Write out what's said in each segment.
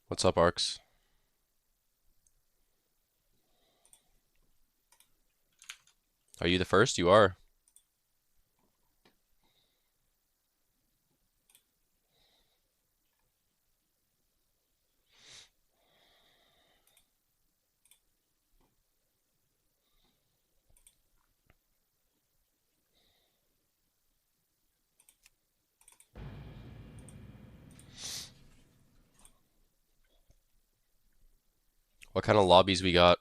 What's up, Arcs? Are you the first? You are. What kind of lobbies we got?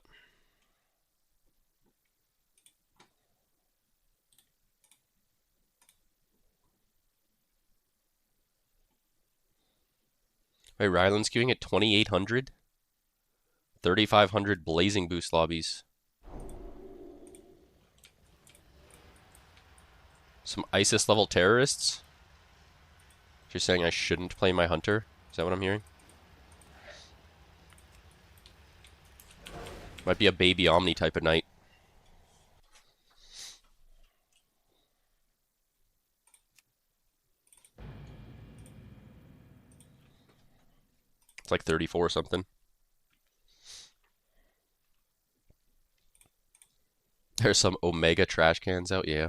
Wait, Ryland's queuing at 2,800? 3,500 blazing boost lobbies. Some ISIS level terrorists? You're saying I shouldn't play my hunter? Is that what I'm hearing? Might be a baby Omni type of night. It's like 34 or something. There's some Omega trash cans out, yeah.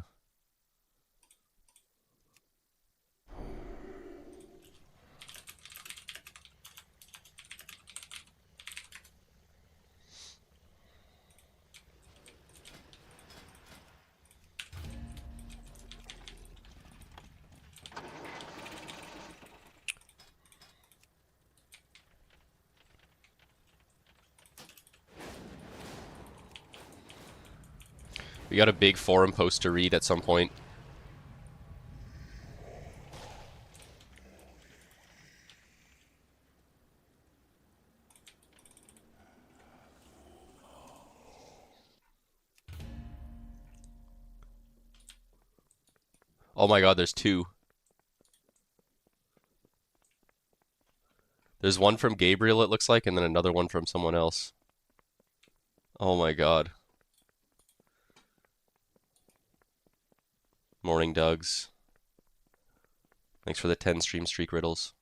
We got a big forum post to read at some point. Oh my god, there's two. There's one from Gabriel, it looks like, and then another one from someone else. Oh my god. Morning, Dougs. Thanks for the 10 stream streak riddles.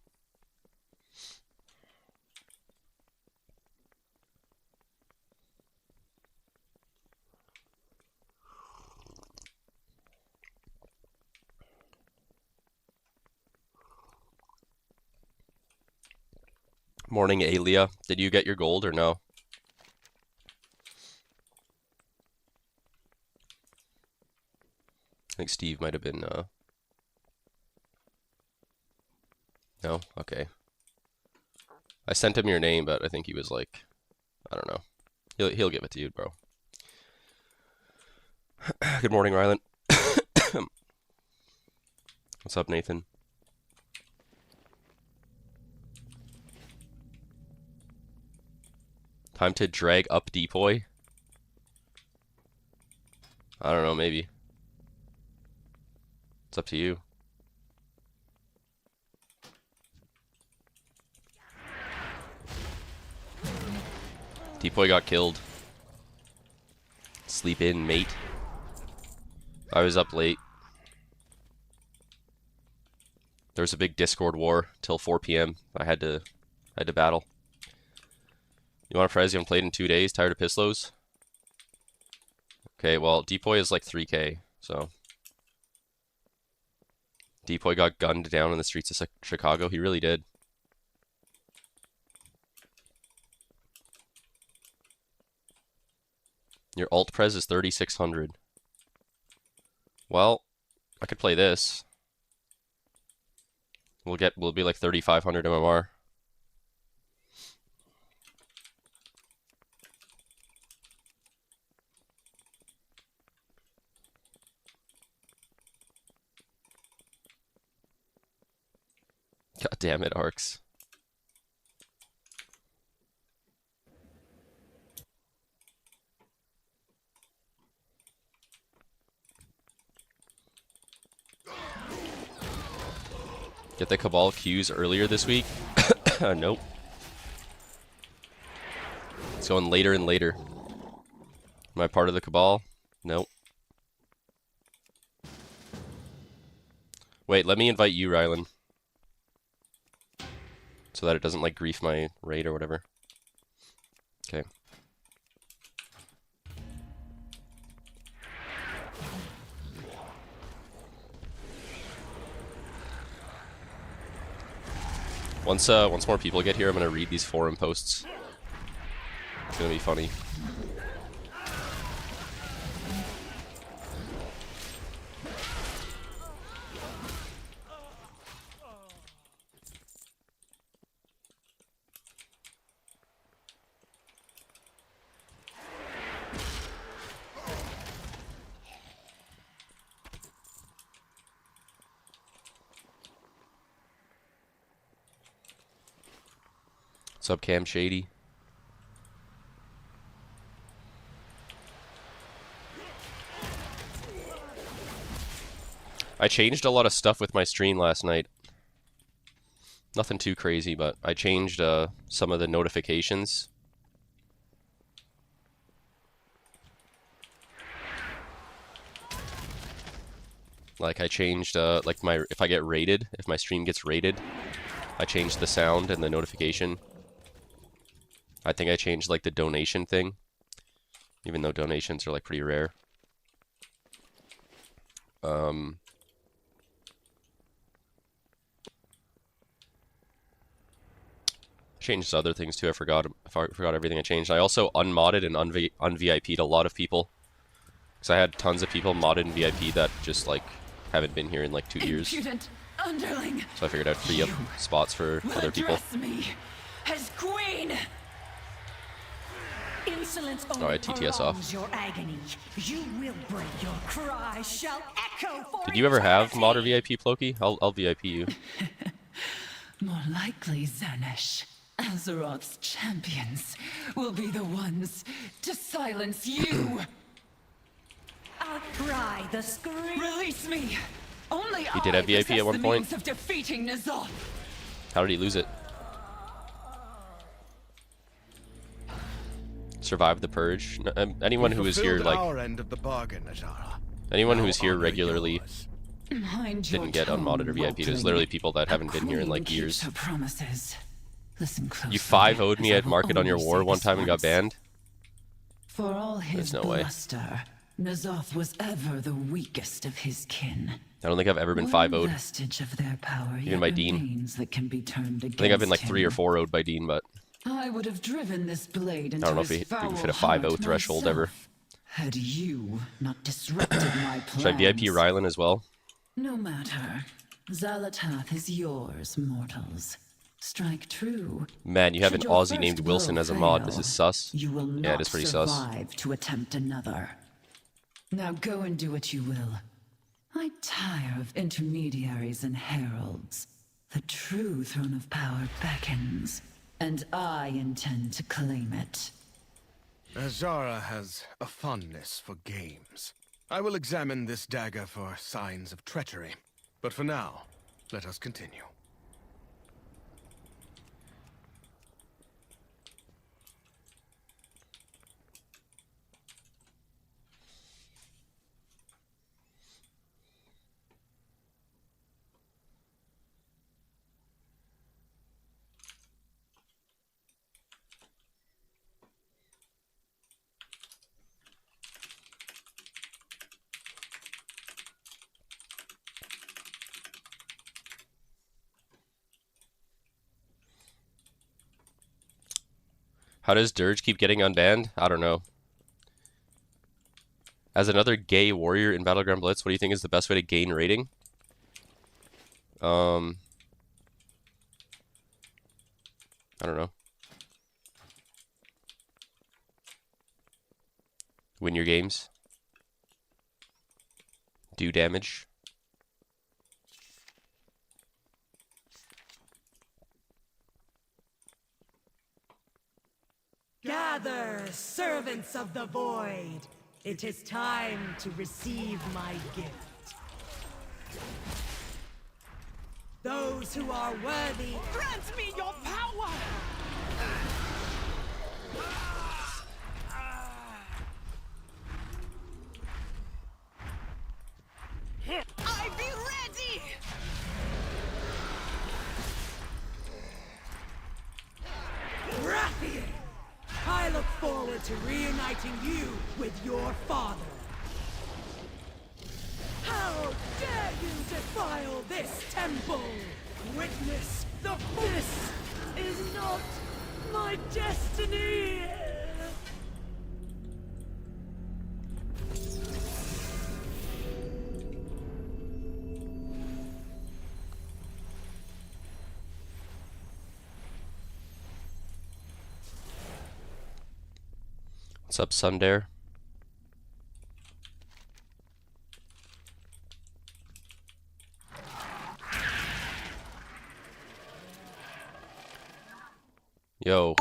Morning, Alia. Did you get your gold or no? I think Steve might have been, No? Okay. I sent him your name, but I think he was like, I don't know. He'll give it to you, bro. Good morning, Ryland. What's up, Nathan? Time to drag up Depoy? I don't know, maybe. It's up to you. Depoy got killed. Sleep in, mate. I was up late. There was a big Discord war till 4 p.m. I had to battle. You want a Prez? You haven't played in 2 days? Tired of Pislos? Okay, well, Depoy is like 3K, so. Depoy got gunned down in the streets of Chicago. He really did. Your alt Prez is 3,600. Well, I could play this. We'll be like 3,500 MMR. God damn it, Arcs. Get the Cabal queues earlier this week? Nope. It's going later and later. Am I part of the Cabal? Nope. Wait, let me invite you, Rylan. so that it doesn't like grief my raid or whatever. Okay. Once more people get here, I'm gonna read these forum posts. It's gonna be funny. What's up, Cam Shady? I changed a lot of stuff with my stream last night. Nothing too crazy, but I changed some of the notifications. Like I changed like if I get raided, if my stream gets raided, I changed the sound and the notification. I think I changed like the donation thing, even though donations are like pretty rare. Changed other things too. I forgot everything I changed. I also unmodded and unVIP'd a lot of people, because I had tons of people modded in VIP that just like haven't been here in like 2 years. Underling. So I figured I'd free up spots for other people. Me as queen. Insolence Alright, TTS off. Your agony. You will break. Your cry shall echo for Did you ever have mod or VIP, Ploki? I'll VIP you. More likely, Zanesh. Azeroth's champions will be the ones to silence you. Outcry the scream. Release me. Only He did have VIP at one point. Of defeating N'Zoth. How did he lose it? Survive the purge. Anyone who is here like anyone who is here regularly didn't get unmodded or VIP. There's literally people that haven't been here in like years. You 5-0'd me at market on your war one time and got banned? For all his There's no way. bluster, N'Zoth was ever the weakest of his kin. I don't think I've ever been 5-0'd. Vestige of their power even by Dean. that can be turned I think I've been like 3 or 4-0'd by Dean, but I would have driven this blade into I don't know if we fit a 5-0 threshold ever. Had you not disrupted my plans. Should I VIP Rylan as well? No matter. Xalatath is yours, mortals. Strike true. Man, you have an Should your Aussie first named blow Wilson as a mod. This fail, is sus. You will Yeah, not it is pretty sus. survive to attempt another. Now go and do what you will. I tire of intermediaries and heralds. The true throne of power beckons, and I intend to claim it. Azara has a fondness for games. I will examine this dagger for signs of treachery. But for now, let us continue. How does Dirge keep getting unbanned? I don't know. As another gay warrior in Battleground Blitz, what do you think is the best way to gain rating? I don't know. Win your games. Do damage. Gather, servants of the void. It is time to receive my gift. Those who are worthy, grant me your power! I be ready! to reuniting you with your father. How dare you defile this temple? Witness the This is not my destiny! What's up, Sundare? Yo,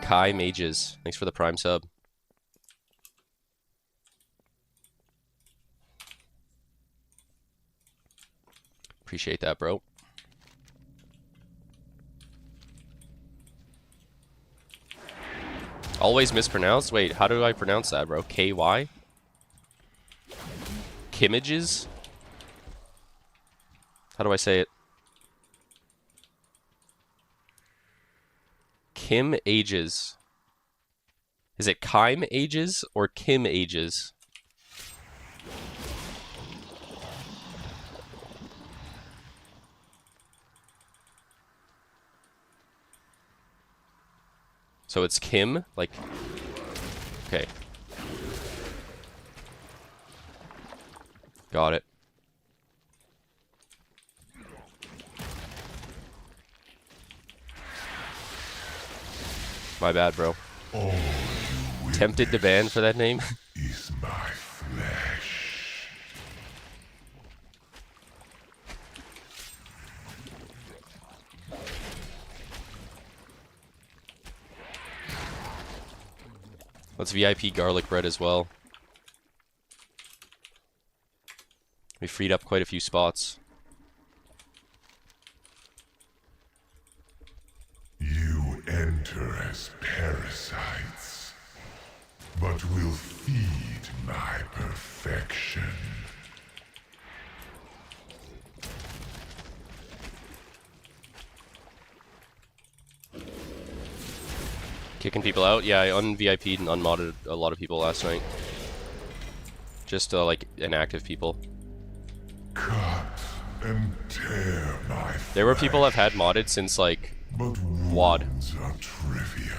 Kai Mages, thanks for the Prime sub. Appreciate that, bro. Always mispronounced? Wait, how do I pronounce that, bro? KY? Kimages? How do I say it? Kim Ages. Is it Kime Ages or Kim Ages? So it's Kim? Like, okay. Got it. My bad, bro. Tempted to ban for that name? Is my flesh. Let's VIP garlic bread as well. We freed up quite a few spots. You enter as parasites, but will feed my perfection. Kicking people out? Yeah, I un-VIP'd and unmodded a lot of people last night. Just like inactive people. Cut and tear my flesh. There were people I've had modded since like But WAD. wounds are trivial.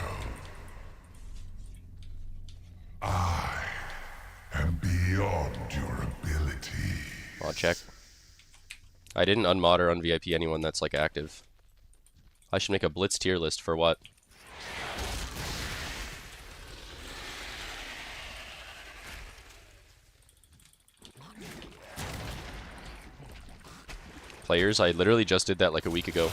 I am beyond your ability. Mod check. I didn't unmod or un-VIP anyone that's like active. I should make a Blitz tier list for what? Players, I literally just did that like a week ago.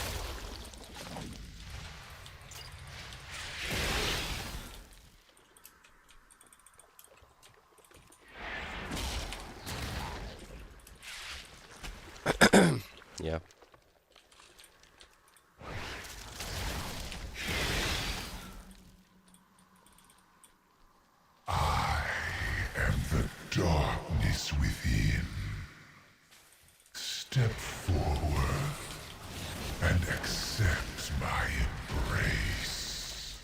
Yeah. I am the darkness within. Step forward and accept my embrace.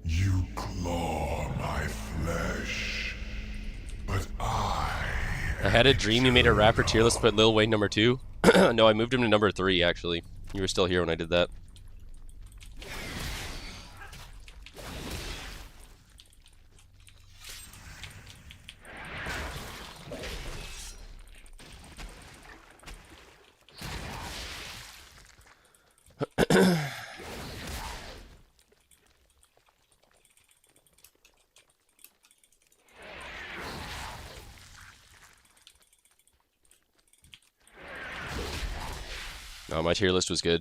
You claw my flesh, but I had a dream you made a rapper tier list, put Lil Wayne number 2. No, I moved him to number 3 actually. You were still here when I did that. No, my tier list was good.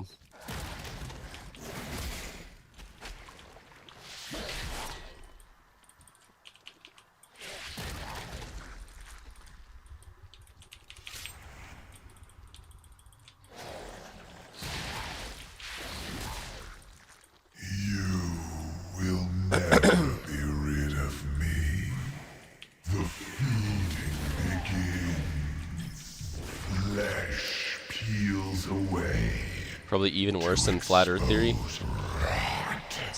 You will never be rid of me. The feeding begins. Flesh peels away. Probably even worse than Flat Earth Theory.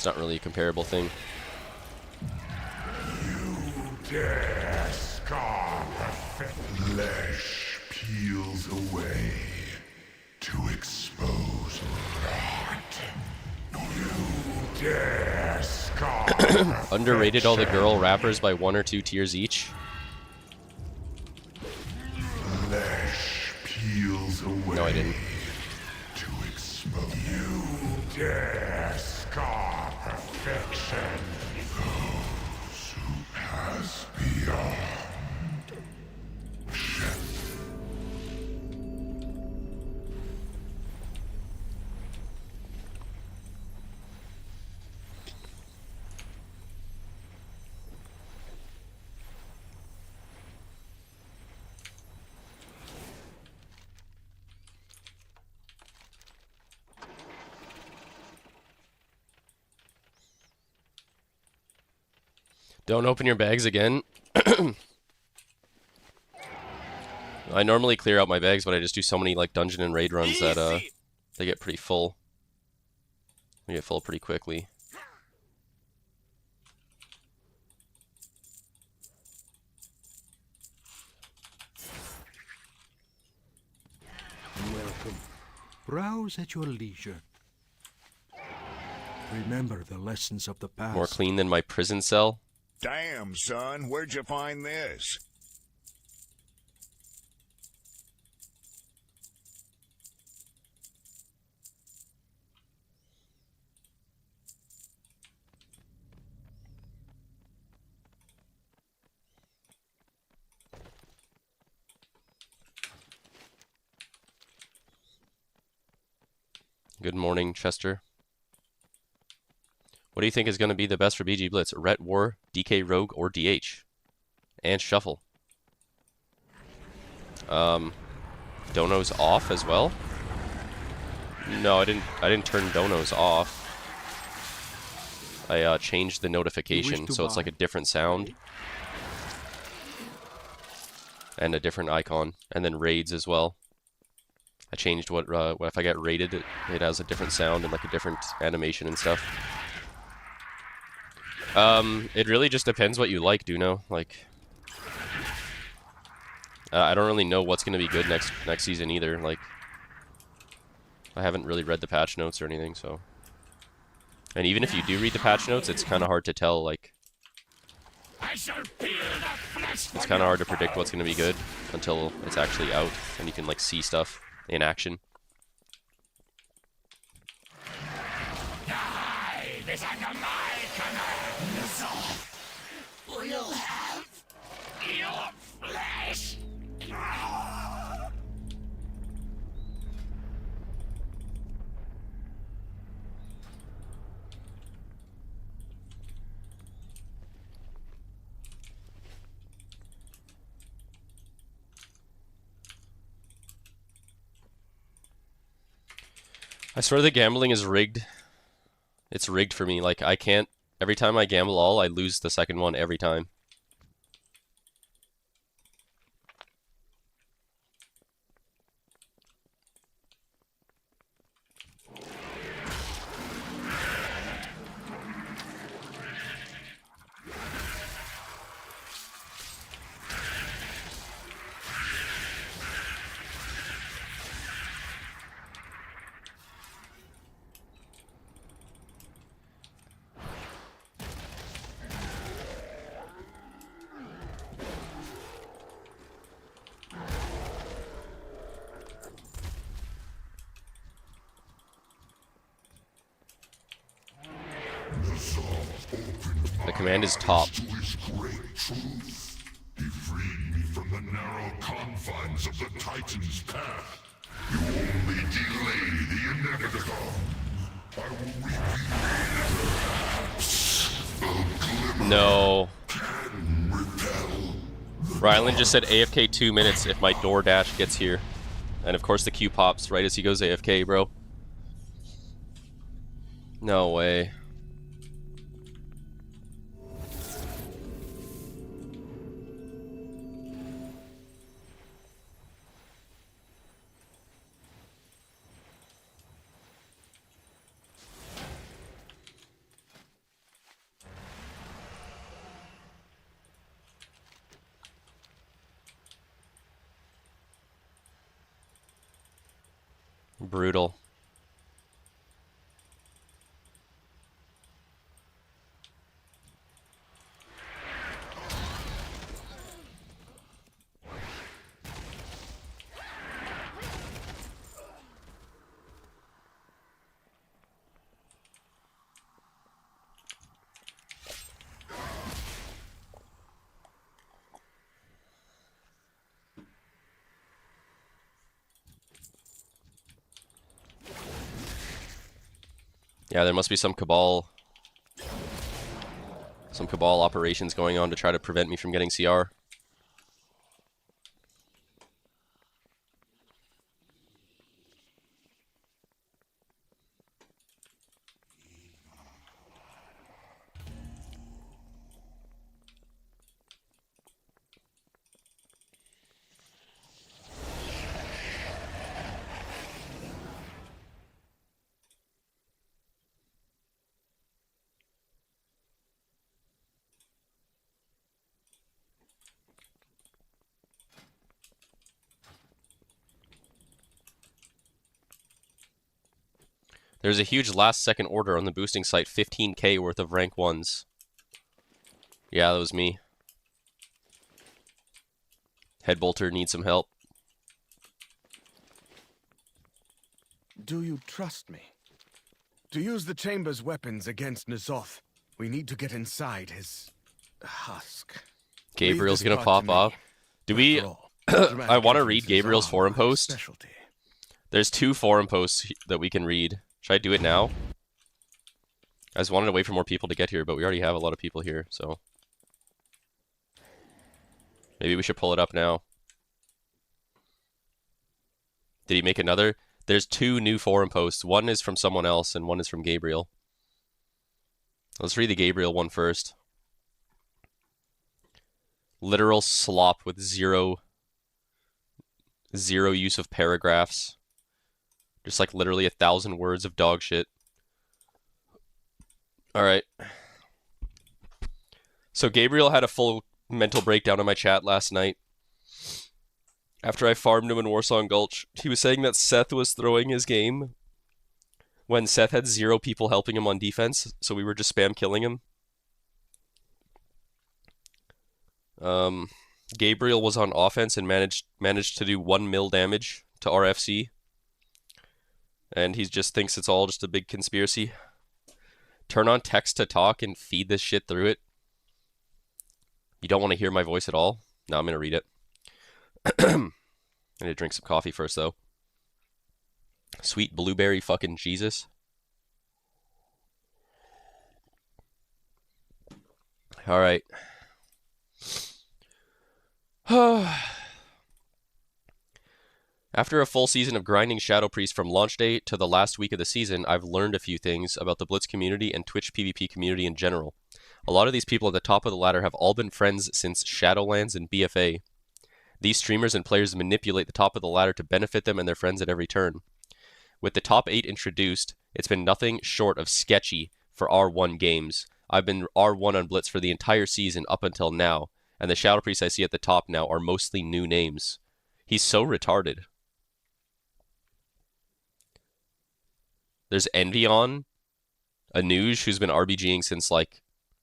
It's not really a comparable thing. Dare scar perfect flesh peels away to expose rot. You dare scar Underrated all the girl rappers by 1 or 2 tiers each. flesh peels away. No, I didn't. To expose. You dare scar perfection. Those who pass beyond. Don't open your bags again. I normally clear out my bags, but I just do so many like dungeon and raid runs that they get pretty full. They get full pretty quickly. Welcome. Browse at your leisure. Remember the lessons of the past. More clean than my prison cell. Damn, son, where'd you find this? Good morning, Chester. What do you think is going to be the best for BG Blitz? Ret War, DK Rogue, or DH? And Shuffle. Dono's off as well? No, I didn't turn Dono's off. I changed the notification, so it's like a different sound. And a different icon. And then raids as well. I changed what if I get raided, it has a different sound and like a different animation and stuff. It really just depends what you like, Duno. Like, I don't really know what's gonna be good next season either. Like, I haven't really read the patch notes or anything, so. And even if you do read the patch notes, it's kind of hard to tell. Like, it's kind of hard to predict what's gonna be good until it's actually out and you can like see stuff in action. We'll have your flesh. I swear the gambling is rigged. It's rigged for me. Like, I can't. Every time I gamble all, I lose the second one every time. The command is top. To his great truth, he freed me from the narrow confines of the Titan's path. You only delay the inevitable. I will reveal perhaps a glimmer No. can repel. Rylan just said AFK 2 minutes if my DoorDash gets here. And of course the queue pops right as he goes AFK, bro. No way. Brutal. Yeah, there must be some cabal operations going on to try to prevent me from getting CR. There's a huge last second order on the boosting site, 15k worth of rank 1s. Yeah, that was me. Headbolter needs some help. Do you trust me? To use the Chamber's weapons against N'Zoth, we need to get inside his husk. Gabriel's Leave this gonna part pop to me. off. Do we... After all, I want to dramatic read entrances Gabriel's are forum my post. specialty. There's 2 forum posts that we can read. Should I do it now? I just wanted to wait for more people to get here, but we already have a lot of people here, so... Maybe we should pull it up now. Did he make another? There's 2 new forum posts. One is from someone else, and one is from Gabriel. Let's read the Gabriel one first. Literal slop with zero use of paragraphs. Just like literally 1,000 words of dog shit. Alright. So Gabriel had a full mental breakdown in my chat last night. After I farmed him in Warsong Gulch, he was saying that Seth was throwing his game when Seth had 0 people helping him on defense, so we were just spam killing him. Gabriel was on offense and managed to do 1 mil damage to RFC. And he just thinks it's all just a big conspiracy. Turn on text to talk and feed this shit through it. You don't want to hear my voice at all? No, I'm going to read it. I need to drink some coffee first, though. Sweet blueberry fucking Jesus. Alright. After a full season of grinding Shadow Priest from launch day to the last week of the season, I've learned a few things about the Blitz community and Twitch PvP community in general. A lot of these people at the top of the ladder have all been friends since Shadowlands and BFA. These streamers and players manipulate the top of the ladder to benefit them and their friends at every turn. With the top 8 introduced, it's been nothing short of sketchy for R1 games. I've been R1 on Blitz for the entire season up until now, and the Shadow Priests I see at the top now are mostly new names. He's so retarded. There's Envion, Anuj, who's been RBGing since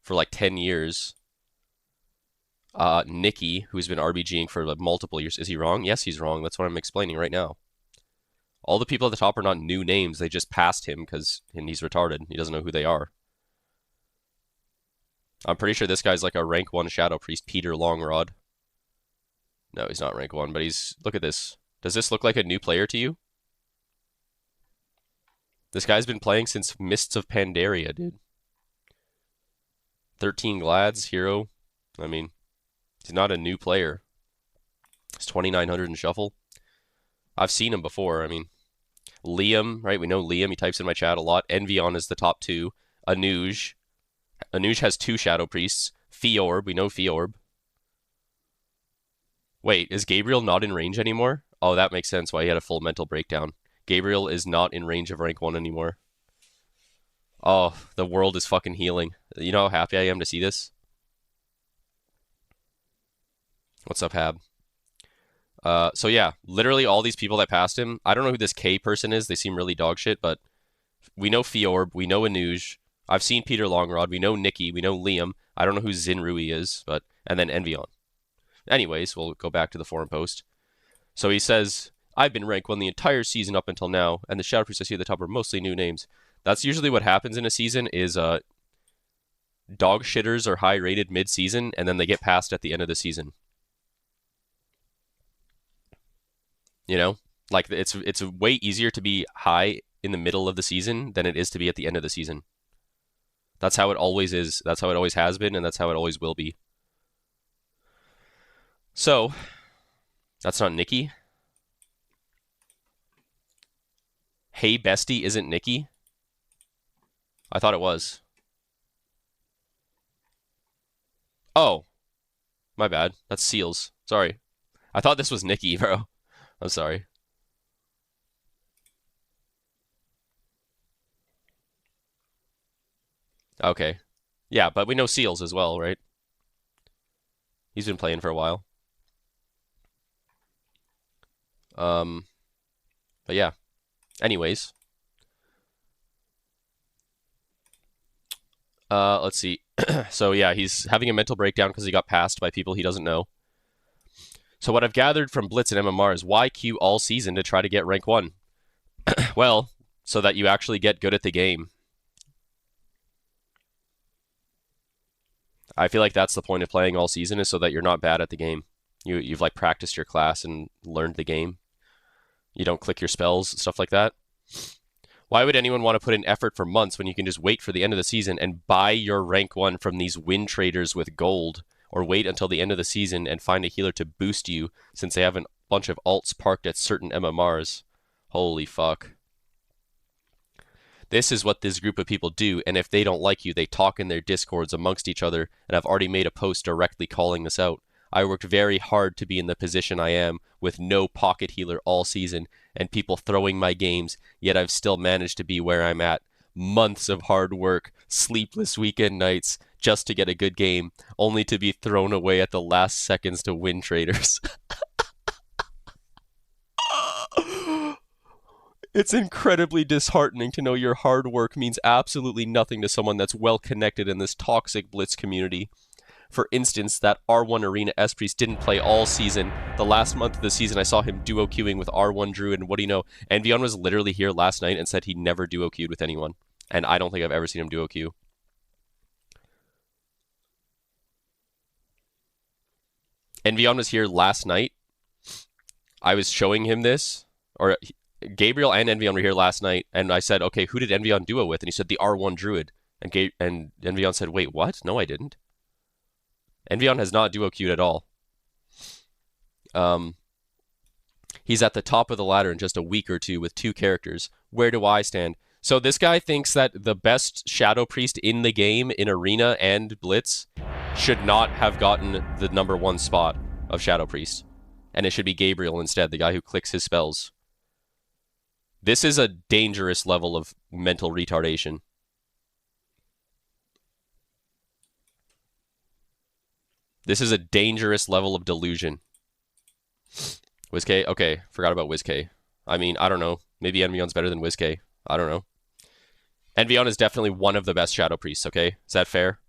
for 10 years. Nikki, who's been RBGing for multiple years. Is he wrong? Yes, he's wrong. That's what I'm explaining right now. All the people at the top are not new names. They just passed him and he's retarded. He doesn't know who they are. I'm pretty sure this guy's like a rank 1 Shadow Priest, Peter Longrod. No, he's not rank 1, but he's... Look at this. Does this look like a new player to you? This guy's been playing since Mists of Pandaria, dude. 13 Glads, hero. I mean, he's not a new player. He's 2,900 in Shuffle. I've seen him before, I mean. Liam, right? We know Liam. He types in my chat a lot. Envion is the top 2. Anuj. Anuj has 2 Shadow Priests. Fiorb. We know Fiorb. Wait, is Gabriel not in range anymore? Oh, that makes sense why he had a full mental breakdown. Gabriel is not in range of rank 1 anymore. Oh, the world is fucking healing. You know how happy I am to see this? What's up, Hab? So yeah, literally all these people that passed him. I don't know who this K person is. They seem really dog shit, but we know Fiorb, we know Anuj. I've seen Peter Longrod. We know Nikki. We know Liam. I don't know who Zinrui is, but and then Envion. Anyways, we'll go back to the forum post. So he says, I've been rank 1 the entire season up until now, and the Shadow Priests I see at the top are mostly new names. That's usually what happens in a season is dog shitters are high rated mid-season, and then they get passed at the end of the season. You know? Like, it's way easier to be high in the middle of the season than it is to be at the end of the season. That's how it always is. That's how it always has been, and that's how it always will be. So, that's not Nikki. Hey Bestie isn't Nikki? I thought it was. Oh. My bad. That's Seals. Sorry. I thought this was Nikki, bro. I'm sorry. Okay. Yeah, but we know Seals as well, right? He's been playing for a while. But yeah. Anyways. Let's see. So yeah, he's having a mental breakdown because he got passed by people he doesn't know. So what I've gathered from Blitz and MMR is why queue all season to try to get rank 1? Well, so that you actually get good at the game. I feel like that's the point of playing all season, is so that you're not bad at the game. You've like practiced your class and learned the game. You don't click your spells, stuff like that. Why would anyone want to put in effort for months when you can just wait for the end of the season and buy your rank 1 from these win traders with gold, or wait until the end of the season and find a healer to boost you since they have a bunch of alts parked at certain MMRs? Holy fuck. This is what this group of people do, and if they don't like you, they talk in their discords amongst each other, and I've already made a post directly calling this out. I worked very hard to be in the position I am, with no pocket healer all season, and people throwing my games, yet I've still managed to be where I'm at. Months of hard work, sleepless weekend nights, just to get a good game, only to be thrown away at the last seconds to win traders. It's incredibly disheartening to know your hard work means absolutely nothing to someone that's well connected in this toxic Blitz community. For instance, that R1 Arena S-Priest didn't play all season. The last month of the season, I saw him duo queuing with R1 Druid, and what do you know? Envion was literally here last night and said he never duo queued with anyone. And I don't think I've ever seen him duo queue. Envion was here last night. I was showing him this, or Gabriel and Envion were here last night, and I said, okay, who did Envion duo with? And he said, the R1 Druid. And Envion said, wait, what? No, I didn't. Envion has not duo queued at all. He's at the top of the ladder in just a week or two with 2 characters. Where do I stand? So this guy thinks that the best Shadow Priest in the game, in Arena and Blitz, should not have gotten the #1 spot of Shadow Priest. And it should be Gabriel instead, the guy who clicks his spells. This is a dangerous level of mental retardation. This is a dangerous level of delusion. WizK? Okay, forgot about WizK. I mean, I don't know. Maybe Envion's better than WizK. I don't know. Envion is definitely one of the best Shadow Priests, okay? Is that fair?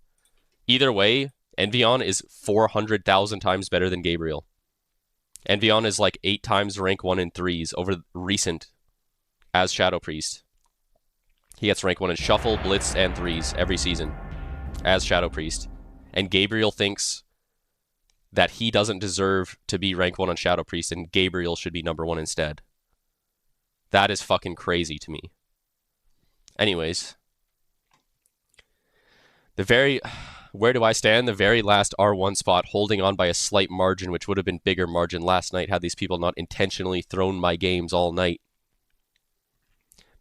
Either way, Envion is 400,000 times better than Gabriel. Envion is like 8 times rank 1 in 3s over recent as Shadow Priest. He gets rank 1 in Shuffle, Blitz, and 3s every season as Shadow Priest. And Gabriel thinks that he doesn't deserve to be rank 1 on Shadow Priest, and Gabriel should be #1 instead. That is fucking crazy to me. Anyways. Where do I stand? The very last R1 spot, holding on by a slight margin, which would have been bigger margin last night had these people not intentionally thrown my games all night.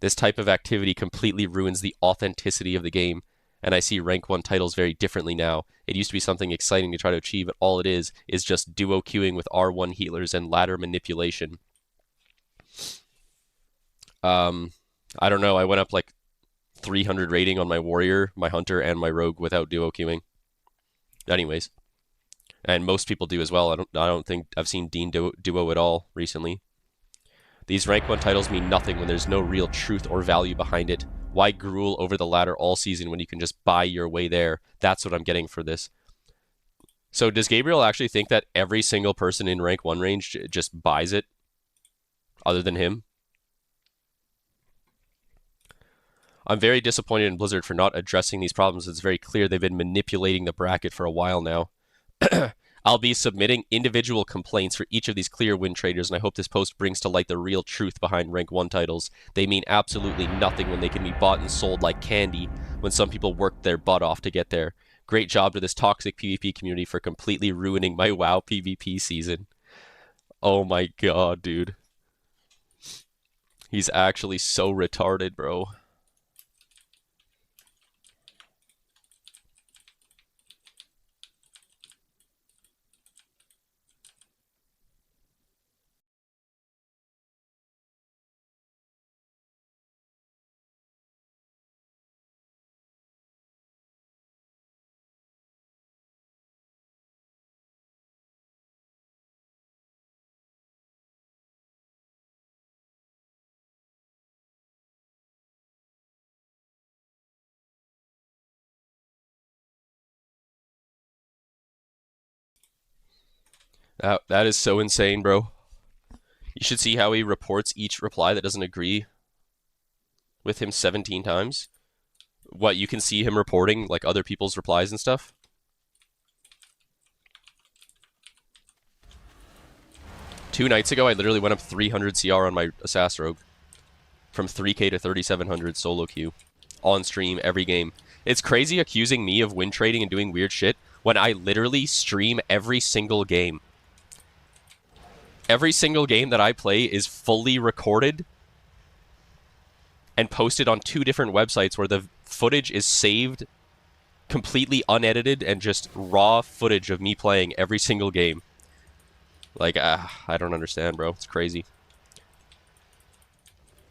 This type of activity completely ruins the authenticity of the game, and I see rank 1 titles very differently now. It used to be something exciting to try to achieve, but all it is just duo queuing with R1 healers and ladder manipulation. I don't know, I went up like 300 rating on my warrior, my hunter, and my rogue without duo queuing. Anyways. And most people do as well. I don't think I've seen Dean duo at all recently. These rank 1 titles mean nothing when there's no real truth or value behind it. Why gruel over the ladder all season when you can just buy your way there? That's what I'm getting for this. So does Gabriel actually think that every single person in rank 1 range just buys it? Other than him? I'm very disappointed in Blizzard for not addressing these problems. It's very clear they've been manipulating the bracket for a while now. I'll be submitting individual complaints for each of these clear win traders, and I hope this post brings to light the real truth behind rank 1 titles. They mean absolutely nothing when they can be bought and sold like candy when some people worked their butt off to get there. Great job to this toxic PvP community for completely ruining my WoW PvP season. Oh my god, dude. He's actually so retarded, bro. That is so insane, bro. You should see how he reports each reply that doesn't agree with him 17 times. What, you can see him reporting like other people's replies and stuff? Two nights ago, I literally went up 300 CR on my Assassin Rogue. From 3k to 3700 solo queue. On stream, every game. It's crazy accusing me of win trading and doing weird shit when I literally stream every single game. Every single game that I play is fully recorded and posted on 2 different websites where the footage is saved completely unedited and just raw footage of me playing every single game. Like, I don't understand, bro. It's crazy.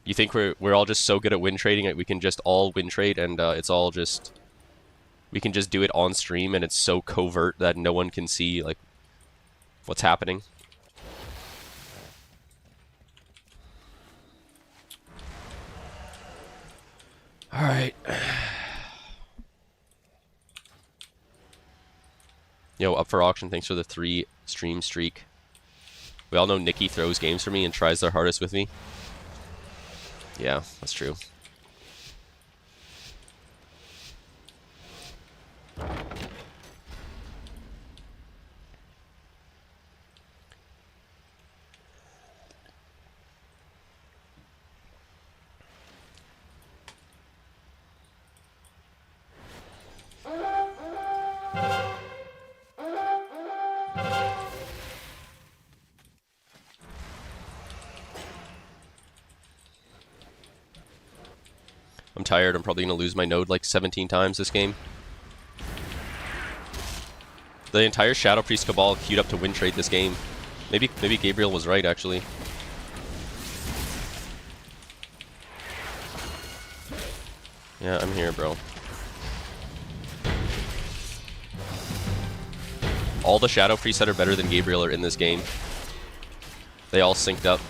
You think we're all just so good at win trading that we can just all win trade and it's all just... We can just do it on stream and it's so covert that no one can see, like, what's happening. Alright. Yo, up for auction. Thanks for the 3 stream streak. We all know Nikki throws games for me and tries their hardest with me. Yeah, that's true. I'm tired. I'm probably going to lose my node like 17 times this game. The entire Shadow Priest Cabal queued up to win trade this game. Maybe Gabriel was right, actually. Yeah, I'm here, bro. All the Shadow Priests that are better than Gabriel are in this game. They all synced up.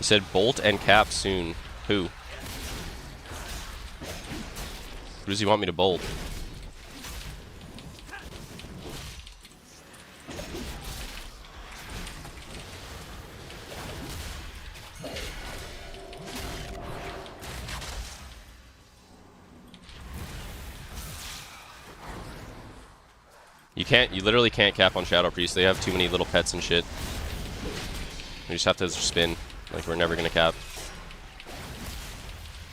You said bolt and cap soon. Who? Who does he want me to bolt? You literally can't cap on Shadow Priest. They have too many little pets and shit. We just have to spin. Like, we're never gonna cap.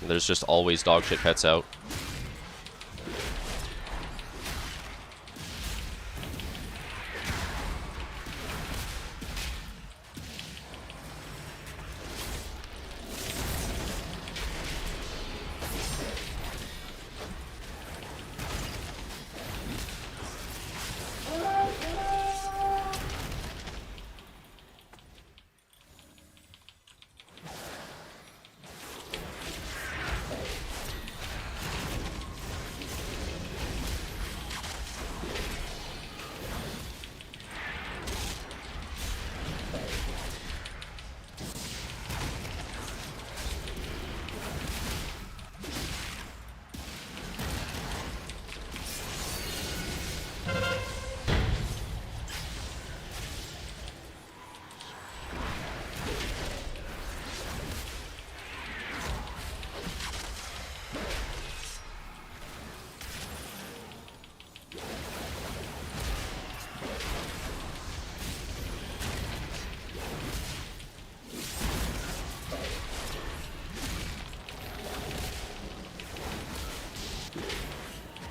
There's just always dog shit pets out.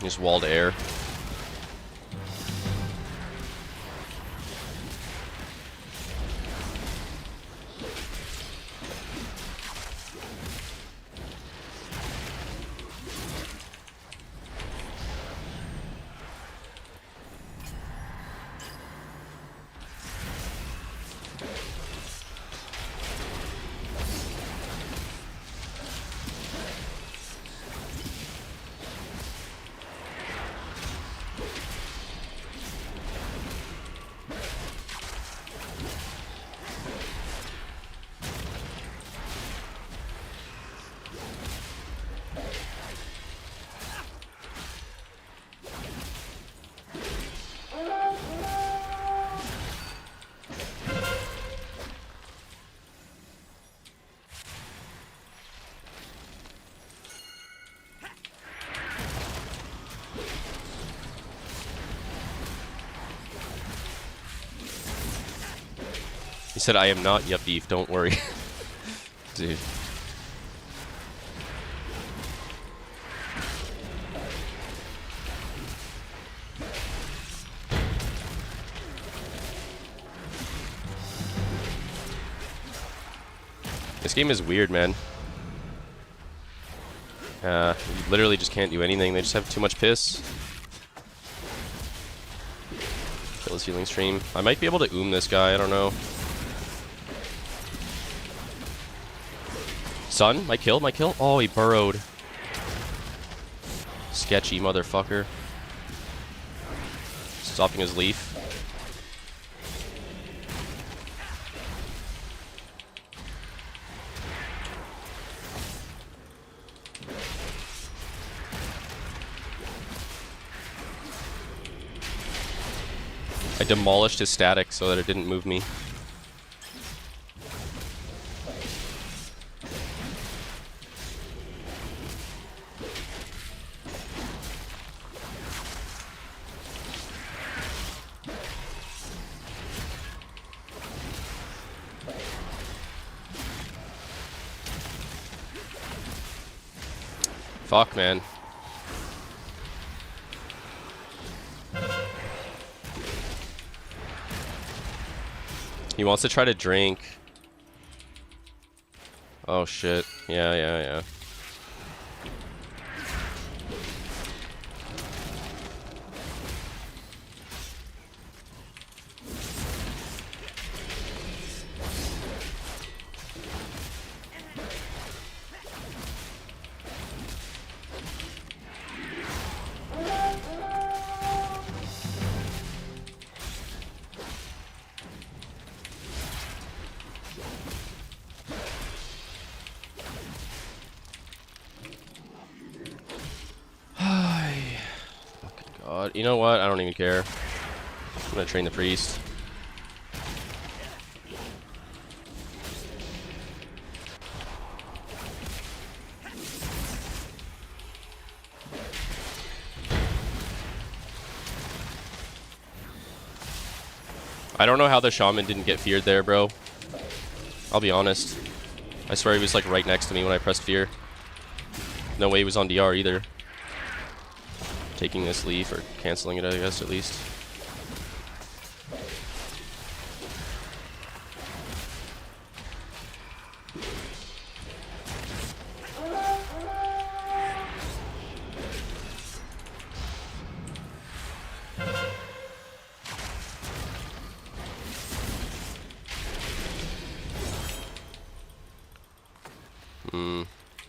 Just walled air. He said, I am not yup beef, don't worry. Dude. This game is weird, man. You literally just can't do anything. They just have too much piss. Kill his healing stream. I might be able to this guy, I don't know. Son, my kill, my kill. Oh, he burrowed. Sketchy motherfucker. Stopping his leaf. I demolished his static so that it didn't move me. Fuck, man. He wants to try to drink. Oh shit. Yeah. But you know what? I don't even care. I'm gonna train the priest. I don't know how the shaman didn't get feared there, bro. I'll be honest. I swear he was like right next to me when I pressed fear. No way he was on DR either. Taking this leaf or canceling it, I guess, at least.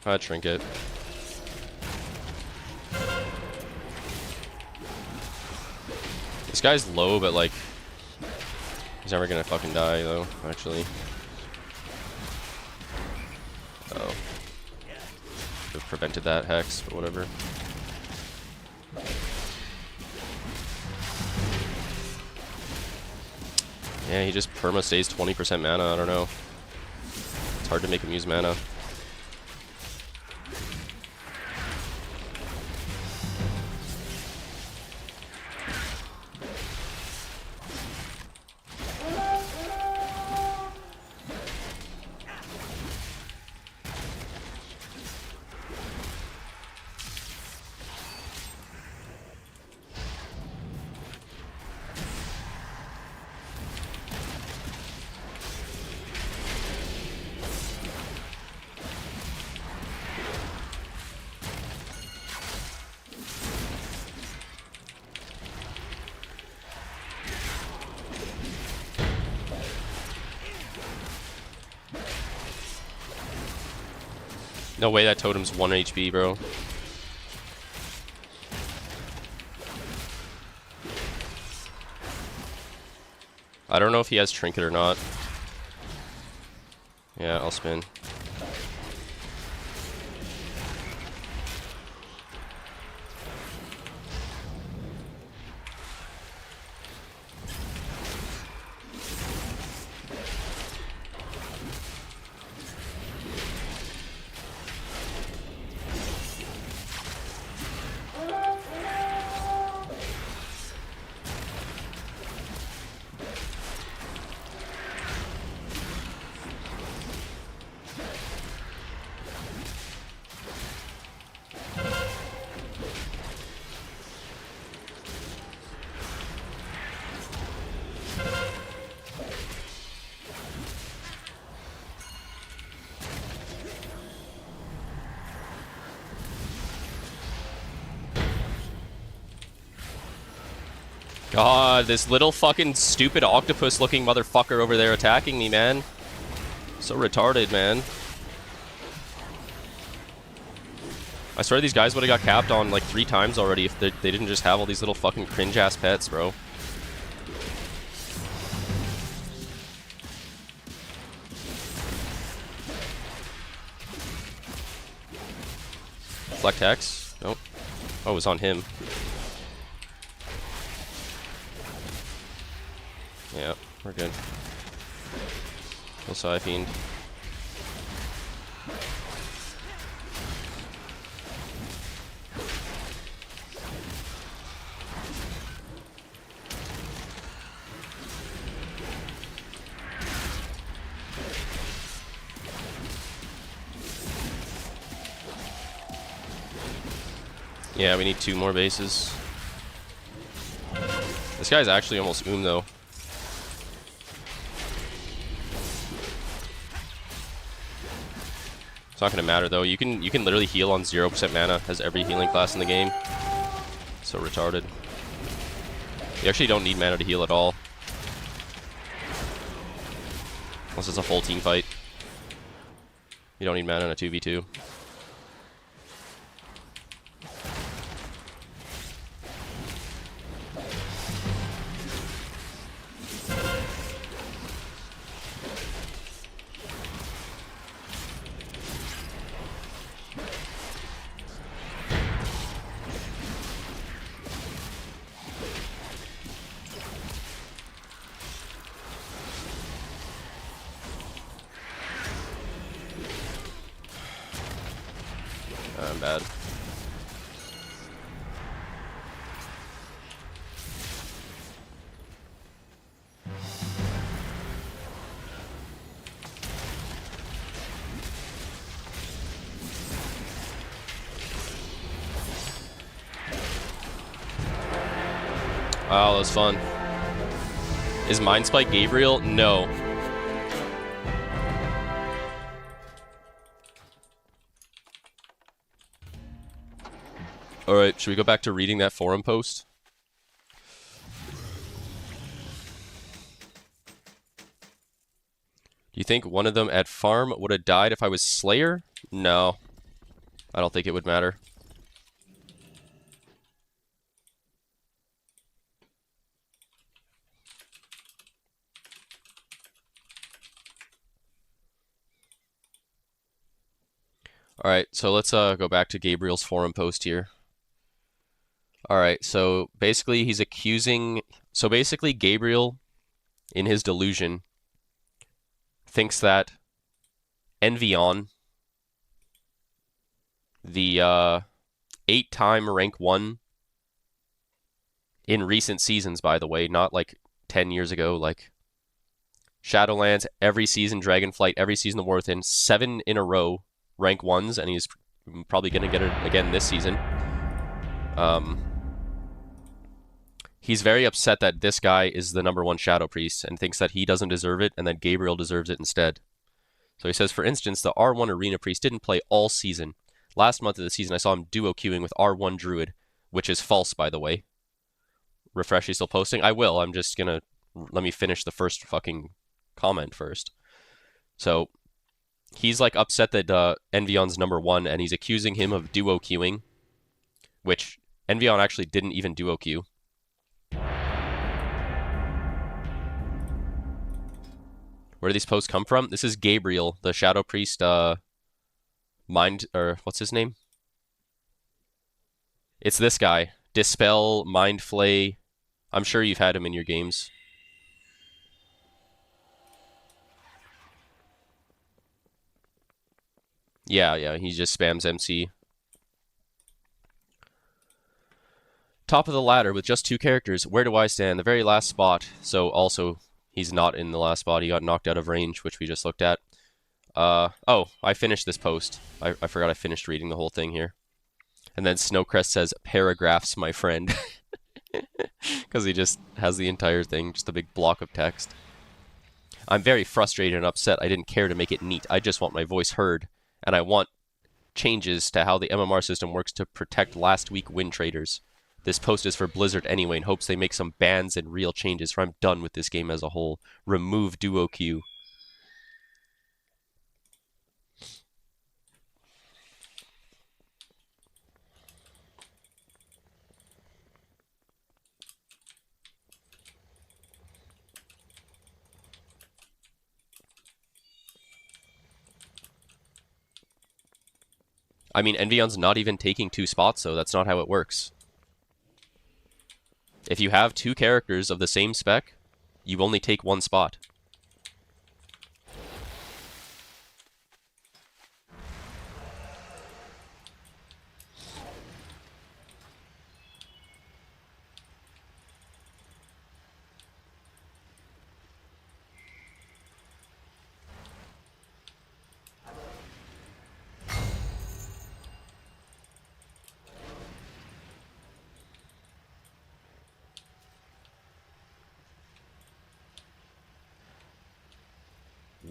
I'd trinket. This guy's low, but like he's never gonna fucking die though, actually. Oh. Could've prevented that hex, but whatever. Yeah, he just perma stays 20% mana, I don't know. It's hard to make him use mana. No way that totem's 1 HP, bro. I don't know if he has trinket or not. Yeah, I'll spin. God, this little fucking stupid octopus looking motherfucker over there attacking me, man. So retarded, man. I swear these guys would have got capped on like 3 times already if they didn't just have all these little fucking cringe-ass pets, bro. Deflect hex? Nope. Oh, it was on him. Yeah, we're good. Kill Psy Fiend. Yeah, we need 2 more bases. This guy's actually almost though. It's not gonna matter though. You can literally heal on 0% mana, as every healing class in the game. So retarded. You actually don't need mana to heal at all. Unless it's a full team fight. You don't need mana in a 2v2. doing bad. Wow, that was fun. Is Mind Spike Gabriel? No. Alright, should we go back to reading that forum post? Do you think one of them at farm would have died if I was Slayer? No. I don't think it would matter. Alright, so let's go back to Gabriel's forum post here. Alright, so basically he's accusing... So basically Gabriel, in his delusion, thinks that Envion, the 8-time rank 1 in recent seasons, by the way, not like 10 years ago, like Shadowlands, every season, Dragonflight, every season the War Within, 7 in a row rank 1s, and he's probably going to get it again this season. He's very upset that this guy is the #1 Shadow Priest and thinks that he doesn't deserve it and that Gabriel deserves it instead. So he says, for instance, the R1 Arena Priest didn't play all season. Last month of the season, I saw him duo queuing with R1 Druid, which is false, by the way. Refresh, he's still posting? I will. I'm just going to... Let me finish the first fucking comment first. So, he's like upset that Envion's #1 and he's accusing him of duo queuing, which Envion actually didn't even duo queue. Where do these posts come from? This is Gabriel, the Shadow Priest, what's his name? It's this guy. Dispel, Mind Flay. I'm sure you've had him in your games. Yeah, he just spams MC. Top of the ladder with just 2 characters. Where do I stand? The very last spot. So also... He's not in the last spot. He got knocked out of range, which we just looked at. Oh, I finished this post. I forgot I finished reading the whole thing here. And then Snowcrest says, paragraphs, my friend. Because he just has the entire thing, just a big block of text. I'm very frustrated and upset. I didn't care to make it neat. I just want my voice heard. And I want changes to how the MMR system works to protect last week win traders. This post is for Blizzard anyway in hopes they make some bans and real changes, for I'm done with this game as a whole. Remove duo queue. I mean, Envion's not even taking 2 spots, so that's not how it works. If you have 2 characters of the same spec, you only take 1 spot.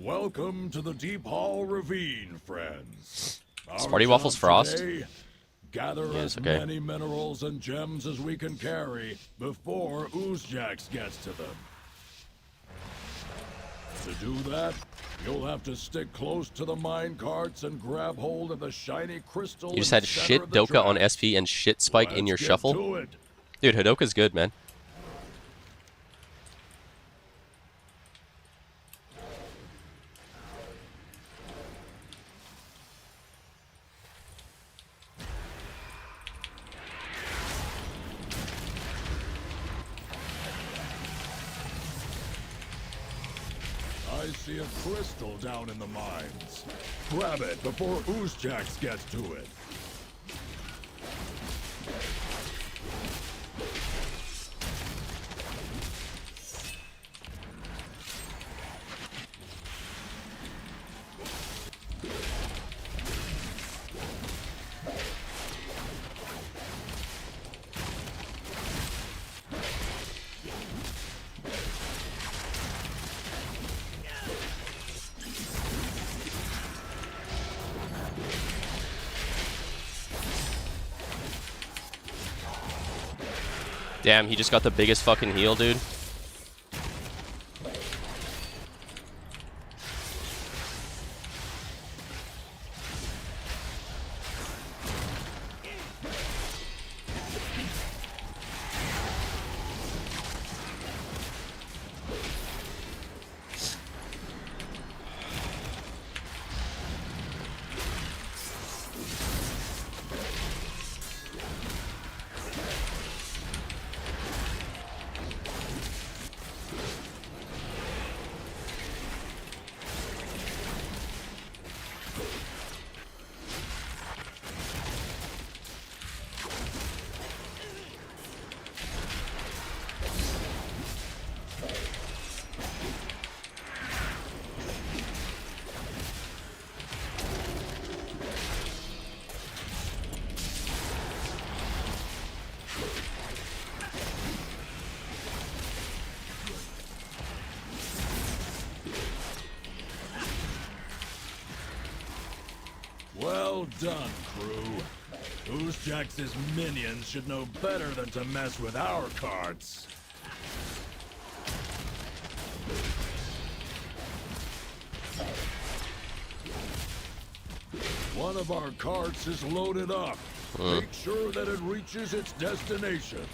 Welcome to the Deep Hall Ravine, friends. Smarty Waffles Frost? Gather as many minerals and gems as we can carry before Oozjax gets to them. To do that, you'll have to stick close to the mine carts and grab hold of the shiny crystal. You just had shit Doka on SP and shit Spike in your shuffle? Dude, Hadoka's good, man. I see a crystal down in the mines. Grab it before Oozjax gets to it. Damn, he just got the biggest fucking heal, dude. Well done, crew. Oozjax's minions should know better than to mess with our carts. One of our carts is loaded up. Make sure that it reaches its destination.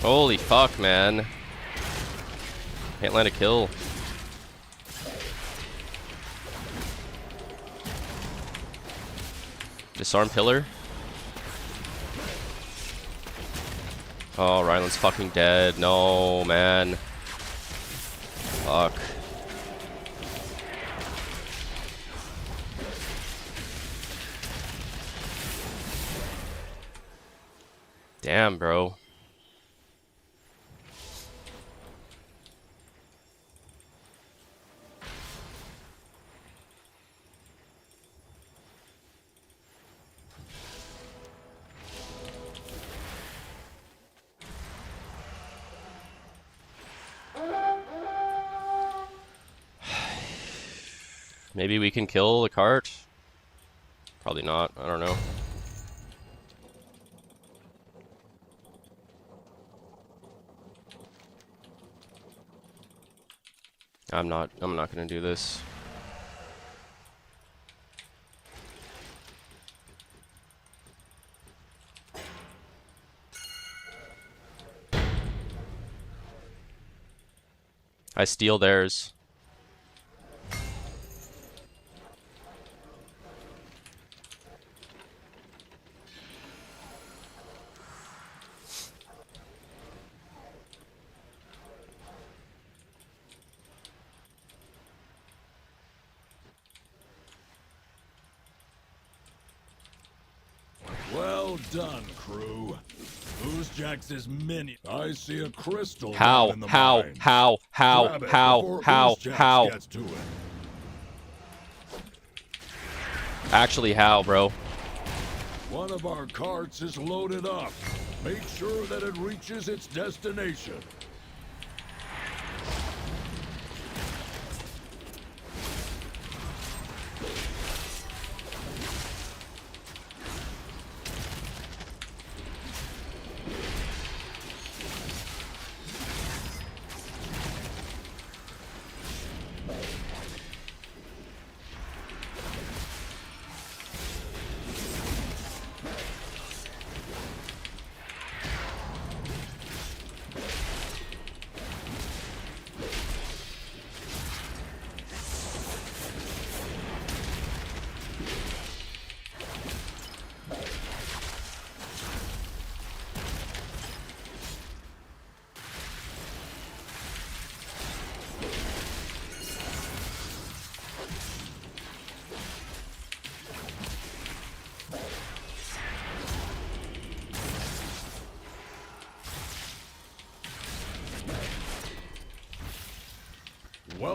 Holy fuck, man. Can't land a kill. Disarm pillar. Oh, Ryland's fucking dead. No, man. Fuck. Damn, bro. Maybe we can kill the cart? Probably not. I don't know. I'm not gonna do this. I steal theirs. Well done, crew. Oozjax's minion. I see a crystal. How? down in the How? mines. How? How? Grab it How? before How? Oozjax How? gets to it. Actually, how, bro? One of our carts is loaded up. Make sure that it reaches its destination.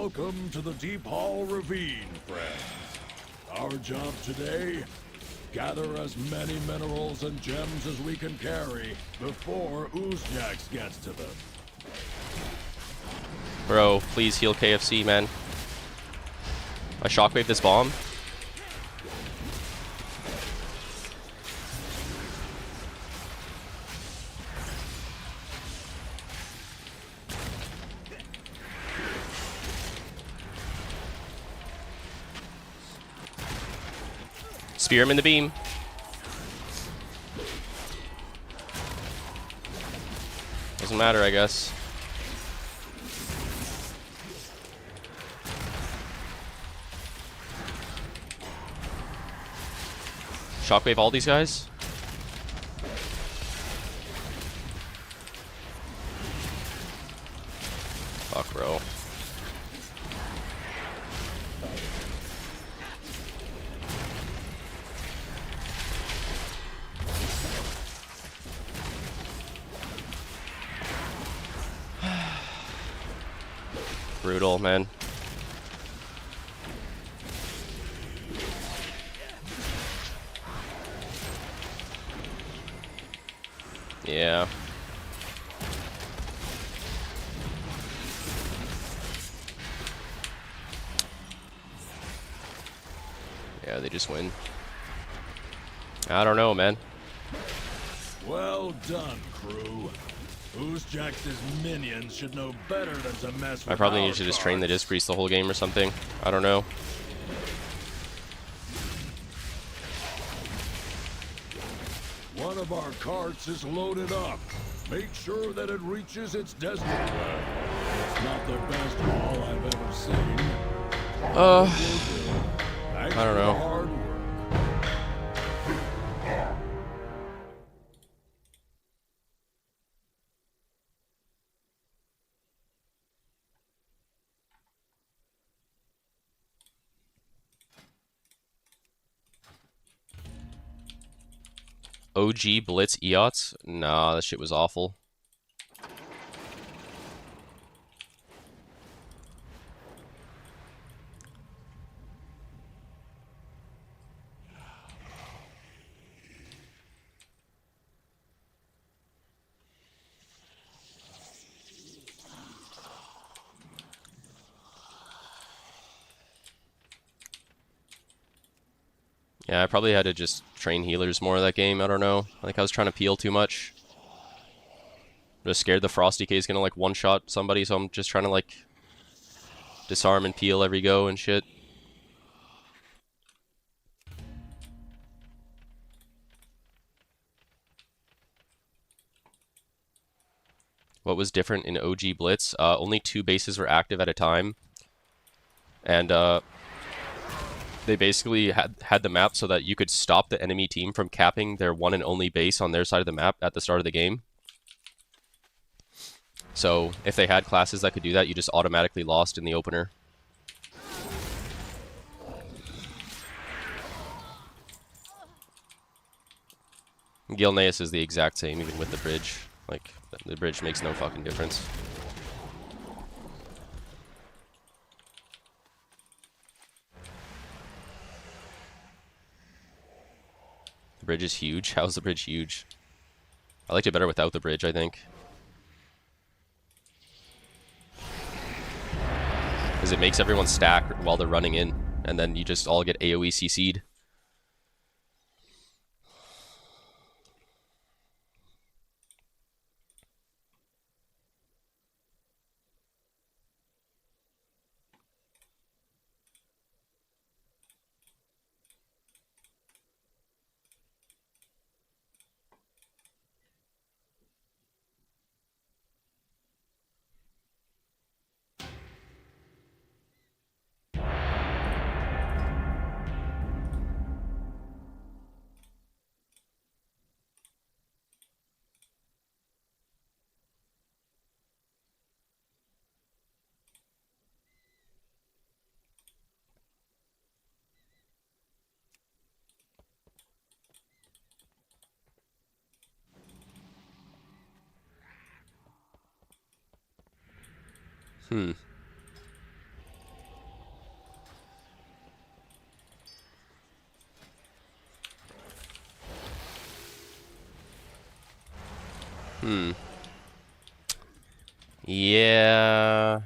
Welcome to the Deep Hall Ravine, friends. Our job today, gather as many minerals and gems as we can carry before Oozjax gets to them. Bro, please heal KFC, man. I shockwave this bomb. Spear him in the beam. Doesn't matter, I guess. Shockwave all these guys. Fuck, bro. Brutal, man. Yeah. Yeah, they just win. I don't know, man. Well done, crew. Oozjax's minions should know better than to mess with I probably our need to just train the carts. disc priest the whole game or something. I don't know. One of our carts is loaded up. Make sure that it reaches its destination. It's not the best haul I've ever seen. Thanks I don't for know. the hard work. OG Blitz EOTs? Nah, that shit was awful. Yeah, I probably had to just train healers more of that game. I don't know. I think I was trying to peel too much. Just scared the Frosty K is gonna like one-shot somebody, so I'm just trying to like disarm and peel every go and shit. What was different in OG Blitz? Only 2 bases were active at a time. And they basically had the map so that you could stop the enemy team from capping their one and only base on their side of the map at the start of the game. So if they had classes that could do that, you just automatically lost in the opener. Gilneas is the exact same, even with the bridge. Like, the bridge makes no fucking difference. The bridge is huge. How's the bridge huge? I liked it better without the bridge, I think. Because it makes everyone stack while they're running in, and then you just all get AoE CC'd. Yeah.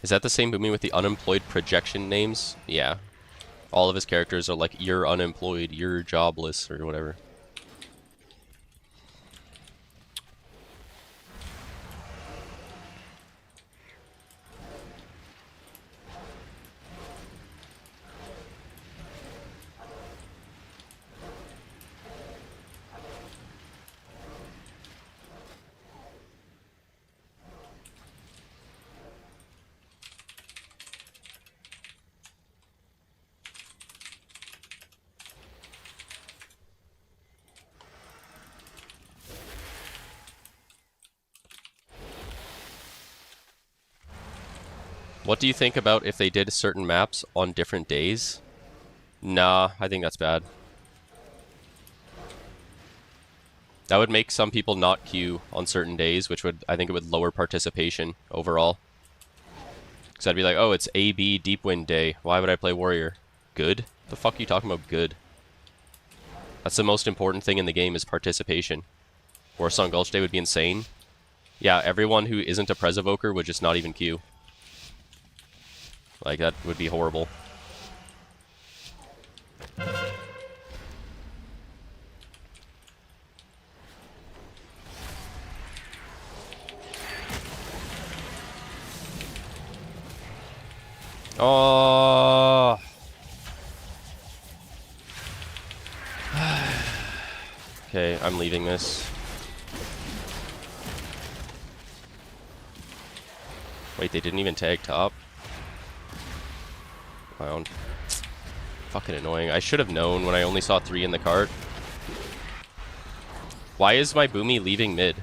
Is that the same Boomy with the unemployed projection names? Yeah. All of his characters are like, you're unemployed, you're jobless, or whatever. What do you think about if they did certain maps on different days? Nah, I think that's bad. That would make some people not queue on certain days, which would, I think it would lower participation overall. Because I'd be like, oh, it's AB Deep Wind Day. Why would I play Warrior? Good? The fuck are you talking about good? That's the most important thing in the game is participation. Or Sun Gulch Day would be insane. Yeah, everyone who isn't a Prez Evoker would just not even queue. Like, that would be horrible. Oh. Okay, I'm leaving this. Wait, they didn't even tag top? Clown. Fucking annoying. I should have known when I only saw 3 in the cart. Why is my Boomy leaving mid?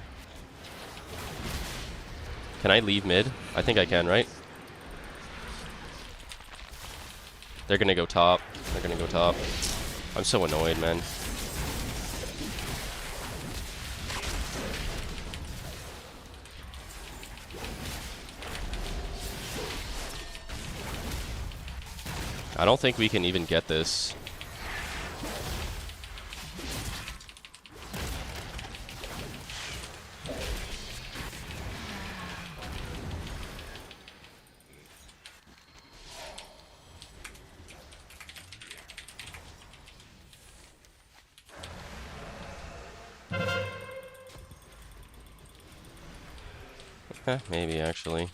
Can I leave mid? I think I can, right? They're gonna go top. They're gonna go top. I'm so annoyed, man. I don't think we can even get this. Maybe actually.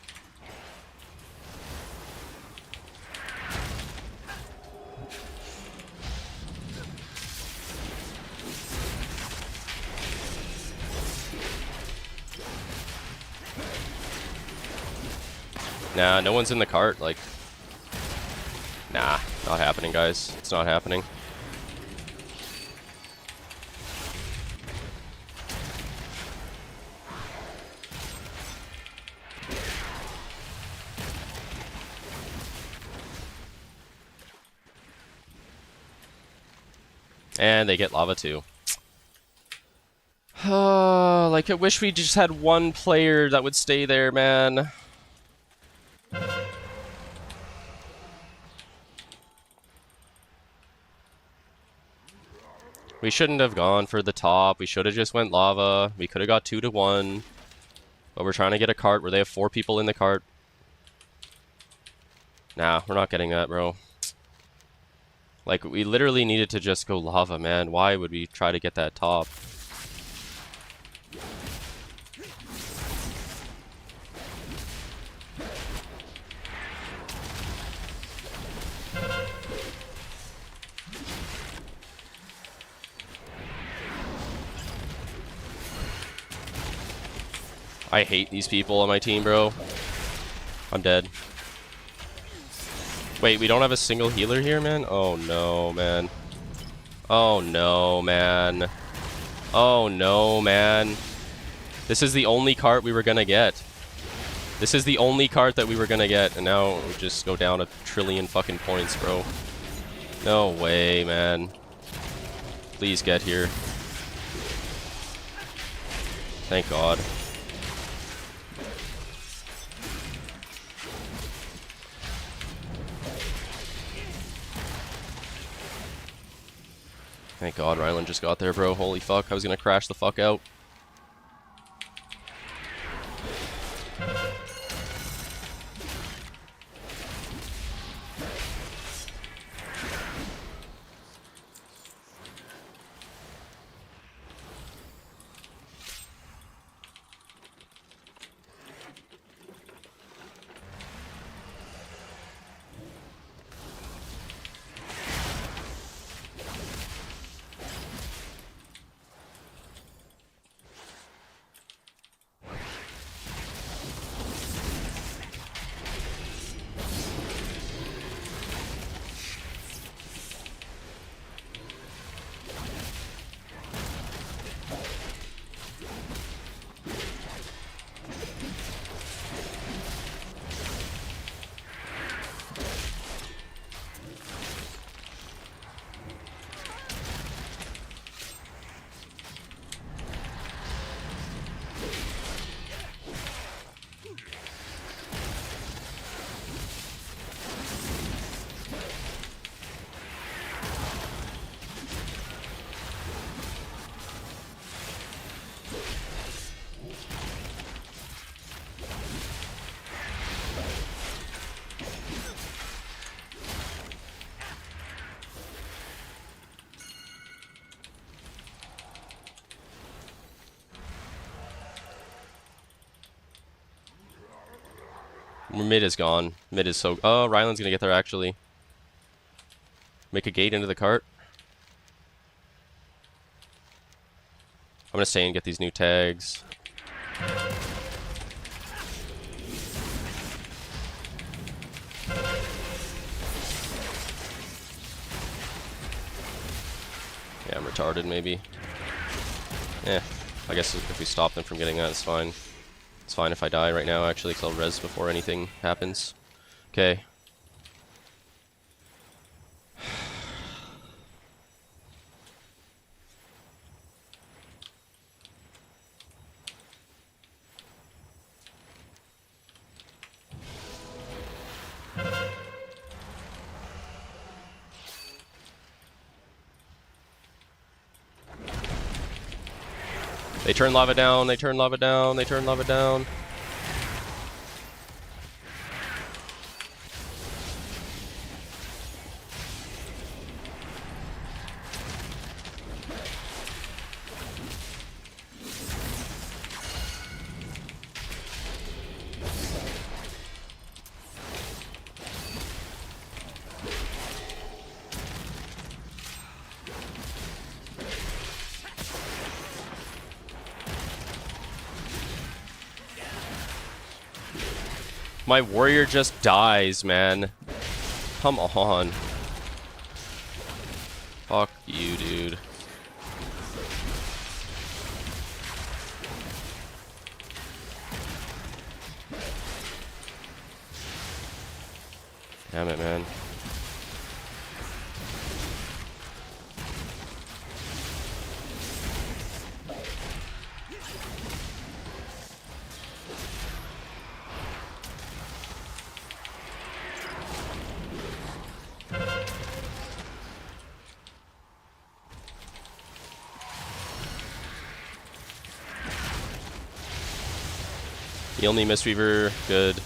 Nah, no one's in the cart, like... Nah, not happening, guys. It's not happening. And they get lava too. Like, I wish we just had one player that would stay there, man. We shouldn't have gone for the top. We should have just went lava. We could have got 2-1. But we're trying to get a cart where they have 4 people in the cart. Nah, we're not getting that, bro. Like, we literally needed to just go lava, man. Why would we try to get that top? I hate these people on my team, bro. I'm dead. Wait, we don't have a single healer here, man? Oh no, man. Oh no, man. Oh no, man. This is the only cart we were gonna get. This is the only cart that we were gonna get, and now we just go down 1 trillion fucking points, bro. No way, man. Please get here. Thank God. Thank God Ryland just got there, bro. Holy fuck, I was gonna crash the fuck out. Mid is gone. Mid is so... Oh, Ryland's gonna get there, actually. Make a gate into the cart. I'm gonna stay and get these new tags. Yeah, I'm retarded, maybe. Yeah, I guess if we stop them from getting that, it's fine. It's fine if I die right now, actually, because I'll res before anything happens. Okay. They turn lava down, they turn lava down, they turn lava down. My warrior just dies, man. Come on. Fuck you, dude. Damn it, man. The only Mistweaver, good.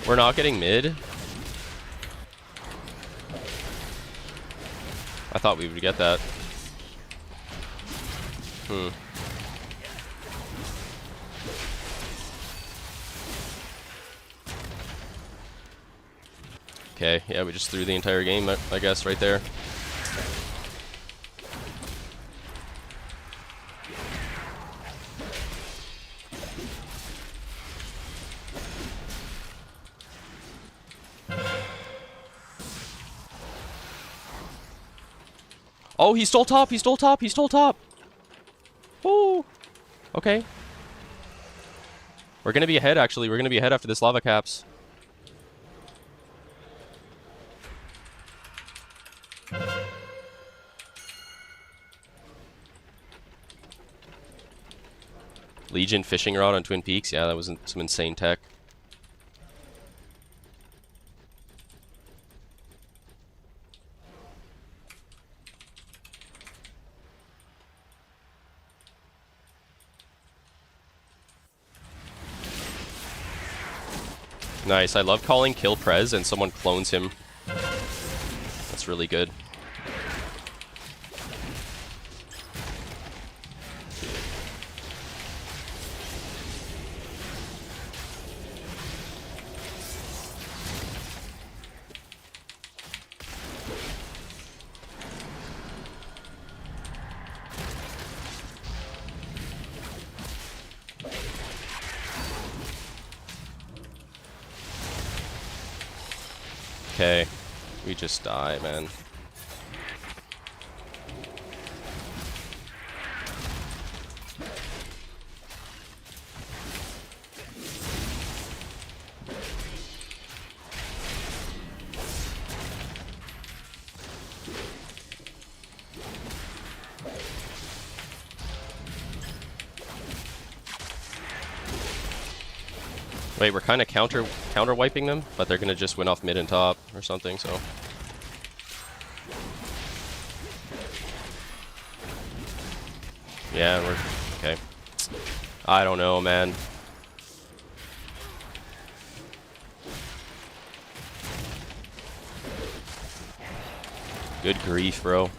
We're not getting mid? I thought we would get that. Okay, yeah, we just threw the entire game, I guess, right there. Oh, he stole top! He stole top! He stole top! Ooh! Okay. We're gonna be ahead, actually. We're gonna be ahead after this lava caps. Legion fishing rod on Twin Peaks. Yeah, that was some insane tech. Nice. I love calling kill Prez and someone clones him. That's really good. Okay, we just die, man. Wait, we're kind of counter wiping them, but they're gonna just win off mid and top or something. So yeah, we're okay. I don't know, man. Good grief, bro.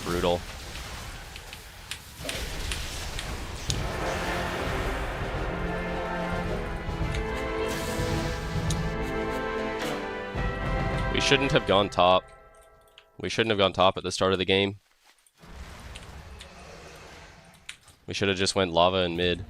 Brutal. We shouldn't have gone top. We shouldn't have gone top at the start of the game. We should have just went lava and mid.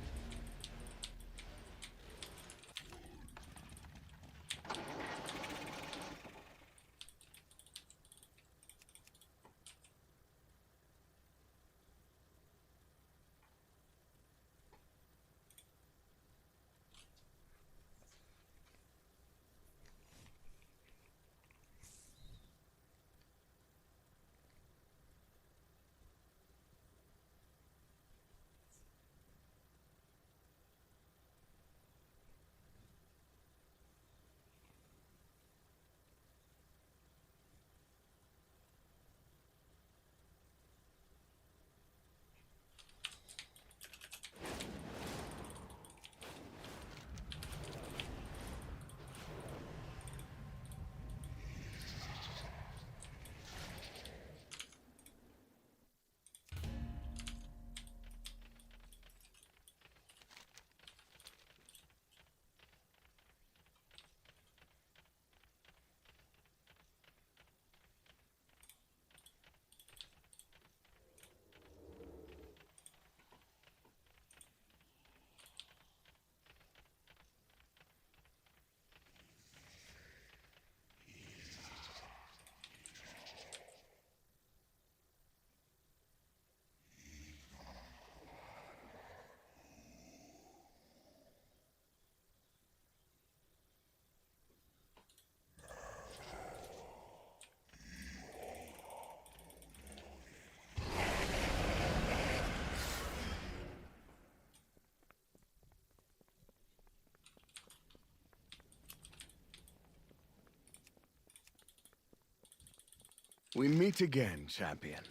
We meet again, champion.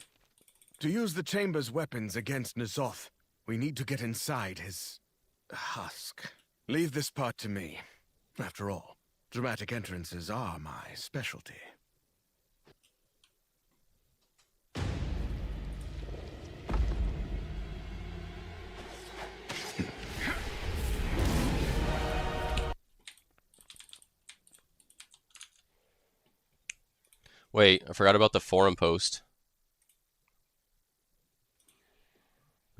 To use the Chamber's weapons against N'Zoth, we need to get inside his husk. Leave this part to me. After all, dramatic entrances are my specialty. Wait, I forgot about the forum post.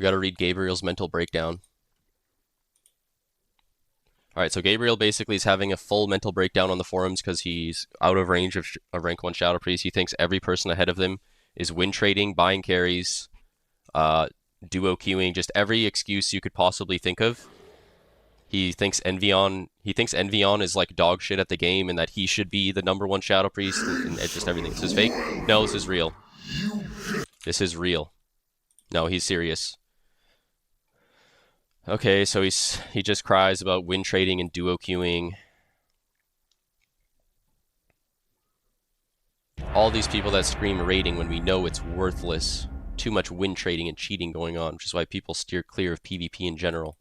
We gotta read Gabriel's mental breakdown. Alright, so Gabriel basically is having a full mental breakdown on the forums because he's out of range of a rank 1 Shadow Priest. He thinks every person ahead of him is win trading, buying carries, duo queuing, just every excuse you could possibly think of. He thinks Envion is like dog shit at the game and that he should be the #1 Shadow Priest and just everything. This is fake? No, this is real. This is real. No, he's serious. Okay, so he just cries about win trading and duo queuing. All these people that scream raiding when we know it's worthless. Too much win trading and cheating going on, which is why people steer clear of PvP in general.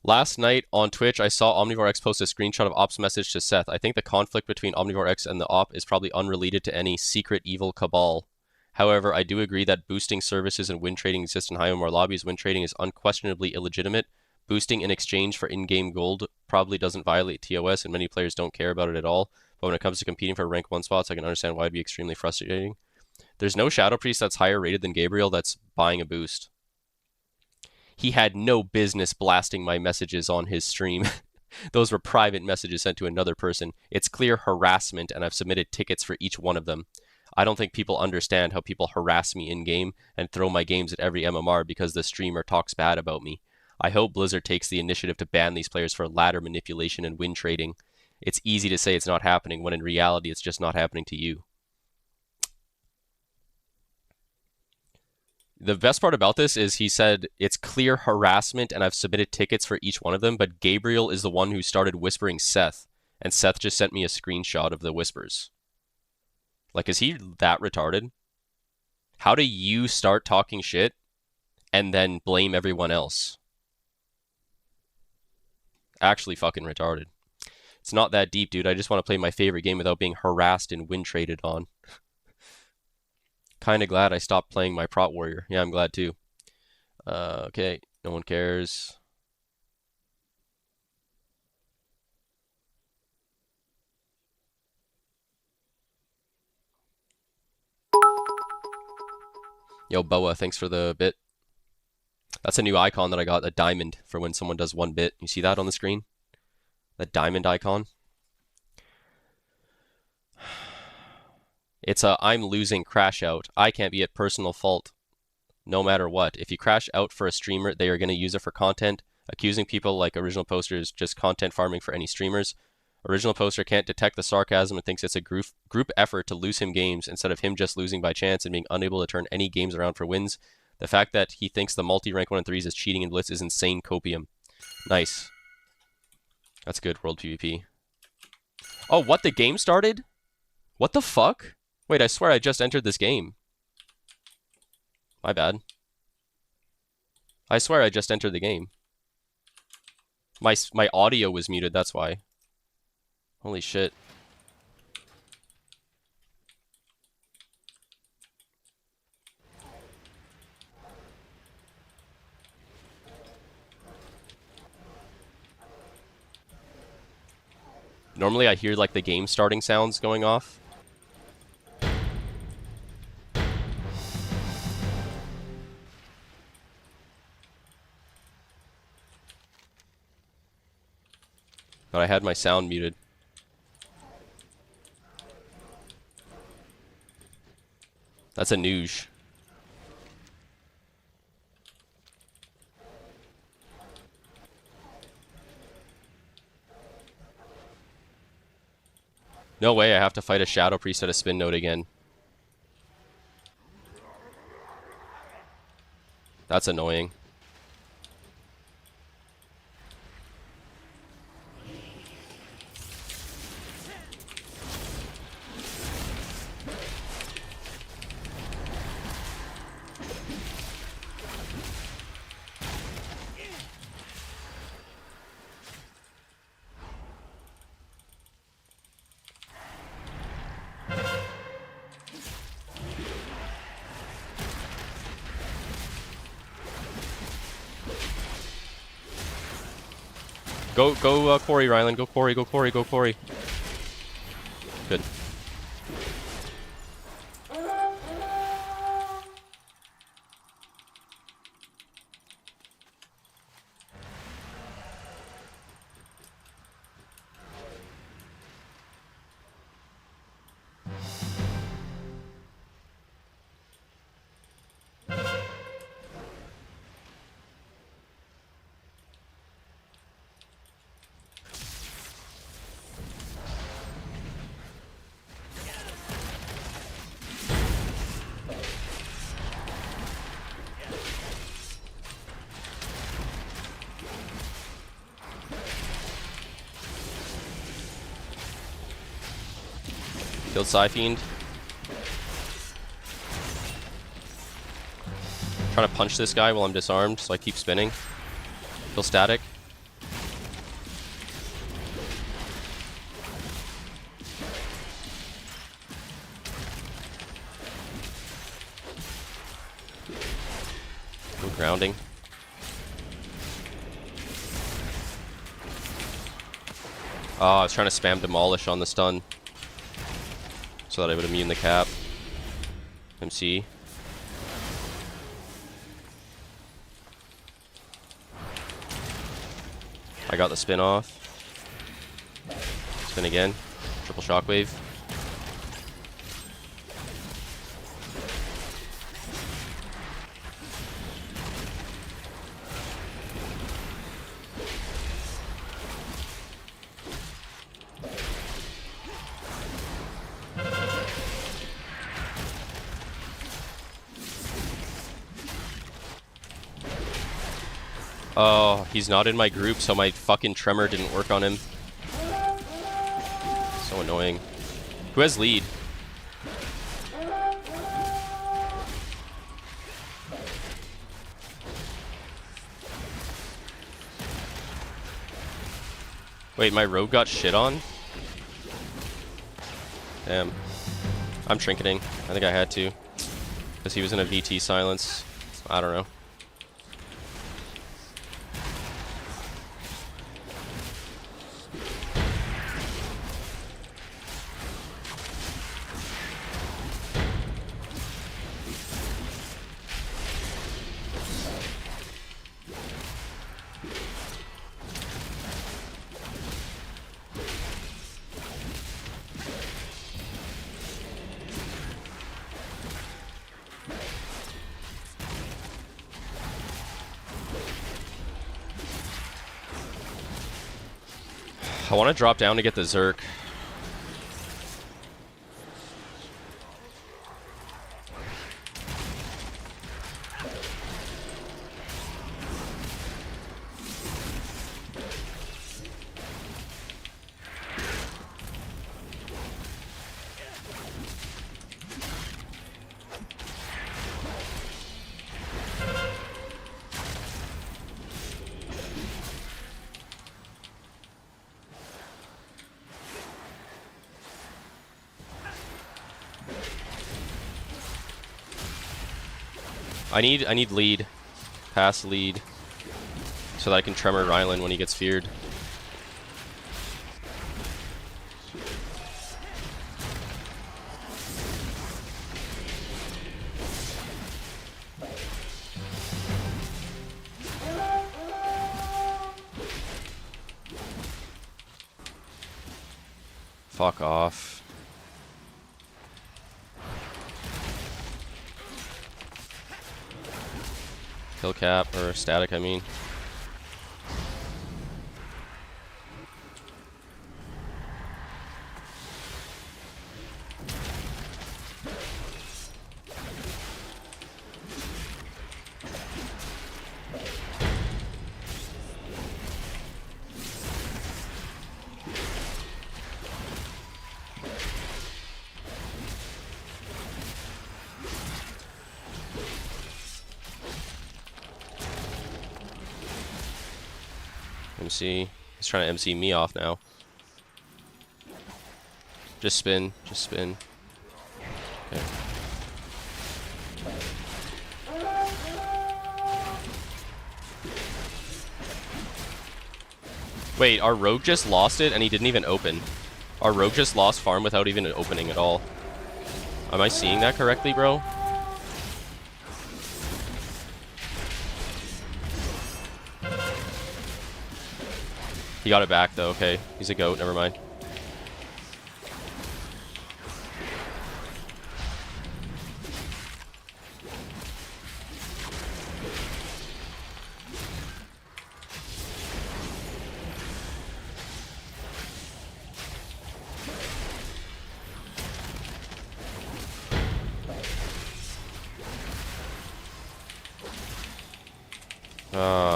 Last night on Twitch, I saw Omnivore X post a screenshot of Op's message to Seth. I think the conflict between Omnivore X and the Op is probably unrelated to any secret evil cabal. However, I do agree that boosting services and win trading exist in high MMR lobbies. Win trading is unquestionably illegitimate. Boosting in exchange for in-game gold probably doesn't violate TOS, and many players don't care about it at all. But when it comes to competing for rank 1 spots, I can understand why it'd be extremely frustrating. There's no Shadow Priest that's higher rated than Gabriel that's buying a boost. He had no business blasting my messages on his stream. Those were private messages sent to another person. It's clear harassment, and I've submitted tickets for each one of them. I don't think people understand how people harass me in-game and throw my games at every MMR because the streamer talks bad about me. I hope Blizzard takes the initiative to ban these players for ladder manipulation and win trading. It's easy to say it's not happening, when in reality it's just not happening to you. The best part about this is he said it's clear harassment and I've submitted tickets for each one of them, but Gabriel is the one who started whispering Seth, and Seth just sent me a screenshot of the whispers. Like, is he that retarded? How do you start talking shit and then blame everyone else? Actually fucking retarded. It's not that deep, dude. I just want to play my favorite game without being harassed and win traded on. Kinda glad I stopped playing my Prot Warrior. Yeah, I'm glad too. Okay, no one cares. Yo, Boa, thanks for the bit. That's a new icon that I got, a diamond, for when someone does 1 bit. You see that on the screen? That diamond icon? It's a I'm losing crash out. I can't be at personal fault no matter what. If you crash out for a streamer, they are going to use it for content. Accusing people like Original Poster is just content farming for any streamers. Original Poster can't detect the sarcasm and thinks it's a group effort to lose him games instead of him just losing by chance and being unable to turn any games around for wins. The fact that he thinks the multi-rank 1 and 3s is cheating in Blitz is insane copium. Nice. That's good, World PvP. Oh, what? The game started? What the fuck? Wait, I swear I just entered this game. My bad. I swear I just entered the game. My audio was muted, that's why. Holy shit. Normally I hear like the game starting sounds going off. But I had my sound muted. That's a nooge. No way, I have to fight a Shadow Priest at a spin node again. That's annoying. Go, Quarry, Rylan. Go, Quarry, go, Quarry, go, Quarry. Good. Killed Psyfiend. Trying to punch this guy while I'm disarmed, so I keep spinning. Kill Static. Kill Grounding. Oh, I was trying to spam Demolish on the stun, so that I would immune the cap. MC. I got the spin off. Spin again. Triple shockwave. Oh, he's not in my group, so my fucking tremor didn't work on him. So annoying. Who has lead? Wait, my rogue got shit on? Damn. I'm trinketing. I think I had to. Because he was in a VT silence. I don't know. I want to drop down to get the Zerk. I need lead. Pass lead. So that I can tremor Rylan when he gets feared. Fuck off. Kill cap, or static, I mean. MC. He's trying to MC me off now. Just spin. Just spin. Okay. Wait, our rogue just lost it and he didn't even open. Our rogue just lost farm without even opening at all. Am I seeing that correctly, bro? He got it back though, okay. He's a goat, never mind.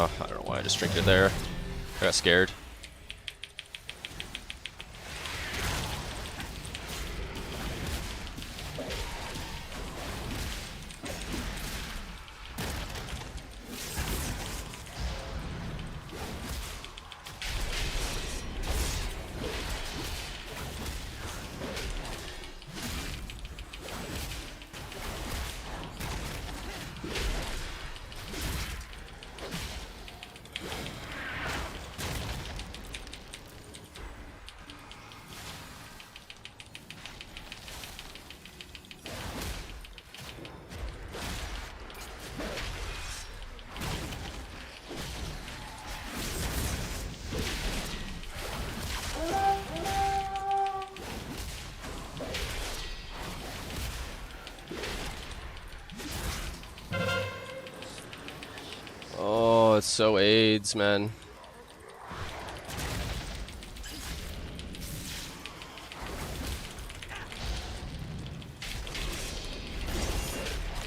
I don't know why I just trinked it there. I got scared. Oh, it's so AIDS, man.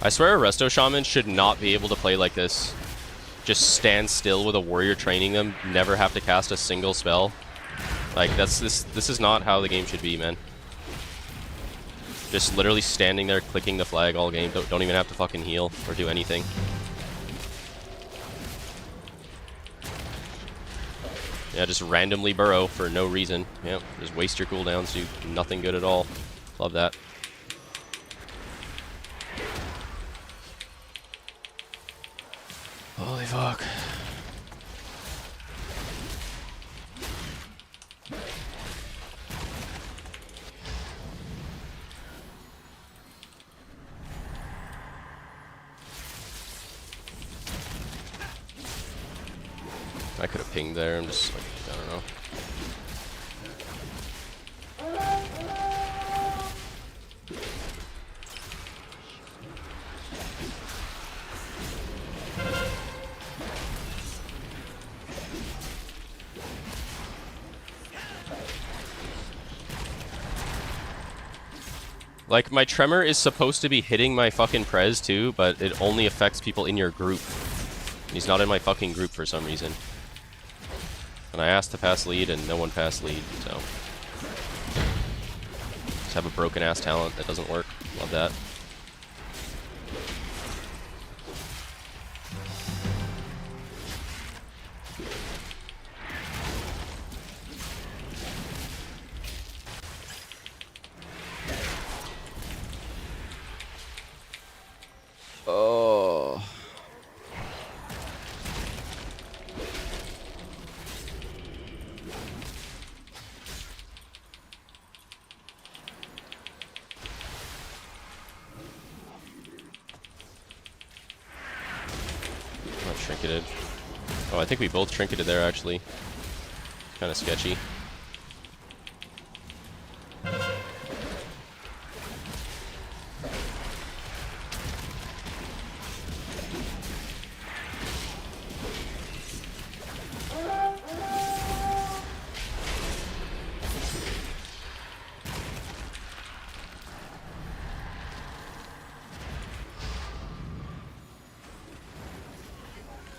I swear a Resto Shaman should not be able to play like this. Just stand still with a warrior training them, never have to cast a single spell. Like, this is not how the game should be, man. Just literally standing there clicking the flag all game. Don't even have to fucking heal or do anything. Yeah, just randomly burrow for no reason. Yep, just waste your cooldowns, do nothing good at all. Love that. Holy fuck. I could have pinged there, I'm just like, I don't know. Like, my tremor is supposed to be hitting my fucking prez too, but it only affects people in your group. He's not in my fucking group for some reason. And I asked to pass lead, and no one passed lead, so... Just have a broken-ass talent that doesn't work. Love that. Oh... Trinketed. Oh, I think we both trinketed there, actually. Kind of sketchy.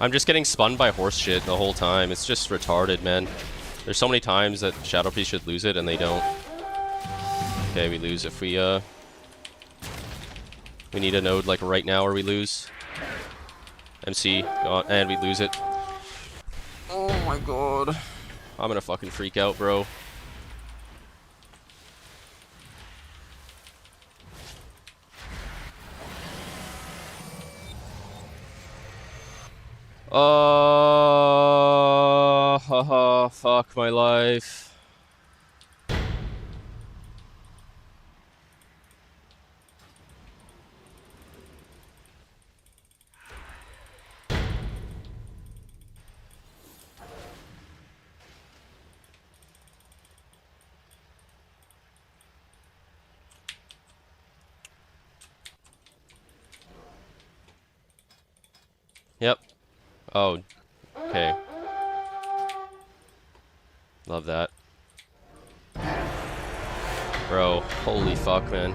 I'm just getting spun by horse shit the whole time. It's just retarded, man. There's so many times that Shadow Priest should lose it, and they don't. Okay, we lose if we need a node, like, right now, or we lose. MC, gone, and we lose it. Oh my god. I'm gonna fucking freak out, bro. Fuck my life. Yep. Oh, okay. Love that. Bro, holy fuck, man.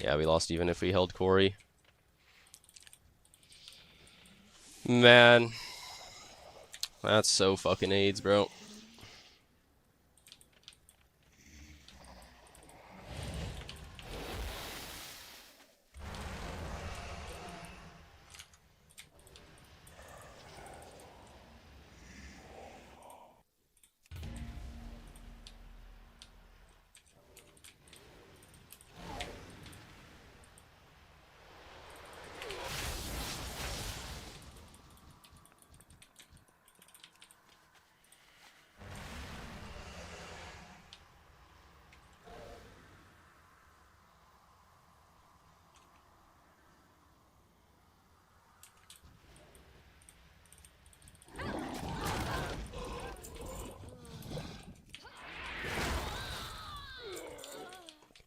Yeah, we lost even if we held Corey. Man. That's so fucking AIDS, bro.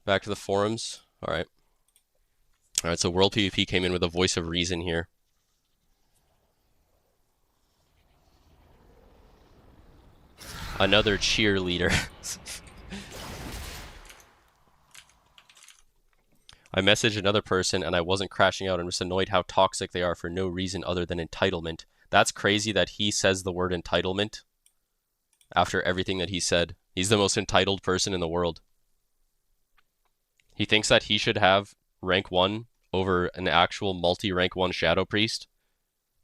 Back to the forums. Alright. Alright, so World PvP came in with a voice of reason here. Another cheerleader. I messaged another person and I wasn't crashing out. I'm just annoyed how toxic they are for no reason other than entitlement. That's crazy that he says the word entitlement after everything that he said. He's the most entitled person in the world. He thinks that he should have rank 1 over an actual multi-rank 1 Shadow Priest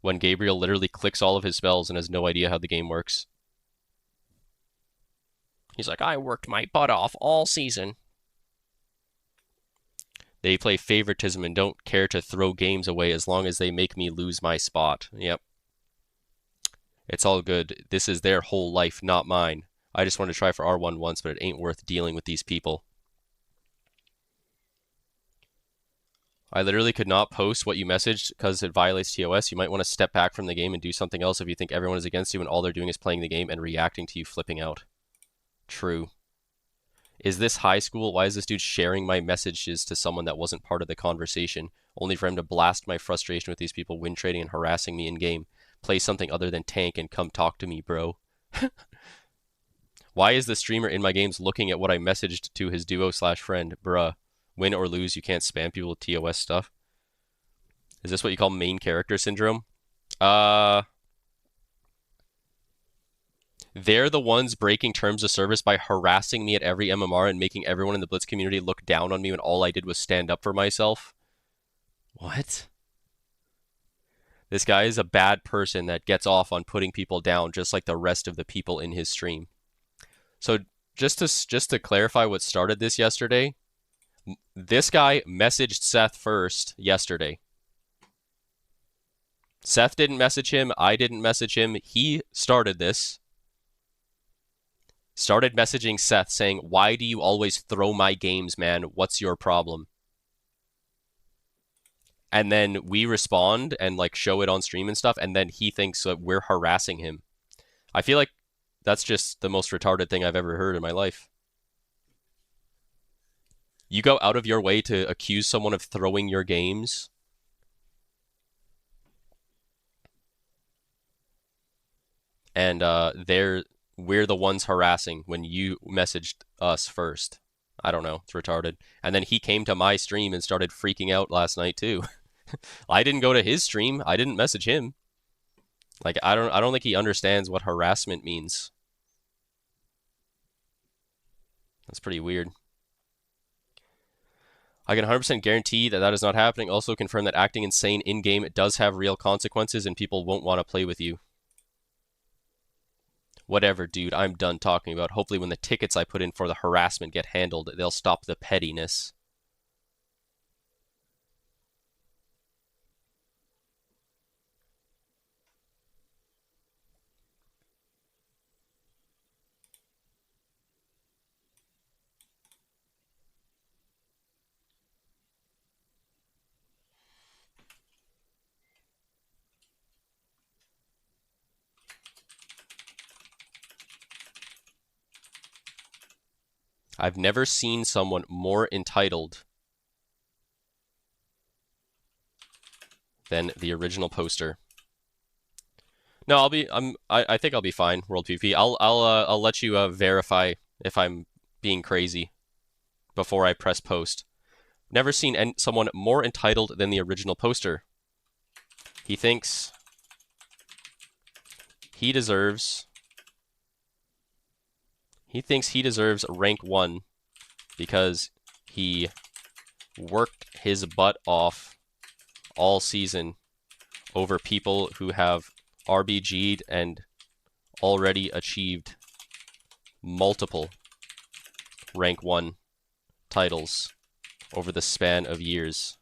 when Gabriel literally clicks all of his spells and has no idea how the game works. He's like, I worked my butt off all season. They play favoritism and don't care to throw games away as long as they make me lose my spot. Yep. It's all good. This is their whole life, not mine. I just want to try for R1 once, but it ain't worth dealing with these people. I literally could not post what you messaged because it violates TOS. You might want to step back from the game and do something else if you think everyone is against you and all they're doing is playing the game and reacting to you flipping out. True. Is this high school? Why is this dude sharing my messages to someone that wasn't part of the conversation? Only for him to blast my frustration with these people win trading and harassing me in-game. Play something other than tank and come talk to me, bro. Why is the streamer in my games looking at what I messaged to his duo/friend? Bruh. Win or lose, you can't spam people with TOS stuff. Is this what you call main character syndrome? They're the ones breaking terms of service by harassing me at every MMR and making everyone in the Blitz community look down on me when all I did was stand up for myself. What? This guy is a bad person that gets off on putting people down just like the rest of the people in his stream. So just to clarify what started this yesterday, this guy messaged Seth first yesterday. Seth didn't message him. I didn't message him. He started this. Started messaging Seth saying, why do you always throw my games, man? What's your problem? And then we respond and like show it on stream and stuff. And then he thinks that we're harassing him. I feel like that's just the most retarded thing I've ever heard in my life. You go out of your way to accuse someone of throwing your games. And we're the ones harassing when you messaged us first. I don't know. It's retarded. And then he came to my stream and started freaking out last night too. I didn't go to his stream. I didn't message him. Like I don't think he understands what harassment means. That's pretty weird. I can 100% guarantee that that is not happening. Also confirm that acting insane in-game does have real consequences and people won't want to play with you. Whatever, dude. I'm done talking about. Hopefully when the tickets I put in for the harassment get handled, they'll stop the pettiness. I've never seen someone more entitled than the original poster. No, I think I'll be fine, World PvP. I'll let you verify if I'm being crazy before I press post. Never seen someone more entitled than the original poster. He thinks he deserves rank 1 because he worked his butt off all season over people who have RBG'd and already achieved multiple rank 1 titles over the span of years.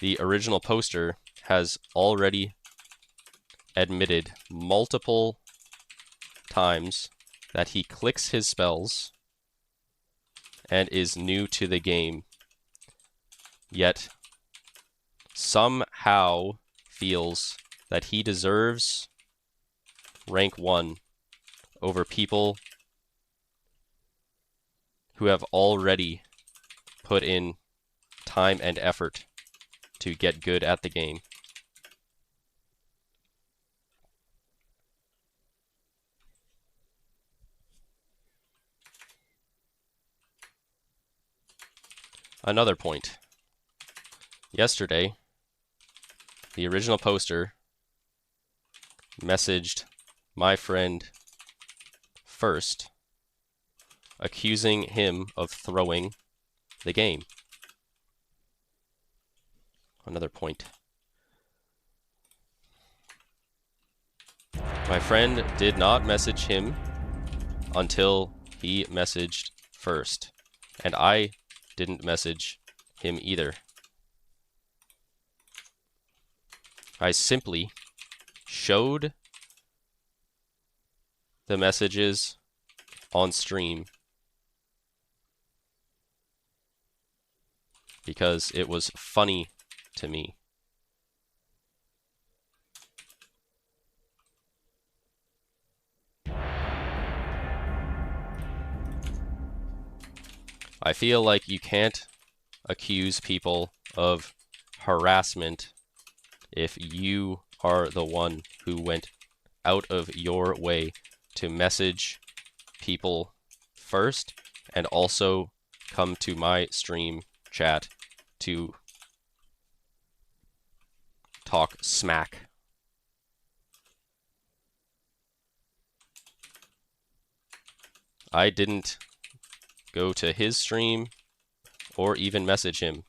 The original poster has already admitted multiple times that he clicks his spells and is new to the game, yet somehow feels that he deserves rank 1 over people who have already put in time and effort to get good at the game. Another point. Yesterday, the original poster messaged my friend first, accusing him of throwing the game. Another point. My friend did not message him until he messaged first, and I didn't message him either. I simply showed the messages on stream because it was funny to me. I feel like you can't accuse people of harassment if you are the one who went out of your way to message people first and also come to my stream chat to talk smack. I didn't go to his stream or even message him.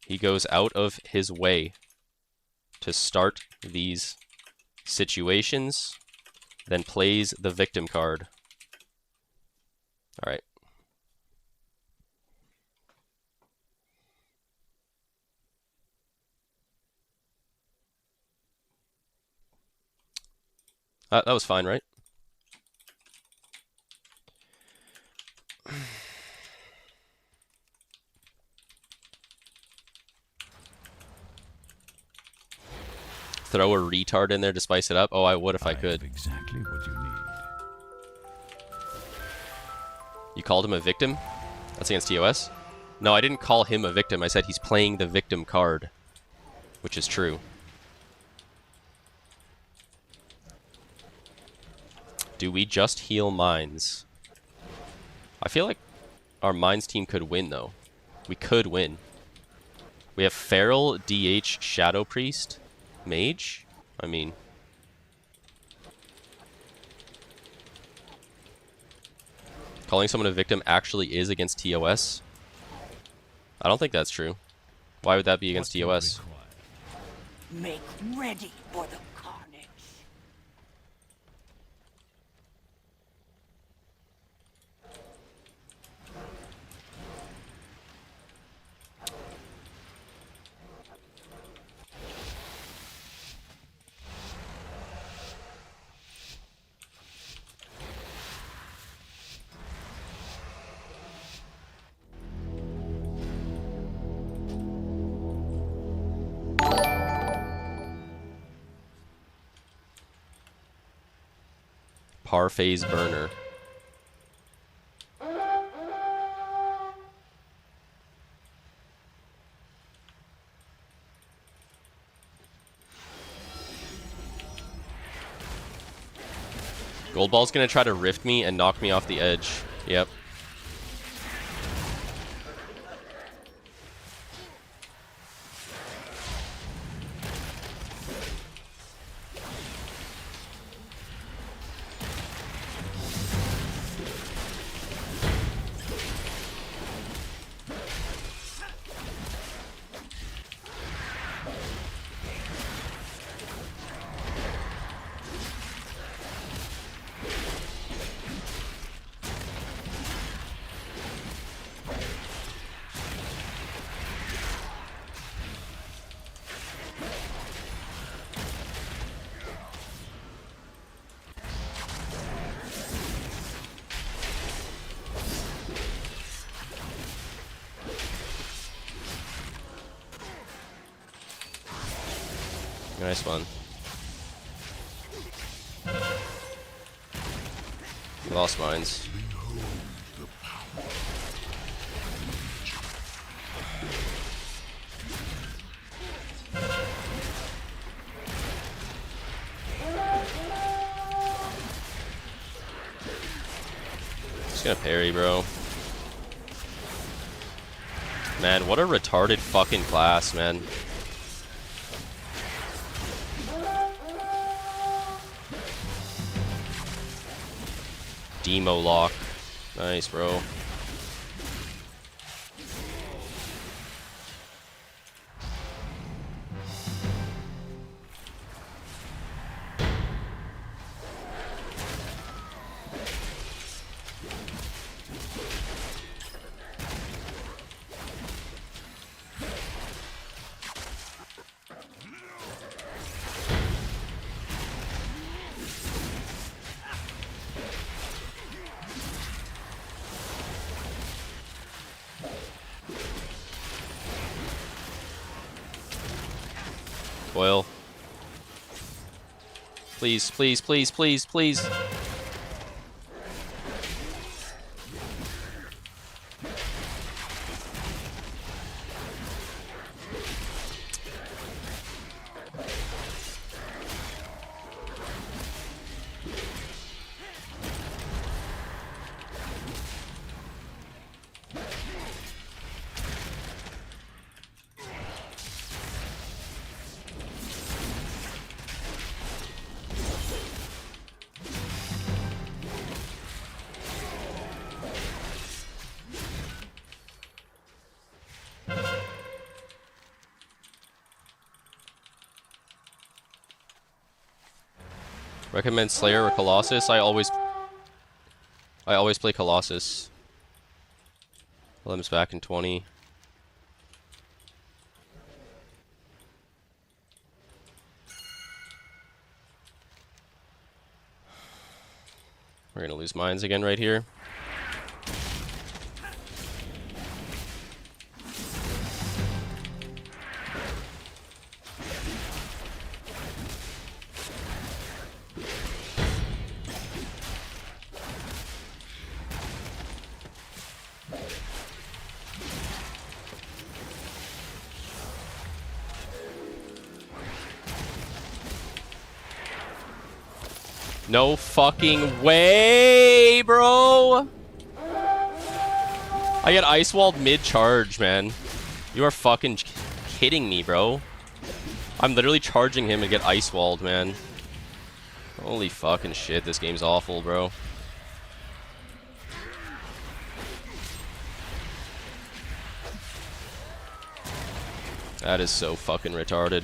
He goes out of his way to start these situations, then plays the victim card. All right. That was fine, right? Throw a retard in there to spice it up? Oh, I would if I could. Exactly what you need. You called him a victim? That's against TOS? No, I didn't call him a victim. I said he's playing the victim card, which is true. Do we just heal mines? I feel like our mines team could win, though. We could win. We have Feral, DH, Shadow Priest, Mage? I mean... Calling someone a victim actually is against TOS? I don't think that's true. Why would that be against TOS? Make ready for the carnage. Parfait's Burner. Goldball's gonna try to rift me and knock me off the edge. Yep. Nice one. Lost mines. Just gonna parry, bro. Man, what a retarded fucking class, man. Demo lock. Nice, bro. Boil. Please, please, please, please, please. Recommend Slayer or Colossus? I always play Colossus. Lem's back in 20. We're gonna lose mines again right here. No fucking way, bro! I get ice walled mid-charge, man. You are fucking kidding me, bro. I'm literally charging him and get ice walled, man. Holy fucking shit, this game's awful, bro. That is so fucking retarded.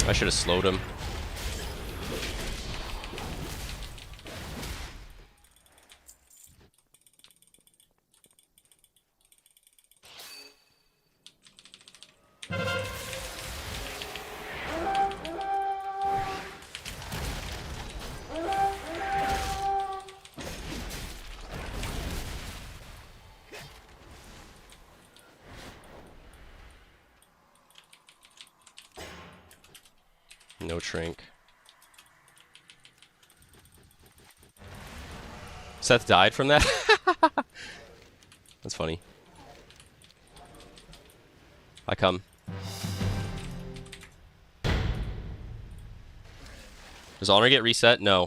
I should have slowed him. No shrink. Seth died from that? That's funny. I come. Does honor get reset? No.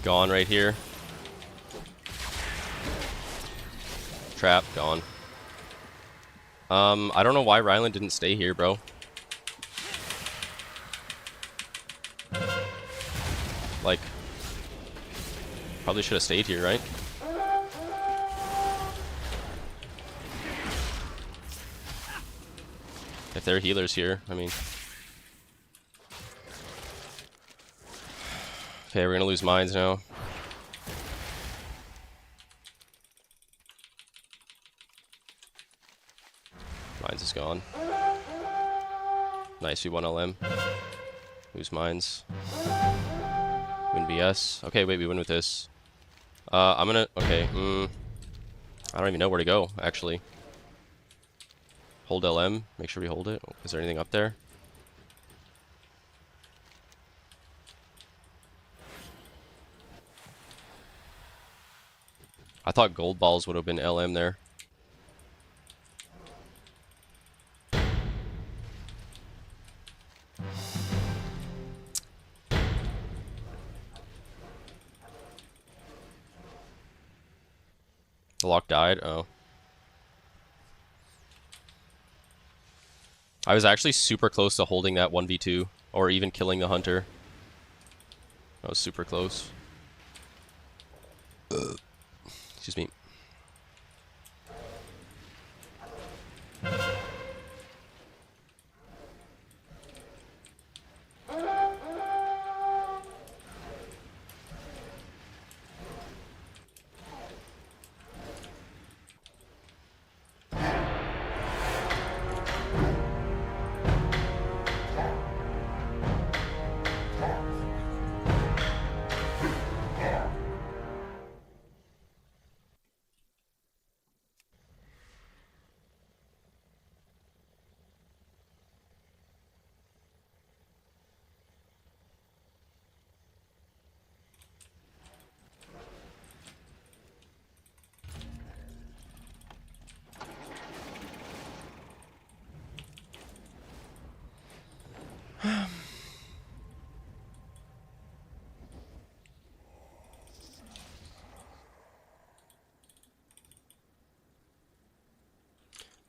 Gone right here. Trap, gone. I don't know why Ryland didn't stay here, bro. Like, probably should have stayed here, right? If there are healers here, I mean. Okay, we're gonna lose mines now. Mines is gone. Nice, we won LM. Lose mines. Win BS. Okay, wait, we win with this. I'm gonna... Okay, I don't even know where to go, actually. Hold LM. Make sure we hold it. Is there anything up there? I thought gold balls would have been LM there. The lock died? Oh. I was actually super close to holding that 1v2, or even killing the hunter. That was super close. Excuse me.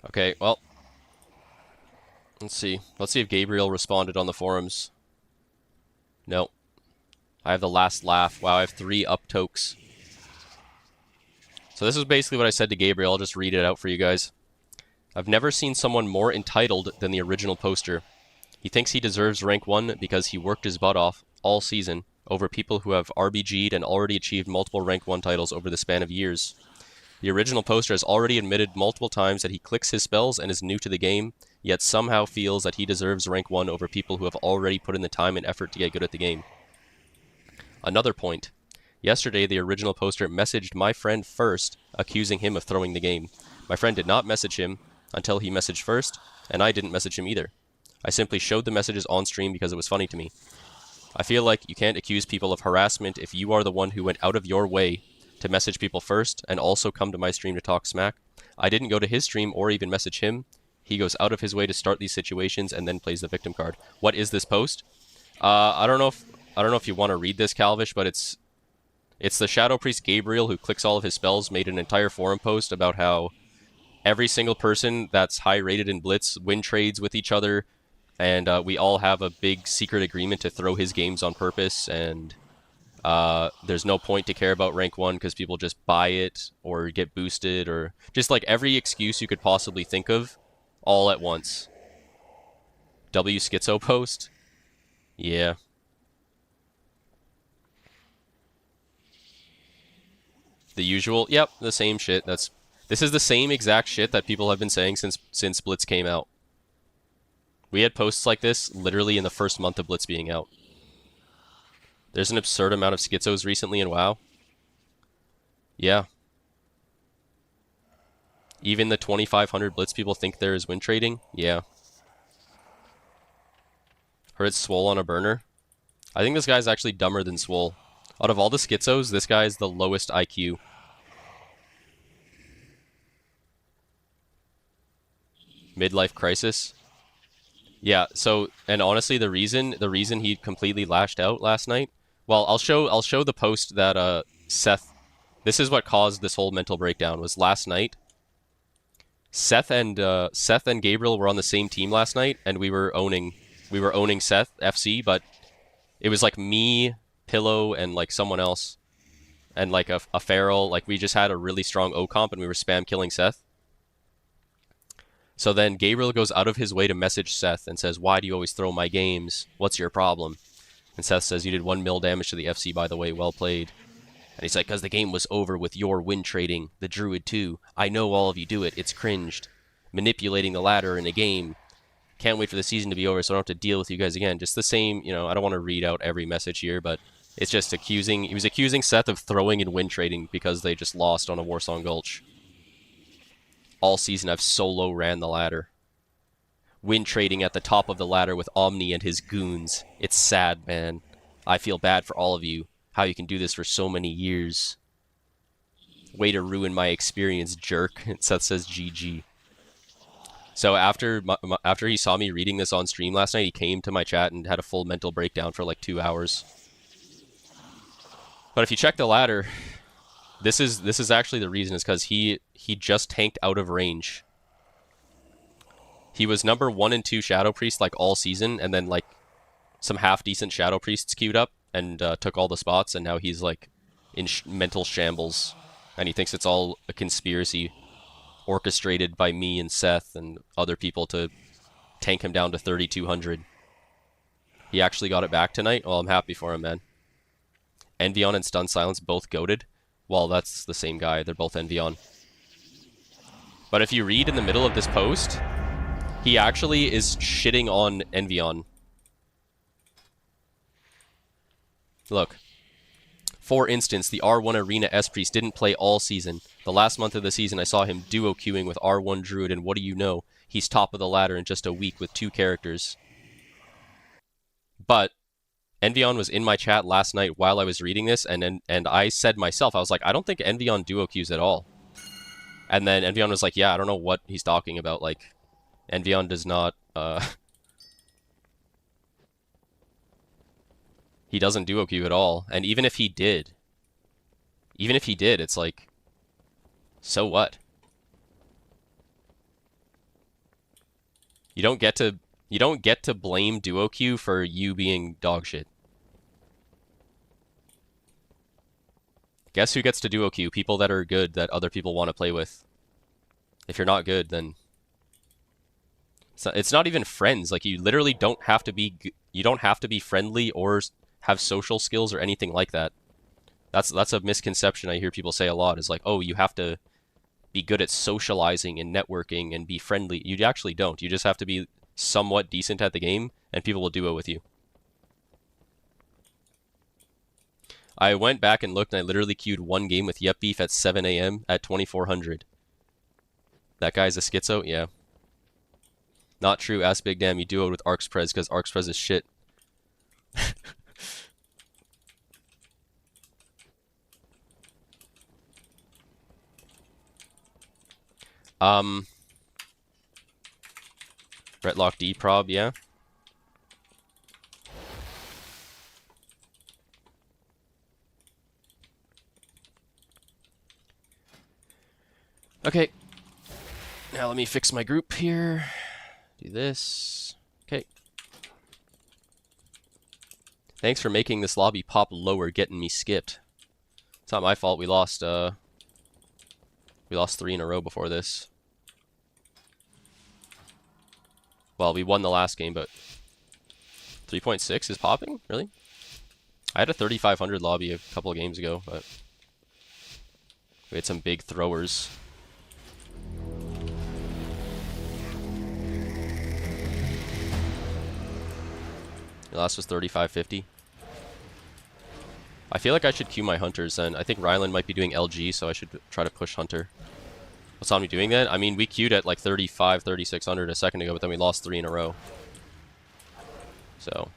Okay, well. Let's see. Let's see if Gabriel responded on the forums. No. I have the last laugh. Wow, I have 3 up tokes. So this is basically what I said to Gabriel. I'll just read it out for you guys. I've never seen someone more entitled than the original poster. He thinks he deserves rank 1 because he worked his butt off all season over people who have RBG'd and already achieved multiple rank 1 titles over the span of years. The original poster has already admitted multiple times that he clicks his spells and is new to the game, yet somehow feels that he deserves rank 1 over people who have already put in the time and effort to get good at the game. Another point. Yesterday, the original poster messaged my friend first, accusing him of throwing the game. My friend did not message him until he messaged first, and I didn't message him either. I simply showed the messages on stream because it was funny to me. I feel like you can't accuse people of harassment if you are the one who went out of your way to message people first and also come to my stream to talk smack. I didn't go to his stream or even message him. He goes out of his way to start these situations and then plays the victim card. What is this post? I don't know if you want to read this, Calvish, but it's the Shadow Priest Gabriel who clicks all of his spells made an entire forum post about how every single person that's high rated in Blitz win trades with each other, and we all have a big secret agreement to throw his games on purpose, and there's no point to care about rank 1 because people just buy it or get boosted or just like every excuse you could possibly think of all at once. W Schizo post? Yeah. The usual? Yep, the same shit. This is the same exact shit that people have been saying since Blitz came out. We had posts like this literally in the first month of Blitz being out. There's an absurd amount of schizos recently in WoW. Yeah. Even the 2,500 Blitz people think there is win trading? Yeah. Heard it's Swole on a burner. I think this guy's actually dumber than Swole. Out of all the schizos, this guy is the lowest IQ. Midlife crisis. Yeah, so, and honestly, the reason he completely lashed out last night, well, I'll show the post that Seth, this is what caused this whole mental breakdown, was last night. Seth and Gabriel were on the same team last night, and we were owning Seth FC, but it was like me, Pillow, and like someone else, and like a feral. Like we just had a really strong O comp, and we were spam killing Seth. So then Gabriel goes out of his way to message Seth and says, "Why do you always throw my games? What's your problem?" And Seth says, "You did 1 mil damage to the FC, by the way. Well played." And he's like, "Because the game was over with your win trading. The Druid too. I know all of you do it. It's cringed. Manipulating the ladder in a game. Can't wait for the season to be over so I don't have to deal with you guys again." Just the same, you know, I don't want to read out every message here, but it's just he was accusing Seth of throwing and win trading because they just lost on a Warsong Gulch. All season I've solo ran the ladder. Win trading at the top of the ladder with Omni and his goons. It's sad, man. I feel bad for all of you. How you can do this for so many years. Way to ruin my experience, jerk. Seth says GG. So after he saw me reading this on stream last night, he came to my chat and had a full mental breakdown for like 2 hours. But if you check the ladder, this is actually the reason, is because he just tanked out of range. He was number 1 and 2 Shadow Priest like all season, and then like some half decent Shadow Priests queued up and took all the spots, and now he's like in mental shambles, and he thinks it's all a conspiracy orchestrated by me and Seth and other people to tank him down to 3,200. He actually got it back tonight. Well, I'm happy for him, man. Envion and Stun Silence both goated. Well, that's the same guy. They're both Envion. But if you read in the middle of this post, he actually is shitting on Envion. Look. For instance, the R1 Arena S-Priest didn't play all season. The last month of the season, I saw him duo queuing with R1 Druid, and what do you know? He's top of the ladder in just a week with 2 characters. But Envion was in my chat last night while I was reading this, and I said myself, I was like, I don't think Envion duo queues at all. And then Envion was like, yeah, I don't know what he's talking about. Like, Envion does not, he doesn't duo queue at all. And even if he did, it's like, so what? You don't get to blame duo queue for you being dog shit. Guess who gets to duo queue? People that are good that other people want to play with. If you're not good, then it's not even friends. Like, you literally don't have to be friendly or have social skills or anything like that. That's a misconception I hear people say a lot, is like, oh, you have to be good at socializing and networking and be friendly. You actually don't. You just have to be somewhat decent at the game, and people will duo with you. I went back and looked, and I literally queued one game with Yep Beef at 7 a.m. at 2400. That guy's a schizo? Yeah. Not true. Ask Big Damn. You duoed with ArxPrez because ArxPrez is shit. Retlock D prob, yeah. Okay. Now let me fix my group here. Do this. Okay. Thanks for making this lobby pop lower, getting me skipped. It's not my fault. We lost 3 in a row before this. Well, we won the last game, but 3.6 is popping? Really? I had a 3500 lobby a couple of games ago, but we had some big throwers. The last was 3550. I feel like I should queue my hunters then. I think Ryland might be doing LG, so I should try to push hunter. What's on me doing that? I mean, we queued at like 35, 3600 a second ago, but then we lost 3 in a row. So.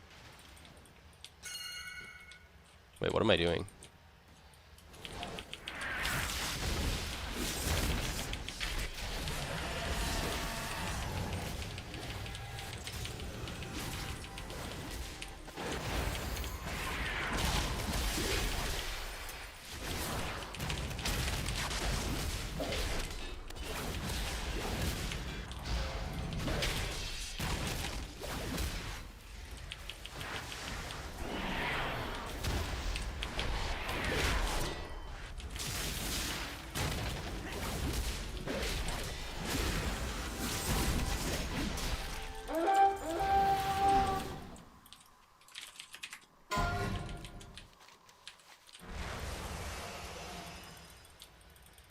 Wait, what am I doing?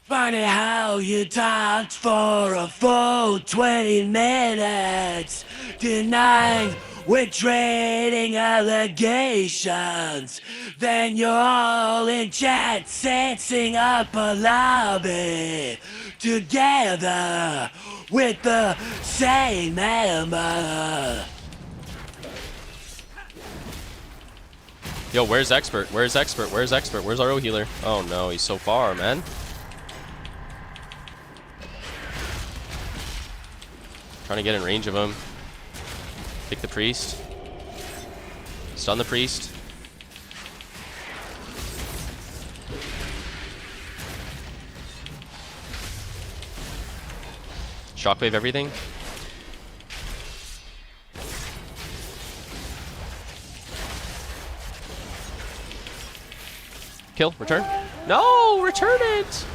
Funny how you talked for a full 20 minutes, denying we're trading allegations. Then you're all in chat sensing up a lobby together with the same member. Yo, where's Expert? Where's Expert? Where's Expert? Where's our O healer? Oh no, he's so far, man. Trying to get in range of him. Pick the priest. Stun the priest. Shockwave everything. Kill. Return. No! Return it!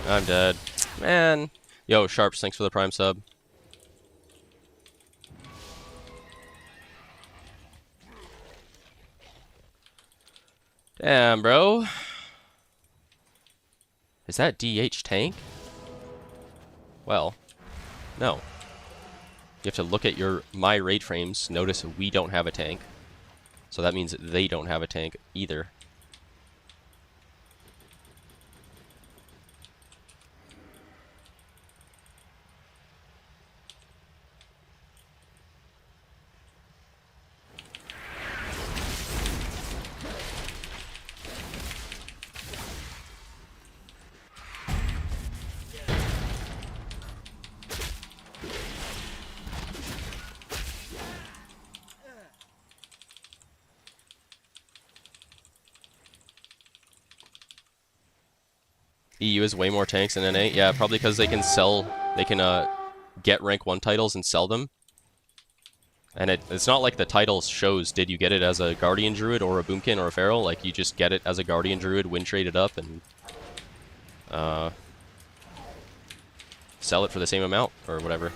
I'm dead. Man. Yo, Sharps, thanks for the Prime sub. Damn, bro. Is that DH tank? Well, no. You have to look at my raid frames, notice we don't have a tank. So that means they don't have a tank either. EU has way more tanks than NA. Yeah, probably because they can sell, they can get rank 1 titles and sell them. And it's not like the title shows, did you get it as a Guardian Druid or a Boomkin or a Feral? Like, you just get it as a Guardian Druid, win trade it up, and sell it for the same amount, or whatever.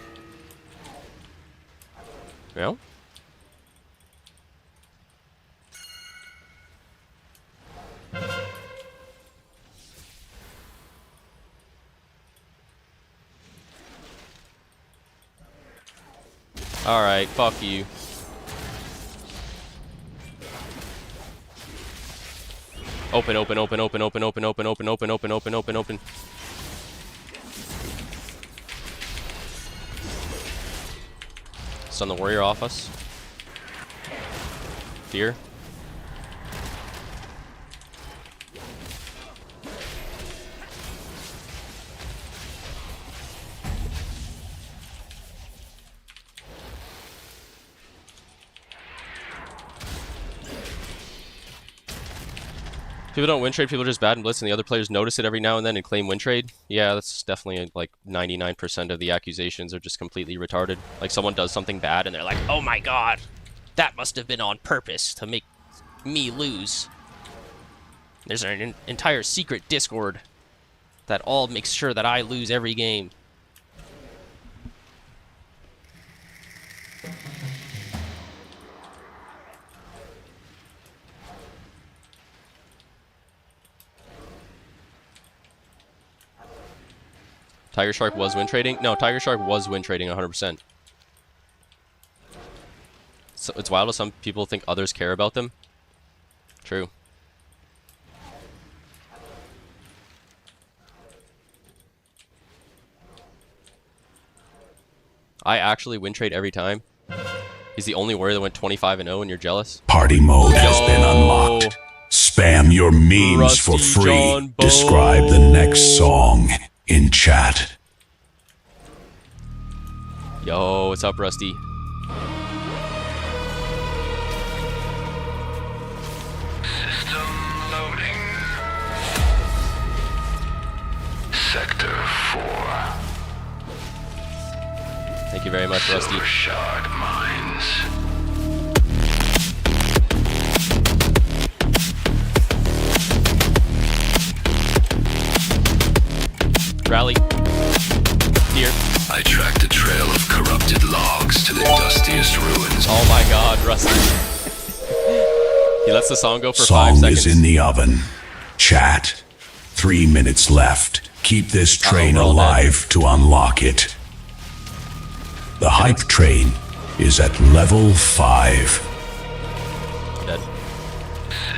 You know? Alright, fuck you. Open, open, open, open, open, open, open, open, open, open, open, open, open. Stun the warrior off us. Fear. People don't win trade, people are just bad in blitz, and the other players notice it every now and then and claim win trade. Yeah, that's definitely like 99% of the accusations are just completely retarded. Like, someone does something bad and they're like, oh my god, that must have been on purpose to make me lose. There's an entire secret Discord that all makes sure that I lose every game. Tiger Shark was win trading? No, Tiger Shark was win trading 100%. So it's wild how some people think others care about them. True. I actually win trade every time. He's the only warrior that went 25-0 and you're jealous. Party mode has been unlocked. Spam your memes Rusty for free. John Bone. Describe the next song in chat. Yo, what's up, Rusty? System loading. Sector 4. Thank you very much, Rusty. Silver Shard Mines. Rally. Here. I tracked a trail of corrupted logs to the dustiest ruins. Oh my god, Rusty. He lets the song go for Song 5 seconds. is in the oven. Chat. 3 minutes left. Keep this train we're all alive to unlock it. The hype train is at level 5. Dead.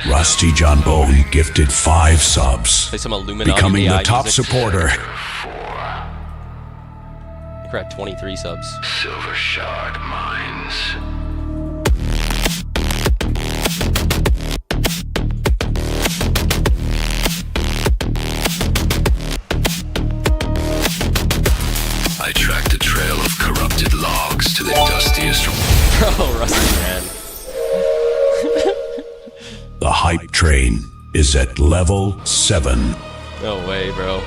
Rusty John Bone gifted 5 subs, Play some Illuminati becoming AI the top music. supporter. I think we're at 23 subs. Silver Shard Mines. I tracked a trail of corrupted logs to the dustiest. Bro, Rusty, man. The hype train is at level 7. No way, bro.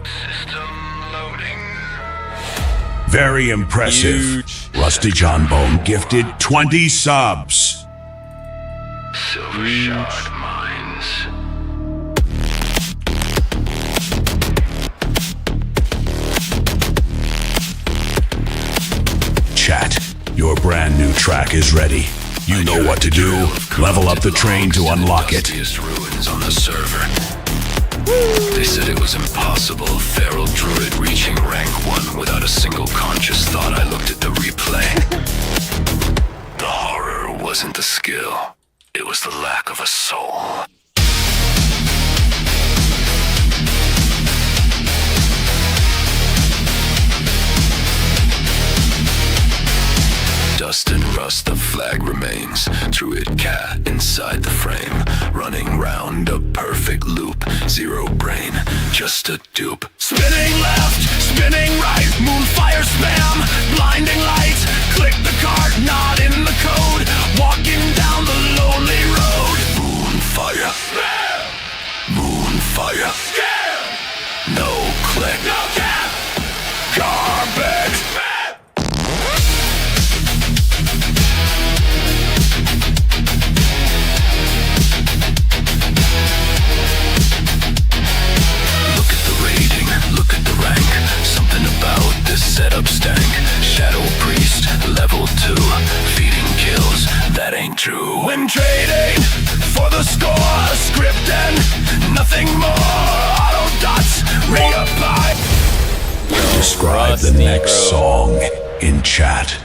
System loading. Very impressive. Huge. Rusty John Bone gifted 20 subs. Silver Shard Mines. Chat, your brand new track is ready. You know what to do. Level up the train to unlock it. Ruins on the server. They said it was impossible. Feral Druid reaching rank 1 without a single conscious thought. I looked at the replay. The horror wasn't the skill. It was the lack of a soul. Dust and rust, the flag remains. Druid cat inside the frame, running round a perfect loop. Zero brain, just a dupe. Spinning left, spinning right, moonfire spam, blinding light. Click the card, not in the code. Walking down the lonely road. Moonfire spam, moonfire. No click. No cap. Garbage. Look at the rating, look at the rank. Something about this setup stank. Shadow Priest, level 2. Feeding kills, that ain't true. When trading for the score, script and nothing more. Auto dots, reapply. Describe the Rusty, next bro. song in chat.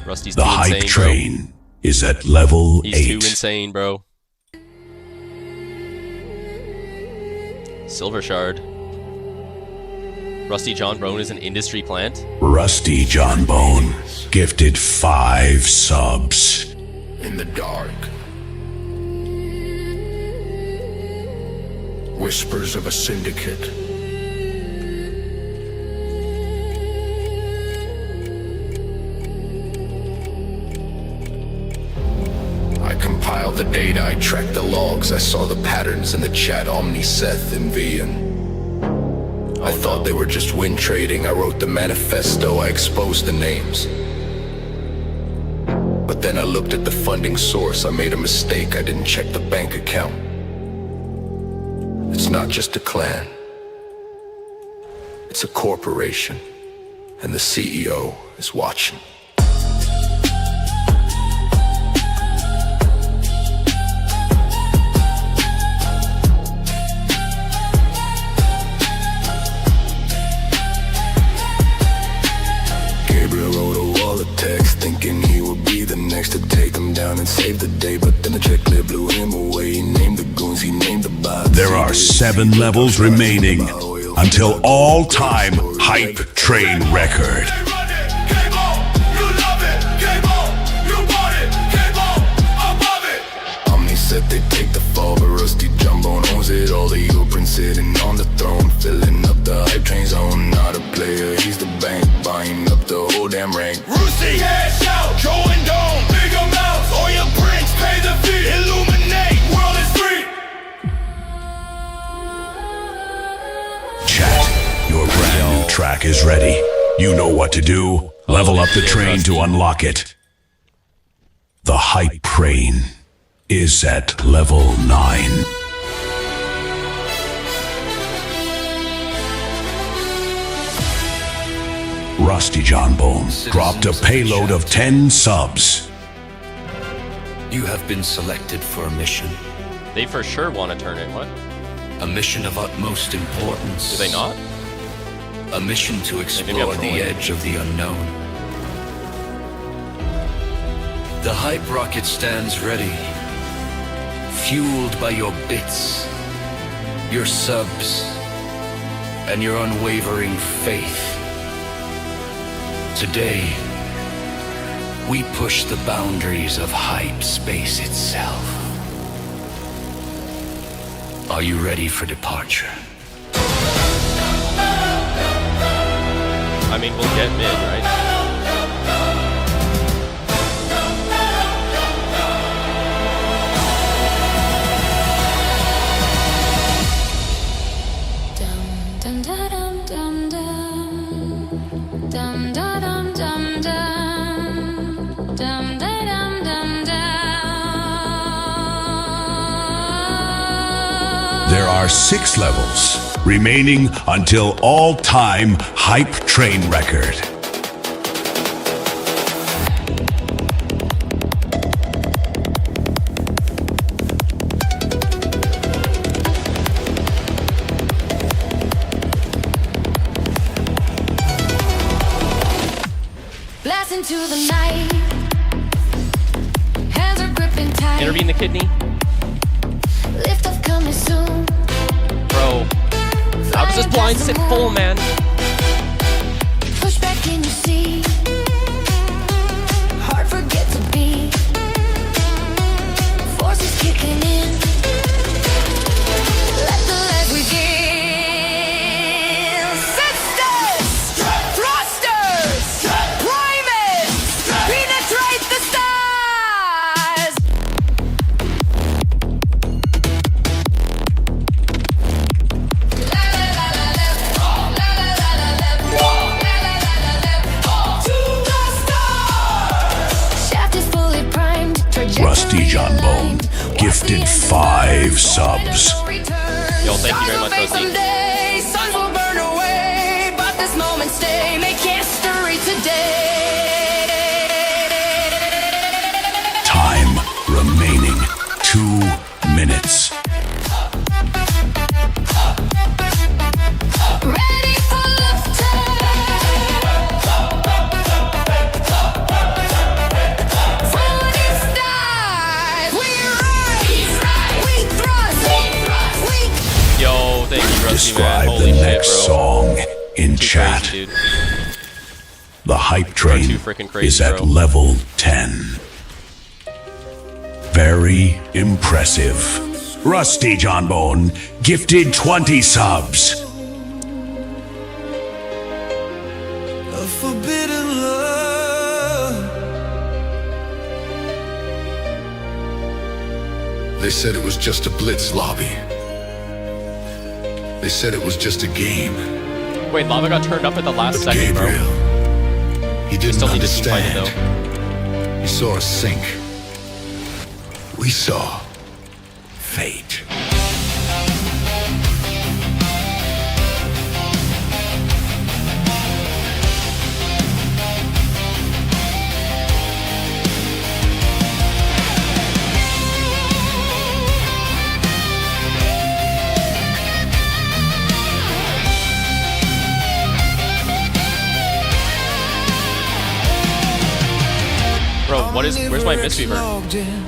Rusty's The too hype insane, train is at level bro. He's 8. too insane, bro. Silver Shard. Rusty John Bone is an industry plant. Rusty John Bone gifted 5 subs. In the dark. Whispers of a syndicate. I compiled the data, I tracked the logs, I saw the patterns in the chat, Omni, Seth, and Vian. I thought they were just win trading. I wrote the manifesto, I exposed the names. But then I looked at the funding source. I made a mistake, I didn't check the bank account. It's not just a clan. It's a corporation. And the CEO is watching. Thinking he would be the next to take them down and save the day. But then the check clear blew him away. He named the goons, he named the bots. There are 7 levels remaining until all-time hype train record. Omni said they take the fall, but Rusty John Bone owns it all. The Eagle Prince sitting on the throne, filling up the hype train zone. Not a player, he's the bank, buying up the whole damn rank. Rusty, cash out, going down, big amounts. All your prints, pay the fee, illuminate, world is free. Chat, your brand new track is ready. You know what to do. Level up the train to unlock it. The hype train is at level 9. Rusty John Bone dropped a payload of 10 subs. You have been selected for a mission. They for sure want to turn it. What? A mission of utmost importance. Do they not? A mission to explore the edge of the unknown. The hype rocket stands ready, fueled by your bits, your subs, and your unwavering faith. Today, we push the boundaries of hype space itself. Are you ready for departure? I mean, we'll get mid, right? There are 6 levels remaining until all-time hype train record. Blast into the night. Hands are gripping tight. Intervene the kidney. Lift off coming soon. Bro, how does this blind sit full, man? Push back in your seat. Heart forget to beat. Forces kicking in. Let the leg begin. Sisters! Thrusters! Primates! Penetrate the stars! 5 subs. Yo, thank you very much, Rusty. Someday, suns will burn away, but this moment stay. Make history today. Time remaining 2 minutes. Ready for love from the stars, we rise, we thrust, we Yo, thank you, Rusty, man. Describe Holy the shit, next bro. song in Too chat. crazy, dude. The hype train too freaking crazy, is at bro. level 10. Very impressive. Rusty Johnbone gifted 20 subs. A forbidden love. They said it was just a blitz lobby. They said it was just a game. Wait, lava got turned up at the last But second, bro. Gabriel, he We didn't still need to team fight it, understand. He saw us sink. We saw fate. Bro, where's my Mistweaver? Logged in,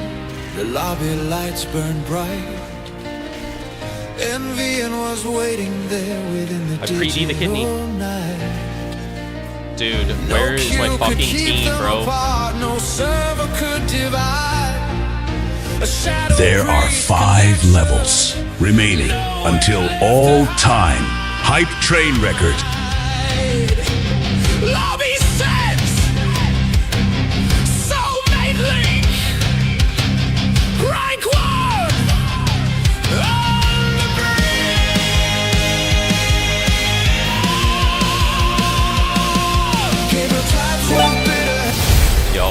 the lobby lights burned bright. Envy was waiting there within the I pre-D the kidney. digital night. Dude, where is my Cue fucking could keep team, them bro? apart, no server could divide. A shadow There are breeze 5 levels remaining until all time hype train record. Lobby sets! Soulmate link! Rank 1! On the brink! Gabriel tried to bitter. Yo.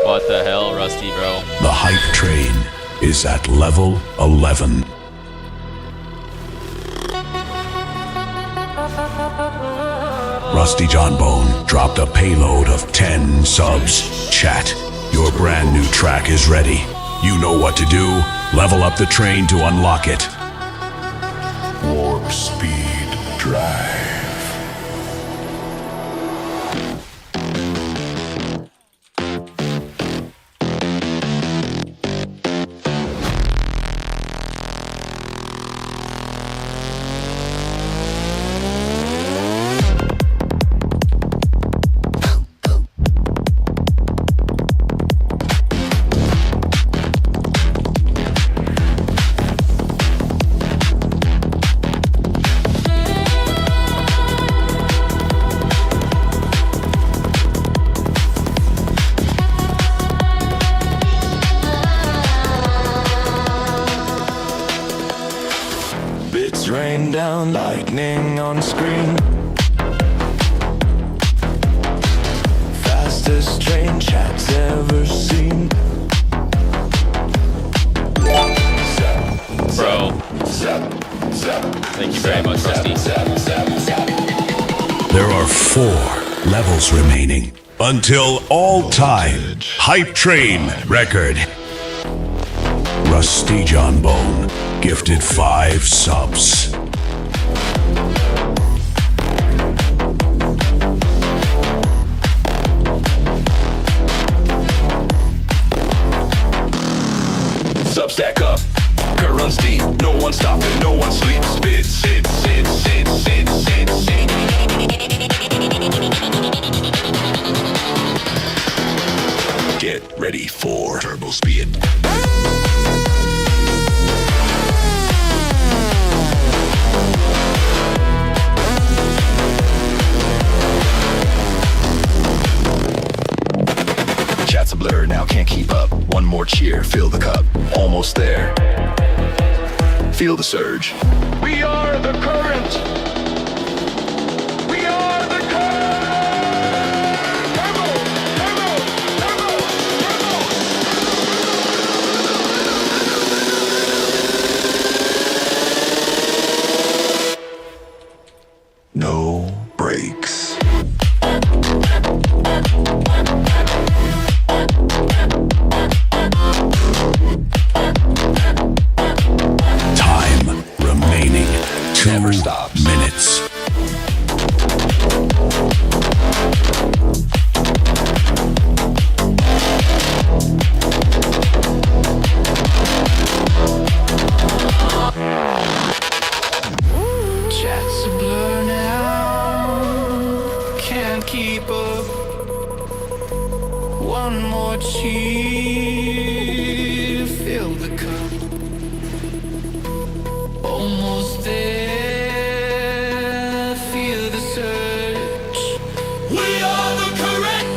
What the hell, Rusty, bro? The hype train is at level 11. Rusty Johnbone dropped a payload of 10 subs. Chat, your brand new track is ready. You know what to do. Level up the train to unlock it. Warp speed drive. Bits rain down lightning on screen. Fastest train chat's ever seen. Bro. Thank you very much, Rusty. There are 4 levels remaining until all-time hype train record. Rusty Johnbone gifted 5 subs. Sub stack up, current runs deep. No one stopping, no one sleeps. Spit, sit, sit, sit, sit, sit, sit. Get ready for turbo speed. Chat's a blur, now can't keep up. One more cheer, fill the cup. Almost there. Feel the surge. We are the current. We are the current. Turbo, turbo, turbo, turbo. never stops. Minutes. Jets blur now, can't keep up. One more cheer, fill the cup. Almost there, feel the surge. We are the correct,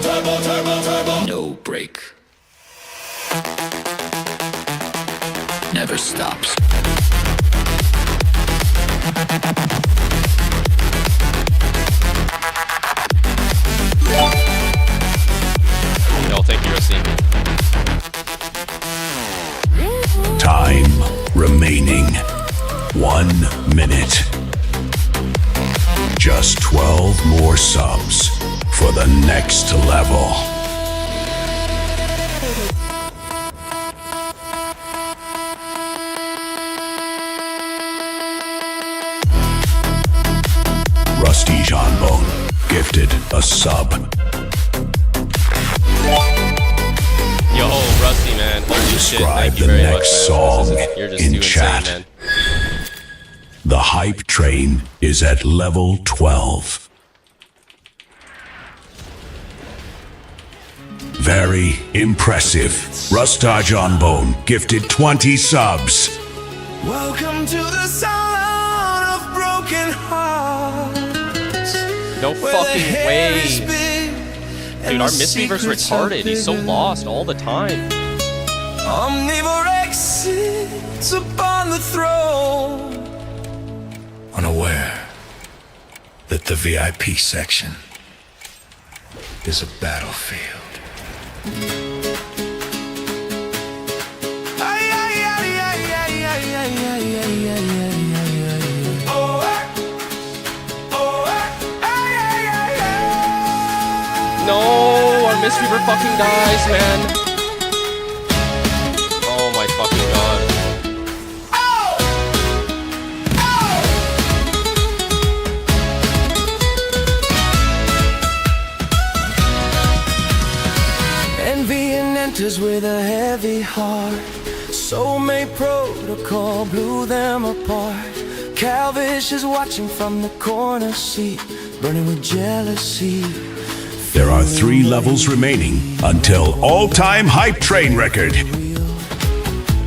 turbo, turbo, turbo. No break. Never stops. No, thank you, Rusty. Time remaining. 1 minute. Just 12 more subs for the next level. Rusty Jambone gifted a sub. Yo, Rusty, man. Holy shit. Describe Thank you the very next much, man. song You're just in too chat. insane, man. The hype train is at level 12. Very impressive. Rusta Jambone gifted 20 subs. Welcome to the sound of broken hearts. No fucking way. Dude, our Mistweaver's retarded. He's so lost all the time. Omnivorous sits upon the throne. Unaware that the VIP section is a battlefield. No, our Mistweaver fucking dies, man. Oh my fucking god. Envy enters with a heavy heart. Soulmate protocol blew them apart. Calvish is watching from the corner seat, burning with jealousy. There are 3 levels remaining until all-time hype train record.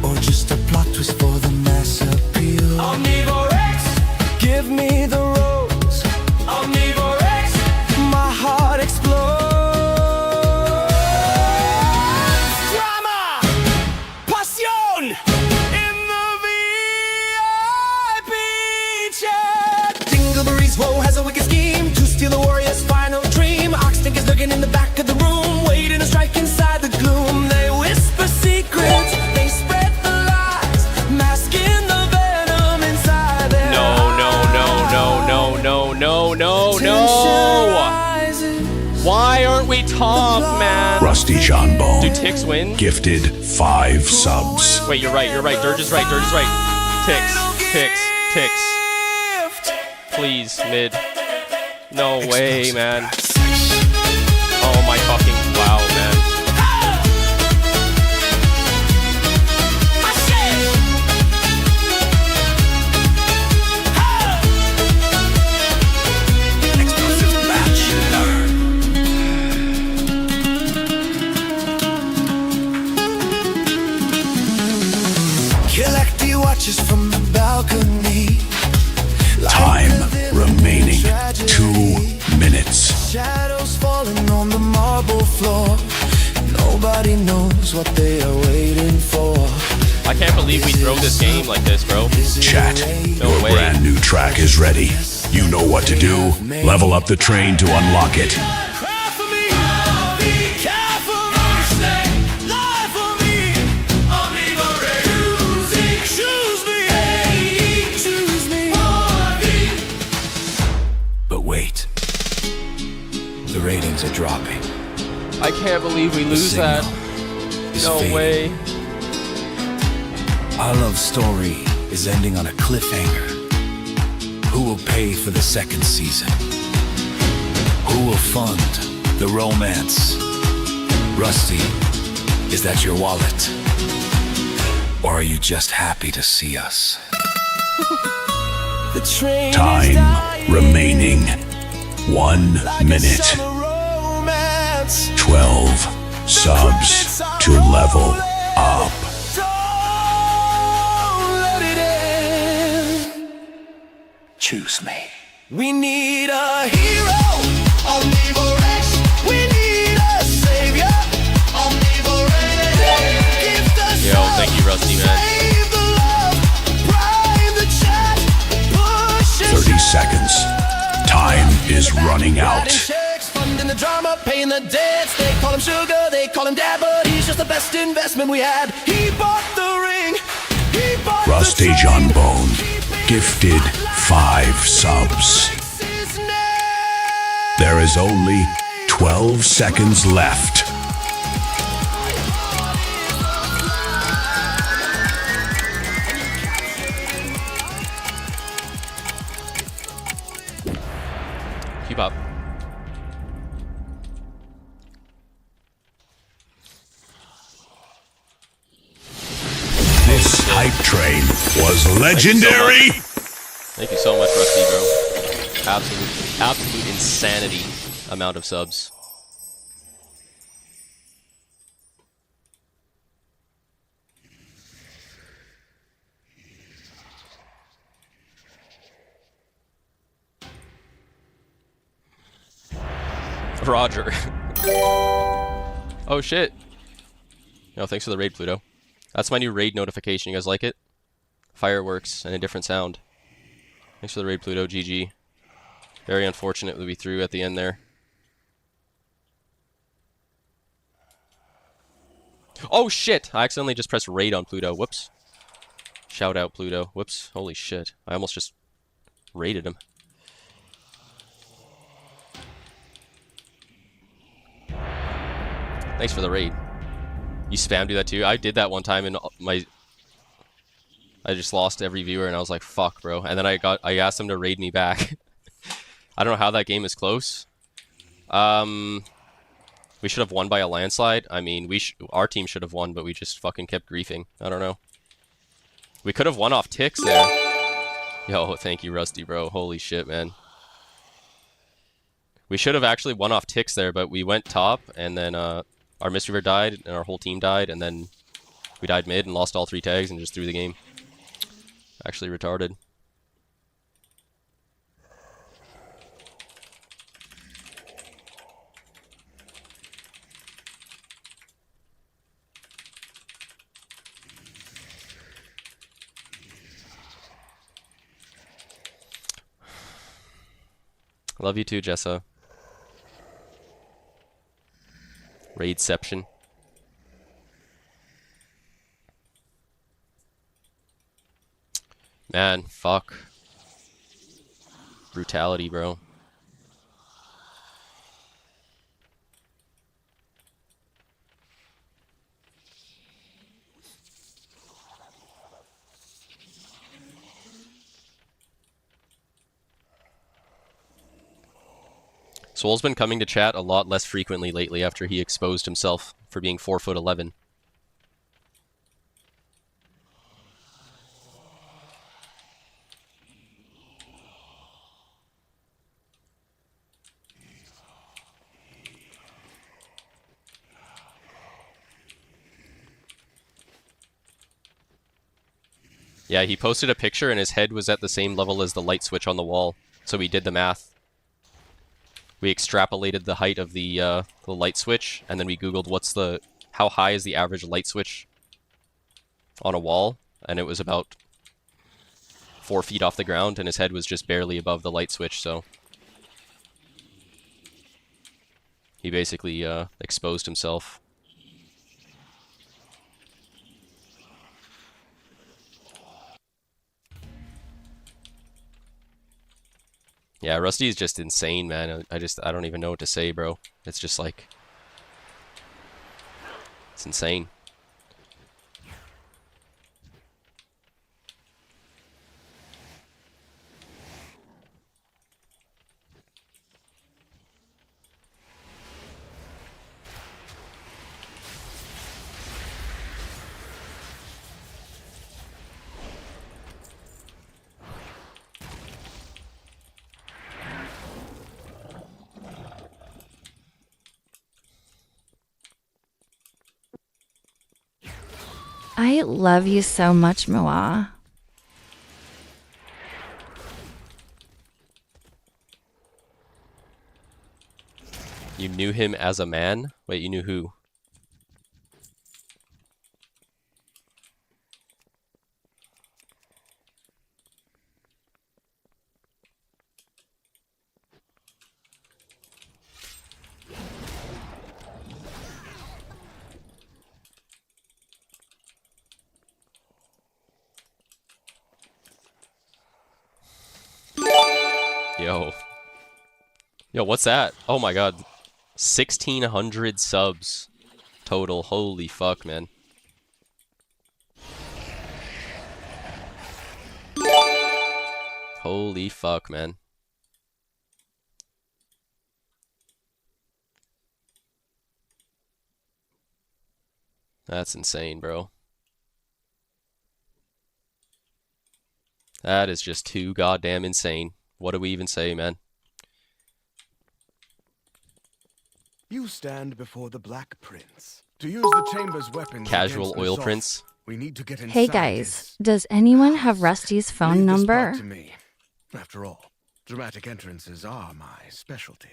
Or just a plot twist for the mass appeal. Omnivorous, give me the rose. Omnivorous, my heart explodes. Drama, passion, in the VIP chat. Dingleberries, whoa, has a wicked scheme to steal the warrior's final dream. Oxtink is lurking in the back of the room, waiting to strike inside the gloom. They whisper secrets, they spread the lies, masking the venom inside their No. Why aren't we top, man? Rusty Jambone Do ticks win? gifted 5 subs. Wait, you're right. Dirge is right. Ticks. Please, mid. No way, man. Oh my fucking wow, man. Galacti watches from the balcony. Time remaining 2 minutes. Shadows falling on the marble floor. Nobody knows what they are waiting for. I can't believe we throw this game like this, bro. Chat, No your way. brand new track is ready. You know what to do. Level up the train to unlock it. But wait. The ratings are dropping. I can't believe we lose that. Is No fading. way. Our love story is ending on a cliffhanger. Who will pay for the second season? Who will fund the romance? Rusty, is that your wallet? Or are you just happy to see us? Time remaining. 1 minute. 12 subs to level up. Choose me. We need a hero, omnivorous. We need a savior, omnivorous. Yo, thank you, Rusty, man. 30 seconds. Time is running out. Funding the drama, paying the debts. They call him sugar, they call him dad, but he's just the best investment we had. He bought the ring. He bought Rusty John Bone, gifted 5 subs. There is only 12 seconds left. Keep up. This hype train was legendary. Thank you so much, Rusty, bro. Absolute insanity amount of subs. Roger. Oh shit. No, thanks for the raid, Pluto. That's my new raid notification. You guys like it? Fireworks and a different sound. Thanks for the raid, Pluto. GG. Very unfortunate that we threw at the end there. Oh shit! I accidentally just pressed raid on Pluto. Whoops. Shout out, Pluto. Whoops. Holy shit. I almost just raided him. Thanks for the raid. You spam do that too? I did that one time and I just lost every viewer and I was like, fuck, bro. And then I asked them to raid me back. I don't know how that game is close. We should have won by a landslide. I mean, our team should have won, but we just fucking kept griefing. I don't know. We could have won off ticks there. Yo, thank you, Rusty, bro. Holy shit, man. We should have actually won off ticks there, but we went top, and then our Mistweaver died, and our whole team died, and then we died mid and lost all 3 tags and just threw the game. Actually retarded. Love you too, Jessa. Raidception. Man, fuck. Brutality, bro. Soul's been coming to chat a lot less frequently lately after he exposed himself for being 4'11". Yeah, he posted a picture and his head was at the same level as the light switch on the wall, so we did the math. We extrapolated the height of the light switch, and then we Googled how high is the average light switch on a wall, and it was about 4 feet off the ground, and his head was just barely above the light switch, so he basically exposed himself. Yeah, Rusty is just insane, man. I don't even know what to say, bro. It's just like, it's insane. I love you so much, Moa. You knew him as a man? Wait, you knew who? Yo. Yo, what's that? Oh my god. 1,600 subs total. Holy fuck, man. Holy fuck, man. That's insane, bro. That is just too goddamn insane. What do we even say, man? You stand before the Black Prince. To use the chamber's weapons. Casual oil N'Zoth, prince. We need to get inside. Hey guys, does anyone have Rusty's phone Leave this number? part to me. After all, dramatic entrances are my specialty.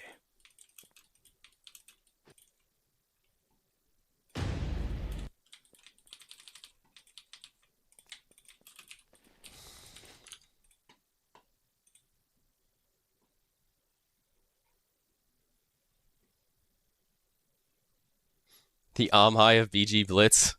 The Amhai of BG Blitz.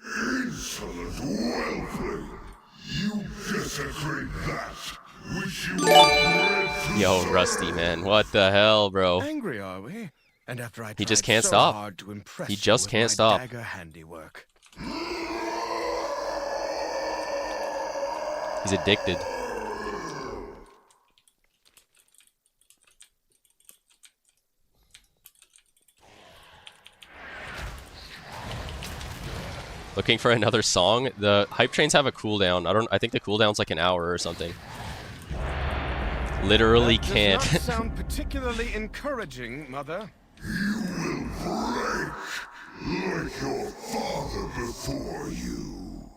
Insolent whelpling! You desecrate that which you were bred to Yo, serve. Rusty, man. What the hell, bro? Angry, are we? And after I He just tried can't so stop. hard to impress He you just with can't my stop. dagger handiwork. He's addicted. Looking for another song? The hype trains have a cooldown. I think the cooldown's like an hour or something. Literally That can't. does not sound particularly encouraging, Mother. You will break like your father before you.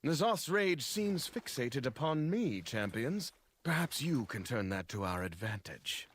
N'Zoth's rage seems fixated upon me, champions. Perhaps you can turn that to our advantage.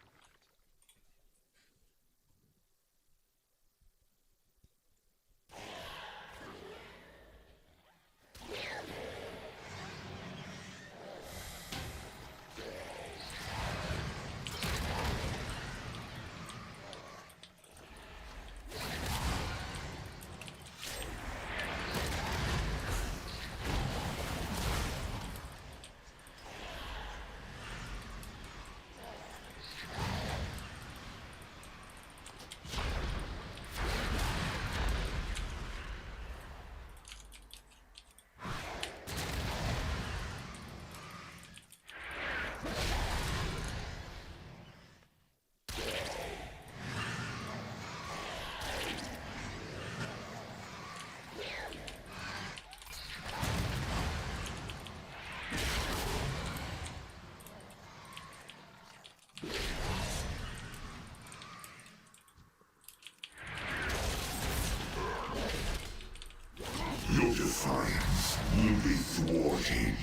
Your defiance will be thwarted.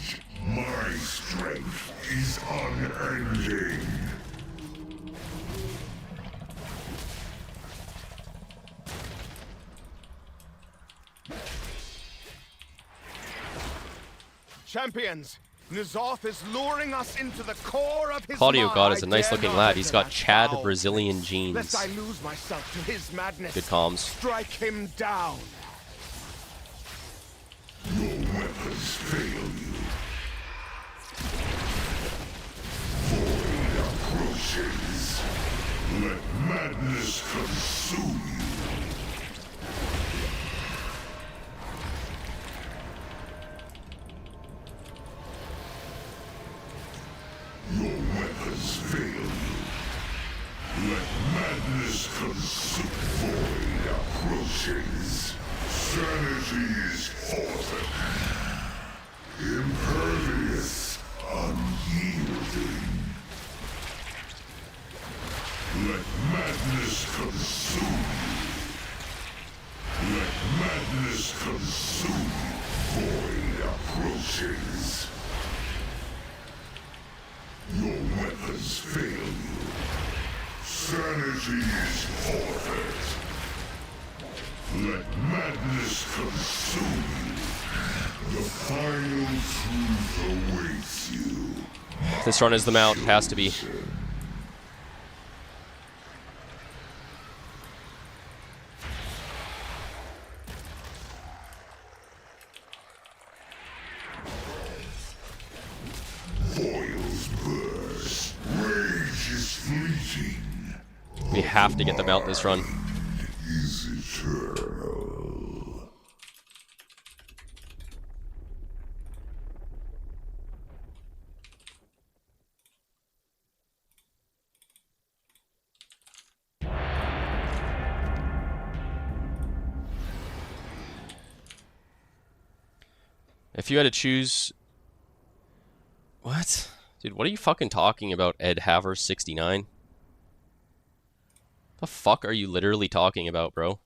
My strength is unending. Champions, N'Zoth is luring us into the core of his Claudio mind. God is a nice I dare looking not lad. He's enter got that Chad foul Brazilian place, jeans. Lest I lose myself to his madness. Good comms. Strike him down. Your weapons fail you. Void approaches. Let madness consume you. Your weapons fail you. Let madness consume. Void approaches. approaches. Sanity is forfeit. Impervious, unyielding. Let madness consume you. Let madness consume you. Void approaches. Your weapons fail you. Sanity is forfeit. Let madness consume you. The final truth awaits you. This run is the mount. Has to be. Foils burst. Rage is fleeting. We have to get the mount this run. Is eternal. If you had to choose... What? Dude, what are you fucking talking about, Ed Haver 69? The fuck are you literally talking about, bro?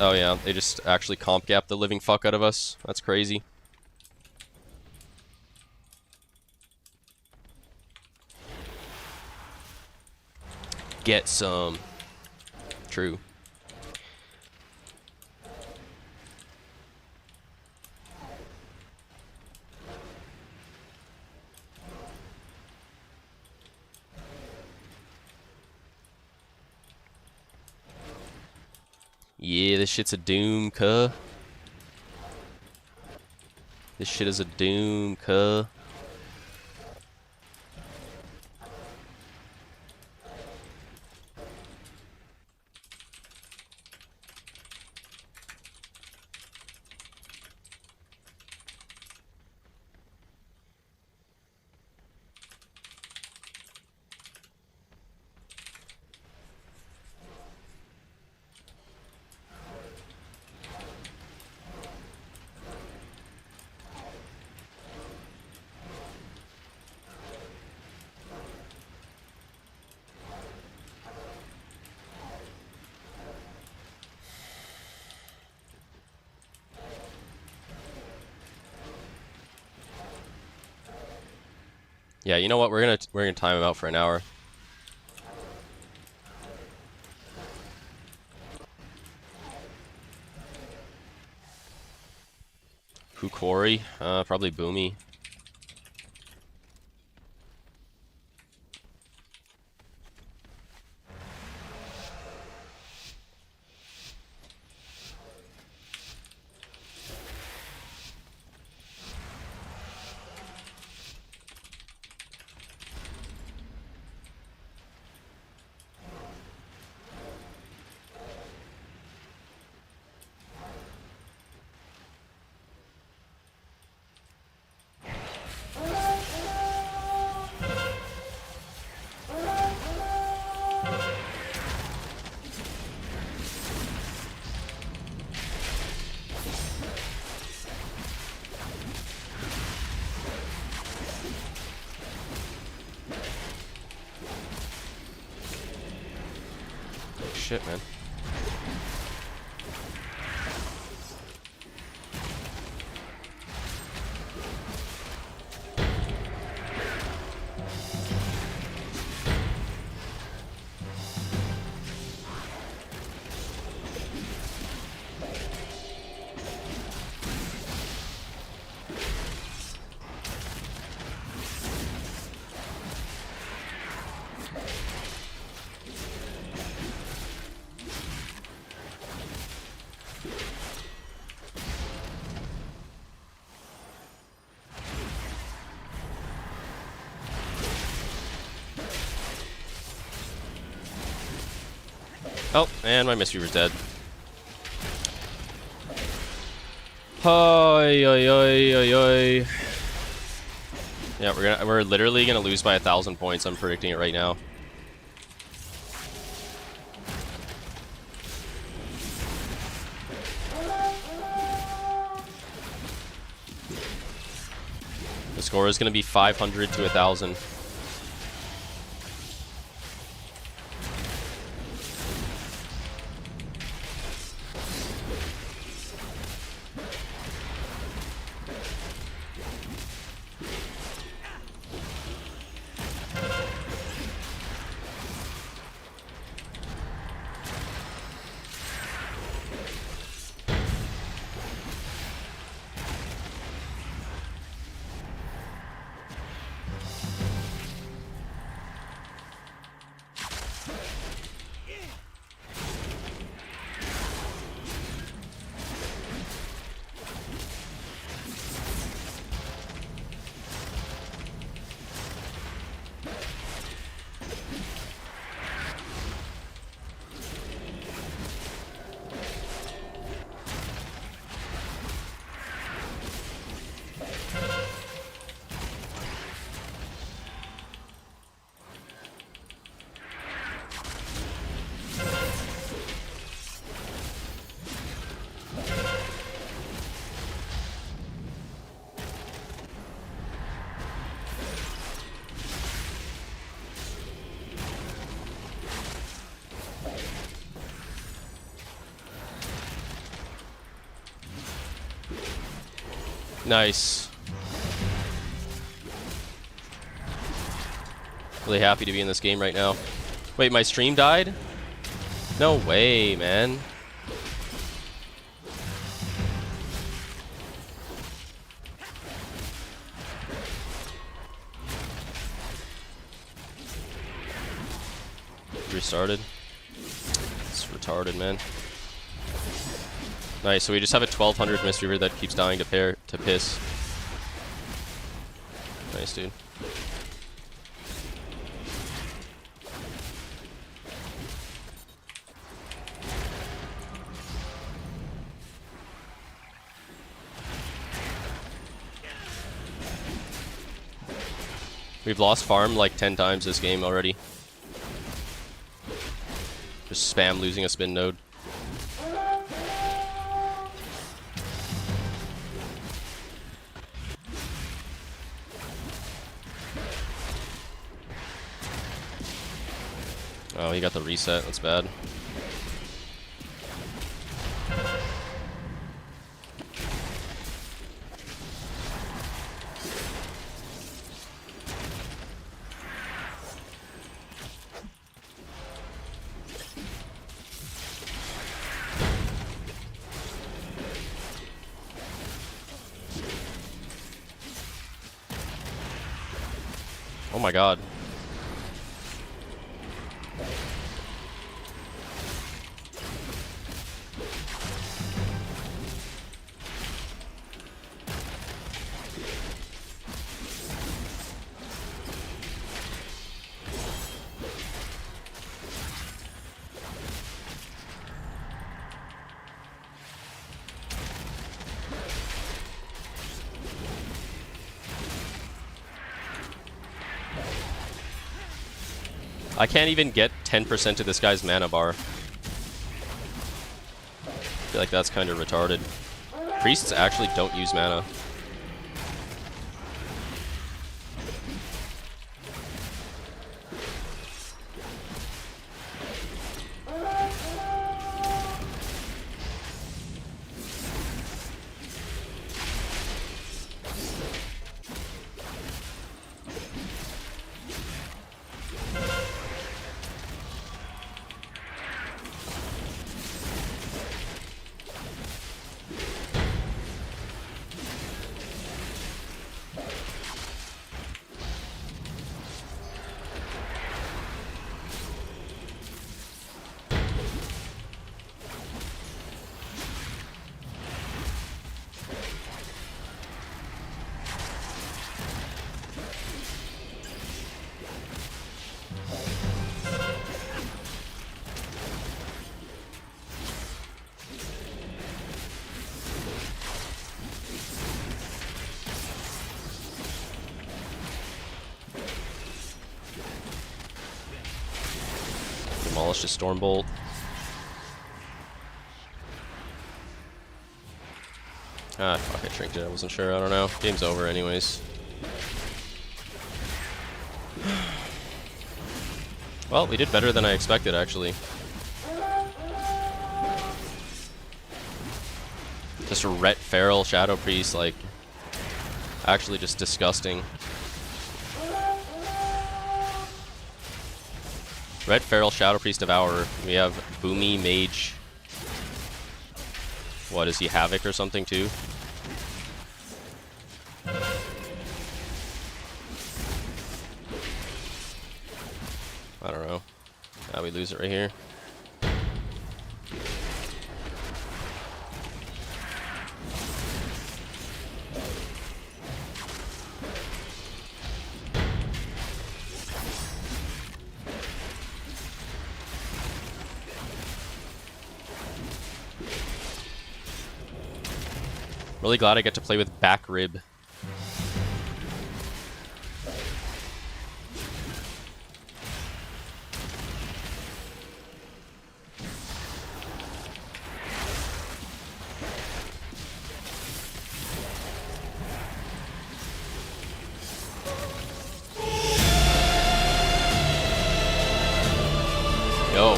Oh yeah, they just actually comp gap the living fuck out of us. That's crazy. Get some. True. Yeah, this shit's a doom, cuh. This shit is a doom, cuh. Yeah, you know what? We're gonna time him out for an hour. Who quarry? Probably Boomy. Shit, man. Oh, and my Mistweaver's dead. Oi, oi, oi, oi, oi. Yeah, we're literally gonna lose by 1,000 points. I'm predicting it right now. The score is gonna be 500 to 1,000. Nice. Really happy to be in this game right now. Wait, my stream died? No way, man. Restarted. It's retarded, man. Nice, so we just have a 1200 Mistweaver that keeps dying to piss. Nice, dude. We've lost farm like 10 times this game already. Just spam losing a spin node. Oh, he got the reset. That's bad. Oh my god. I can't even get 10% of this guy's mana bar. I feel like that's kind of retarded. Priests actually don't use mana. let's just Stormbolt. Ah, fuck, I Trinket. I wasn't sure. I don't know. Game's over anyways. Well, we did better than I expected, actually. Just a Ret Feral Shadow Priest, like, actually just disgusting. Ret Feral Shadow Priest Devourer. We have Boomy Mage. What, is he Havoc or something too? I don't know. Now we lose it right here. Really glad I get to play with Back Rib. Yo.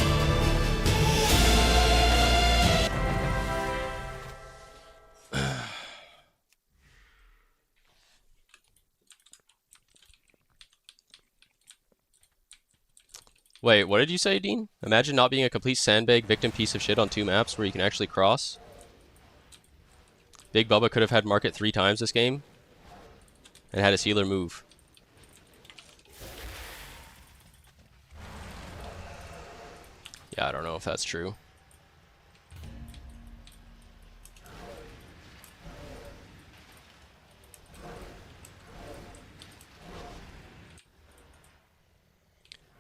Wait, what did you say, Dean? Imagine not being a complete sandbag victim piece of shit on 2 maps where you can actually cross. Big Bubba could have had Market 3 times this game and had his healer move. Yeah, I don't know if that's true.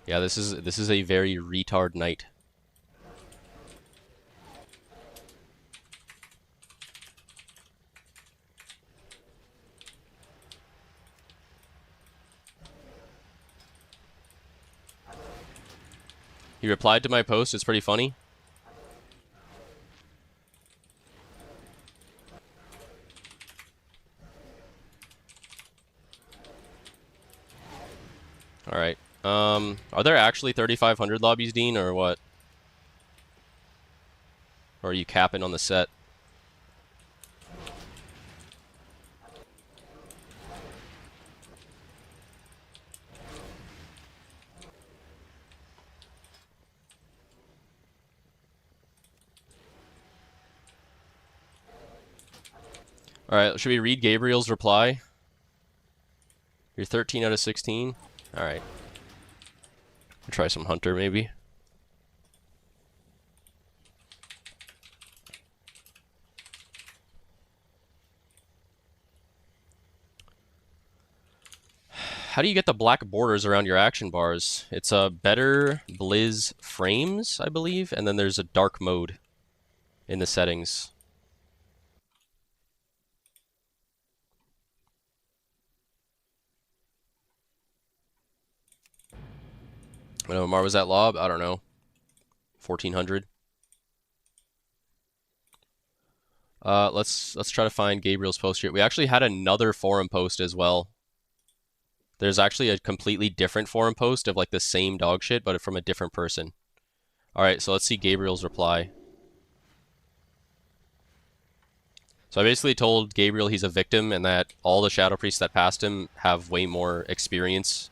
Yeah, this is a very retard night. He replied to my post. It's pretty funny. All right. Are there actually 3,500 lobbies, Dean, or what? Or are you capping on the set? All right, should we read Gabriel's reply? You're 13 out of 16. All right. Try some Hunter, maybe. How do you get the black borders around your action bars? It's a better Blizz frames, I believe, and then there's a dark mode in the settings. When Omar was at Lob, I don't know, 1,400. Let's try to find Gabriel's post here. We actually had another forum post as well. There's actually a completely different forum post of like the same dog shit, but from a different person. All right, so let's see Gabriel's reply. So I basically told Gabriel he's a victim and that all the Shadow Priests that passed him have way more experience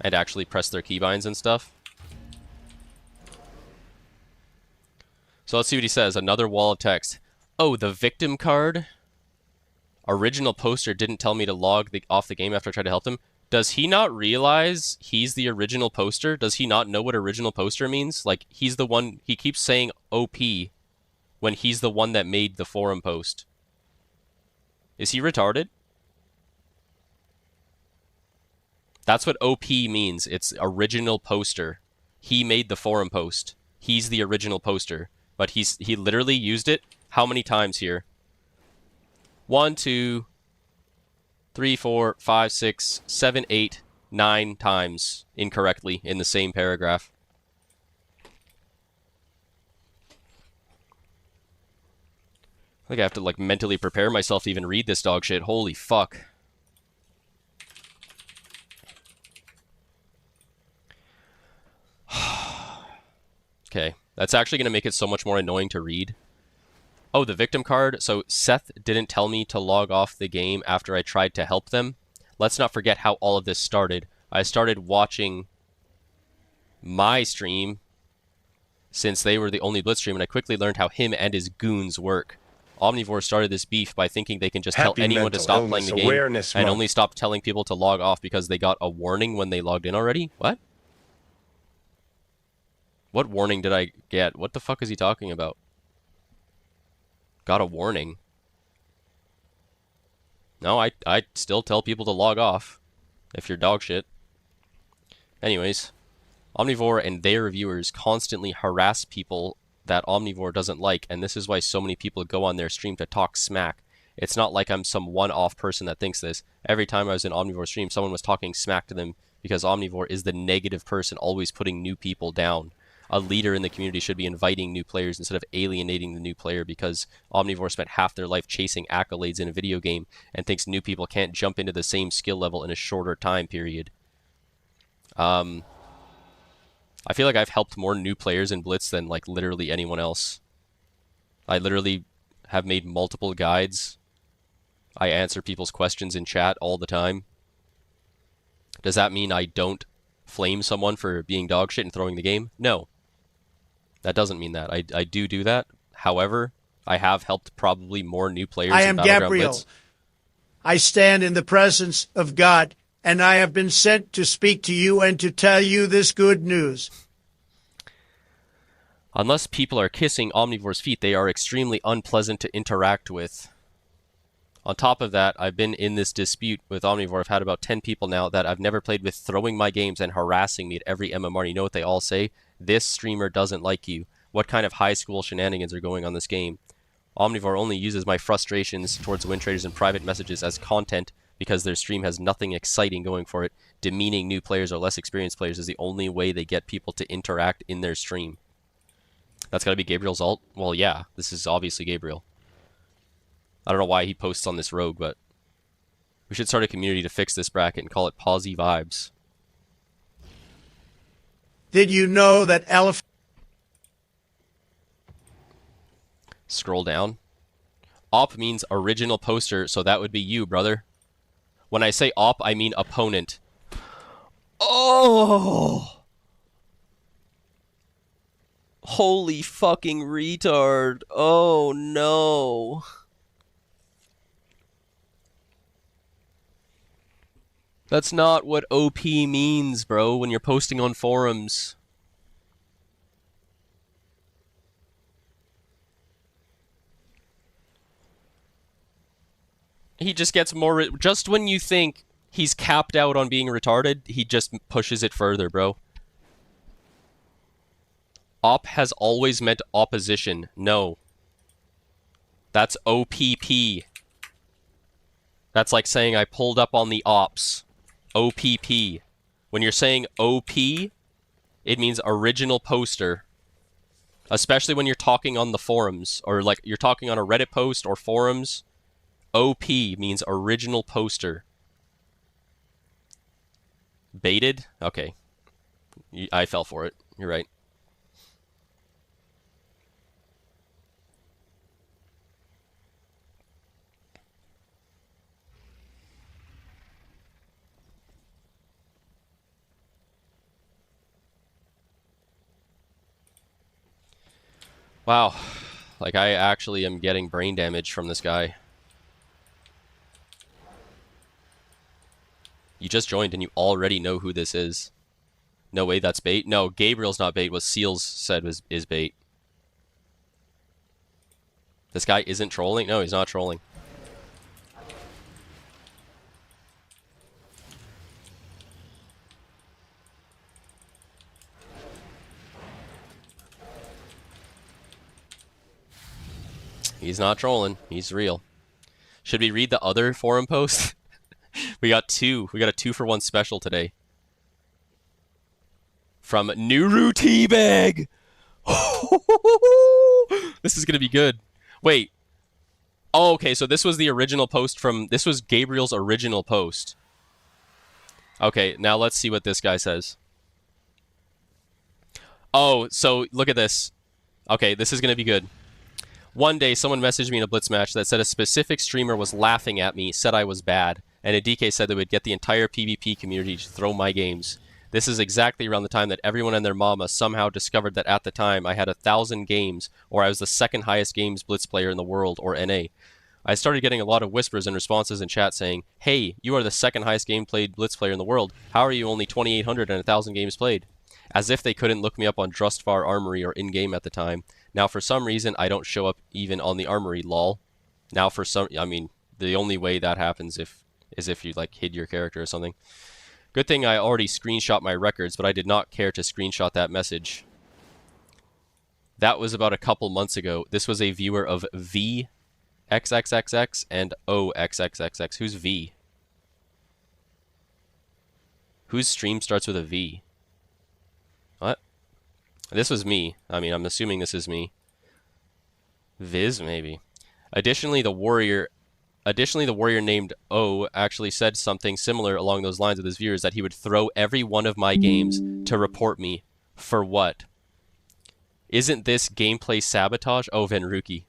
and actually press their keybinds and stuff. So let's see what he says. Another wall of text. Oh, the victim card? Original poster didn't tell me to log off the game after I tried to help him. Does he not realize he's the original poster? Does he not know what original poster means? Like, he's the one, he keeps saying OP when he's the one that made the forum post. Is he retarded? That's what OP means. It's original poster. He made the forum post. He's the original poster. But he literally used it how many times here? 1, 2, 3, 4, 5, 6, 7, 8, 9 times incorrectly in the same paragraph. think I have to like mentally prepare myself to even read this dog shit. Holy fuck. Okay, that's actually going to make it so much more annoying to read. Oh, the victim card. So Seth didn't tell me to log off the game after I tried to help them. Let's not forget how all of this started. I started watching my stream since they were the only Blitz stream, and I quickly learned how him and his goons work. Omnivore started this beef by thinking they can just tell anyone to stop playing the game and only stop telling people to log off because they got a warning when they logged in already. What? What warning did I get? What the fuck is he talking about? Got a warning? No, I still tell people to log off if you're dog shit. Anyways, Omnivore and their viewers constantly harass people that Omnivore doesn't like, and this is why so many people go on their stream to talk smack. It's not like I'm some one-off person that thinks this. Every time I was in Omnivore stream, someone was talking smack to them because Omnivore is the negative person, always putting new people down. A leader in the community should be inviting new players instead of alienating the new player, because Omnivore spent half their life chasing accolades in a video game and thinks new people can't jump into the same skill level in a shorter time period. I feel like I've helped more new players in Blitz than like literally anyone else. I literally have made multiple guides. I answer people's questions in chat all the time. Does that mean I don't flame someone for being dog shit and throwing the game? No. That doesn't mean that. I do that. However, I have helped probably more new players I in am Battleground Gabriel. Blitz. I stand in the presence of God, and I have been sent to speak to you and to tell you this good news. Unless people are kissing Omnivore's feet, they are extremely unpleasant to interact with. On top of that, I've been in this dispute with Omnivore. I've had about 10 people now that I've never played with throwing my games and harassing me at every MMR. You know what they all say? This streamer doesn't like you. What kind of high school shenanigans are going on this game? Omnivore only uses my frustrations towards win traders and private messages as content because their stream has nothing exciting going for it. Demeaning new players or less experienced players is the only way they get people to interact in their stream. That's gotta be Gabriel's ult? Well, yeah, this is obviously Gabriel. I don't know why he posts on this rogue, but we should start a community to fix this bracket and call it Posy Vibes. Did you know that elephant... Scroll down. Op means original poster, so that would be you, brother. When I say op, I mean opponent. Oh! Holy fucking retard. Oh no. That's not what OP means, bro, when you're posting on forums. He just gets more... Just when you think he's capped out on being retarded, he just pushes it further, bro. Op has always meant opposition. No. That's OPP. That's like saying I pulled up on the ops. OPP. When you're saying OP, it means original poster. Especially when you're talking on the forums, or like you're talking on a Reddit post or forums. OP means original poster. Baited? Okay. I fell for it. You're right. Wow, like I actually am getting brain damage from this guy. You just joined and you already know who this is. No way, that's bait. No, Gabriel's not bait. What Seals said is bait. This guy isn't trolling? No, he's not trolling. He's not trolling. He's real. Should we read the other forum post? We got two. We got a 2-for-1 special today. From Nuru Teabag. This is going to be good. Wait. Oh, okay, so this was the original post from... This was Gabriel's original post. Okay, now let's see what this guy says. Oh, so look at this. Okay, this is going to be good. One day, someone messaged me in a Blitz match that said a specific streamer was laughing at me, said I was bad, and a DK said they would get the entire PvP community to throw my games. This is exactly around the time that everyone and their mama somehow discovered that at the time I had 1,000 games, or I was the second highest games Blitz player in the world, or NA. I started getting a lot of whispers and responses in chat saying, "Hey, you are the second highest game played Blitz player in the world. How are you only 2,800 and 1,000 games played?" As if they couldn't look me up on Drustvar Armory or in-game at the time. Now for some reason, I don't show up even on the Armory, lol. Now for some... I mean, the only way that happens is if you, like, hid your character or something. Good thing I already screenshot my records, but I did not care to screenshot that message. That was about a couple months ago. This was a viewer of VXXXX and OXXXX. Who's V? Whose stream starts with a V? What? This was me. I mean, I'm assuming this is me. Viz, maybe. Additionally, the warrior named O actually said something similar along those lines with his viewers, that he would throw every one of my games to report me. For what? Isn't this gameplay sabotage? Oh, Venruki.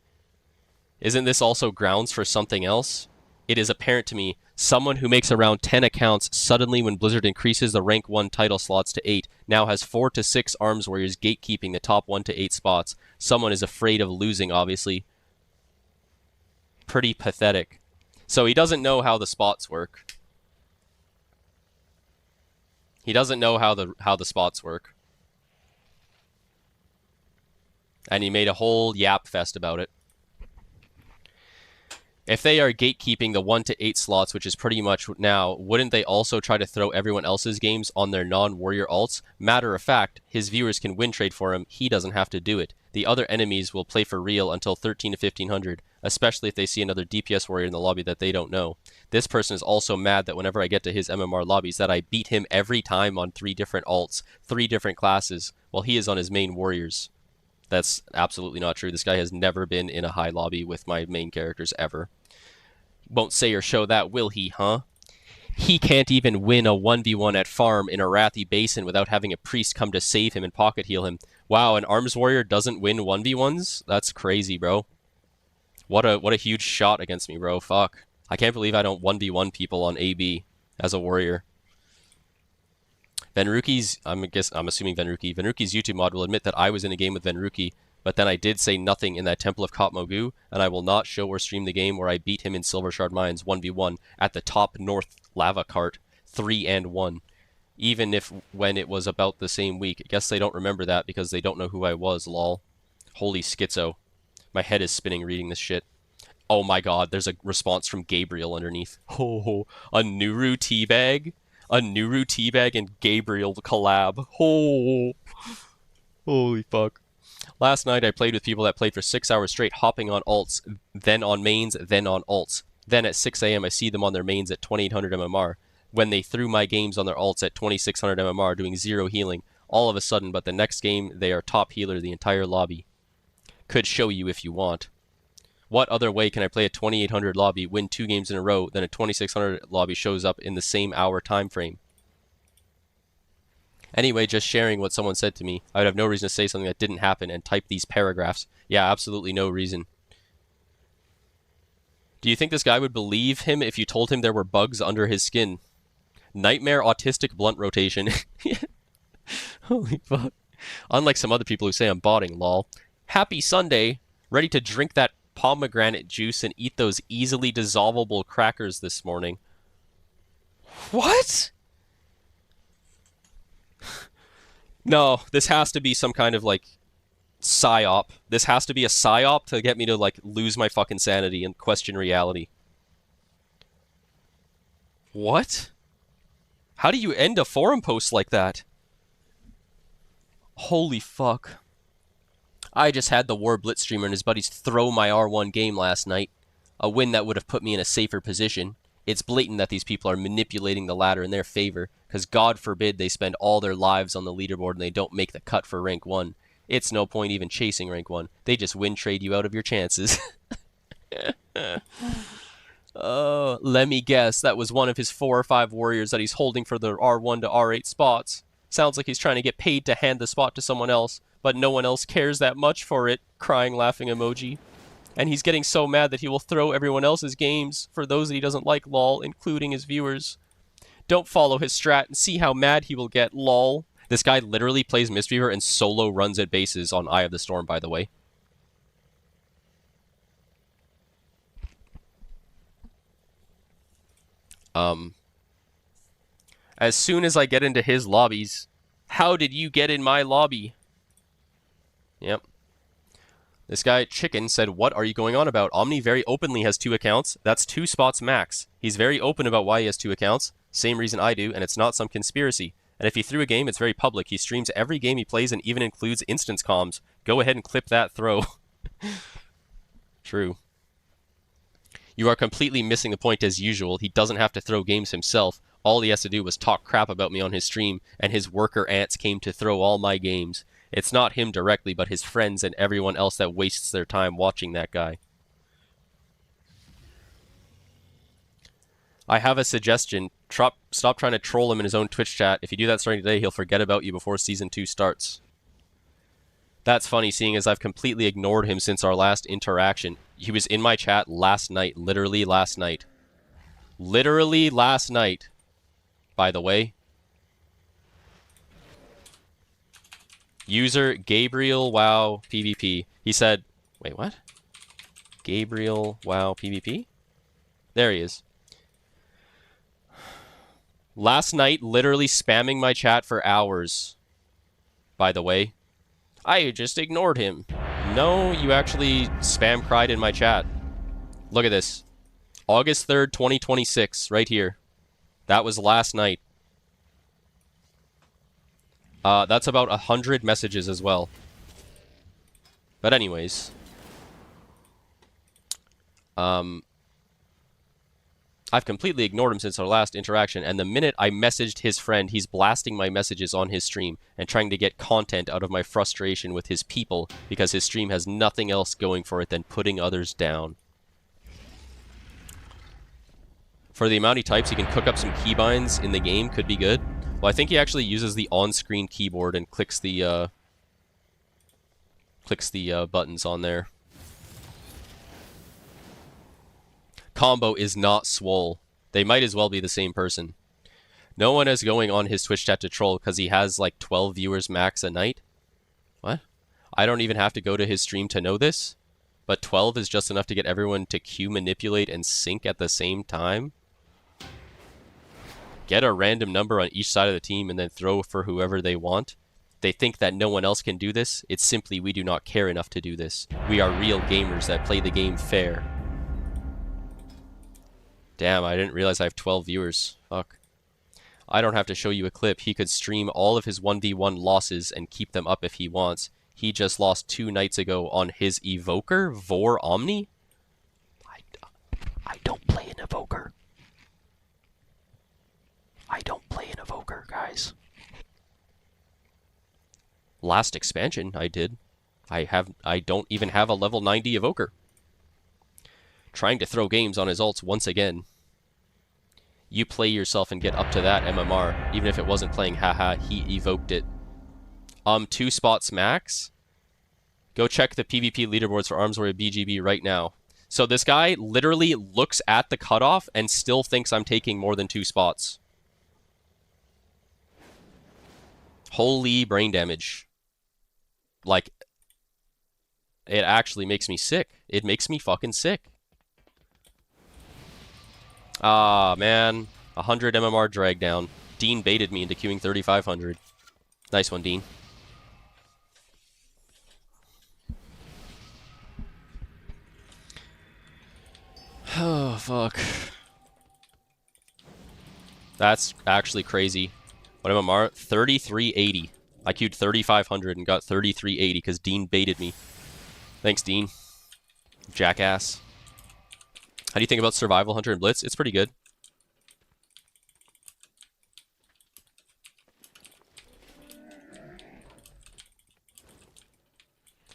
Isn't this also grounds for something else? It is apparent to me, someone who makes around 10 accounts suddenly when Blizzard increases the rank 1 title slots to 8 now has 4 to 6 arms warriors gatekeeping the top 1 to 8 spots. Someone is afraid of losing, obviously. Pretty pathetic. So he doesn't know how the spots work. He doesn't know how the spots work. And he made a whole yap fest about it. If they are gatekeeping the 1 to 8 slots, which is pretty much now, wouldn't they also try to throw everyone else's games on their non-warrior alts? Matter of fact, his viewers can win trade for him. He doesn't have to do it. The other enemies will play for real until 13 to 1500, especially if they see another DPS warrior in the lobby that they don't know. This person is also mad that whenever I get to his MMR lobbies that I beat him every time on 3 different alts, 3 different classes, while he is on his main warriors. That's absolutely not true. This guy has never been in a high lobby with my main characters ever. Won't say or show that, will he, huh? He can't even win a 1v1 at farm in Arathi Basin without having a priest come to save him and pocket heal him. Wow, an arms warrior doesn't win 1v1s? That's crazy, bro. What a huge shot against me, bro. Fuck. I can't believe I don't 1v1 people on AB as a warrior. Venruki's, I'm assuming Venruki's YouTube mod will admit that I was in a game with Venruki, but then I did say nothing in that Temple of Kot Mogu, and I will not show or stream the game where I beat him in Silver Shard Mines 1v1 at the top north lava cart 3-1. Even if when it was about the same week. I guess they don't remember that because they don't know who I was, lol. Holy schizo. My head is spinning reading this shit. Oh my god, there's a response from Gabriel underneath. Oh, a Nuru teabag? A Nuru teabag and Gabriel collab. Oh, holy fuck. Last night I played with people that played for 6 hours straight, hopping on alts, then on mains, then on alts. Then at 6 AM I see them on their mains at 2800 MMR. When they threw my games on their alts at 2600 MMR doing 0 healing, all of a sudden, but the next game they are top healer the entire lobby. Could show you if you want. What other way can I play a 2800 lobby, win 2 games in a row, then a 2600 lobby shows up in the same hour time frame? Anyway, just sharing what someone said to me. I would have no reason to say something that didn't happen and type these paragraphs. Yeah, absolutely no reason. Do you think this guy would believe him if you told him there were bugs under his skin? Nightmare autistic blunt rotation. Holy fuck. Unlike some other people who say I'm botting, lol. Happy Sunday. Ready to drink that pomegranate juice and eat those easily dissolvable crackers this morning. What? No, this has to be some kind of, like, psyop. This has to be a psyop to get me to, like, lose my fucking sanity and question reality. What? How do you end a forum post like that? Holy fuck. I just had the War Blitz streamer and his buddies throw my R1 game last night. A win that would have put me in a safer position. It's blatant that these people are manipulating the ladder in their favor, because God forbid they spend all their lives on the leaderboard and they don't make the cut for rank 1. It's no point even chasing rank 1. They just win trade you out of your chances. Let me guess, that was one of his 4 or 5 warriors that he's holding for the R1 to R8 spots. Sounds like he's trying to get paid to hand the spot to someone else, but no one else cares that much for it. Crying laughing emoji. And he's getting so mad that he will throw everyone else's games for those that he doesn't like, lol, including his viewers. Don't follow his strat and see how mad he will get, lol. This guy literally plays Mistweaver and solo runs at bases on Eye of the Storm, by the way. As soon as I get into his lobbies, how did you get in my lobby? Yep. This guy, Chicken, said, what are you going on about? Omni very openly has 2 accounts. That's 2 spots max. He's very open about why he has 2 accounts. Same reason I do, and it's not some conspiracy. And if he threw a game, it's very public. He streams every game he plays and even includes instance comms. Go ahead and clip that throw. True. You are completely missing the point as usual. He doesn't have to throw games himself. All he has to do was talk crap about me on his stream, and his worker ants came to throw all my games. It's not him directly, but his friends and everyone else that wastes their time watching that guy. I have a suggestion. Stop trying to troll him in his own Twitch chat. If you do that starting today, he'll forget about you before Season 2 starts. That's funny, seeing as I've completely ignored him since our last interaction. He was in my chat last night. Literally last night. Literally last night, by the way. User Gabriel Wow PvP. He said, wait, what? Gabriel Wow PvP? There he is. Last night, literally spamming my chat for hours. By the way. I just ignored him. No, you actually spam cried in my chat. Look at this. August 3rd, 2026, right here. That was last night. That's about 100 messages as well. But anyways. I've completely ignored him since our last interaction, and the minute I messaged his friend, he's blasting my messages on his stream and trying to get content out of my frustration with his people because his stream has nothing else going for it than putting others down. For the amount he types, he can cook up some keybinds in the game, could be good. Well, I think he actually uses the on-screen keyboard and clicks the buttons on there. Combo is not swole. They might as well be the same person. No one is going on his Twitch chat to troll because he has like 12 viewers max a night. What? I don't even have to go to his stream to know this? But 12 is just enough to get everyone to queue, manipulate, and sync at the same time? Get a random number on each side of the team and then throw for whoever they want? They think that no one else can do this? It's simply we do not care enough to do this. We are real gamers that play the game fair. Damn, I didn't realize I have 12 viewers. Fuck. I don't have to show you a clip. He could stream all of his 1v1 losses and keep them up if he wants. He just lost 2 nights ago on his Evoker, Vor Omni? I don't play an Evoker. I don't play an Evoker, guys. Last expansion, I did. I don't even have a level 90 Evoker. Trying to throw games on his ults once again. You play yourself and get up to that MMR, even if it wasn't playing, haha, he evoked it. 2 spots max? Go check the PvP leaderboards for Arms Warrior BGB right now. So this guy literally looks at the cutoff and still thinks I'm taking more than 2 spots. Holy brain damage. Like, it actually makes me sick. It makes me fucking sick. Ah, man. 100 MMR drag down. Dean baited me into queuing 3,500. Nice one, Dean. Oh, fuck. That's actually crazy. What MMR? 3,380. I queued 3,500 and got 3,380 because Dean baited me. Thanks, Dean. Jackass. How do you think about Survival Hunter and Blitz? It's pretty good.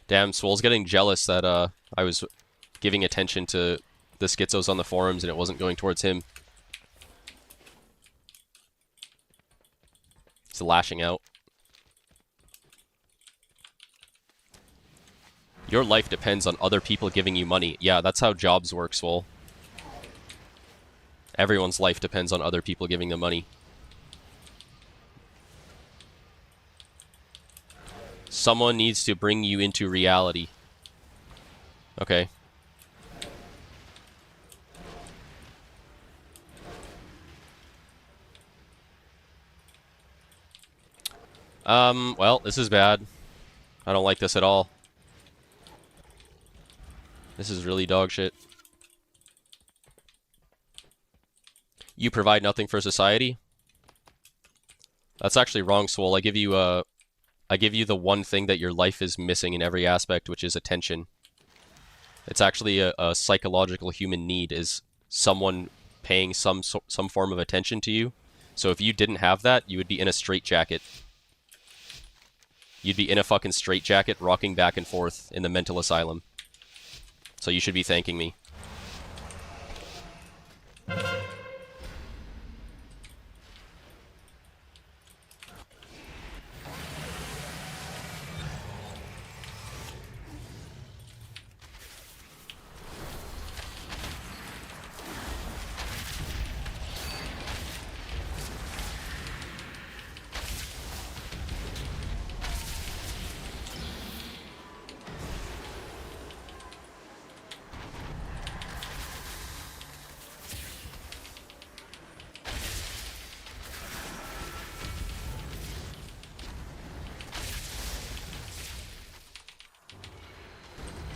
Damn, Swole's getting jealous that I was giving attention to the schizos on the forums and it wasn't going towards him. He's lashing out. Your life depends on other people giving you money. Yeah, that's how jobs work, Swole. Everyone's life depends on other people giving them money. Someone needs to bring you into reality. Okay. Well, this is bad. I don't like this at all. This is really dog shit. You provide nothing for society? That's actually wrong, Swole. I give you the one thing that your life is missing in every aspect, which is attention. It's actually a psychological human need, is someone paying some form of attention to you. So if you didn't have that, you would be in a straitjacket. You'd be in a fucking straitjacket, rocking back and forth in the mental asylum. So you should be thanking me.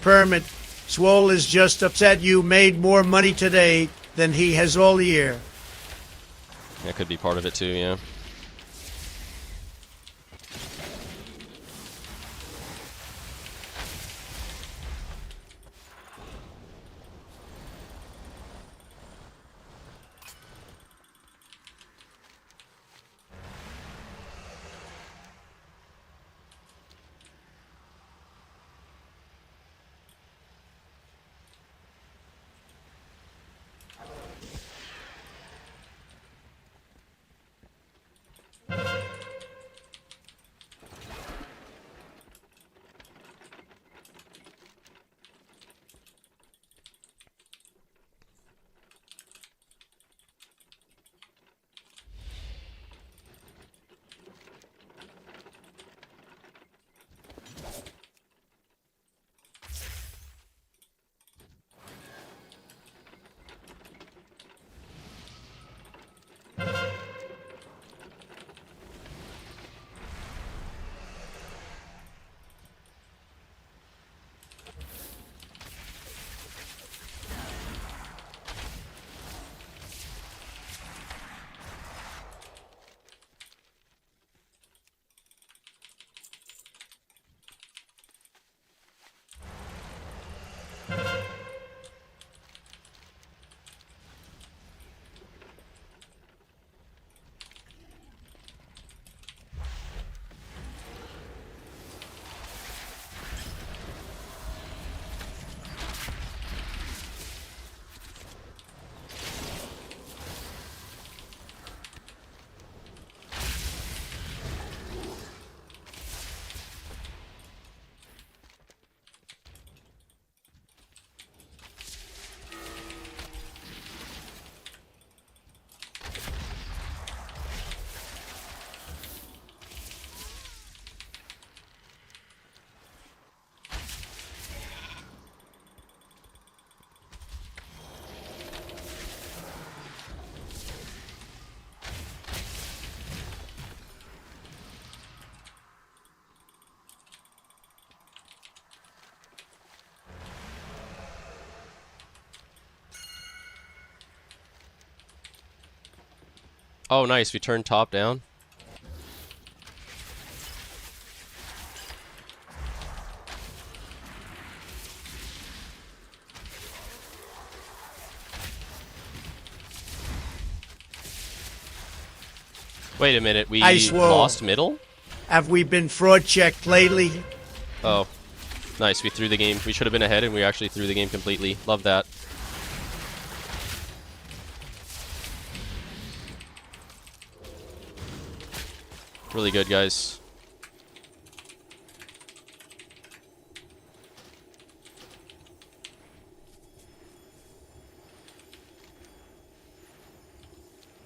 Permit. Swole is just upset you made more money today than he has all year. That could be part of it too, yeah. Oh, nice. We turned top down. Wait a minute. We lost middle? Have we been fraud checked lately? Oh. Nice. We threw the game. We should have been ahead, and we actually threw the game completely. Love that. Really good, guys.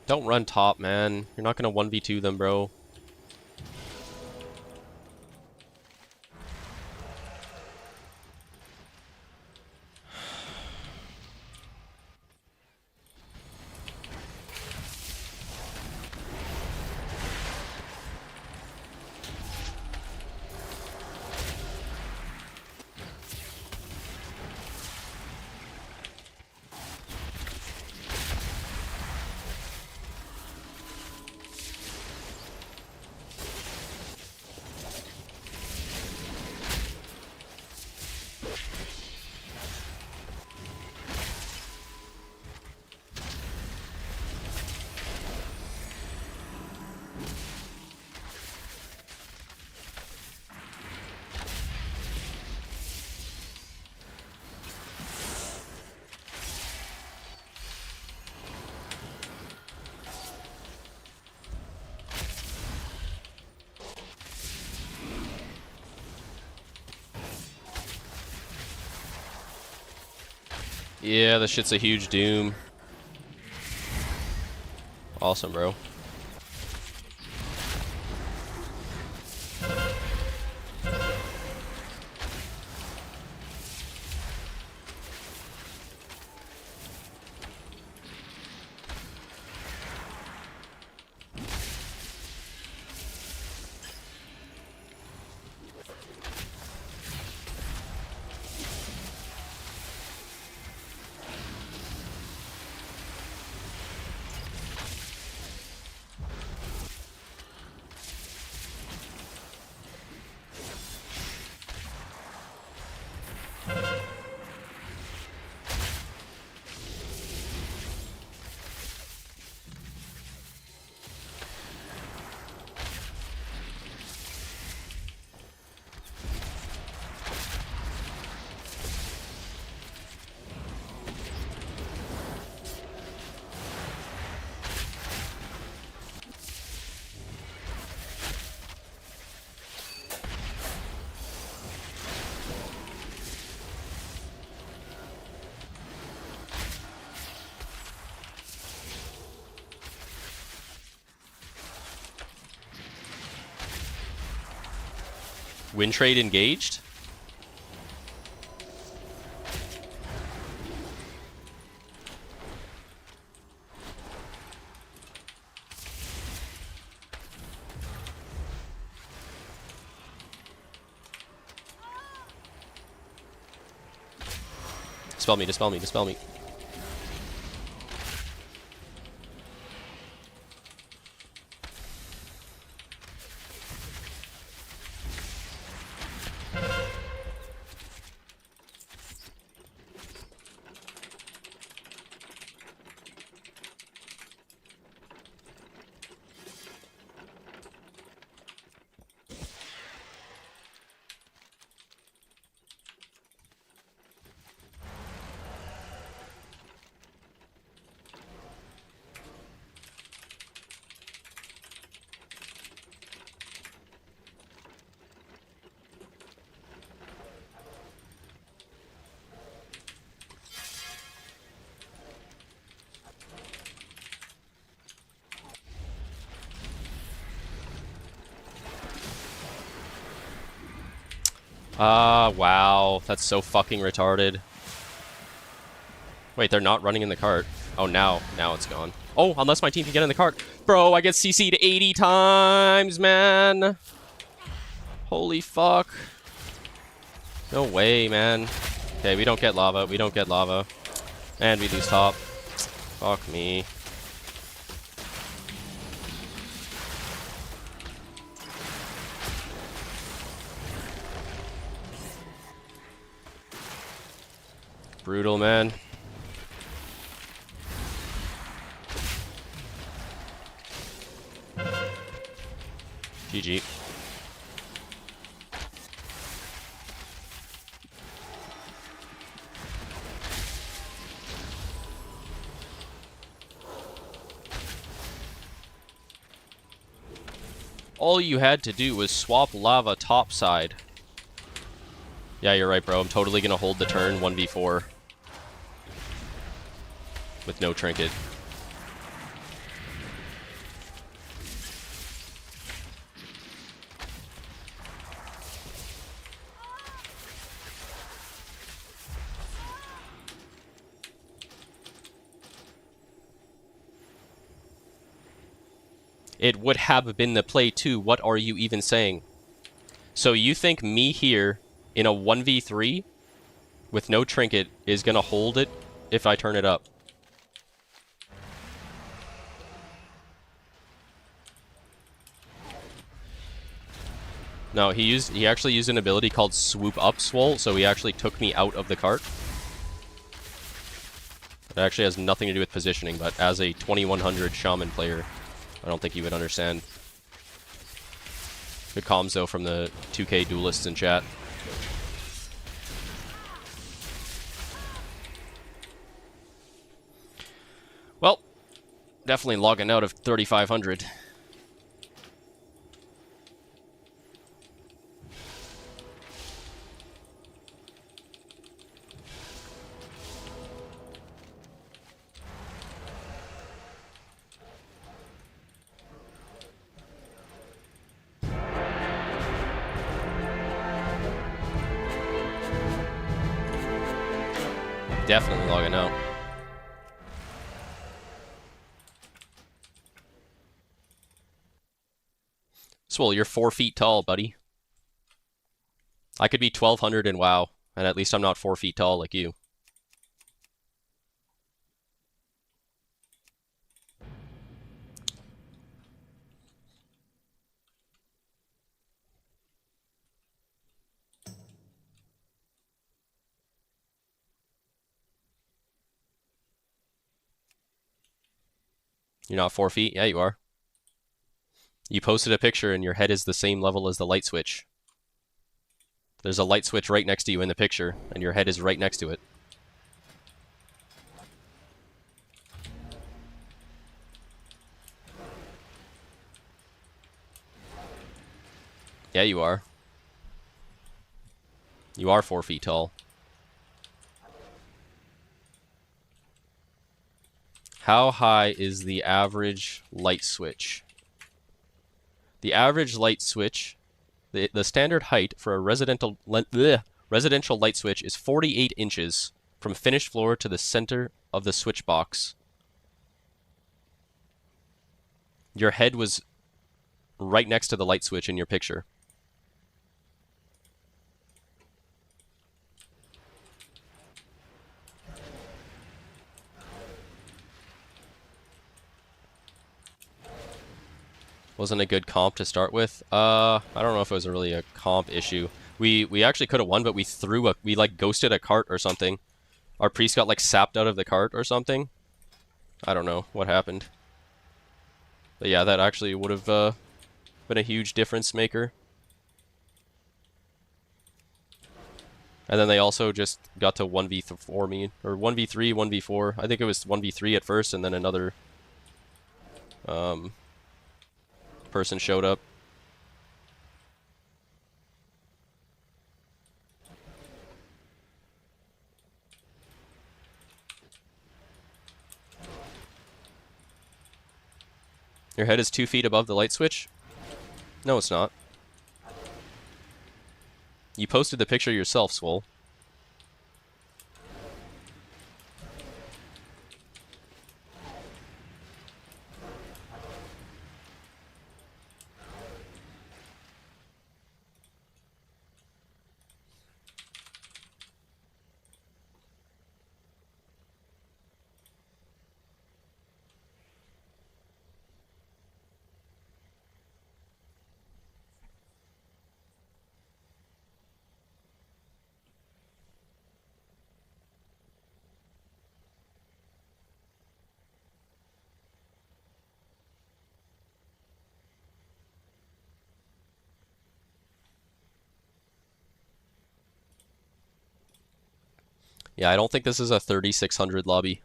Don't run top, man. You're not gonna 1v2 them, bro. Yeah, this shit's a huge doom. Awesome, bro. Win trade engaged? Dispel me, dispel me, dispel me. Wow. That's so fucking retarded. Wait, they're not running in the cart. Oh, now it's gone. Oh, unless my team can get in the cart. Bro, I get CC'd 80 times, man. Holy fuck. No way, man. Okay, we don't get lava. We don't get lava. And we lose top. Fuck me. Brutal, man. GG. All you had to do was swap lava topside. Yeah, you're right, bro. I'm totally gonna hold the turn 1v4 with no trinket. It would have been the play too. What are you even saying? So you think me here in a 1v3 with no trinket is gonna hold it if I turn it up? No, he actually used an ability called Swoop Up Swole, so he actually took me out of the cart. It actually has nothing to do with positioning, but as a 2100 Shaman player, I don't think he would understand. Good comms though from the 2K duelists in chat. Well, definitely logging out of 3500. Definitely logging out. Swole, you're 4 feet tall, buddy. I could be 1200 in WoW, and at least I'm not 4 feet tall like you. You're not 4 feet? Yeah, you are. You posted a picture and your head is the same level as the light switch. There's a light switch right next to you in the picture, and your head is right next to it. Yeah, you are. You are 4 feet tall. How high is the average light switch? The average light switch, the standard height for a residential light switch is 48 inches from finished floor to the center of the switch box. Your head was right next to the light switch in your picture. Wasn't a good comp to start with. I don't know if it was really a comp issue. We actually could have won, but we like ghosted a cart or something. Our priest got like sapped out of the cart or something. I don't know what happened. But yeah, that actually would have been a huge difference maker. And then they also just got to 1v4 me, or 1v3, 1v4. I think it was 1v3 at first, and then another person showed up. Your head is 2 feet above the light switch? No, it's not. You posted the picture yourself, Swole. Yeah, I don't think this is a 3600 lobby.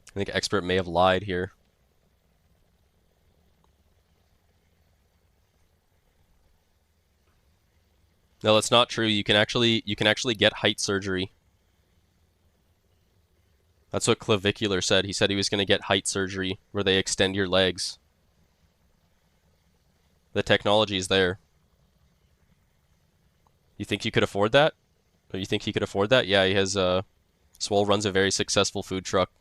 I think Expert may have lied here. No, that's not true. You can actually get height surgery. That's what Clavicular said. He said he was going to get height surgery where they extend your legs. The technology's there. You think you could afford that? Or you think he could afford that? Yeah, he has Swole runs a very successful food truck.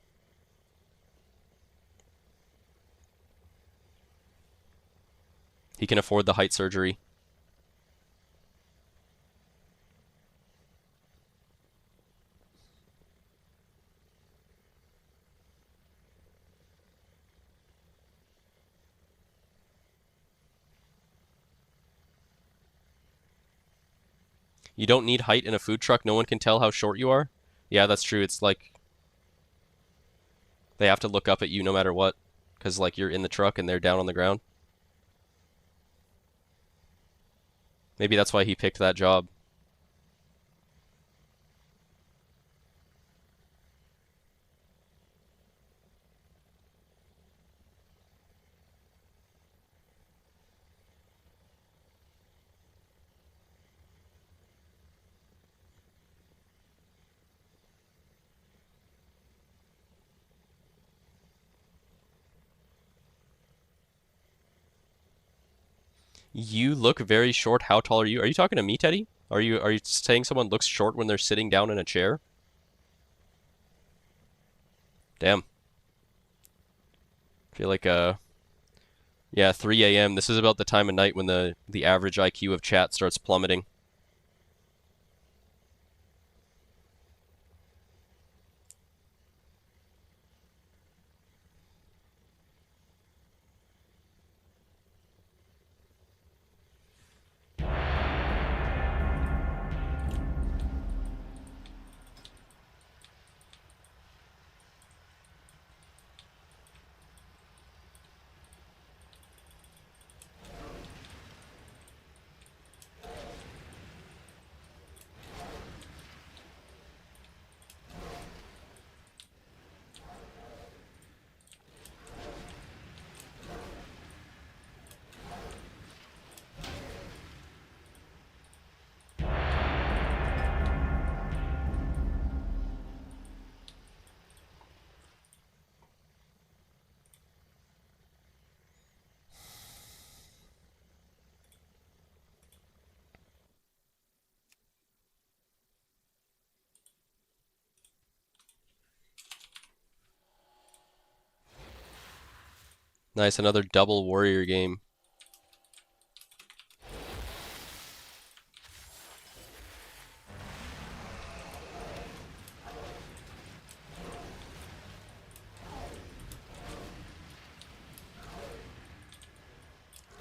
He can afford the height surgery. You don't need height in a food truck. No one can tell how short you are. Yeah, that's true. It's like they have to look up at you no matter what, because like you're in the truck and they're down on the ground. Maybe that's why he picked that job. You look very short. How tall are you? Are you talking to me, Teddy? Are you saying someone looks short when they're sitting down in a chair? Damn. I feel like yeah, 3 a.m. This is about the time of night when the average IQ of chat starts plummeting. Nice, another double warrior game.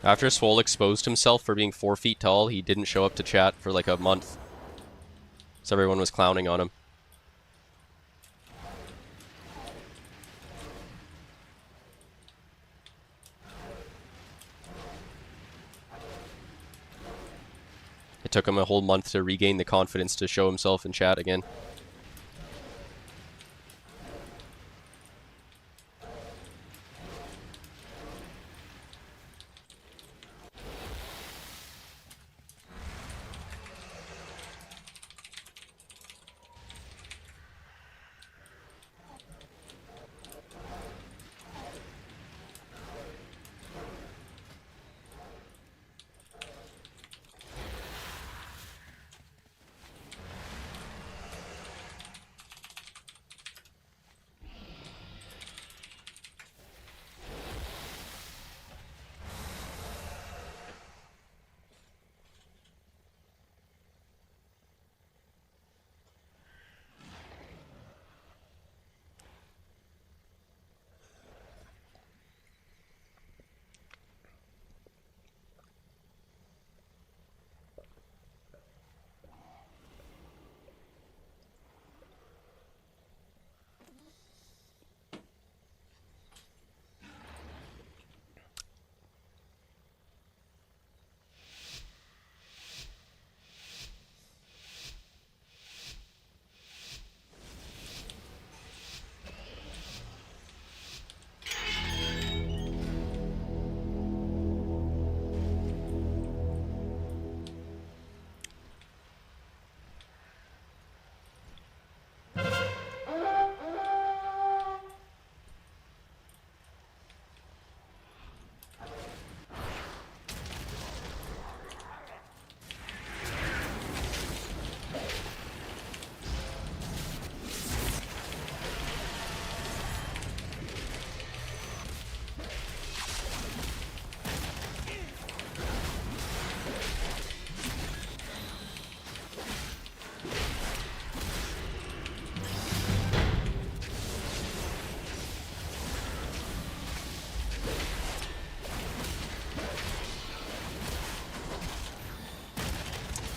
After Swole exposed himself for being 4 feet tall, he didn't show up to chat for like a month. So everyone was clowning on him. It took him a whole month to regain the confidence to show himself in chat again.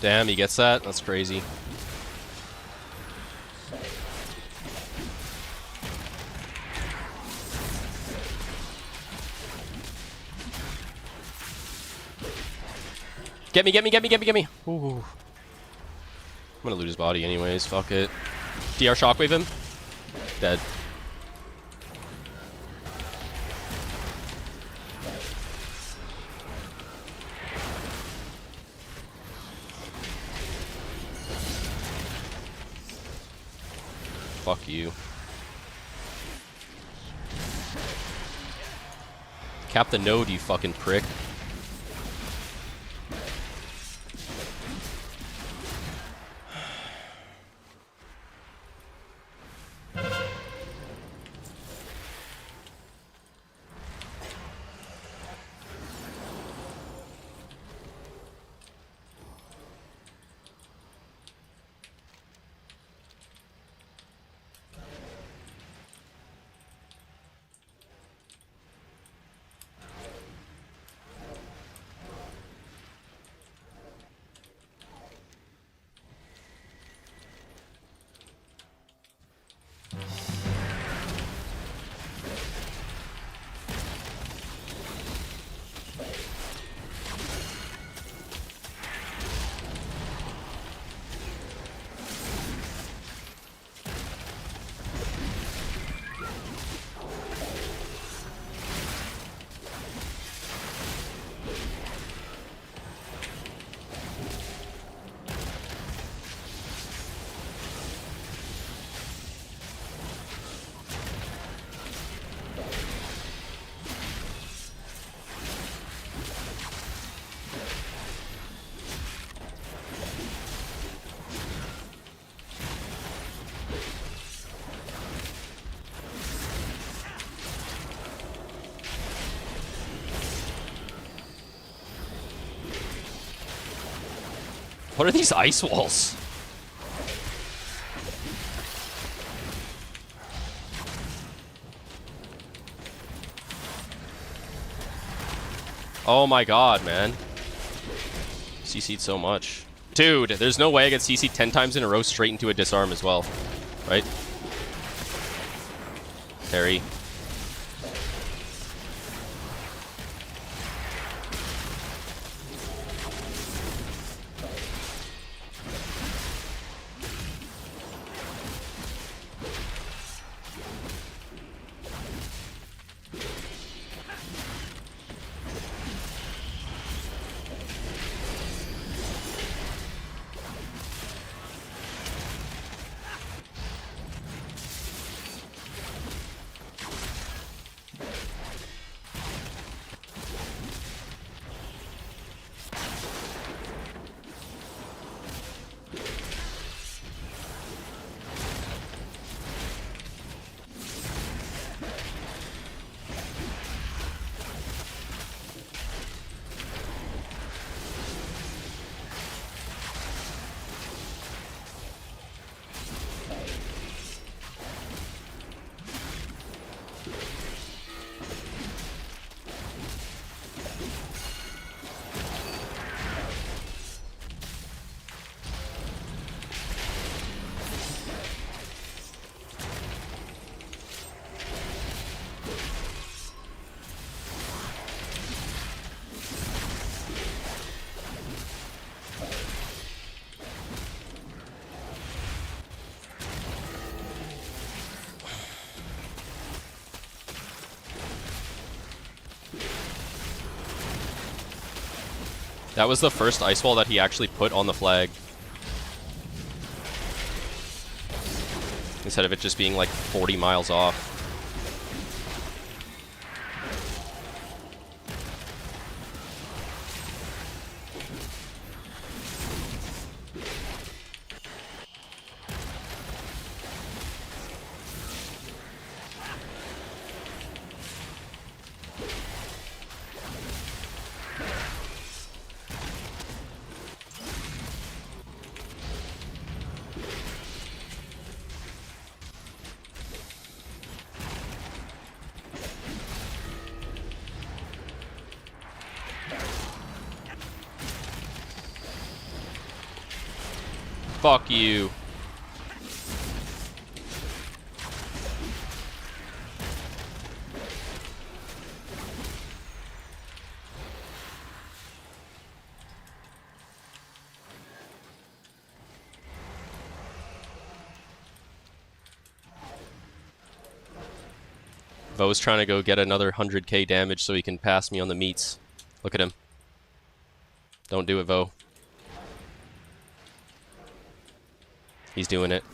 Damn, he gets that? That's crazy. Get me, get me, get me, get me, get me! Ooh. I'm gonna loot his body anyways, fuck it. DR shockwave him. Dead. Fuck you. Cap the node, you fucking prick. What are these ice walls? Oh my god, man. CC'd so much. Dude, there's no way I get CC'd 10 times in a row straight into a disarm as well. Right? Harry. That was the first ice wall that he actually put on the flag. Instead of it just being like 40 miles off. Fuck you. Vo's trying to go get another 100k damage so he can pass me on the meats. Look at him. Don't do it, Vo. He's doing it.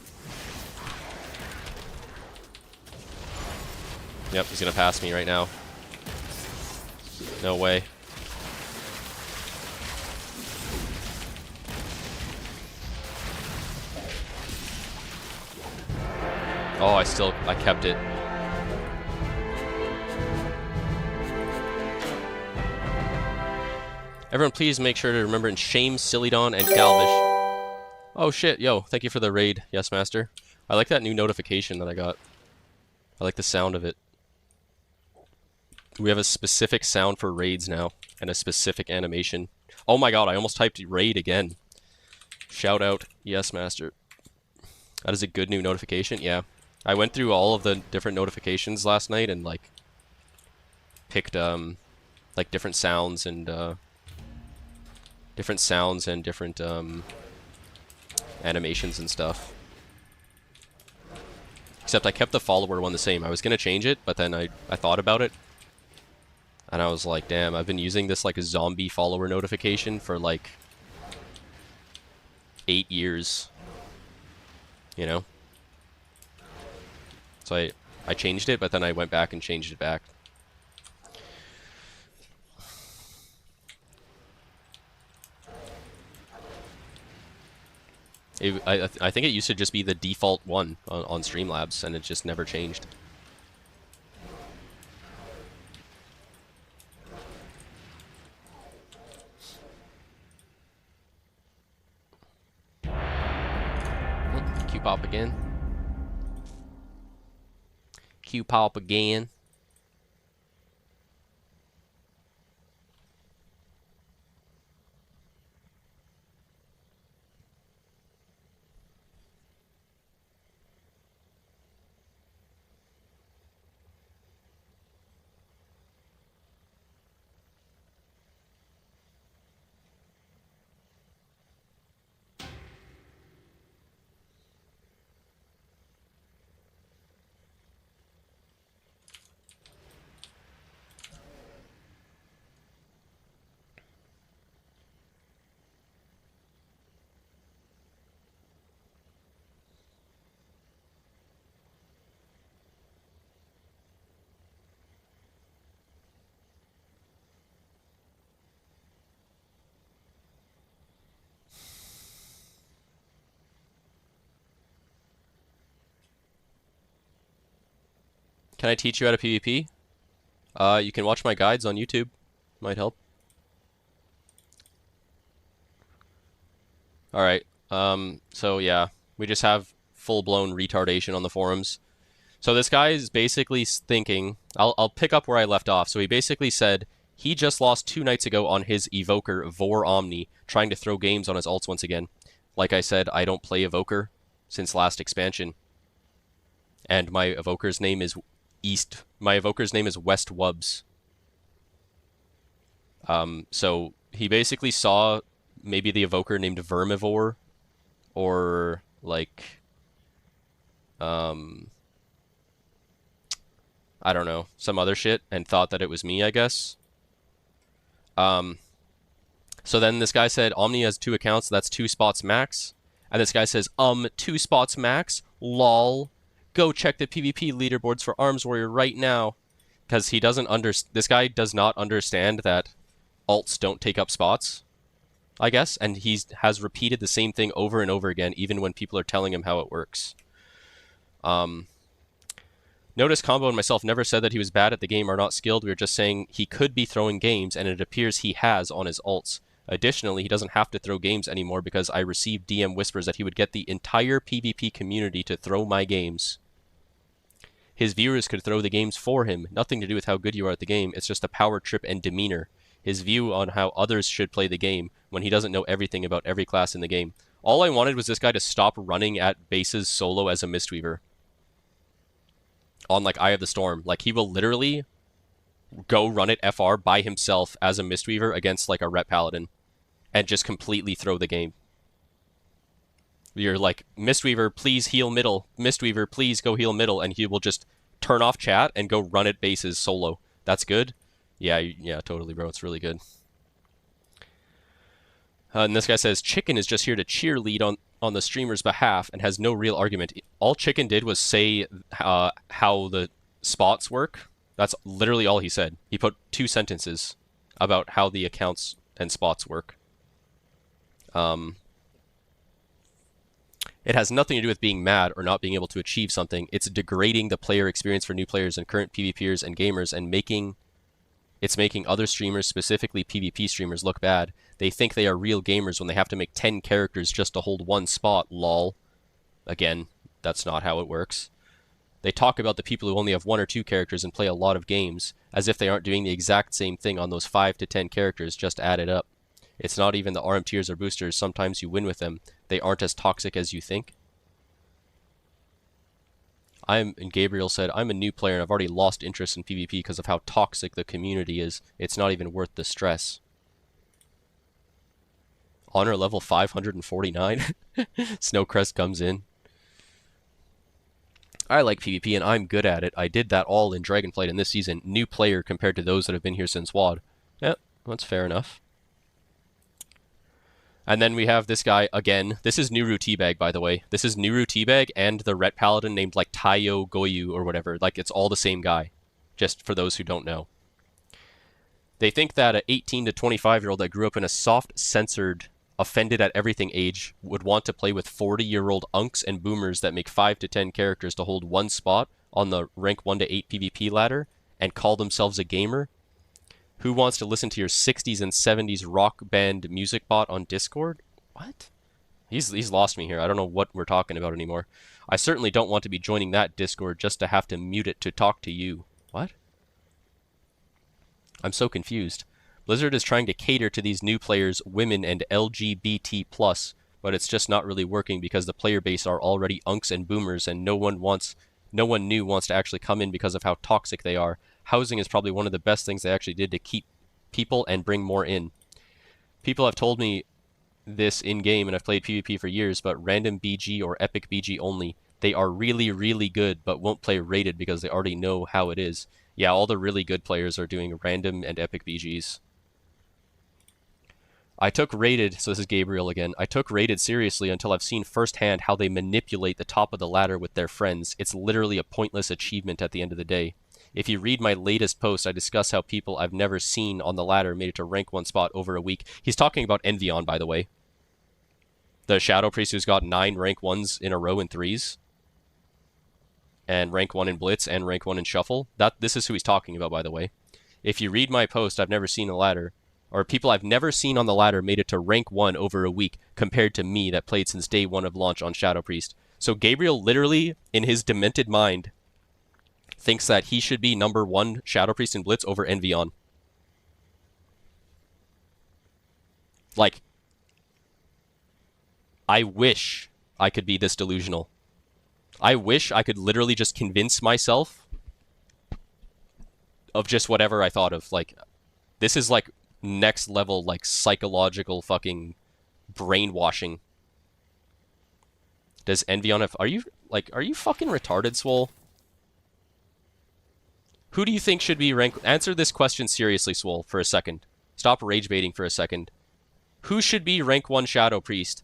Yep, he's gonna pass me right now. No way. Oh, I kept it. Everyone, please make sure to remember and shame Silidon and Galvish. Oh shit, yo, thank you for the raid, Yes Master. I like that new notification that I got. I like the sound of it. We have a specific sound for raids now, and a specific animation. Oh my god, I almost typed raid again. Shout out, Yes Master. That is a good new notification, yeah. I went through all of the different notifications last night and like picked like different sounds and different animations and stuff. Except I kept the follower one the same. I was gonna change it, but then I thought about it, and I was like, damn, I've been using this like a zombie follower notification for like 8 years. You know? So I changed it, but then I went back and changed it back. I think it used to just be the default one on Streamlabs, and it just never changed. Q-pop again. Q-pop again. Can I teach you how to PvP? You can watch my guides on YouTube. Might help. Alright, so yeah, we just have full-blown retardation on the forums. So this guy is basically thinking, I'll pick up where I left off. So he basically said he just lost 2 nights ago on his Evoker, Vor Omni, trying to throw games on his ults once again. Like I said, I don't play Evoker since last expansion. And my Evoker's name is West Wubs. So he basically saw maybe the Evoker named Vermivore, or like, I don't know, some other shit, and thought that it was me, I guess. So then this guy said, Omni has 2 accounts, that's 2 spots max. And this guy says, 2 spots max? Lol. Go check the PvP leaderboards for Arms Warrior right now. Because he doesn't this guy does not understand that alts don't take up spots, I guess. And he has repeated the same thing over and over again, even when people are telling him how it works. Notice Combo and myself never said that he was bad at the game or not skilled. We were just saying he could be throwing games, and it appears he has on his alts. Additionally, he doesn't have to throw games anymore because I received DM whispers that he would get the entire PvP community to throw my games. His viewers could throw the games for him. Nothing to do with how good you are at the game. It's just a power trip and demeanor. His view on how others should play the game when he doesn't know everything about every class in the game. All I wanted was this guy to stop running at bases solo as a Mistweaver. On, like, Eye of the Storm. Like, he will literally go run it FR by himself as a Mistweaver against, like, a Ret Paladin. And just completely throw the game. You're like, Mistweaver, please heal middle. Mistweaver, please go heal middle. And he will just turn off chat and go run at bases solo. That's good? Yeah, totally, bro. It's really good. And this guy says, Chicken is just here to cheerlead on the streamer's behalf and has no real argument. All Chicken did was say how the spots work. That's literally all he said. He put 2 sentences about how the accounts and spots work. It has nothing to do with being mad or not being able to achieve something. It's degrading the player experience for new players and current PvPers and gamers, and making other streamers, specifically PvP streamers, look bad. They think they are real gamers when they have to make 10 characters just to hold 1 spot, lol. Again, that's not how it works. They talk about the people who only have 1 or 2 characters and play a lot of games, as if they aren't doing the exact same thing on those 5 to 10 characters just added up. It's not even the RM tiers or boosters. Sometimes you win with them. They aren't as toxic as you think. And Gabriel said, I'm a new player and I've already lost interest in PvP because of how toxic the community is. It's not even worth the stress. Honor level 549. Snowcrest comes in. I like PvP and I'm good at it. I did that all in Dragonflight in this season. New player compared to those that have been here since WoD. Yeah, that's fair enough. And then we have this guy again. This is Nuru Teabag, by the way. This is Nuru Teabag and the Ret Paladin named like Tayo Goyu or whatever. Like, it's all the same guy, just for those who don't know. They think that an 18 to 25-year-old that grew up in a soft-censored, offended at everything age would want to play with 40-year-old unks and boomers that make 5 to 10 characters to hold 1 spot on the rank 1 to 8 PvP ladder and call themselves a gamer. Who wants to listen to your 60s and 70s rock band music bot on Discord? What? He's lost me here. I don't know what we're talking about anymore. I certainly don't want to be joining that Discord just to have to mute it to talk to you. What? I'm so confused. Blizzard is trying to cater to these new players, women, and LGBT+, but it's just not really working because the player base are already unks and boomers, and no one new wants to actually come in because of how toxic they are. Housing is probably one of the best things they actually did to keep people and bring more in. People have told me this in-game, and I've played PvP for years, but random BG or epic BG only. They are really, really good, but won't play rated because they already know how it is. Yeah, all the really good players are doing random and epic BGs. I took rated, so this is Gabriel again, I took rated seriously until I've seen firsthand how they manipulate the top of the ladder with their friends. It's literally a pointless achievement at the end of the day. If you read my latest post, I discuss how people I've never seen on the ladder made it to rank 1 spot over a week. He's talking about Envion, by the way. The Shadow Priest who's got 9 rank 1s in a row in 3s. And rank 1 in Blitz and rank 1 in Shuffle. This is who he's talking about, by the way. If you read my post, I've never seen a ladder, or people I've never seen on the ladder made it to rank 1 over a week compared to me that played since day 1 of launch on Shadow Priest. So Gabriel literally, in his demented mind, thinks that he should be number 1 Shadow Priest in Blitz over Envion. Like, I wish I could be this delusional. I wish I could literally just convince myself of just whatever I thought of. Like, this is like next level, like, psychological fucking brainwashing. Does Envion have... Are you fucking retarded, Swole? Who do you think should be ranked... Answer this question seriously, Swole, for a second. Stop rage baiting for a second. Who should be rank 1 Shadow Priest?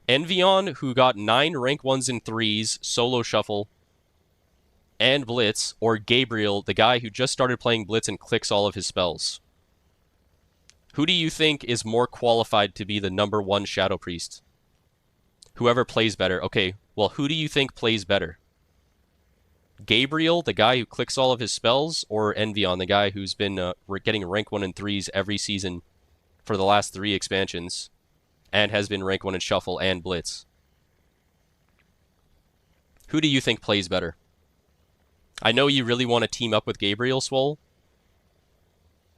Envion, who got 9 rank 1s in 3s, solo shuffle, and Blitz, or Gabriel, the guy who just started playing Blitz and clicks all of his spells? Who do you think is more qualified to be the number 1 Shadow Priest? Whoever plays better. Okay, well, who do you think plays better? Gabriel, the guy who clicks all of his spells, or Envion, the guy who's been getting rank 1 in 3s every season for the last 3 expansions, and has been rank 1 in Shuffle and Blitz? Who do you think plays better? I know you really want to team up with Gabriel, Swole.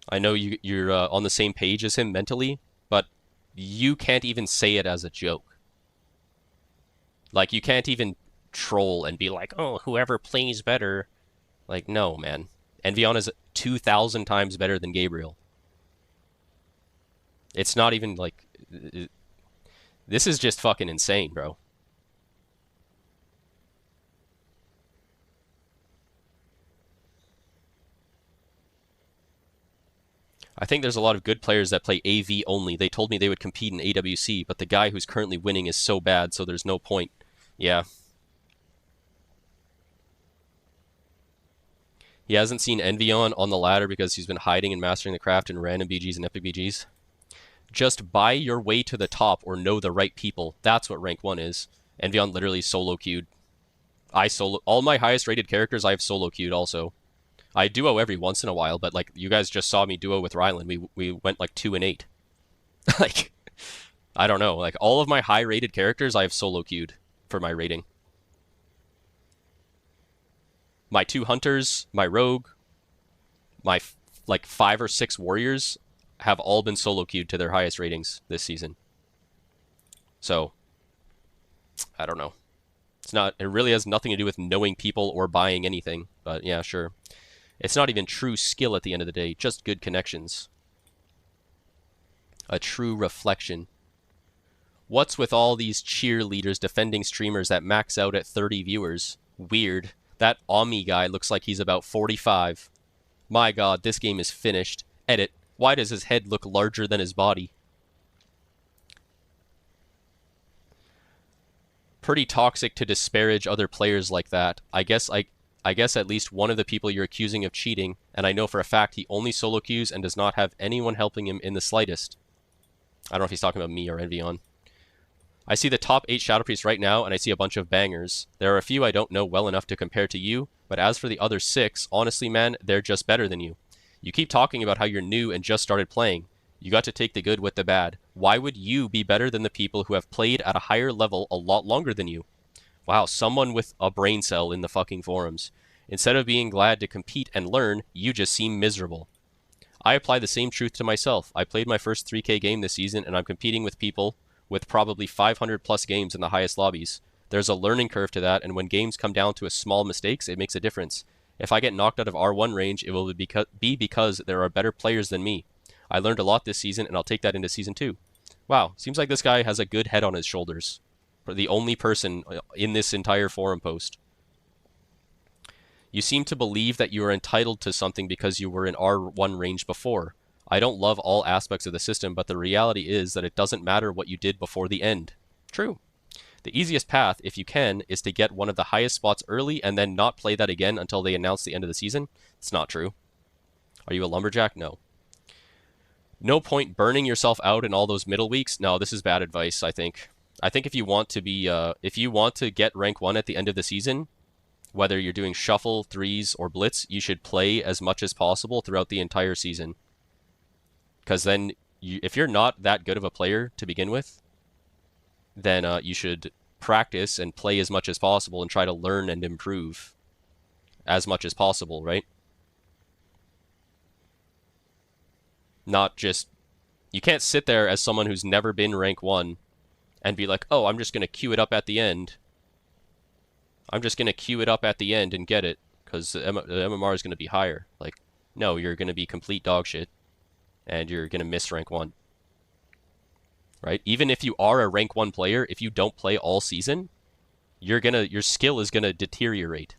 I know you're on the same page as him mentally, but you can't even say it as a joke. Like, you can't even troll and be like, oh, whoever plays better. Like, no, man. Envion is 2,000 times better than Gabriel. It's not even, like... This is just fucking insane, bro. I think there's a lot of good players that play AV only. They told me they would compete in AWC, but the guy who's currently winning is so bad, so there's no point. Yeah. He hasn't seen Envion on the ladder because he's been hiding and mastering the craft in random BGs and epic BGs. Just buy your way to the top or know the right people. That's what rank 1 is. Envion literally solo queued. All my highest rated characters I have solo queued also. I duo every once in a while, but like you guys just saw me duo with Rylan. We went like 2 and 8. Like, I don't know. Like all of my high rated characters I have solo queued for my rating. My 2 hunters, my rogue, my like 5 or 6 warriors have all been solo queued to their highest ratings this season. So, I don't know. It really has nothing to do with knowing people or buying anything, but yeah, sure. It's not even true skill at the end of the day, just good connections. A true reflection. What's with all these cheerleaders defending streamers that max out at 30 viewers? Weird. That Ami guy looks like he's about 45. My god, this game is finished. Edit. Why does his head look larger than his body? Pretty toxic to disparage other players like that. I guess at least one of the people you're accusing of cheating, and I know for a fact he only solo queues and does not have anyone helping him in the slightest. I don't know if he's talking about me or Envion. I see the top 8 Shadow Priests right now, and I see a bunch of bangers. There are a few I don't know well enough to compare to you, but as for the other 6, honestly, man, they're just better than you. You keep talking about how you're new and just started playing. You got to take the good with the bad. Why would you be better than the people who have played at a higher level a lot longer than you? Wow, someone with a brain cell in the fucking forums. Instead of being glad to compete and learn, you just seem miserable. I apply the same truth to myself. I played my first 3K game this season, and I'm competing with people with probably 500 plus games in the highest lobbies. There's a learning curve to that, and when games come down to small mistakes, it makes a difference. If I get knocked out of R1 range, it will be because there are better players than me. I learned a lot this season, and I'll take that into Season 2. Wow, seems like this guy has a good head on his shoulders. The only person in this entire forum post. You seem to believe that you are entitled to something because you were in R1 range before. I don't love all aspects of the system, but the reality is that it doesn't matter what you did before the end. True. The easiest path, if you can, is to get one of the highest spots early and then not play that again until they announce the end of the season. It's not true. Are you a lumberjack? No. No point burning yourself out in all those middle weeks. No, this is bad advice, I think. I think if you want to be, if you want to get rank 1 at the end of the season, whether you're doing shuffle, threes, or blitz, you should play as much as possible throughout the entire season. Because then, if you're not that good of a player to begin with, then you should practice and play as much as possible and try to learn and improve as much as possible, right? Not just... You can't sit there as someone who's never been rank 1 and be like, oh, I'm just going to queue it up at the end. I'm just going to queue it up at the end and get it, because the MMR is going to be higher. Like, no, you're going to be complete dog shit, and you're going to miss rank 1. Right? Even if you are a rank 1 player, if you don't play all season, your skill is going to deteriorate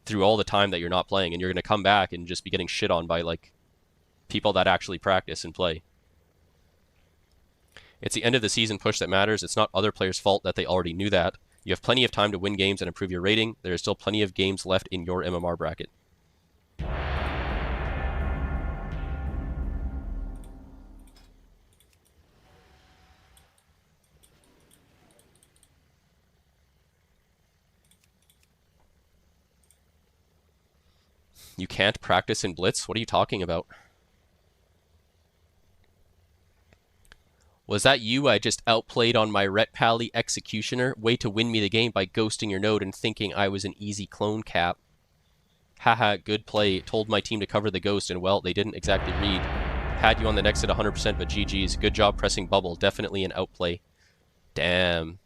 through all the time that you're not playing, and you're going to come back and just be getting shit on by, like, people that actually practice and play. It's the end of the season push that matters. It's not other players' fault that they already knew that. You have plenty of time to win games and improve your rating. There is still plenty of games left in your MMR bracket. You can't practice in Blitz? What are you talking about? Was that you I just outplayed on my Ret Pally Executioner? Way to win me the game by ghosting your node and thinking I was an easy clone cap. Haha, good play. Told my team to cover the ghost and well, they didn't exactly read. Had you on the next at 100%, but GG's. Good job pressing bubble. Definitely an outplay. Damn.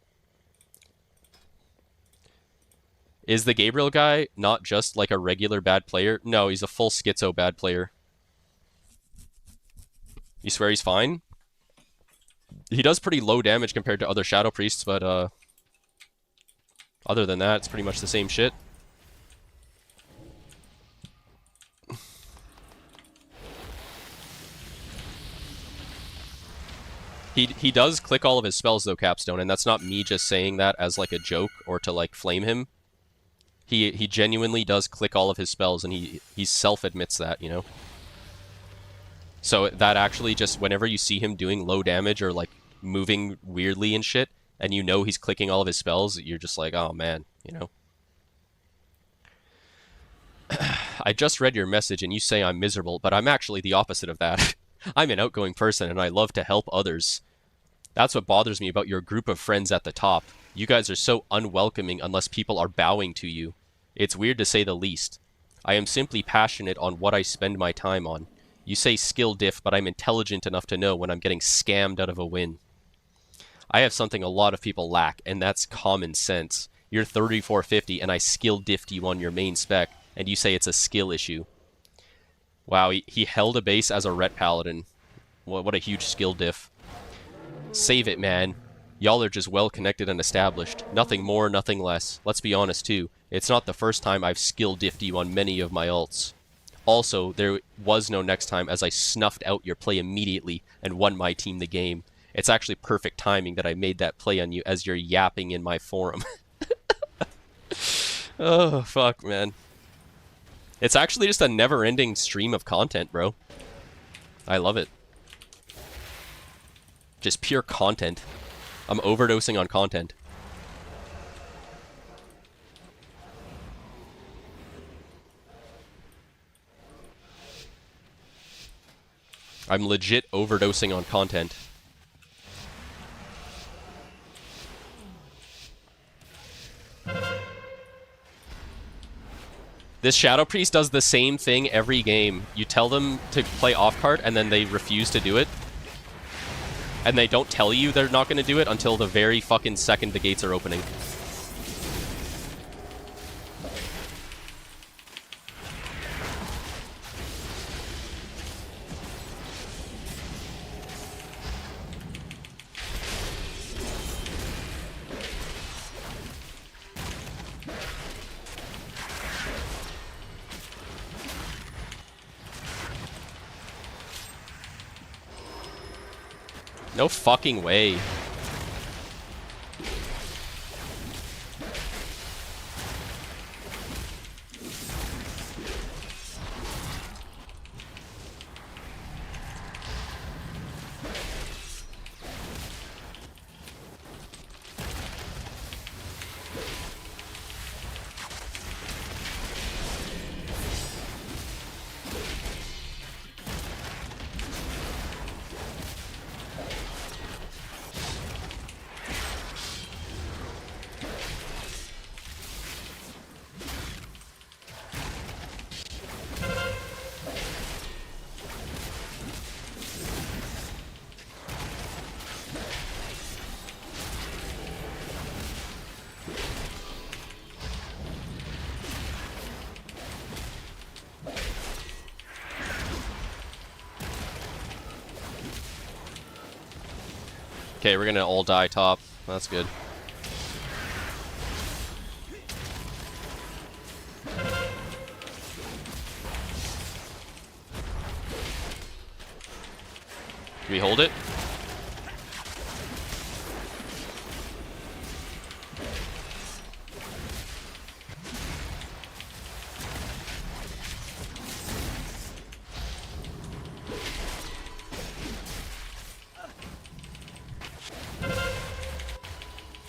Is the Gabriel guy not just like a regular bad player? No, he's a full schizo bad player. You swear he's fine? He does pretty low damage compared to other Shadow Priests, but other than that, it's pretty much the same shit. He does click all of his spells though, Capstone, and that's not me just saying that as like a joke or to like flame him. He genuinely does click all of his spells, and he self-admits that, you know? So that actually just, whenever you see him doing low damage or like moving weirdly and shit, and you know he's clicking all of his spells, you're just like, oh man, you know? I just read your message and you say I'm miserable, but I'm actually the opposite of that. I'm an outgoing person and I love to help others. That's what bothers me about your group of friends at the top. You guys are so unwelcoming unless people are bowing to you. It's weird to say the least. I am simply passionate on what I spend my time on. You say skill diff, but I'm intelligent enough to know when I'm getting scammed out of a win. I have something a lot of people lack, and that's common sense. You're 3450 and I skill diffed you on your main spec, and you say it's a skill issue. Wow, he held a base as a Ret Paladin. What a huge skill diff. Save it, man. Y'all are just well connected and established. Nothing more, nothing less. Let's be honest too. It's not the first time I've skill diffed you on many of my ults. Also, there was no next time as I snuffed out your play immediately and won my team the game. It's actually perfect timing that I made that play on you as you're yapping in my forum. Oh, fuck, man. It's actually just a never-ending stream of content, bro. I love it. Just pure content. I'm overdosing on content. I'm legit overdosing on content. This Shadow Priest does the same thing every game. You tell them to play off-card, and then they refuse to do it. And they don't tell you they're not going to do it until the very fucking second the gates are opening. No fucking way. Okay, we're gonna all die top. That's good. Do we hold it?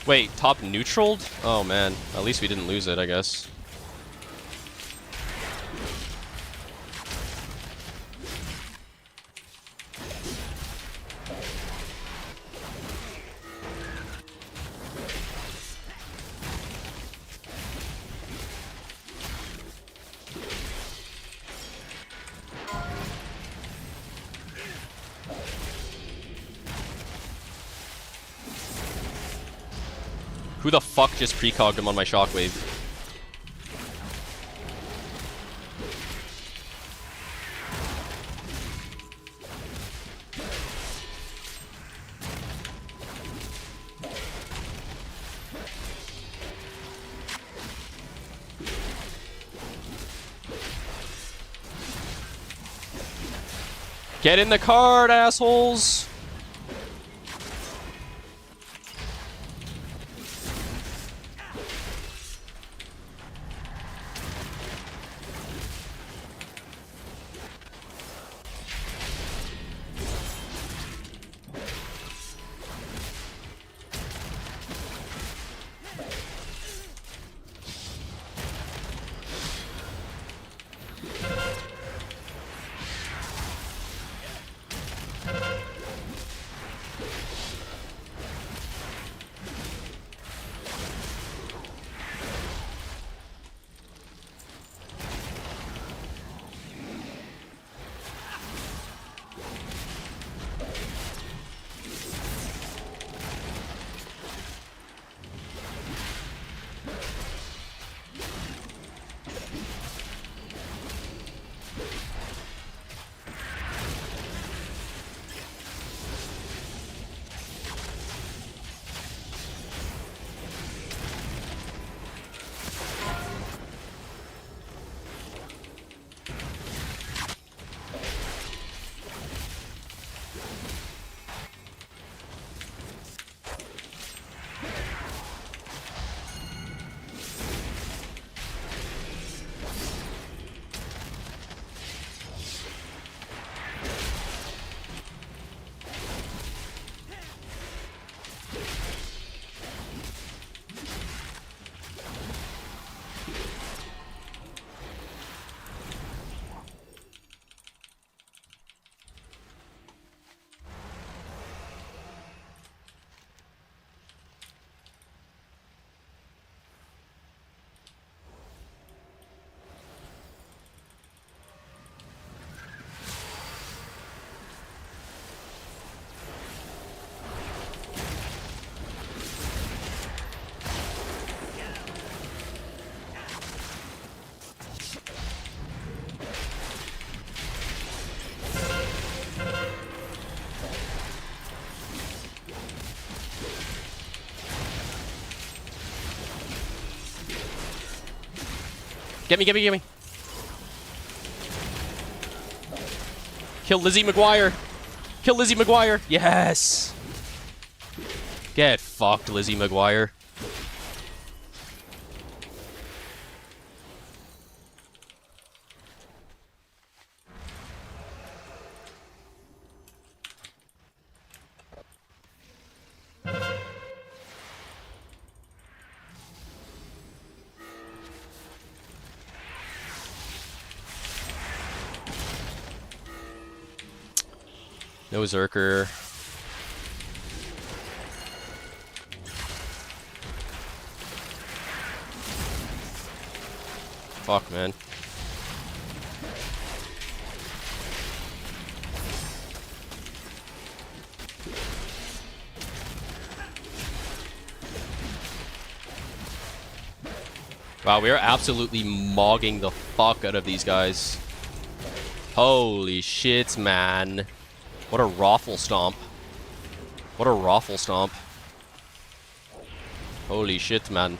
Wait, top neutraled? Oh man, at least we didn't lose it, I guess. Who the fuck just precogged him on my shockwave? Get in the cart, assholes! Get me, get me, get me. Kill Lizzie McGuire. Kill Lizzie McGuire. Yes. Get fucked, Lizzie McGuire. No Zerker. Fuck, man. Wow, we are absolutely mogging the fuck out of these guys. Holy shit, man. What a raffle stomp. What a raffle stomp. Holy shit, man.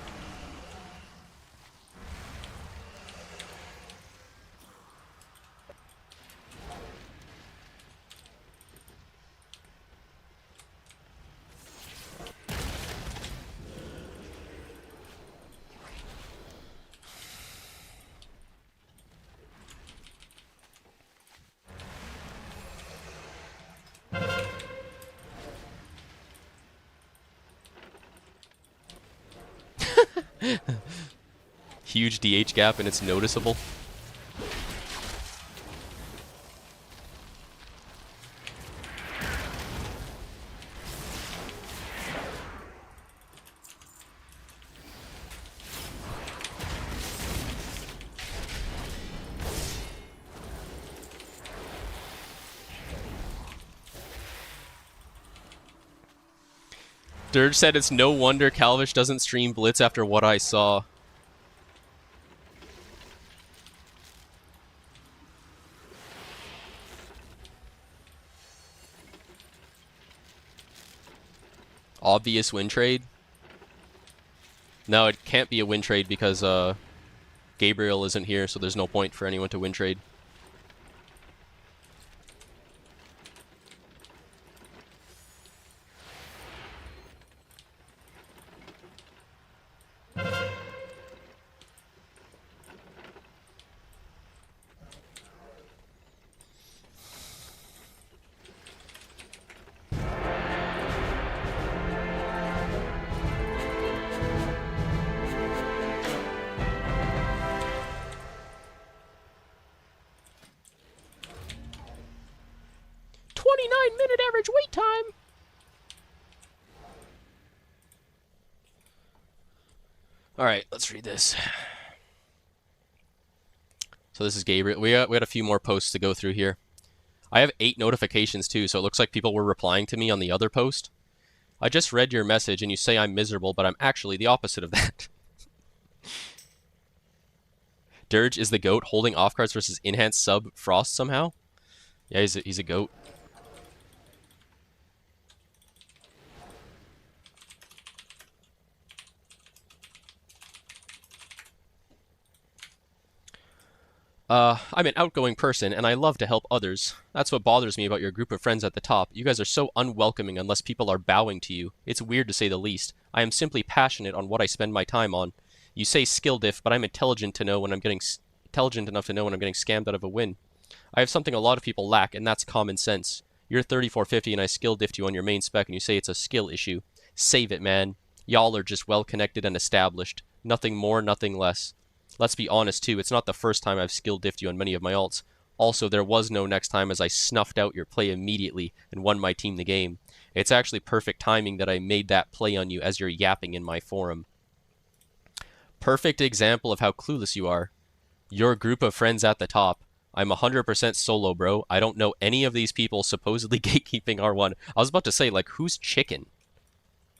Huge DH gap and it's noticeable. Dirge said it's no wonder Calvish doesn't stream Blitz after what I saw. Obvious win trade? No, it can't be a win trade because Gabriel isn't here, so there's no point for anyone to win trade. 29-minute average wait time. All right, let's read this. So this is Gabriel. We had a few more posts to go through here. I have 8 notifications too, so it looks like people were replying to me on the other post. I just read your message and you say I'm miserable, but I'm actually the opposite of that. Dirge is the GOAT holding off cards versus enhanced sub Frost somehow? Yeah, he's a GOAT. I'm an outgoing person, and I love to help others. That's what bothers me about your group of friends at the top. You guys are so unwelcoming unless people are bowing to you. It's weird to say the least. I am simply passionate on what I spend my time on. You say skill diff, but I'm intelligent enough to know when I'm getting scammed out of a win. I have something a lot of people lack, and that's common sense. You're 3450 and I skill diffed you on your main spec and you say it's a skill issue. Save it, man. Y'all are just well connected and established. Nothing more, nothing less. Let's be honest too, it's not the first time I've skill diffed you on many of my alts. Also, there was no next time as I snuffed out your play immediately and won my team the game. It's actually perfect timing that I made that play on you as you're yapping in my forum. Perfect example of how clueless you are. Your group of friends at the top. I'm 100% solo, bro. I don't know any of these people supposedly gatekeeping R1. I was about to say, like, who's Chicken?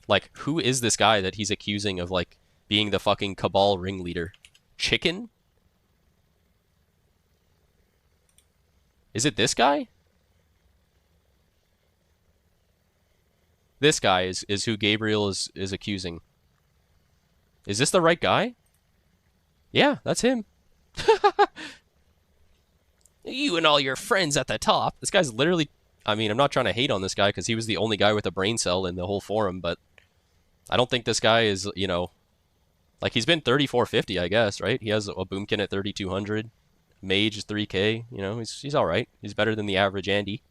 Like, who is this guy that he's accusing of, like, being the fucking Cabal ringleader? Chicken? Is it this guy? This guy is who Gabriel is accusing. Is this the right guy? Yeah, that's him. You and all your friends at the top. This guy's literally... I mean, I'm not trying to hate on this guy because he was the only guy with a brain cell in the whole forum, but I don't think this guy is, you know... Like, he's been 3450, I guess, right? He has a Boomkin at 3200. Mage is 3k. You know, he's alright. He's better than the average Andy.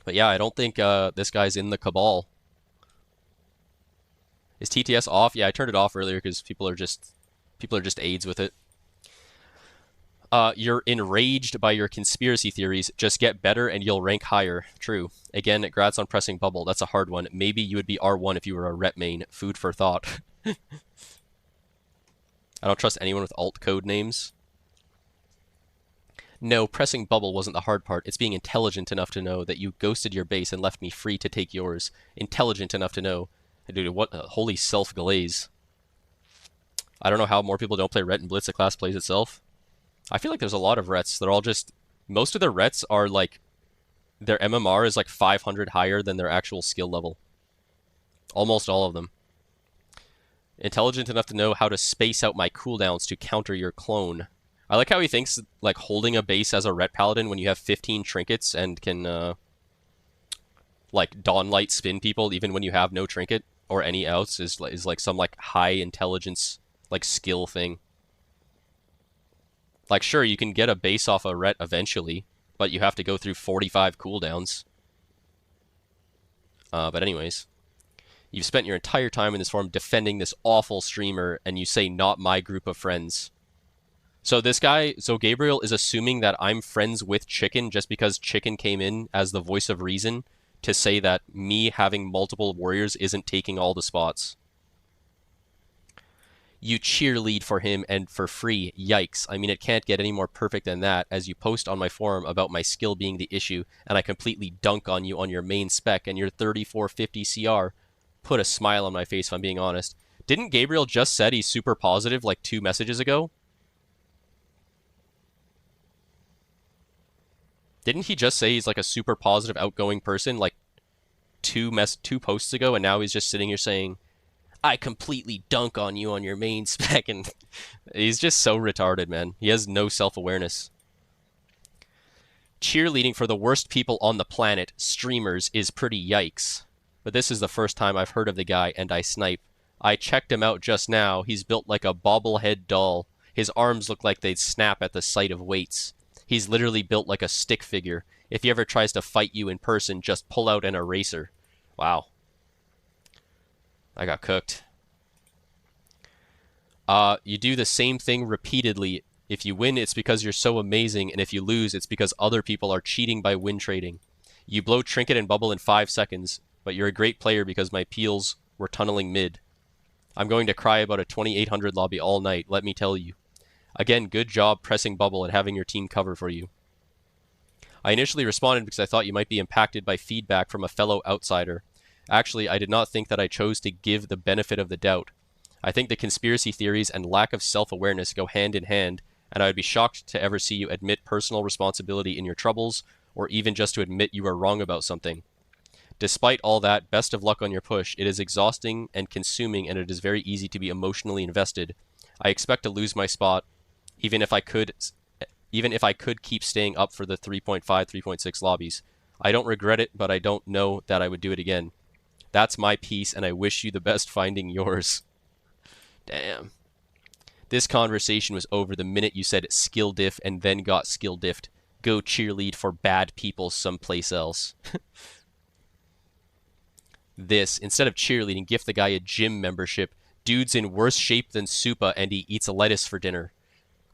But yeah, I don't think this guy's in the Cabal. Is TTS off? Yeah, I turned it off earlier because people are just aides with it. You're enraged by your conspiracy theories. Just get better and you'll rank higher. True. Again, congrats on pressing bubble. That's a hard one. Maybe you would be R1 if you were a rep main. Food for thought. I don't trust anyone with alt code names. No, pressing bubble wasn't the hard part. It's being intelligent enough to know that you ghosted your base and left me free to take yours. Intelligent enough to know. Dude, what holy self-glaze. I don't know how more people don't play Ret and Blitz. The class plays itself. I feel like there's a lot of Rets. They're all just... Most of their Rets are like... Their MMR is like 500 higher than their actual skill level. Almost all of them. Intelligent enough to know how to space out my cooldowns to counter your clone. I like how he thinks like holding a base as a Ret Paladin when you have 15 trinkets and can like Dawnlight spin people even when you have no trinket or any outs is like some like high intelligence like skill thing. Like, sure, you can get a base off a Ret eventually, but you have to go through 45 cooldowns. But anyways, you've spent your entire time in this forum defending this awful streamer, and you say, not my group of friends. So this guy, so Gabriel is assuming that I'm friends with Chicken just because Chicken came in as the voice of reason to say that me having multiple warriors isn't taking all the spots. You cheerlead for him and for free. Yikes. I mean, it can't get any more perfect than that as you post on my forum about my skill being the issue and I completely dunk on you on your main spec and your 3450 CR. Put a smile on my face if I'm being honest. Didn't Gabriel just said he's super positive like 2 messages ago? Didn't he just say he's like a super positive outgoing person like 2 posts ago and now he's just sitting here saying I completely dunk on you on your main spec, and he's just so retarded, man. He has no self-awareness. Cheerleading for the worst people on the planet, streamers, is pretty yikes. But this is the first time I've heard of the guy, and I snipe. I checked him out just now. He's built like a bobblehead doll. His arms look like they'd snap at the sight of weights. He's literally built like a stick figure. If he ever tries to fight you in person, just pull out an eraser. Wow. I got cooked. You do the same thing repeatedly. If you win, it's because you're so amazing, and if you lose, it's because other people are cheating by win trading. You blow Trinket and Bubble in 5 seconds, but you're a great player because my peels were tunneling mid. I'm going to cry about a 2800 lobby all night, let me tell you. Again, good job pressing Bubble and having your team cover for you. I initially responded because I thought you might be impacted by feedback from a fellow outsider. Actually, I did not think that I chose to give the benefit of the doubt. I think the conspiracy theories and lack of self-awareness go hand in hand, and I would be shocked to ever see you admit personal responsibility in your troubles, or even just to admit you are wrong about something. Despite all that, best of luck on your push. It is exhausting and consuming, and it is very easy to be emotionally invested. I expect to lose my spot, even if I could keep staying up for the 3.5, 3.6 lobbies. I don't regret it, but I don't know that I would do it again. That's my piece, and I wish you the best finding yours. Damn. This conversation was over the minute you said skill diff and then got skill diffed. Go cheerlead for bad people someplace else. This, instead of cheerleading, gift the guy a gym membership. Dude's in worse shape than Supa and he eats lettuce for dinner.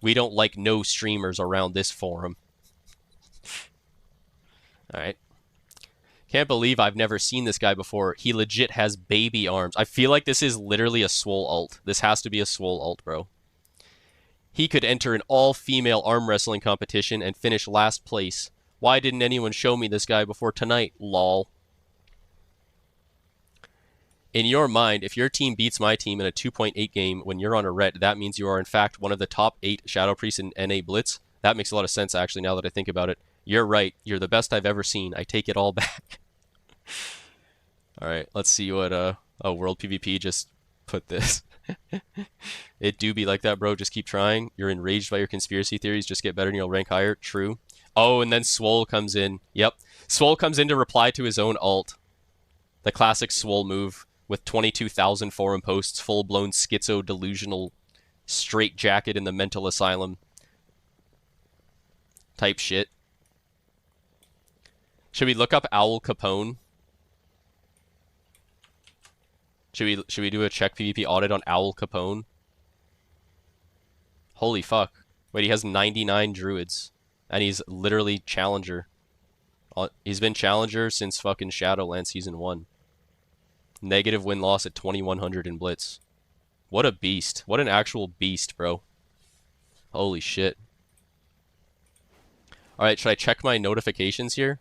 We don't like no streamers around this forum. Alright. Can't believe I've never seen this guy before. He legit has baby arms. I feel like this is literally a swole ult. This has to be a swole ult, bro. He could enter an all-female arm wrestling competition and finish last place. Why didn't anyone show me this guy before tonight? Lol. In your mind, if your team beats my team in a 2.8 game when you're on a ret, that means you are in fact one of the top 8 Shadow Priests in NA Blitz. That makes a lot of sense, actually, now that I think about it. You're right. You're the best I've ever seen. I take it all back. Alright, let's see what World PvP just put this. It do be like that, bro. Just keep trying. You're enraged by your conspiracy theories. Just get better and you'll rank higher. True. Oh, and then Swole comes in. Yep. Swole comes in to reply to his own ult. The classic Swole move with 22,000 forum posts, full-blown schizo delusional straight jacket in the mental asylum type shit. Should we look up Owl Capone? Should we do a check PvP audit on Owl Capone? Holy fuck. Wait, he has 99 druids. And he's literally Challenger. He's been Challenger since fucking Shadowlands Season 1. Negative win-loss at 2100 in Blitz. What a beast. What an actual beast, bro. Holy shit. Alright, should I check my notifications here?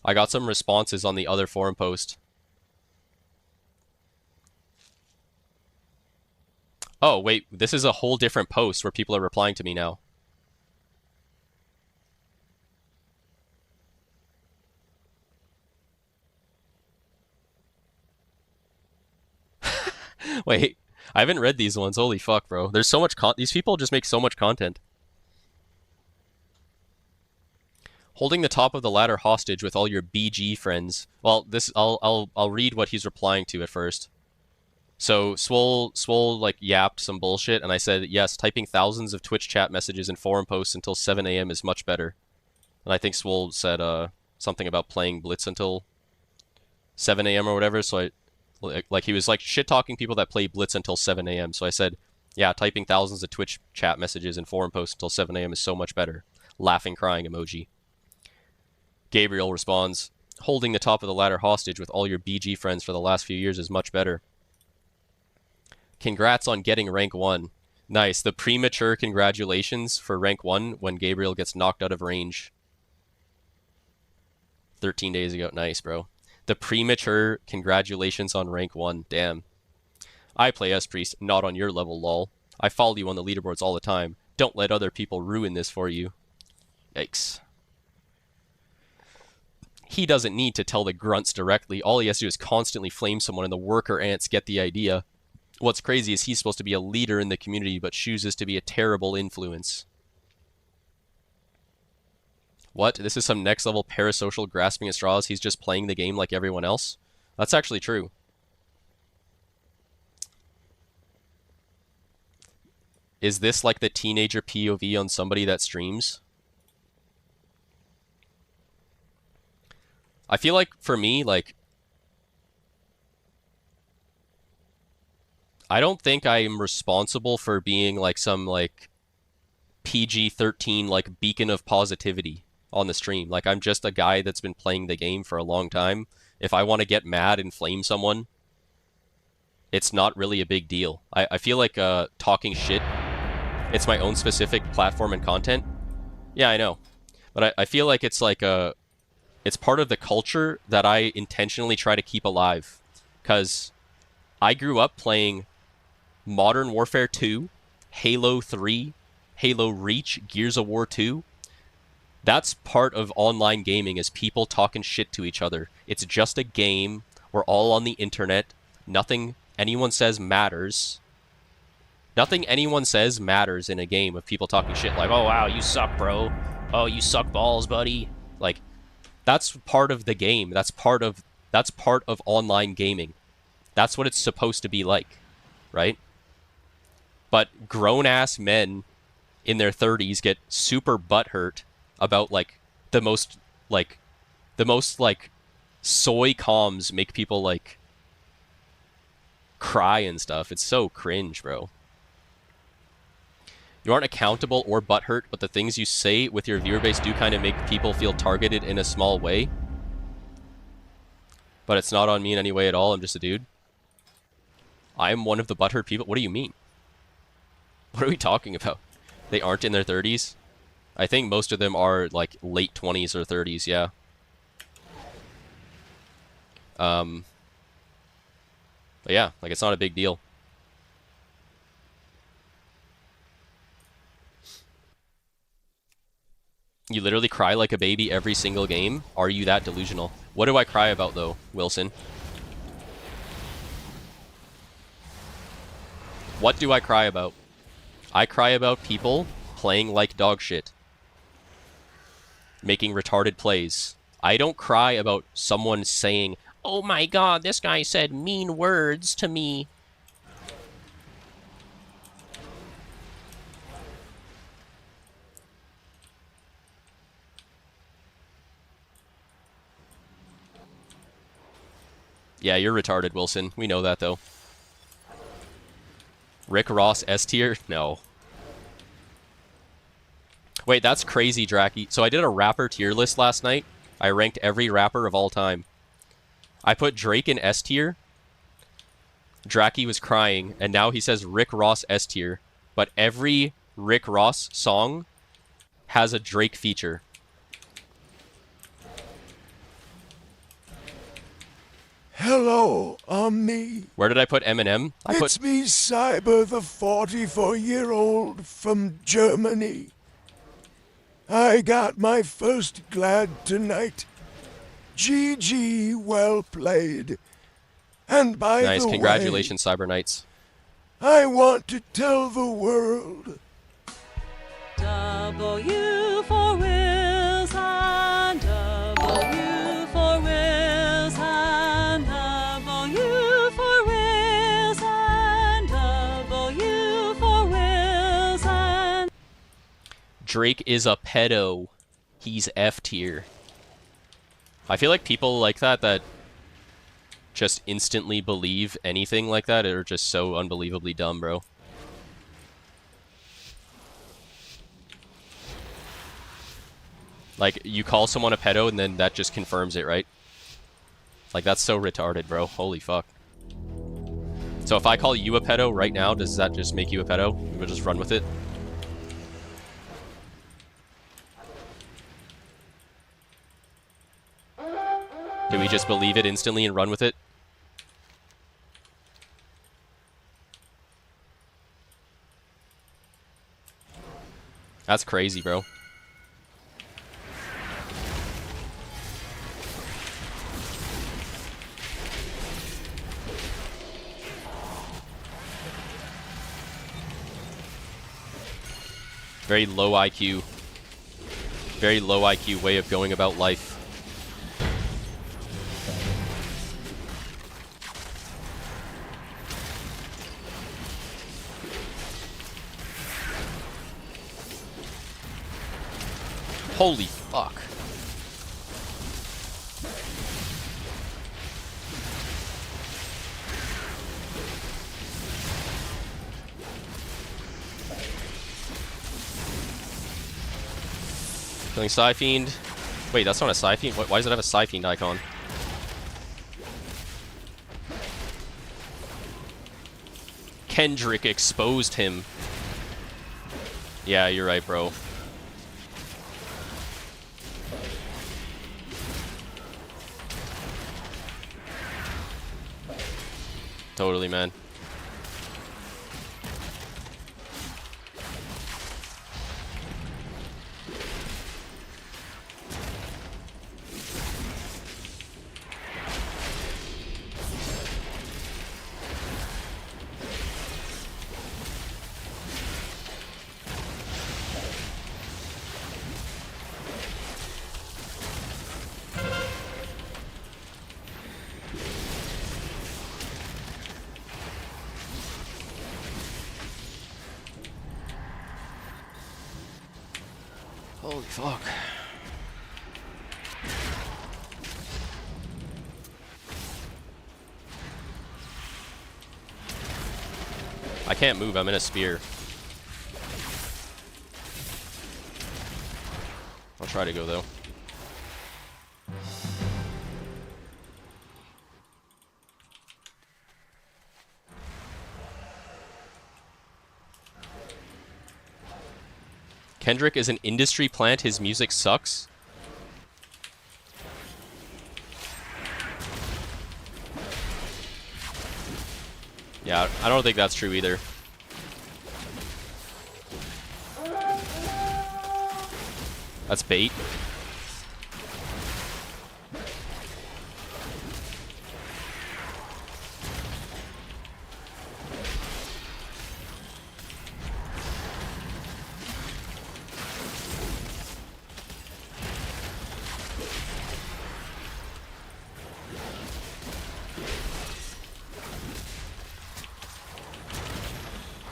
I got some responses on the other forum post. Oh, wait, this is a whole different post where people are replying to me now. Wait, I haven't read these ones. Holy fuck, bro. There's so much these people just make so much content. Holding the top of the ladder hostage with all your BG friends. Well, this I'll read what he's replying to at first. So Swole like yapped some bullshit, and I said yes. Typing thousands of Twitch chat messages and forum posts until 7 a.m. is much better. And I think Swole said something about playing Blitz until 7 a.m. or whatever. So he was like shit talking people that play Blitz until 7 a.m. So I said, yeah, typing thousands of Twitch chat messages and forum posts until 7 a.m. is so much better. Laughing, crying emoji. Gabriel responds, holding the top of the ladder hostage with all your BG friends for the last few years is much better. Congrats on getting rank 1. Nice. The premature congratulations for rank 1 when Gabriel gets knocked out of range. 13 days ago. Nice, bro. The premature congratulations on rank 1. Damn. I play S-Priest, not on your level, lol. I follow you on the leaderboards all the time. Don't let other people ruin this for you. Yikes. He doesn't need to tell the grunts directly. All he has to do is constantly flame someone and the worker ants get the idea. What's crazy is he's supposed to be a leader in the community but chooses to be a terrible influence. What? This is some next level parasocial grasping at straws? He's just playing the game like everyone else? That's actually true. Is this like the teenager POV on somebody that streams? I feel like, for me, like, I don't think I'm responsible for being like some like PG-13 like beacon of positivity on the stream. Like, I'm just a guy that's been playing the game for a long time. If I want to get mad and flame someone, it's not really a big deal. I feel like talking shit, it's my own specific platform and content. Yeah, I know. But I feel like it's like it's part of the culture that I intentionally try to keep alive. Because I grew up playing Modern Warfare 2, Halo 3, Halo Reach, Gears of War 2. That's part of online gaming, is people talking shit to each other. It's just a game. We're all on the internet. Nothing anyone says matters. Nothing anyone says matters in a game of people talking shit like, oh wow, you suck, bro. Oh, you suck balls, buddy. Like, that's part of the game. That's part of online gaming. That's what it's supposed to be like, right? But grown-ass men in their 30s get super butthurt about like the most soy comms make people like cry and stuff. It's so cringe, bro. You aren't accountable or butthurt, but the things you say with your viewer base do kind of make people feel targeted in a small way. But it's not on me in any way at all. I'm just a dude. I'm one of the butthurt people. What do you mean? What are we talking about? They aren't in their 30s? I think most of them are like late 20s or 30s, yeah. But yeah, like, it's not a big deal. You literally cry like a baby every single game? Are you that delusional? What do I cry about though, Wilson? What do I cry about? I cry about people playing like dog shit. Making retarded plays. I don't cry about someone saying, oh my god, this guy said mean words to me. Yeah, you're retarded, Wilson. We know that, though. Rick Ross S tier? No. Wait, that's crazy, Dracky. So I did a rapper tier list last night. I ranked every rapper of all time. I put Drake in S tier. Dracky was crying, and now he says Rick Ross S tier. But every Rick Ross song has a Drake feature. Hello, me. Where did I put Eminem? It's me, Cyber, the 44-year-old from Germany. I got my first glad tonight. GG, well played. And by the way... Nice, congratulations, Cyber Knights. I want to tell the world... W for Wilson, W for Wilson, W for Wilson, W for Wilson. Drake is a pedo. He's F tier. I feel like people like that just instantly believe anything like that are just so unbelievably dumb, bro. Like, you call someone a pedo and then that just confirms it, right? Like, that's so retarded, bro. Holy fuck. So if I call you a pedo right now, does that just make you a pedo? We'll just run with it? Do we just believe it instantly and run with it? That's crazy, bro. Very low IQ. Very low IQ way of going about life. Holy fuck. Killing Psyfiend. Wait, that's not a Psyfiend? Why does it have a Psyfiend icon? Kendrick exposed him. Yeah, you're right, bro. Totally, man. Holy fuck. I can't move, I'm in a spear. I'll try to go though. Kendrick is an industry plant, his music sucks. Yeah, I don't think that's true either. That's bait.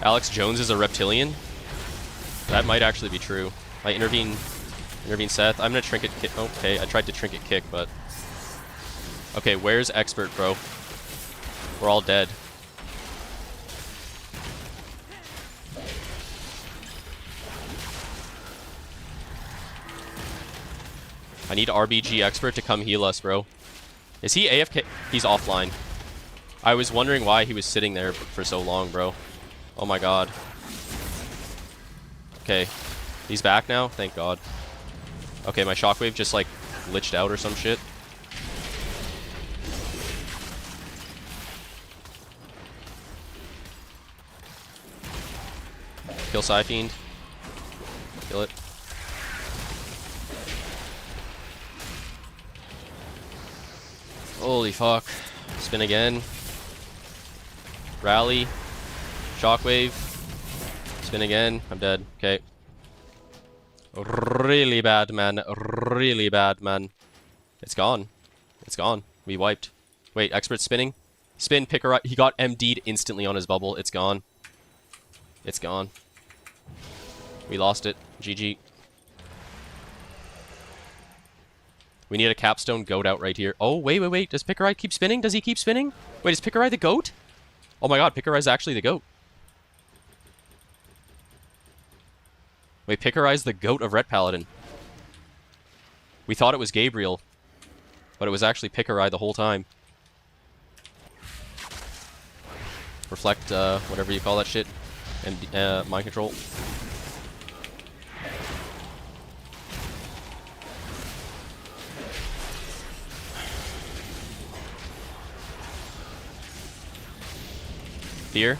Alex Jones is a reptilian? That might actually be true. I intervene Seth. I'm gonna trinket kick. Okay, I tried to trinket kick, but... Okay, where's expert, bro? We're all dead. I need RBG expert to come heal us, bro. Is he AFK? He's offline. I was wondering why he was sitting there for so long, bro. Oh my god. Okay. He's back now? Thank god. Okay, my shockwave just like glitched out or some shit. Kill Psyfiend. Kill it. Holy fuck. Spin again. Rally. Shockwave. Spin again. I'm dead. Okay. Really bad, man. Really bad, man. It's gone. It's gone. We wiped. Wait, expert spinning? Spin, picker. He got MD'd instantly on his bubble. It's gone. It's gone. We lost it. GG. We need a capstone goat out right here. Oh, wait. Does Pickereye keep spinning? Does he keep spinning? Wait, is Pickereye the goat? Oh my god, Pickereye's actually the goat. Wait, Pickereye's the goat of Ret Paladin. We thought it was Gabriel, but it was actually Pickereye the whole time. Reflect, whatever you call that shit. And, mind control. Fear.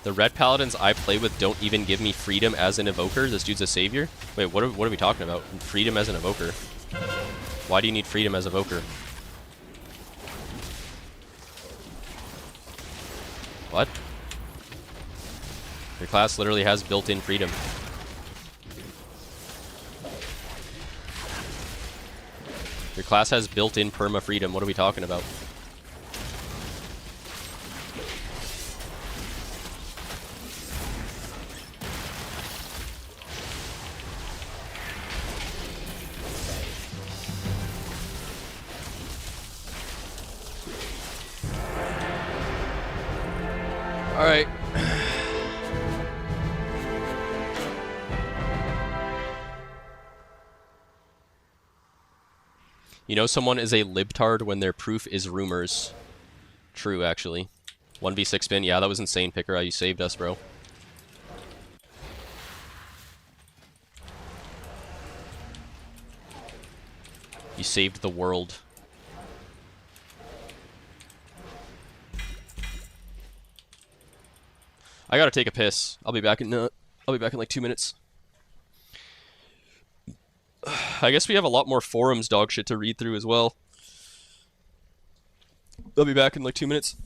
The red paladins I play with don't even give me freedom as an evoker. This dude's a savior. Wait, what are we talking about? Freedom as an evoker. Why do you need freedom as evoker? What? Your class literally has built-in freedom. Your class has built-in perma-freedom. What are we talking about? Alright. You know someone is a libtard when their proof is rumors. True, actually. 1v6 spin. Yeah, that was insane, Picker. You saved us, bro. You saved the world. I gotta take a piss. I'll be back in like 2 minutes. I guess we have a lot more forums dog shit to read through as well. I'll be back in like 2 minutes.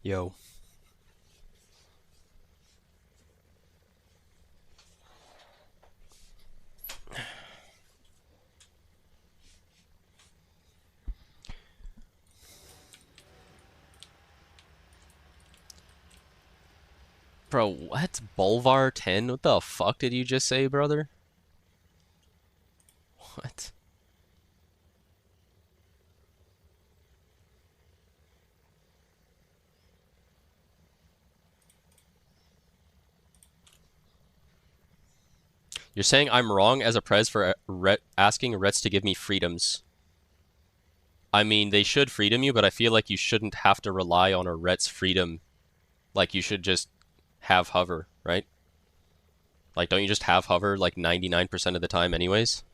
Yo. Bro, what? Bolvar 10? What the fuck did you just say, brother? What? You're saying I'm wrong as a prez for asking Rets to give me freedoms. I mean, they should freedom you, but I feel like you shouldn't have to rely on a Ret's freedom. Like, you should just have hover, right? Like, don't you just have hover like 99% of the time anyways?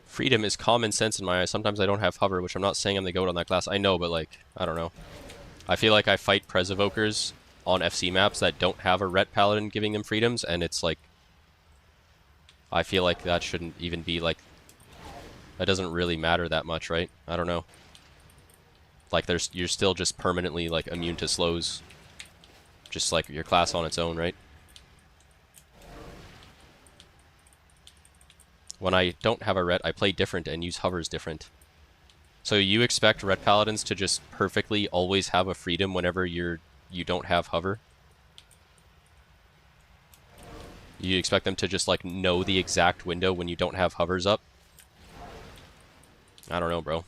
Freedom is common sense in my eyes. Sometimes I don't have hover, which I'm not saying I'm the GOAT on that class. I know, but like, I don't know. I feel like I fight Prez Evokers on FC maps that don't have a Ret Paladin giving them freedoms, and it's like, I feel like that shouldn't even be like, that doesn't really matter that much, right? I don't know. Like you're still just permanently like immune to slows, just like your class on its own, right? When I don't have a Ret, I play different and use hovers different. So you expect Ret Paladins to just perfectly always have a freedom whenever you don't have hover? You expect them to just like know the exact window when you don't have hovers up? I don't know, bro.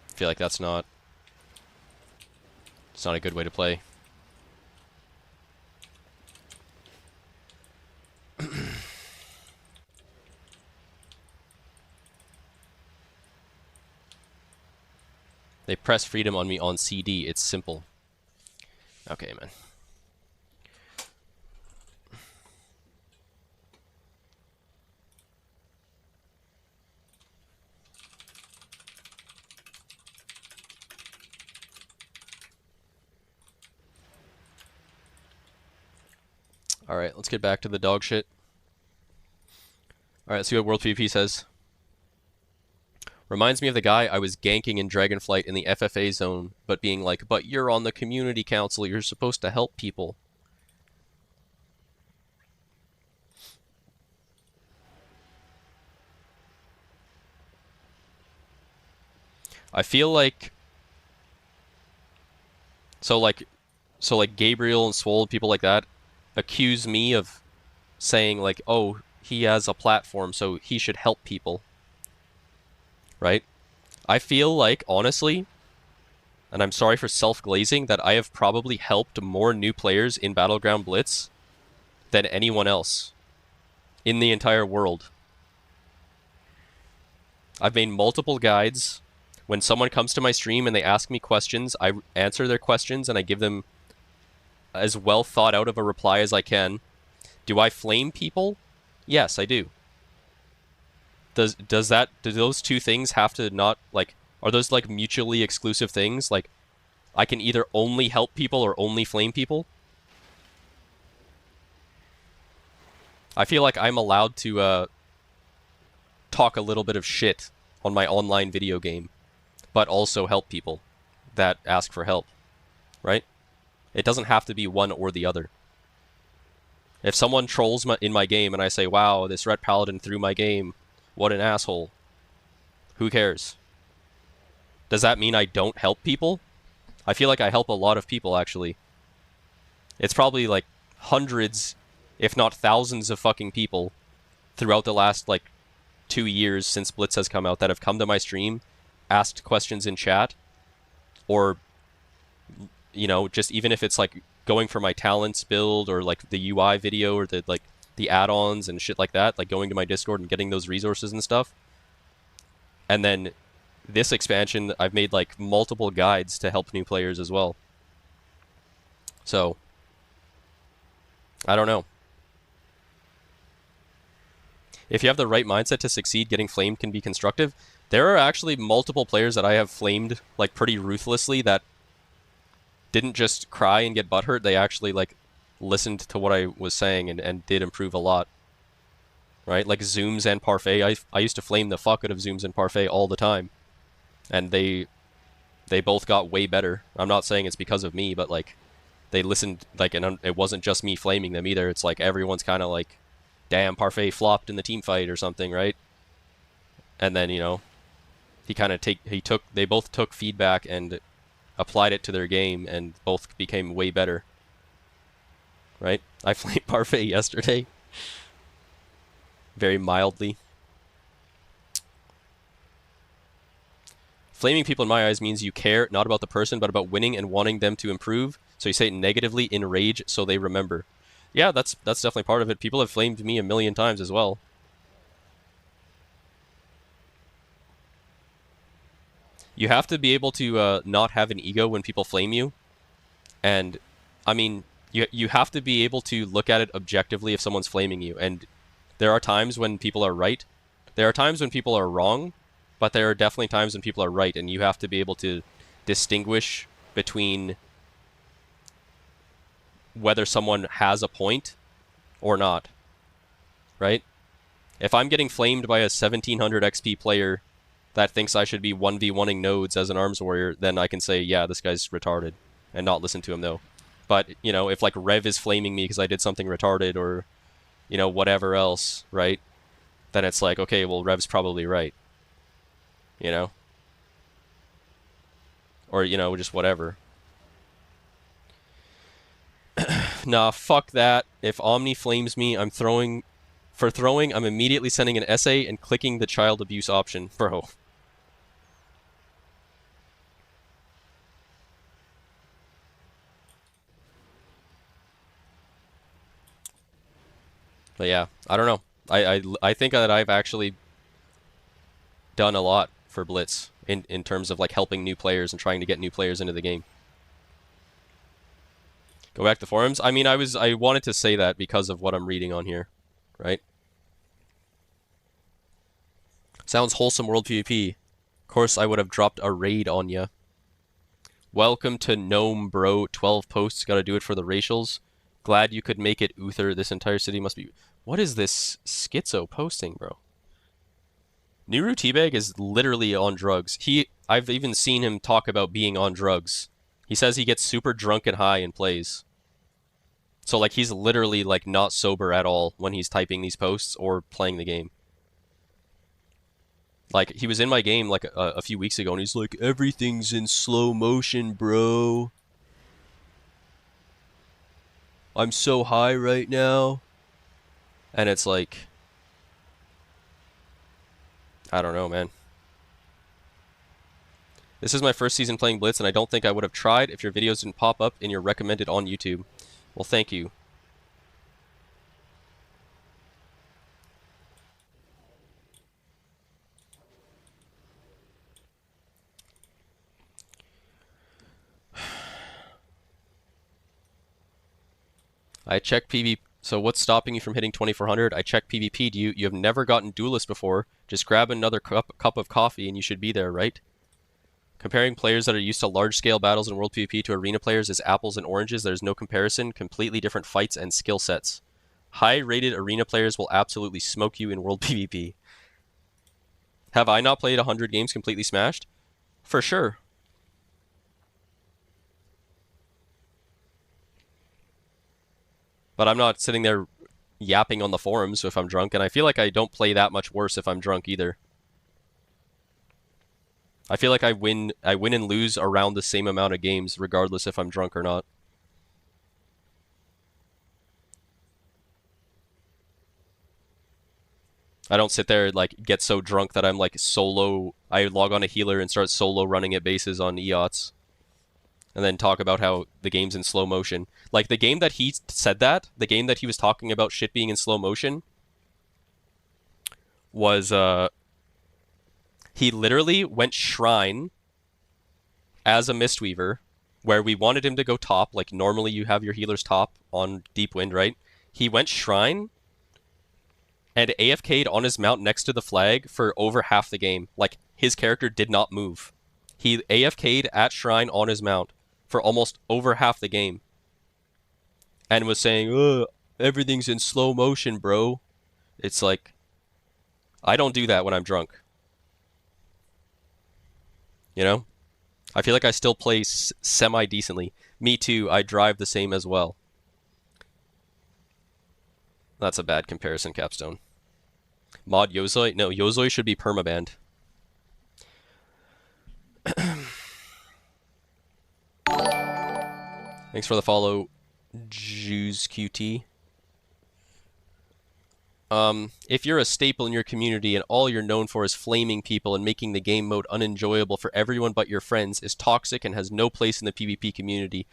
I feel like it's not a good way to play. They press freedom on me on CD. It's simple. Okay, man. Alright, let's get back to the dog shit. Alright, let's see what World PvP says. Reminds me of the guy I was ganking in Dragonflight in the FFA zone, but being like, but you're on the community council, you're supposed to help people. I feel like... So like Gabriel and Swole, people like that, accuse me of saying like, oh, he has a platform, so he should help people. Right? I feel like, honestly, and I'm sorry for self-glazing, that I have probably helped more new players in Battleground Blitz than anyone else in the entire world. I've made multiple guides. When someone comes to my stream and they ask me questions, I answer their questions and I give them as well thought out of a reply as I can. Do I flame people? Yes, I do. Do those two things have to not, like, are those like mutually exclusive things? Like, I can either only help people or only flame people? I feel like I'm allowed to talk a little bit of shit on my online video game, but also help people that ask for help, right? It doesn't have to be one or the other. If someone trolls in my game and I say, wow, this Ret Paladin threw my game, what an asshole. Who cares? Does that mean I don't help people? I feel like I help a lot of people, actually. It's probably like hundreds, if not thousands of fucking people throughout the last like 2 years since Blitz has come out that have come to my stream, asked questions in chat, or, you know, just even if it's like going for my talents build or like the UI video or the add-ons and shit like that, like going to my Discord and getting those resources and stuff. And then this expansion, I've made like multiple guides to help new players as well. So, I don't know. If you have the right mindset to succeed, getting flamed can be constructive. There are actually multiple players that I have flamed like pretty ruthlessly that didn't just cry and get butthurt. They actually like listened to what I was saying and did improve a lot. Right? Like Zooms and Parfait. I used to flame the fuck out of Zooms and Parfait all the time. And they both got way better. I'm not saying it's because of me, but like they listened, like, and it wasn't just me flaming them either. It's like everyone's kind of like, damn, Parfait flopped in the team fight or something, right? And then, you know, they both took feedback and applied it to their game and both became way better. Right? I flamed Parfait yesterday. Very mildly. Flaming people in my eyes means you care not about the person but about winning and wanting them to improve. So you say it negatively in rage so they remember. Yeah, that's definitely part of it. People have flamed me a million times as well. You have to be able to not have an ego when people flame you. And, I mean, you have to be able to look at it objectively if someone's flaming you. And there are times when people are right. There are times when people are wrong. but there are definitely times when people are right, and you have to be able to distinguish between whether someone has a point or not, right? If I'm getting flamed by a 1700 XP player that thinks I should be 1v1ing nodes as an arms warrior, then I can say, yeah, this guy's retarded, and not listen to him, though. But, you know, if, like, Rev is flaming me because I did something retarded or, you know, whatever else, right? Then it's like, okay, well, Rev's probably right. You know? Or, you know, just whatever. Nah, fuck that. If Omni flames me, I'm throwing... For throwing, I'm immediately sending an essay and clicking the child abuse option. Bro. But yeah, I don't know. I think that I've actually done a lot for Blitz in terms of like helping new players and trying to get new players into the game. Go back to forums. I mean, I wanted to say that because of what I'm reading on here, right? Sounds wholesome world PvP. Of course, I would have dropped a raid on ya. Welcome to Gnome Bro. 12 posts. Gotta do it for the racials. Glad you could make it, Uther. This entire city must be... What is this schizo posting, bro? Nuru Teabag is literally on drugs. I've even seen him talk about being on drugs. He says he gets super drunk and high and plays. So, like, he's literally, like, not sober at all when he's typing these posts or playing the game. Like, he was in my game, like, a few weeks ago, and he's like, everything's in slow motion, bro. I'm so high right now. And it's like... I don't know, man. This is my first season playing Blitz, and I don't think I would have tried if your videos didn't pop up in your recommended on YouTube. Well, thank you. I check PvP. So what's stopping you from hitting 2400? I check PvP'd you. You have never gotten Duelist before. Just grab another cup of coffee and you should be there, right? Comparing players that are used to large-scale battles in World PvP to arena players is apples and oranges. There's no comparison. Completely different fights and skill sets. High-rated arena players will absolutely smoke you in World PvP. Have I not played 100 games completely smashed? For sure. But I'm not sitting there yapping on the forums if I'm drunk, and I feel like I don't play that much worse if I'm drunk either. I feel like I win and lose around the same amount of games, regardless if I'm drunk or not. I don't sit there and like get so drunk that I'm like solo. I log on a healer and start solo running at bases on EOTs. And then talk about how the game's in slow motion. Like, the game that he said that, the game that he was talking about shit being in slow motion, was, he literally went Shrine as a Mistweaver, where we wanted him to go top, like normally you have your healers top on Deep Wind, right? He went Shrine, and AFK'd on his mount next to the flag for over half the game. Like, his character did not move. He AFK'd at Shrine on his mount for almost over half the game. And was saying, ugh, everything's in slow motion, bro. It's like, I don't do that when I'm drunk. You know? I feel like I still play semi-decently. Me too, I drive the same as well. That's a bad comparison, Capstone. Mod Yozoi? No, Yozoi should be permabanned. Thanks for the follow, JewsQT. If you're a staple in your community and all you're known for is flaming people and making the game mode unenjoyable for everyone but your friends, is toxic and has no place in the PvP community,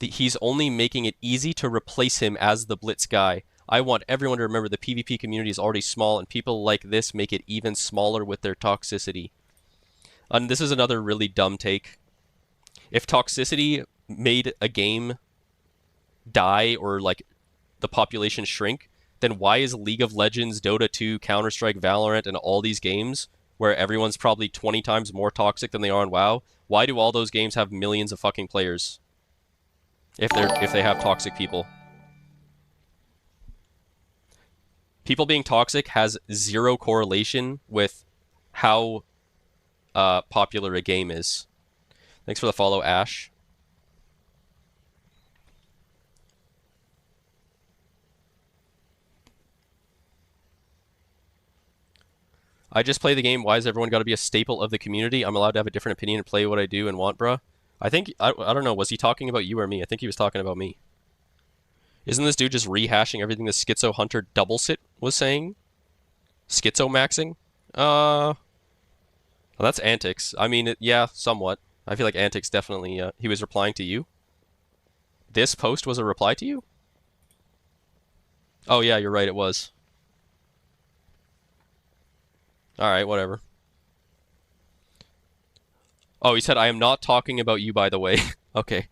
he's only making it easy to replace him as the Blitz guy. I want everyone to remember the PvP community is already small, and people like this make it even smaller with their toxicity. And this is another really dumb take. If toxicity made a game die or like the population shrink, then why is League of Legends, Dota 2, Counter-Strike, Valorant, and all these games where everyone's probably 20 times more toxic than they are on WoW, why do all those games have millions of fucking players? If they have toxic people. People being toxic has zero correlation with how popular a game is. Thanks for the follow, Ash. I just play the game. Why has everyone got to be a staple of the community? I'm allowed to have a different opinion and play what I do and want, bruh. I think, I don't know, was he talking about you or me? I think he was talking about me. Isn't this dude just rehashing everything the Schizo Hunter Doublesit was saying? Schizo maxing? Well, that's Antics. I mean, yeah, somewhat. I feel like Antics definitely, he was replying to you. This post was a reply to you? Oh yeah, you're right, it was. Alright, whatever. Oh, he said, I am not talking about you, by the way. Okay.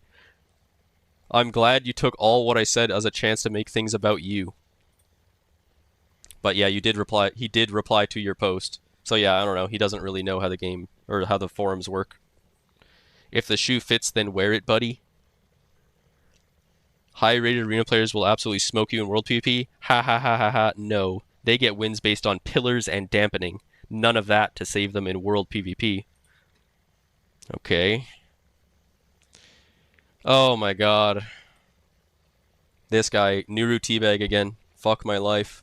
I'm glad you took all what I said as a chance to make things about you. But yeah, you did reply. He did reply to your post. So yeah, I don't know. He doesn't really know how the game, or how the forums work. If the shoe fits, then wear it, buddy. High-rated arena players will absolutely smoke you in World PvP. Ha ha ha ha ha. No. They get wins based on pillars and dampening. None of that to save them in World PvP. Okay. Oh my god. This guy, Nuru Teabag again. Fuck my life.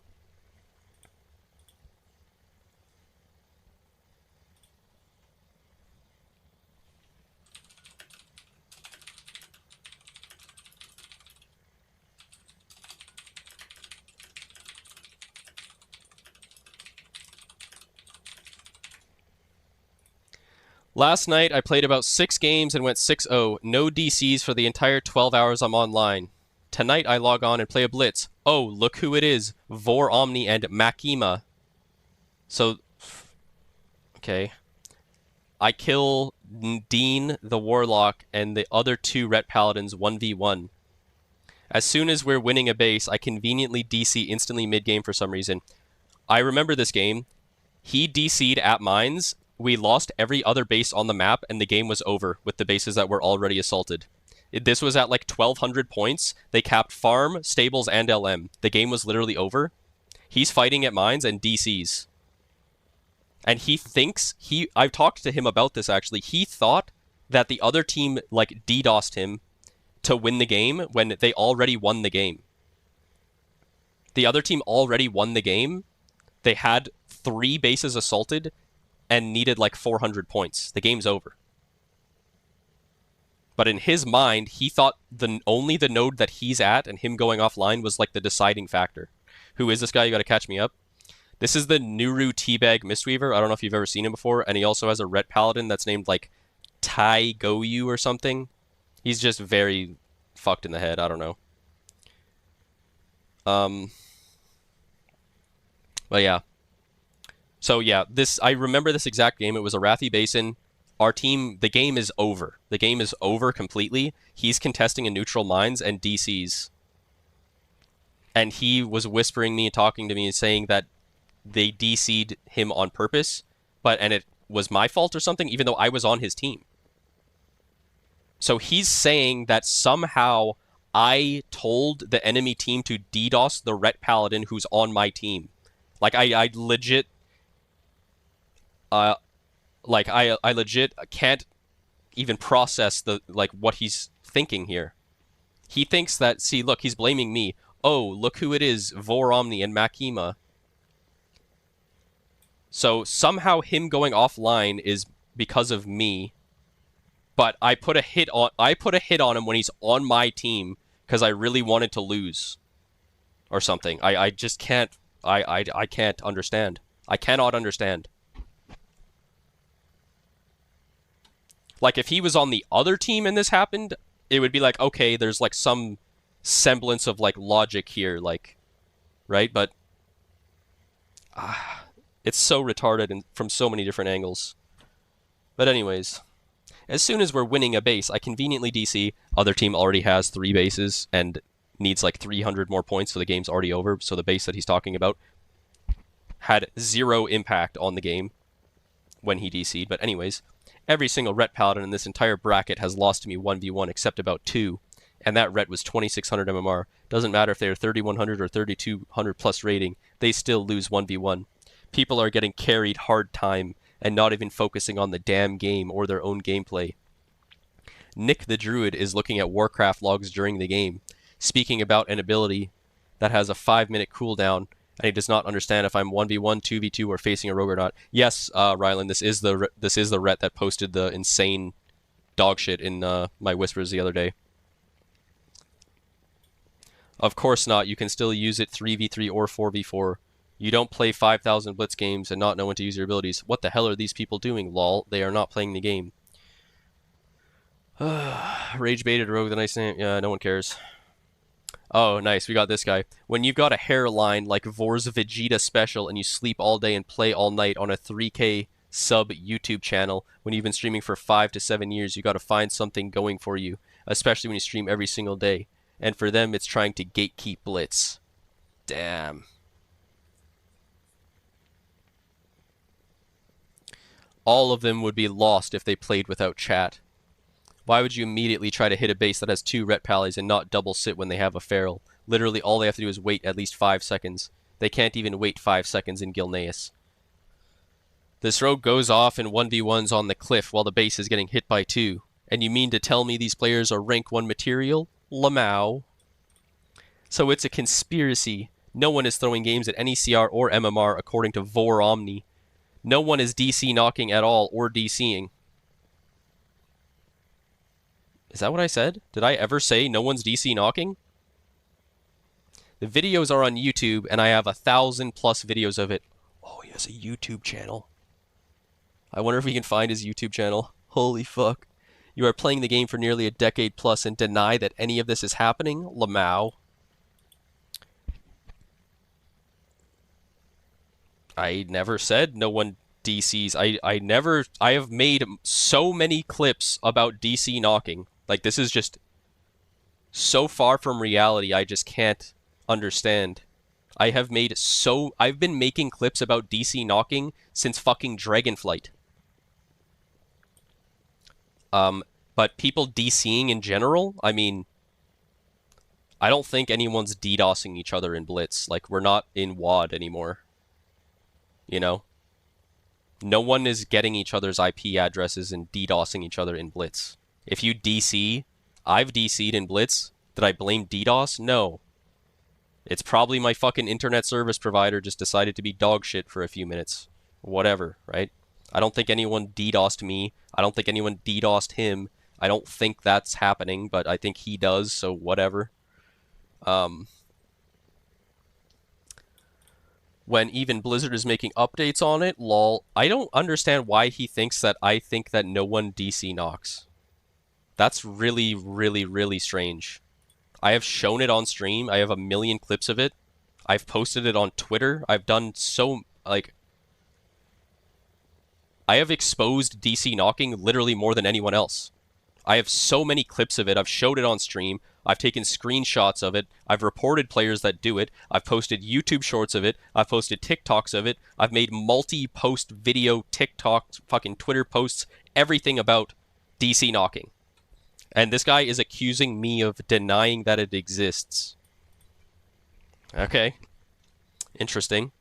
Last night, I played about 6 games and went 6-0. No DCs for the entire 12 hours I'm online. Tonight, I log on and play a Blitz. Oh, look who it is. Vor Omni and Makima. So, okay. I kill Dean, the Warlock, and the other 2 Ret Paladins 1v1. As soon as we're winning a base, I conveniently DC instantly mid-game for some reason. I remember this game. He DC'd at mines. We lost every other base on the map, and the game was over with the bases that were already assaulted. This was at like 1,200 points. They capped farm, stables, and LM. The game was literally over. He's fighting at mines and DCs. And he thinks, I've talked to him about this actually, he thought that the other team like DDoSed him to win the game when they already won the game. The other team already won the game. They had 3 bases assaulted and needed like 400 points. The game's over. But in his mind, he thought only the node that he's at and him going offline was like the deciding factor. Who is this guy? You gotta catch me up. This is the Nuru Teabag Mistweaver. I don't know if you've ever seen him before. And he also has a Ret Paladin that's named like Tai Goyu or something. He's just very fucked in the head. I don't know. But yeah. So yeah, I remember this exact game. It was Arathi Basin. Our team, the game is over. The game is over completely. He's contesting in neutral mines and DCs. And he was whispering me and talking to me and saying that they DC'd him on purpose, and it was my fault or something, even though I was on his team. So he's saying that somehow I told the enemy team to DDoS the Ret Paladin who's on my team. Like, I legit... I legit can't even process what he's thinking here. He thinks that, see, look, he's blaming me. Oh, look who it is, Vor Omni and Makima. So somehow him going offline is because of me, but I put a hit on him when he's on my team because I really wanted to lose, or something. I just can't. I can't understand. I cannot understand. Like, if he was on the other team and this happened, it would be like, okay, there's like some semblance of like logic here, like, right? But it's so retarded and from so many different angles. But anyways, as soon as we're winning a base, I conveniently DC. Other team already has 3 bases and needs like 300 more points, so the game's already over. So the base that he's talking about had 0 impact on the game. when he DC'd. But anyways, every single Ret Paladin in this entire bracket has lost to me 1v1 except about 2. And that Ret was 2600 MMR. Doesn't matter if they're 3100 or 3200 plus rating, they still lose 1v1. People are getting carried hard time and not even focusing on the damn game or their own gameplay. Nick the Druid is looking at Warcraft logs during the game, speaking about an ability that has a 5-minute cooldown, and he does not understand if I'm 1v1, 2v2, or facing a rogue or not. Yes, Rylan, this is the Ret that posted the insane dog shit in my whispers the other day. Of course not. You can still use it 3v3 or 4v4. You don't play 5,000 Blitz games and not know when to use your abilities. What the hell are these people doing, lol? They are not playing the game. Rage baited rogue, the nice name. Yeah, no one cares. Oh, nice. We got this guy. When you've got a hairline like Vor's Vegeta special and you sleep all day and play all night on a 3K sub YouTube channel, when you've been streaming for 5 to 7 years, you got to find something going for you, especially when you stream every single day. And for them, it's trying to gatekeep Blitz. Damn. All of them would be lost if they played without chat. Why would you immediately try to hit a base that has 2 Ret Pallies and not double sit when they have a feral? Literally all they have to do is wait at least 5 seconds. They can't even wait 5 seconds in Gilneas. This rogue goes off in 1v1s on the cliff while the base is getting hit by 2. And you mean to tell me these players are rank 1 material? Lamau. So it's a conspiracy. No one is throwing games at any CR or MMR according to Vor Omni. No one is DC knocking at all or DCing. Is that what I said? Did I ever say no one's DC knocking? The videos are on YouTube and I have 1,000+ videos of it. Oh, he has a YouTube channel. I wonder if we can find his YouTube channel. Holy fuck. You are playing the game for nearly a decade plus and deny that any of this is happening? Lamau. I never said no one DCs. I have made so many clips about DC knocking. Like, this is just so far from reality, I just can't understand. I've been making clips about DC knocking since fucking Dragonflight. But people DCing in general, I mean, I don't think anyone's DDoSing each other in Blitz. Like, we're not in WAD anymore. You know? No one is getting each other's IP addresses and DDoSing each other in Blitz. If you DC, I've DC'd in Blitz. Did I blame DDoS? No. It's probably my fucking internet service provider just decided to be dog shit for a few minutes. Whatever, right? I don't think anyone DDoSed me. I don't think anyone DDoSed him. I don't think that's happening, but I think he does, so whatever. When even Blizzard is making updates on it, lol. I don't understand why he thinks that I think that no one DC knocks. That's really, really, really strange. I have shown it on stream. I have 1 million clips of it. I've posted it on Twitter. I've done so, like... I have exposed DC knocking literally more than anyone else. I have so many clips of it. I've showed it on stream. I've taken screenshots of it. I've reported players that do it. I've posted YouTube shorts of it. I've posted TikToks of it. I've made multi-post video TikToks, fucking Twitter posts, everything about DC knocking. And this guy is accusing me of denying that it exists. Okay. Interesting.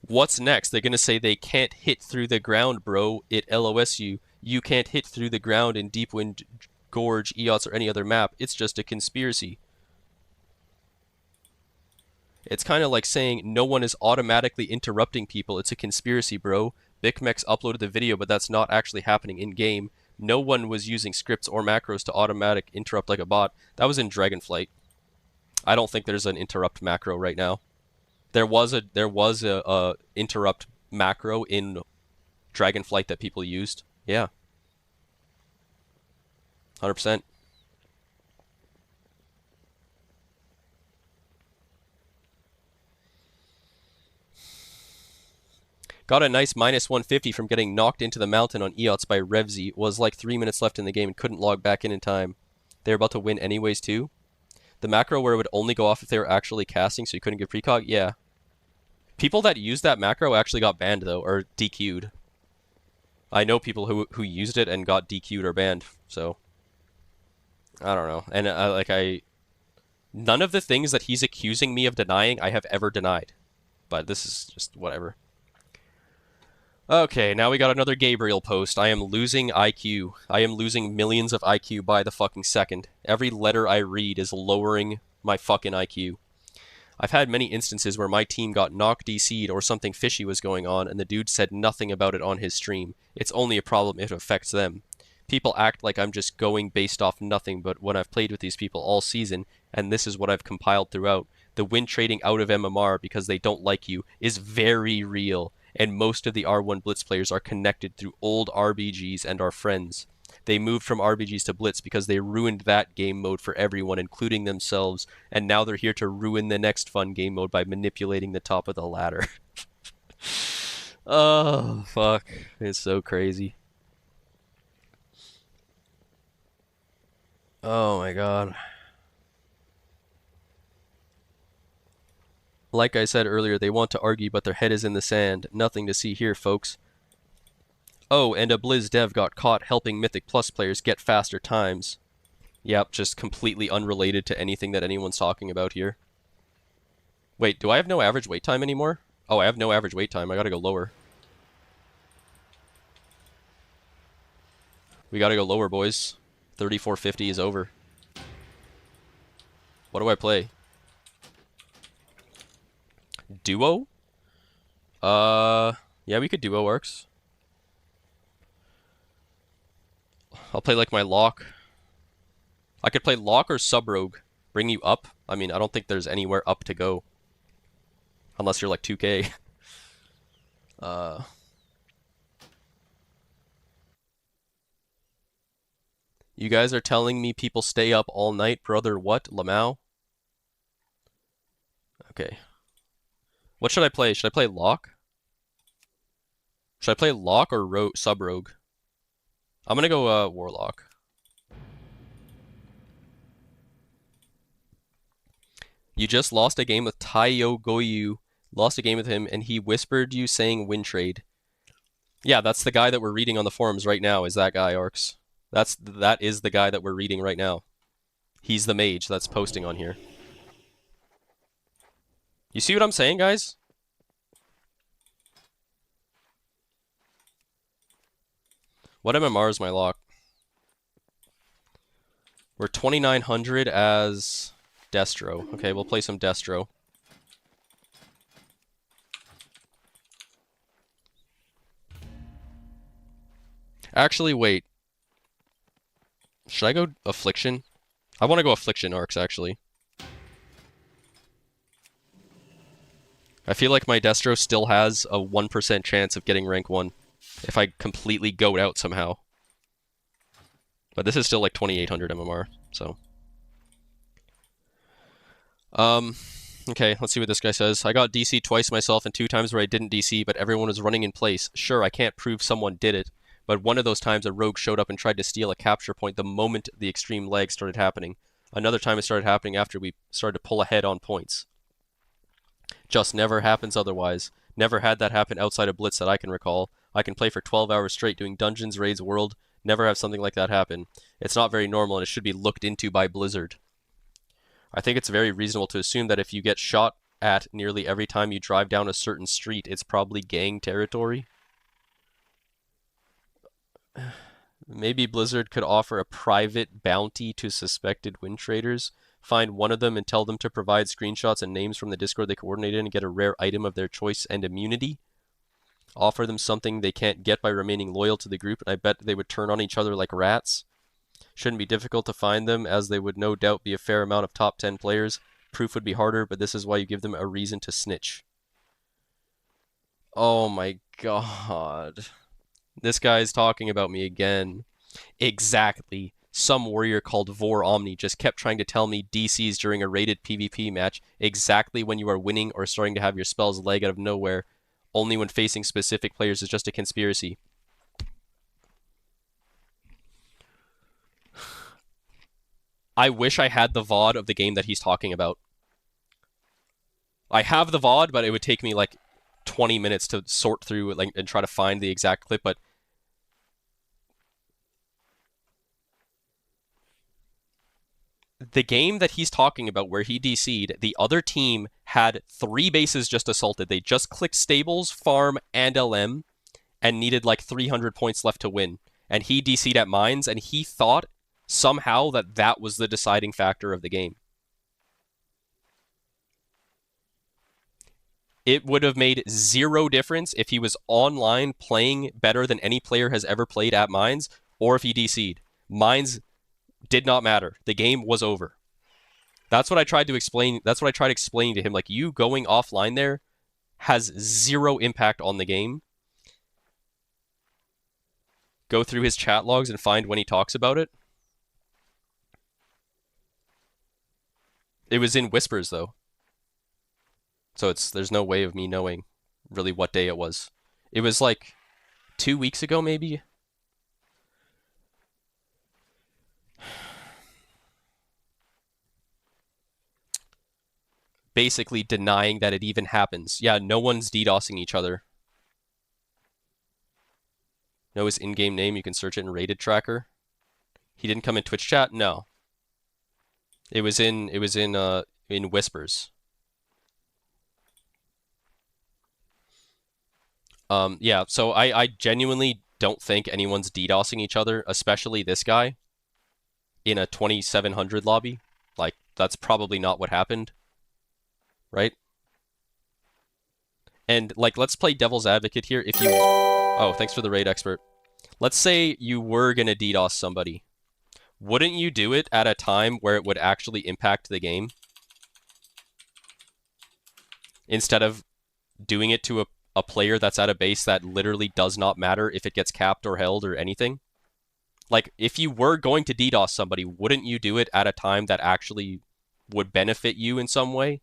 What's next? They're going to say they can't hit through the ground, bro. It LOS you. You can't hit through the ground in Deepwind Gorge, EOTS, or any other map. It's just a conspiracy. It's kind of like saying no one is automatically interrupting people. It's a conspiracy, bro. Bicmex uploaded the video, but that's not actually happening in-game. No one was using scripts or macros to automatic interrupt like a bot. That was in Dragonflight. I don't think there's an interrupt macro right now. There was a interrupt macro in Dragonflight that people used. Yeah. 100%. Got a nice -150 from getting knocked into the mountain on EOTS by Revzy. Was like 3 minutes left in the game and couldn't log back in time. They were about to win anyways too. The macro where it would only go off if they were actually casting, so you couldn't get precog? Yeah. People that used that macro actually got banned though, or DQ'd. I know people who used it and got DQ'd or banned, so I don't know. And none of the things that he's accusing me of denying I have ever denied. But this is just whatever. Okay, now we got another Gabriel post. I am losing IQ. I am losing millions of IQ by the fucking second. Every letter I read is lowering my fucking IQ. I've had many instances where my team got knock DC'd or something fishy was going on and the dude said nothing about it on his stream. It's only a problem if it affects them. People act like I'm just going based off nothing, but when I've played with these people all season, and this is what I've compiled throughout, the win trading out of MMR because they don't like you is very real, and most of the R1 Blitz players are connected through old RBGs and are friends. They moved from RBGs to Blitz because they ruined that game mode for everyone, including themselves, and now they're here to ruin the next fun game mode by manipulating the top of the ladder. Oh, fuck. It's so crazy. Oh my god. Like I said earlier, they want to argue, but their head is in the sand. Nothing to see here, folks. Oh, and a Blizz dev got caught helping Mythic Plus players get faster times. Yep, just completely unrelated to anything that anyone's talking about here. Wait, do I have no average wait time anymore? Oh, I have no average wait time. I gotta go lower. We gotta go lower, boys. 3450 is over. What do I play? Duo? Yeah, we could duo arcs. I'll play like my lock. I could play lock or sub rogue. Bring you up. I mean, I don't think there's anywhere up to go. Unless you're like 2K. You guys are telling me people stay up all night, brother. What? Lamau? Okay. What should I play? Should I play lock? Should I play lock or sub rogue? I'm gonna go warlock. You just lost a game with Taiyo Goyu. Lost a game with him, and he whispered you saying win trade. Yeah, that's the guy that we're reading on the forums right now. Is that guy, Arcs? That is the guy that we're reading right now. He's the mage that's posting on here. You see what I'm saying, guys? What MMR is my lock? We're 2900 as Destro. Okay, we'll play some Destro. Actually, wait. Should I go Affliction? I want to go Affliction Arcs, actually. I feel like my Destro still has a 1% chance of getting rank 1 if I completely goat out somehow. But this is still like 2800 MMR, so. Okay, let's see what this guy says. I got DC twice myself and 2 times where I didn't DC, but everyone was running in place. Sure, I can't prove someone did it, but one of those times a rogue showed up and tried to steal a capture point the moment the extreme lag started happening. Another time it started happening after we started to pull ahead on points. Just never happens otherwise. Never had that happen outside of Blitz that I can recall. I can play for 12 hours straight doing dungeons, raids, world. Never have something like that happen. It's not very normal and it should be looked into by Blizzard. I think it's very reasonable to assume that if you get shot at nearly every time you drive down a certain street, it's probably gang territory. Maybe Blizzard could offer a private bounty to suspected win traders. Find one of them and tell them to provide screenshots and names from the Discord they coordinated and get a rare item of their choice and immunity. Offer them something they can't get by remaining loyal to the group, and I bet they would turn on each other like rats. Shouldn't be difficult to find them, as they would no doubt be a fair amount of top 10 players. Proof would be harder, but this is why you give them a reason to snitch. Oh my god. This guy's talking about me again. Exactly. Some warrior called Vor Omni just kept trying to tell me DCs during a rated PvP match exactly when you are winning or starting to have your spells lag out of nowhere. Only when facing specific players is just a conspiracy. I wish I had the VOD of the game that he's talking about. I have the VOD, but it would take me like 20 minutes to sort through it and try to find the exact clip, but The game that he's talking about where he DC'd, the other team had 3 bases just assaulted. They just clicked stables, farm, and LM, and needed like 300 points left to win. And he DC'd at mines, and he thought somehow that that was the deciding factor of the game. It would have made 0 difference if he was online playing better than any player has ever played at mines, or if he DC'd. Mines did not matter. The game was over. That's what I tried to explain. That's what I tried explaining to him. Like, you going offline there has 0 impact on the game. Go through his chat logs and find when he talks about it. It was in whispers, though. So there's no way of me knowing really what day it was. It was like 2 weeks ago, maybe. Basically denying that it even happens. Yeah, no one's DDoSing each other. Know his in-game name, you can search it in Rated Tracker. He didn't come in Twitch chat? No. It was in whispers. Yeah, so I genuinely don't think anyone's DDoSing each other, especially this guy, in a 2700 lobby. Like, that's probably not what happened. Right? And, like, let's play devil's advocate here. If you... Oh, thanks for the raid, expert. Let's say you were going to DDoS somebody. Wouldn't you do it at a time where it would actually impact the game? Instead of doing it to a player that's at a base that literally does not matter if it gets capped or held or anything? Like, if you were going to DDoS somebody, wouldn't you do it at a time that actually would benefit you in some way?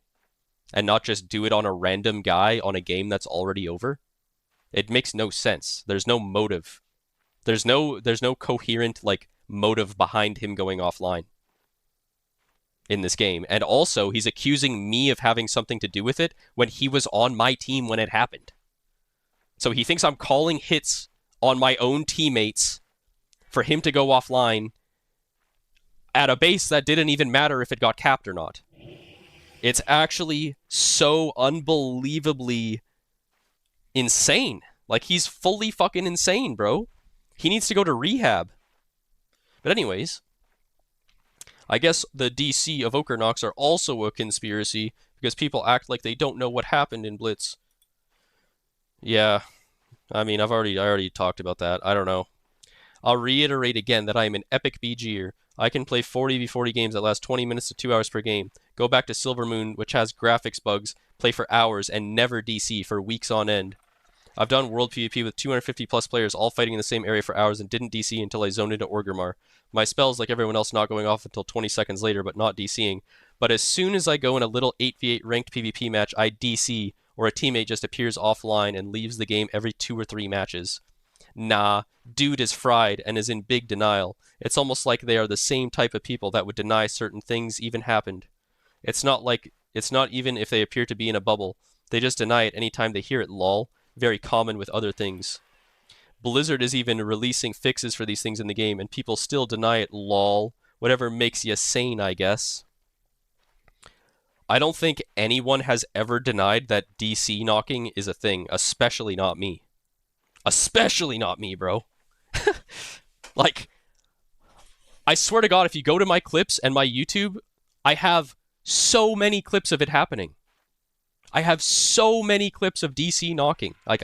And not just do it on a random guy on a game that's already over? It makes no sense. There's no motive. There's no coherent, like, motive behind him going offline in this game. And also, he's accusing me of having something to do with it when he was on my team when it happened. So he thinks I'm calling hits on my own teammates for him to go offline at a base that didn't even matter if it got capped or not. It's actually so unbelievably insane. Like, he's fully fucking insane, bro. He needs to go to rehab. But anyways, I guess the DC of Okernox are also a conspiracy because people act like they don't know what happened in Blitz. Yeah, I mean, I already talked about that. I don't know. I'll reiterate again that I am an epic BGer. I can play 40v40 games that last 20 minutes to 2 hours per game. Go back to Silver Moon, which has graphics bugs, play for hours, and never DC for weeks on end. I've done World PvP with 250 plus players all fighting in the same area for hours and didn't DC until I zoned into Orgrimmar. My spells, like everyone else, not going off until 20 seconds later, but not DCing. But as soon as I go in a little 8v8 ranked PvP match, I DC, or a teammate just appears offline and leaves the game every 2 or 3 matches. Nah, dude is fried and is in big denial. It's almost like they are the same type of people that would deny certain things even happened. It's not even if they appear to be in a bubble. They just deny it anytime they hear it, lol. Very common with other things. Blizzard is even releasing fixes for these things in the game, and people still deny it, lol. Whatever makes you sane, I guess. I don't think anyone has ever denied that DC knocking is a thing, especially not me. Especially not me, bro. Like, I swear to God, if you go to my clips and my YouTube, I have so many clips of it happening. I have so many clips of DC knocking. Like,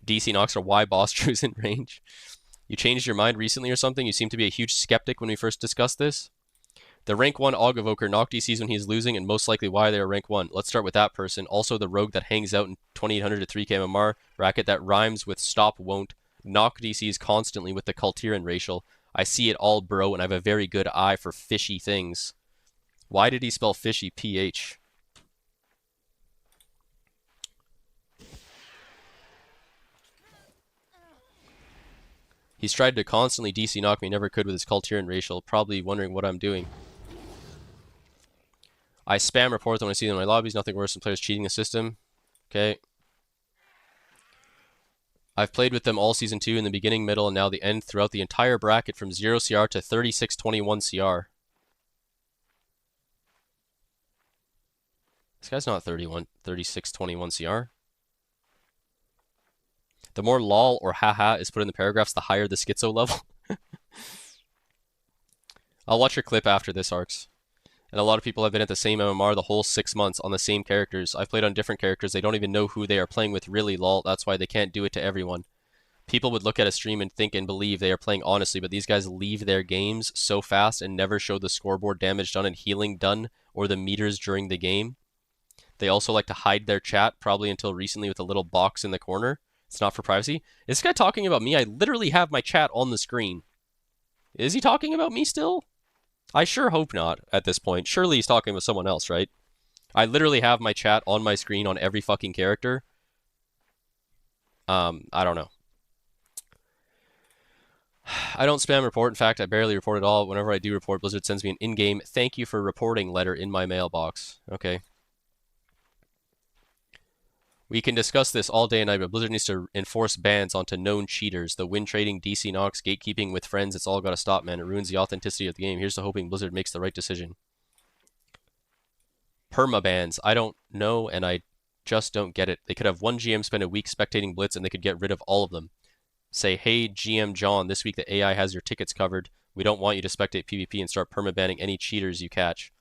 DC knocks are why boss Drew's in range. You changed your mind recently or something? You seem to be a huge skeptic when we first discussed this. The rank 1 Ogavoker knock DCs when he is losing, and most likely why they are rank 1. Let's start with that person. Also, the rogue that hangs out in 2800 to 3k MMR bracket that rhymes with stop won't. Knock DCs constantly with the Kultiran racial. I see it all, bro, and I have a very good eye for fishy things. Why did he spell fishy PH? He's tried to constantly DC knock me, never could with his Kultiran racial, probably wondering what I'm doing. I spam reports when I see them in my lobbies, nothing worse than players cheating the system. Okay. I've played with them all Season 2 in the beginning, middle, and now the end throughout the entire bracket from 0 CR to 3621 CR. This guy's not 3621 CR. The more lol or haha is put in the paragraphs, the higher the schizo level. I'll watch your clip after this, Arcs. And a lot of people have been at the same MMR the whole 6 months on the same characters. I've played on different characters. They don't even know who they are playing with really, lol. That's why they can't do it to everyone. People would look at a stream and think and believe they are playing honestly, but these guys leave their games so fast and never show the scoreboard damage done and healing done or the meters during the game. They also like to hide their chat, probably until recently with a little box in the corner. It's not for privacy. Is this guy talking about me? I literally have my chat on the screen. Is he talking about me still? I sure hope not at this point. Surely he's talking with someone else, right? I literally have my chat on my screen on every fucking character. I don't know. I don't spam report. In fact, I barely report at all. Whenever I do report, Blizzard sends me an in-game thank you for reporting letter in my mailbox. Okay. We can discuss this all day and night, but Blizzard needs to enforce bans onto known cheaters. The win trading, DC Nox, gatekeeping with friends, it's all got to stop, man. It ruins the authenticity of the game. Here's to hoping Blizzard makes the right decision. Permabans. I don't know, and I just don't get it. They could have one GM spend a week spectating Blitz, and they could get rid of all of them. Say, hey, GM John, this week the AI has your tickets covered. We don't want you to spectate PvP and start permabanning any cheaters you catch.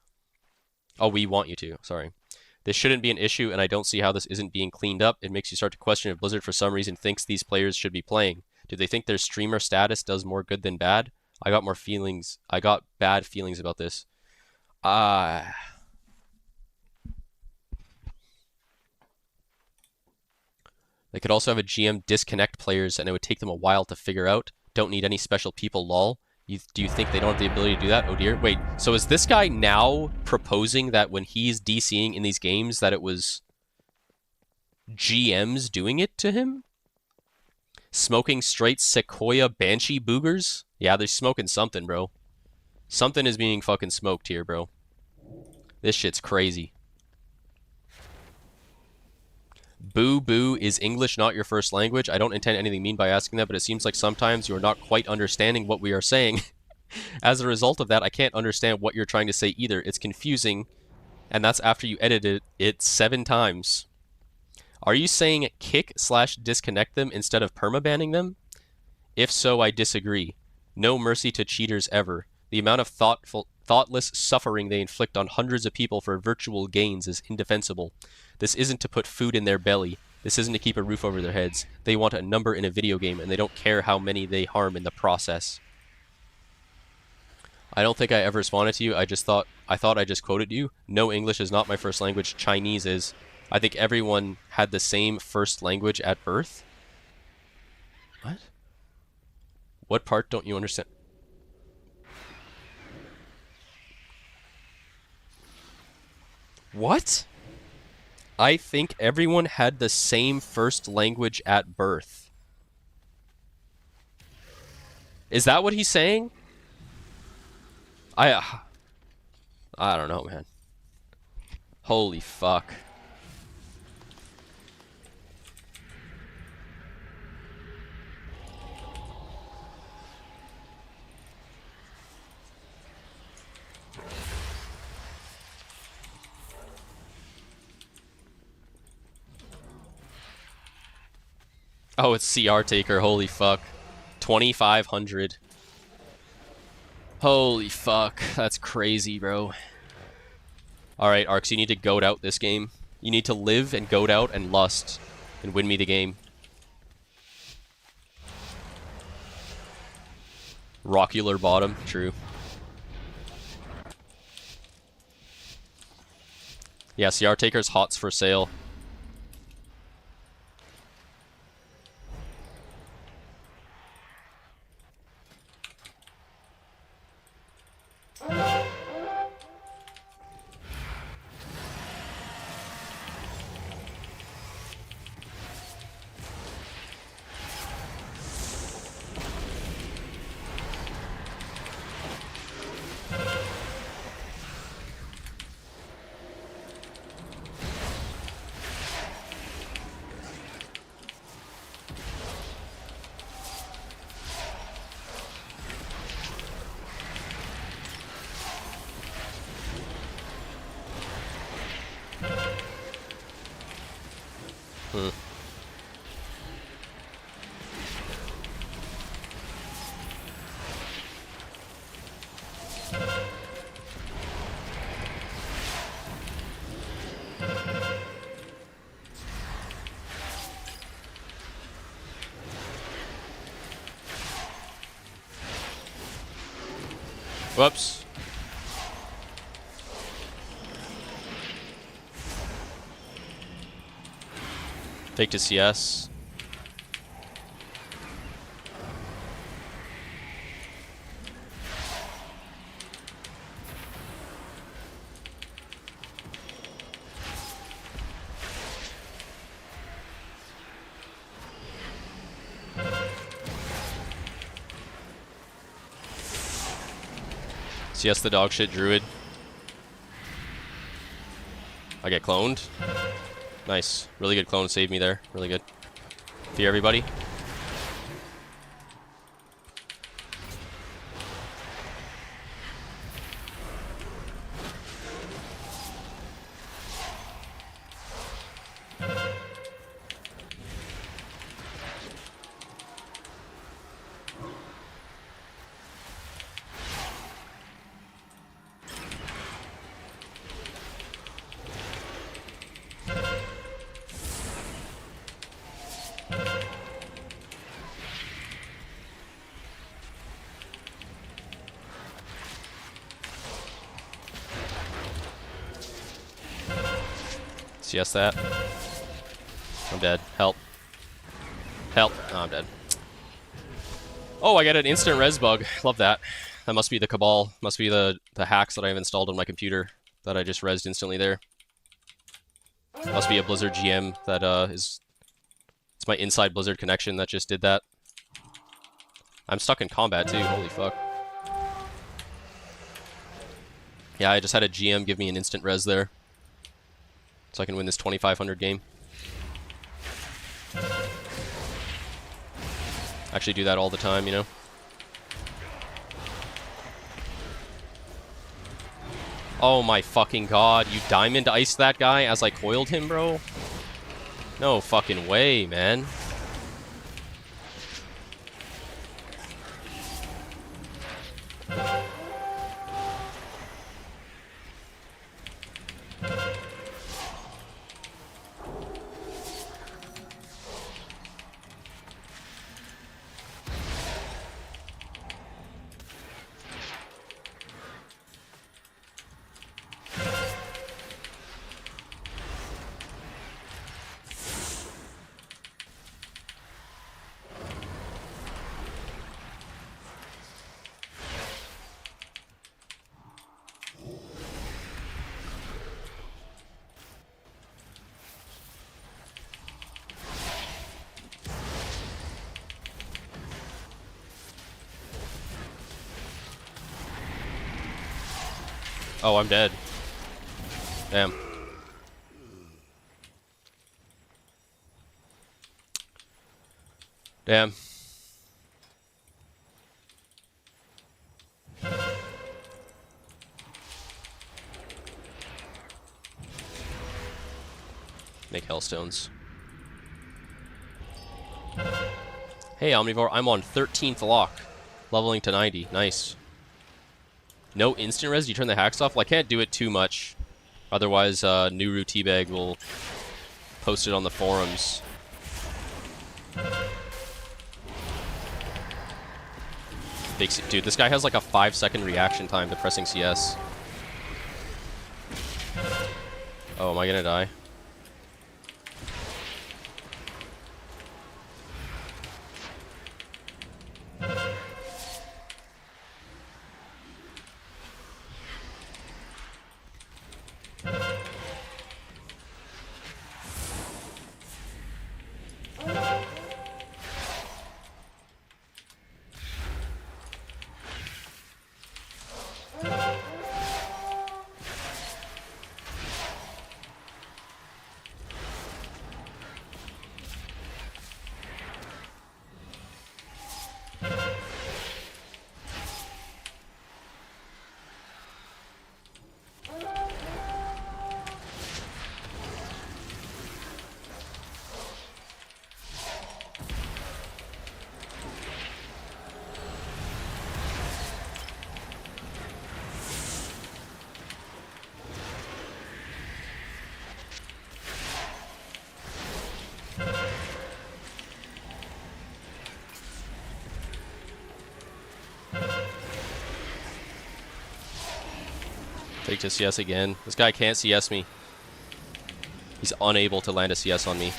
Oh, we want you to. Sorry. This shouldn't be an issue, and I don't see how this isn't being cleaned up. It makes you start to question if Blizzard for some reason thinks these players should be playing. Do they think their streamer status does more good than bad? I got bad feelings about this. They could also have a GM disconnect players, and it would take them a while to figure out. Don't need any special people, lol. Do you think they don't have the ability to do that? Oh dear. Wait, so is this guy now proposing that when he's DCing in these games that it was GMs doing it to him? Smoking straight Sequoia Banshee boogers? Yeah, they're smoking something, bro. Something is being fucking smoked here, bro. This shit's crazy. Boo boo, is English not your first language? I don't intend anything mean by asking that, but it seems like sometimes you are not quite understanding what we are saying. As a result of that, I can't understand what you're trying to say either. It's confusing, and that's after you edited it 7 times. Are you saying kick/disconnect them instead of permabanning them? If so, I disagree. No mercy to cheaters ever. The amount of thoughtless suffering they inflict on hundreds of people for virtual gains is indefensible. This isn't to put food in their belly. This isn't to keep a roof over their heads. They want a number in a video game, and they don't care how many they harm in the process. I don't think I ever responded to you. I thought I just quoted you. No, English is not my first language. Chinese is. I think everyone had the same first language at birth. What? What part don't you understand? What? I think everyone had the same first language at birth. Is that what he's saying? I don't know, man. Holy fuck. Oh, it's CR Taker. Holy fuck. 2,500. Holy fuck. That's crazy, bro. Alright, Arcs, you need to goat out this game. You need to live and goat out and lust and win me the game. Rockular bottom. True. Yeah, CR Taker's hots for sale. Whoops. Take to CS. CS the dog shit druid. I get cloned. Nice. Really good clone. Saved me there. Really good. Fear everybody. CS that. I'm dead. Help. Help. Oh, I'm dead. Oh, I got an instant res bug. Love that. That must be the Cabal. Must be the hacks that I've installed on my computer that I just resed instantly there. Must be a Blizzard GM that is... It's my inside Blizzard connection that just did that. I'm stuck in combat too. Holy fuck. Yeah, I just had a GM give me an instant res there. So I can win this 2500 game. Actually do that all the time, you know? Oh my fucking god, you diamond iced that guy as I coiled him, bro? No fucking way, man. Oh, I'm dead. Damn. Damn. Make Hellstones. Hey, Omnivore, I'm on 13th lock. Leveling to 90. Nice. No instant res? You turn the hacks off? Well, I can't do it too much. Otherwise, Nuru Teabag will post it on the forums. Dude, this guy has like a 5-second reaction time to pressing CS. Oh, am I gonna die? Take to CS again. This guy can't CS me. He's unable to land a CS on me.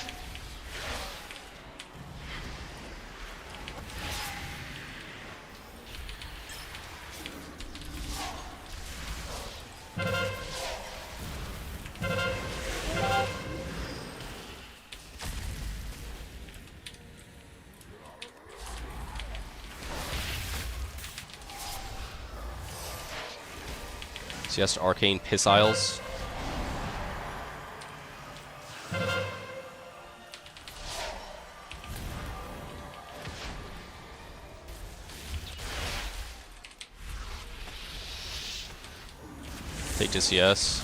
CS to Arcane Pissiles. Take to CS.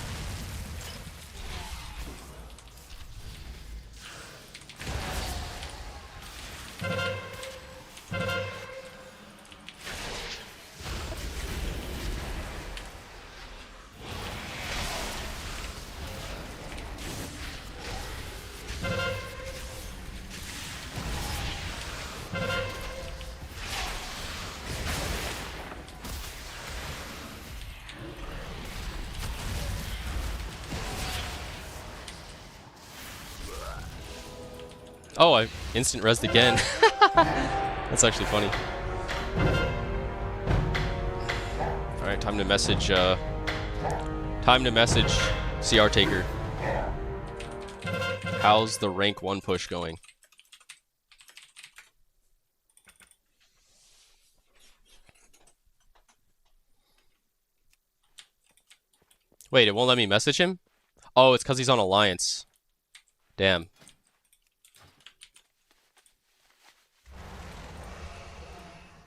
Oh, I instant rezzed again. That's actually funny. Alright, time to message CR Taker. How's the rank 1 push going? Wait, it won't let me message him? Oh, it's because he's on Alliance. Damn.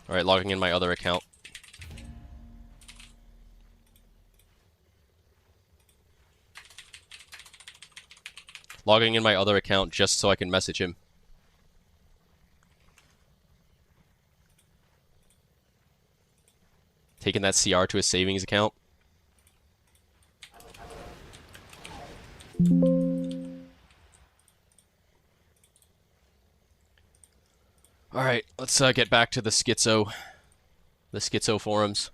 Alright, logging in my other account. Logging in my other account just so I can message him. Taking that CR to his savings account. Alright, let's get back to the schizo forums.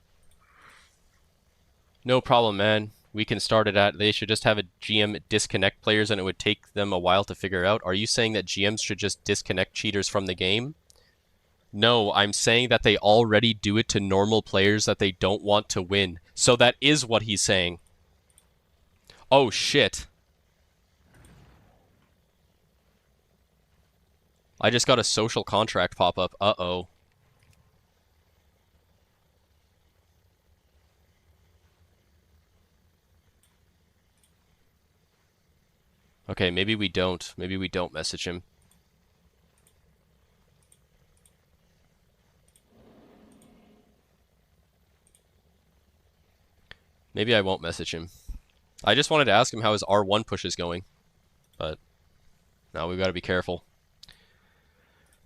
No problem, man. We can start it at, they should just have a GM disconnect players and it would take them a while to figure out. Are you saying that GMs should just disconnect cheaters from the game? No, I'm saying that they already do it to normal players that they don't want to win. So that is what he's saying. Oh shit. I just got a social contract pop up. Uh-oh. Okay, maybe we don't. Maybe we don't message him. Maybe I won't message him. I just wanted to ask him how his R1 push is going. But now we've got to be careful.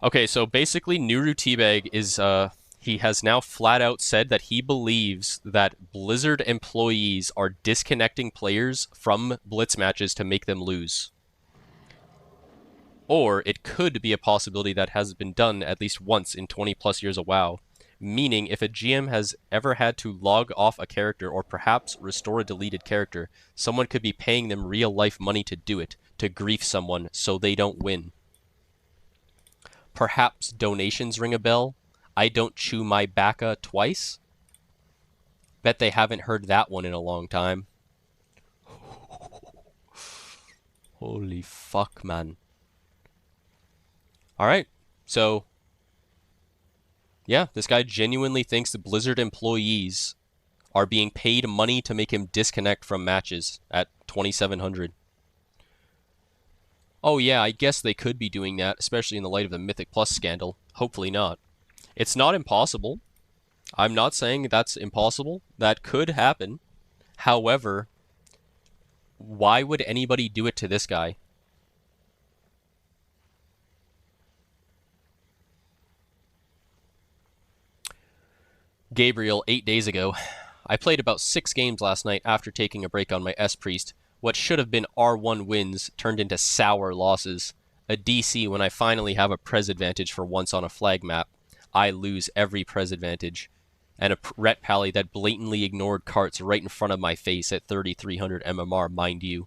Okay, so basically Nuru Teabag is, he has now flat out said that he believes that Blizzard employees are disconnecting players from Blitz matches to make them lose. Or it could be a possibility that has been done at least once in 20 plus years of WoW. Meaning, if a GM has ever had to log off a character or perhaps restore a deleted character, someone could be paying them real life money to do it, to grief someone so they don't win. Perhaps donations ring a bell. I don't chew my bacca twice. Bet they haven't heard that one in a long time. Holy fuck, man. Alright, so yeah, this guy genuinely thinks the Blizzard employees are being paid money to make him disconnect from matches at 2700. Oh yeah, I guess they could be doing that, especially in the light of the Mythic Plus scandal. Hopefully not. It's not impossible. I'm not saying that's impossible. That could happen. However, why would anybody do it to this guy? Gabriel, 8 days ago. I played about 6 games last night after taking a break on my S-Priest. What should have been R1 wins turned into sour losses. A DC when I finally have a pres advantage for once on a flag map. I lose every pres advantage. and a Ret Pally that blatantly ignored carts right in front of my face at 3,300 MMR, mind you.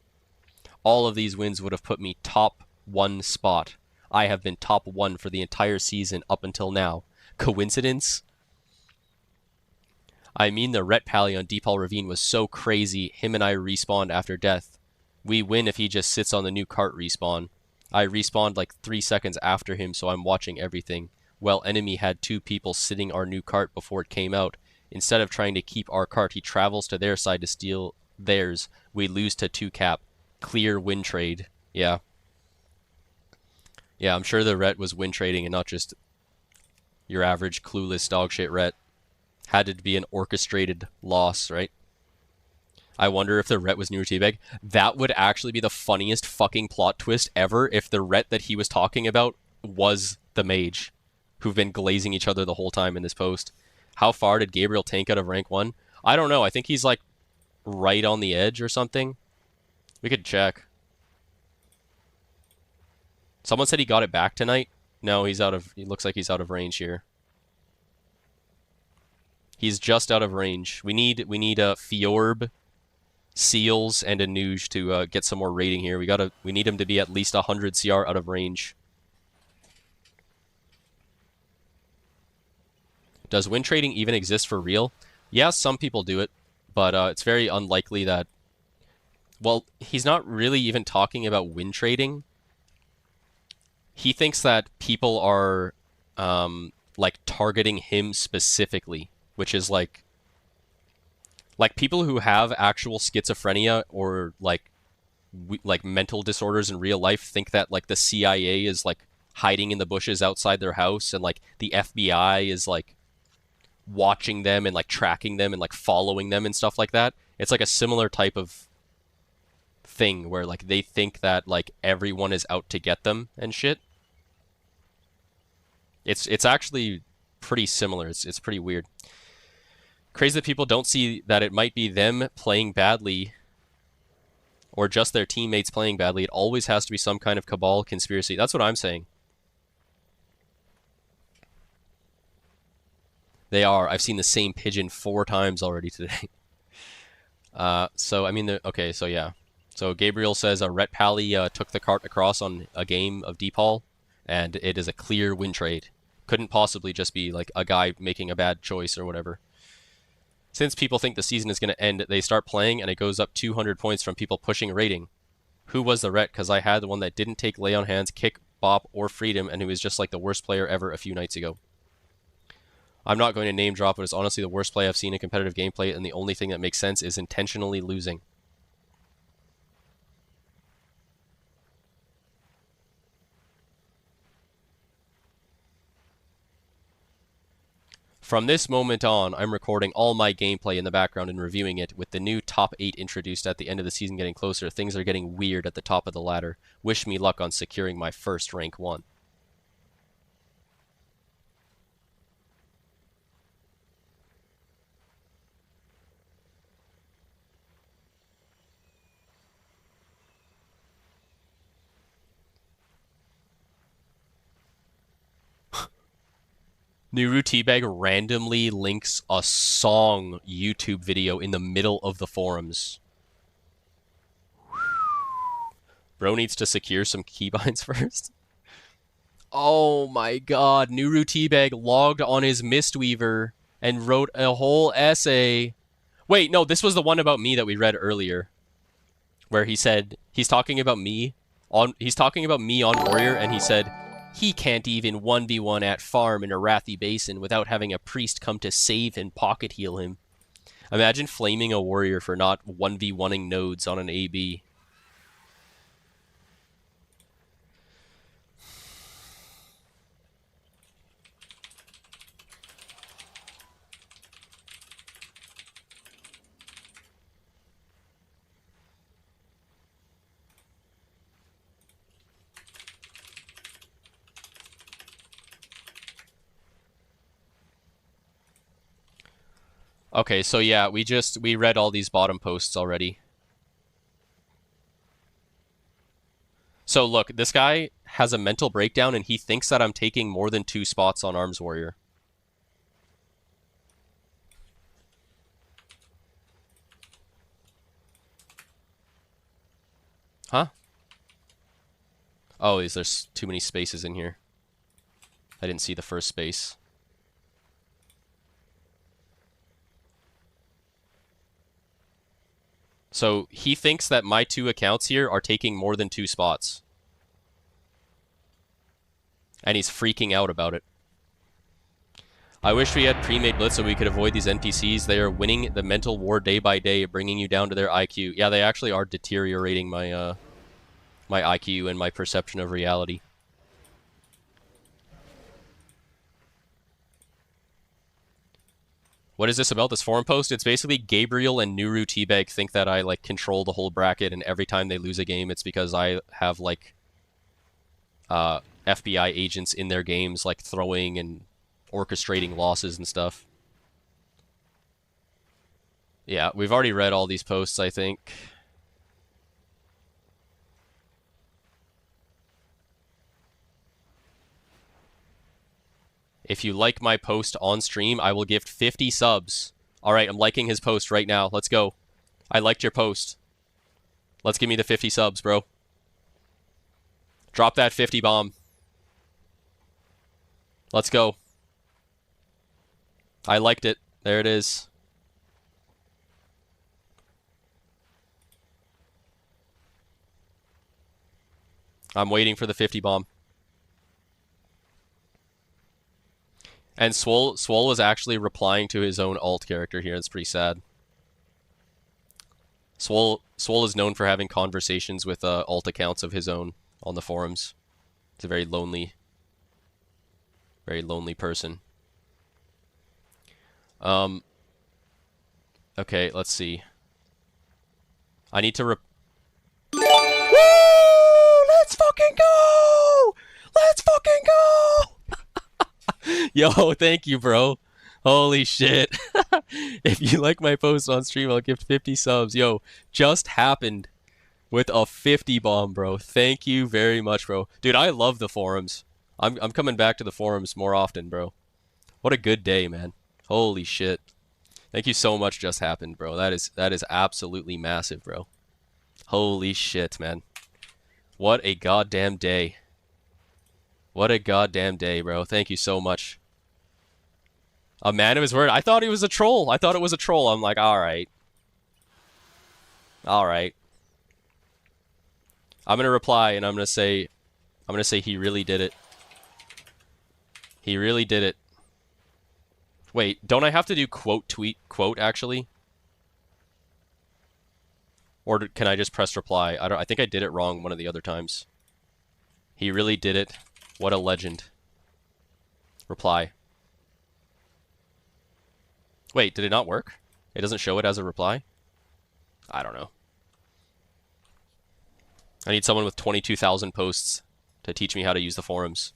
All of these wins would have put me top 1 spot. I have been top 1 for the entire season up until now. Coincidence? I mean, the Ret Pally on Deepal Ravine was so crazy, him and I respawned after death. We win if he just sits on the new cart respawn. I respawned like 3 seconds after him, so I'm watching everything. Well, enemy had 2 people sitting our new cart before it came out. Instead of trying to keep our cart, he travels to their side to steal theirs. We lose to 2 cap. Clear win trade. Yeah. Yeah, I'm sure the Ret was win trading and not just your average clueless dogshit Ret. Had to be an orchestrated loss, right? I wonder if the Ret was Newer Teabag. That would actually be the funniest fucking plot twist ever if the Ret that he was talking about was the mage, who've been glazing each other the whole time in this post. How far did Gabriel tank out of rank 1? I don't know. I think he's like right on the edge or something. We could check. Someone said he got it back tonight. No, he looks like he's out of range here. He's just out of range. We need a Fjorb, Seals, and a Nuge to get some more rating here. We need him to be at least 100 CR out of range. Does win trading even exist for real? Yeah, some people do it, but it's very unlikely that... Well, he's not really even talking about win trading. He thinks that people are like targeting him specifically, which is like people who have actual schizophrenia or like mental disorders in real life think that like the CIA is like hiding in the bushes outside their house, and like the FBI is like watching them and like tracking them and like following them and stuff like that. It's like a similar type of thing where like they think that like everyone is out to get them and shit. It's actually pretty similar. It's pretty weird. Crazy that people don't see that it might be them playing badly or just their teammates playing badly. It always has to be some kind of cabal conspiracy. That's what I'm saying. They are. I've seen the same pigeon 4 times already today. So, I mean, okay, so yeah. So Gabriel says Ret Pally took the cart across on a game of Deepal, and it is a clear win trade. Couldn't possibly just be like a guy making a bad choice or whatever. Since people think the season is going to end, they start playing and it goes up 200 points from people pushing rating. Who was the Ret? Because I had the one that didn't take lay on hands, kick, bop, or freedom, and who was just like the worst player ever a few nights ago. I'm not going to name drop, but it's honestly the worst play I've seen in competitive gameplay, and the only thing that makes sense is intentionally losing. From this moment on, I'm recording all my gameplay in the background and reviewing it. With the new top 8 introduced at the end of the season getting closer, things are getting weird at the top of the ladder. Wish me luck on securing my first rank 1. Nuru Teabag randomly links a song YouTube video in the middle of the forums. Bro needs to secure some keybinds first. Oh my god, Nuru Teabag logged on his Mistweaver and wrote a whole essay. Wait, no, this was the one about me that we read earlier. Where he said, he's talking about me on Warrior, and he said, he can't even 1v1 at farm in Arathi Basin without having a priest come to save and pocket heal him. Imagine flaming a warrior for not 1v1ing nodes on an AB. Okay, so yeah, we read all these bottom posts already. So look, this guy has a mental breakdown and he thinks that I'm taking more than 2 spots on Arms Warrior. Oh, there's too many spaces in here. I didn't see the first space. So he thinks that my 2 accounts here are taking more than 2 spots. And he's freaking out about it. I wish we had pre-made blitz so we could avoid these NPCs. They are winning the mental war day by day, bringing you down to their IQ. Yeah, they actually are deteriorating my my IQ and my perception of reality. What is this about, this forum post? It's basically Gabriel and Nuru Teabag think that I, like, control the whole bracket, and every time they lose a game, it's because I have, like, FBI agents in their games, like, throwing and orchestrating losses and stuff. Yeah, we've already read all these posts, I think. If you like my post on stream, I will gift 50 subs. Alright, I'm liking his post right now. Let's go. I liked your post. Let's give me the 50 subs, bro. Drop that 50 bomb. Let's go. I liked it. There it is. I'm waiting for the 50 bomb. And Swole was actually replying to his own alt character here. It's pretty sad. Swole is known for having conversations with alt accounts of his own on the forums. He's a very lonely person. Okay, let's see. I need to Woo! Let's fucking go! Let's fucking go! Yo, thank you, bro. Holy shit. If you like my post on stream, I'll gift 50 subs. Yo, just happened with a 50 bomb, bro. Thank you very much, bro. Dude, I love the forums. I'm coming back to the forums more often, bro. What a good day, man. Holy shit. Thank you so much, just happened, bro. That is absolutely massive, bro. Holy shit, man. What a goddamn day. What a goddamn day, bro. Thank you so much. A man of his word. I thought he was a troll. I thought it was a troll. I'm like, alright. Alright. I'm gonna reply and I'm gonna say he really did it. He really did it. Wait, don't I have to do quote, tweet, quote, actually? Or can I just press reply? I think I did it wrong one of the other times. He really did it. What a legend. Reply. Wait, did it not work? It doesn't show it as a reply? I don't know. I need someone with 22,000 posts to teach me how to use the forums.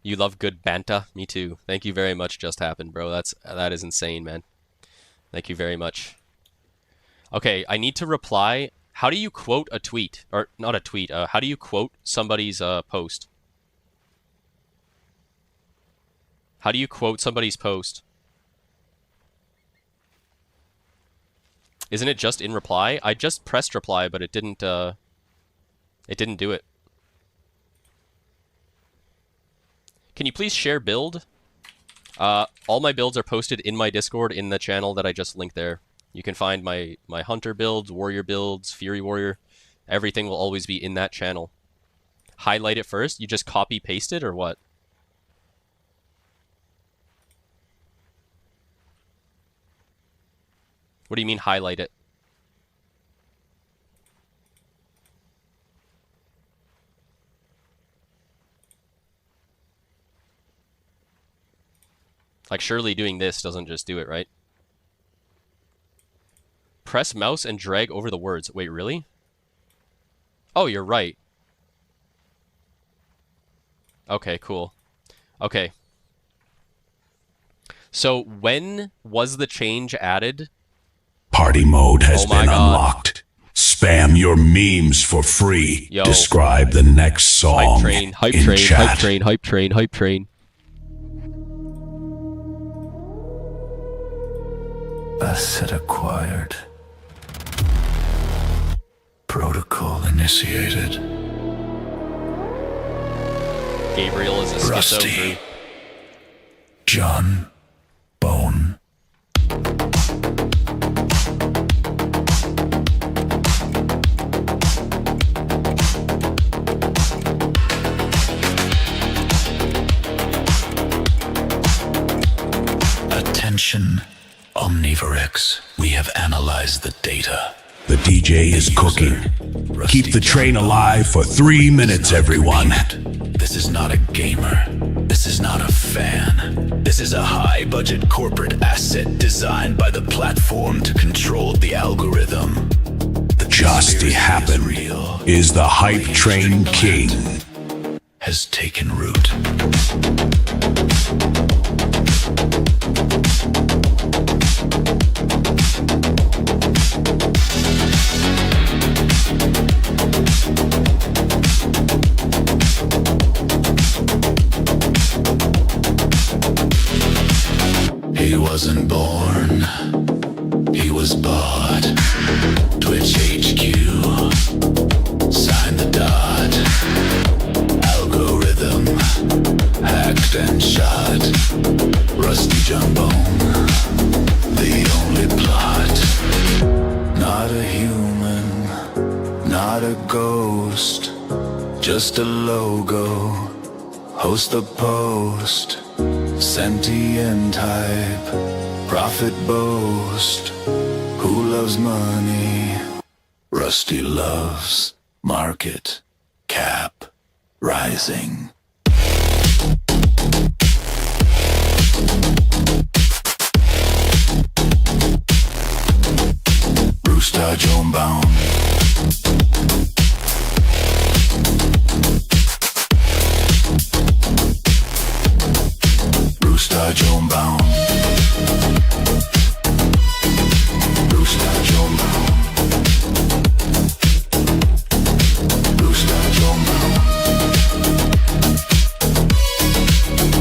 You love good banta? Me too. Thank you very much, just happened, bro. That is insane, man. Thank you very much. Okay, I need to reply. How do you quote a tweet? Or, not a tweet. How do you quote somebody's post? How do you quote somebody's post? Isn't it just in reply? I just pressed reply, but it didn't do it. Can you please share build? All my builds are posted in my Discord in the channel that I just linked there. You can find my hunter builds, warrior builds, fury warrior. Everything will always be in that channel. Highlight it first? You just copy paste it or what? What do you mean highlight it? Like, surely doing this doesn't just do it, right? Press mouse and drag over the words. Wait, really? Oh, you're right. Okay, cool. Okay. So, when was the change added? Party mode has been God. unlocked. Spam your memes for free. Yo. Describe the next song Hype train, hype in train, chat. hype train, hype train, hype train. Asset acquired. initiated. Gabriel is a schizo Rusty. crew. John Bone. Attention, Omnivorix. We have analyzed the data. The DJ is cooking. Keep the train alive for 3 minutes, everyone. This is not a gamer. This is not a fan. This is a high-budget corporate asset designed by the platform to control the algorithm. The Just happened is the hype train king. Has taken root. He wasn't born, he was bought. Twitch HQ, sign the dot. Algorithm, hacked and shot. Rusty Jambone, the only plot. Not a human, not a ghost, just a logo. Host the post. Sentient type, profit boast. Who loves money? Rusty loves market cap rising. Brewster Joan Bound. Brewster Joan Bound. Brewster Joan Bound. Brewster Joan Bound.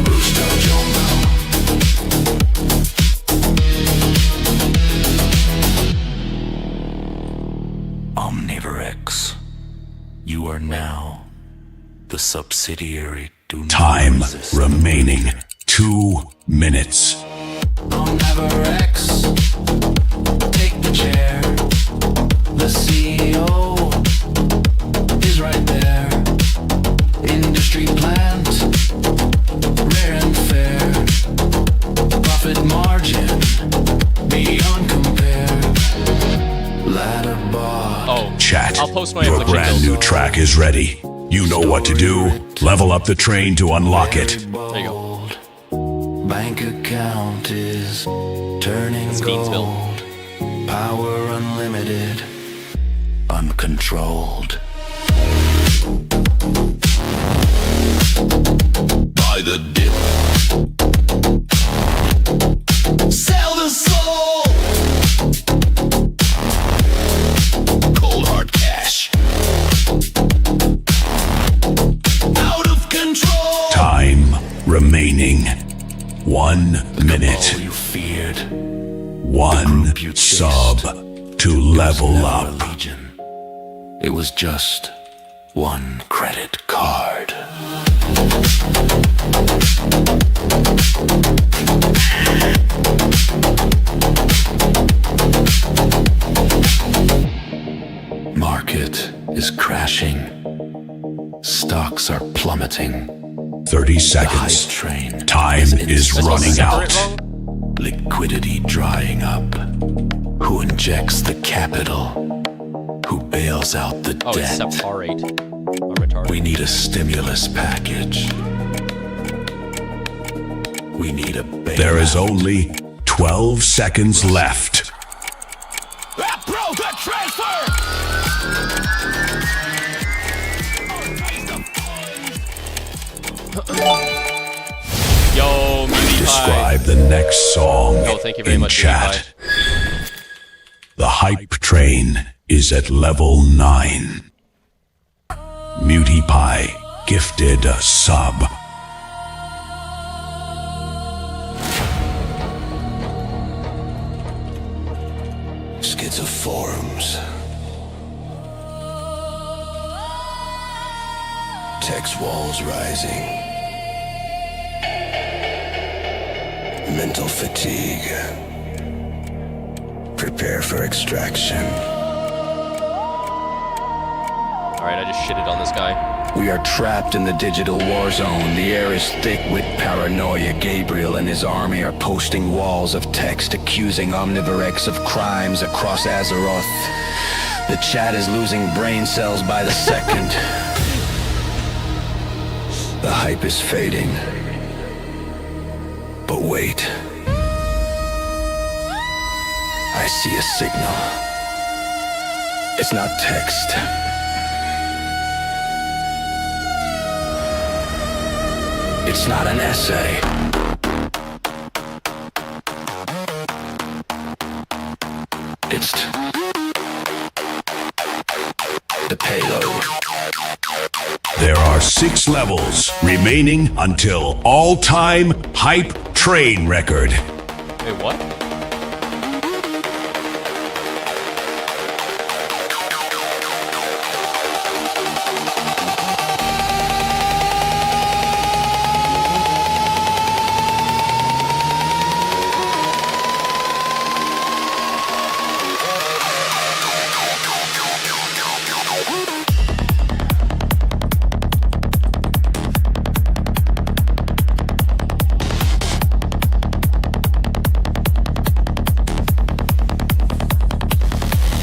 Brewster Joan Bound. Omnivorix, you are now the subsidiary. Do not Time resist. remaining 2 minutes. Omnivorix, take the chair. The CEO is right there. Industry plant, rare and fair. Profit margin, beyond compare. Ladder bar. Oh, Chat, I'll post my your affliction brand new build. track is ready. You know what to do. Level up the train to unlock it. There you go. Bank account is turning That's Beansville. gold. Power unlimited, uncontrolled. Buy the dip. Sell the soul. Cold hard cash. Out of control. Time remaining 1 minute. All you feared. 1 sub to level up. Legion. It was just 1 credit card. Market is crashing. Stocks are plummeting. 30 The seconds. hype train Time is running out. Liquidity drying up. Who injects the capital? Who bails out the Oh, it's debt? separate. I'm retarded. We need a stimulus package. We need a bailout. There is only 12 seconds left. Bro, good transfer! Yo, Muty Describe the next song Oh, thank you very in much, chat. The hype train is at level 9. Muty Pie gifted a sub. Schizoforums. Tech's walls rising. Mental fatigue. Prepare for extraction. Alright, I just shitted on this guy. We are trapped in the digital war zone. The air is thick with paranoia. Gabriel and his army are posting walls of text accusing Omnivorex of crimes across Azeroth. The chat is losing brain cells by the second. The hype is fading. But wait. I see a signal. It's not text. It's not an essay. It's the payload. There are 6 levels remaining until all-time hype train record. Wait, what?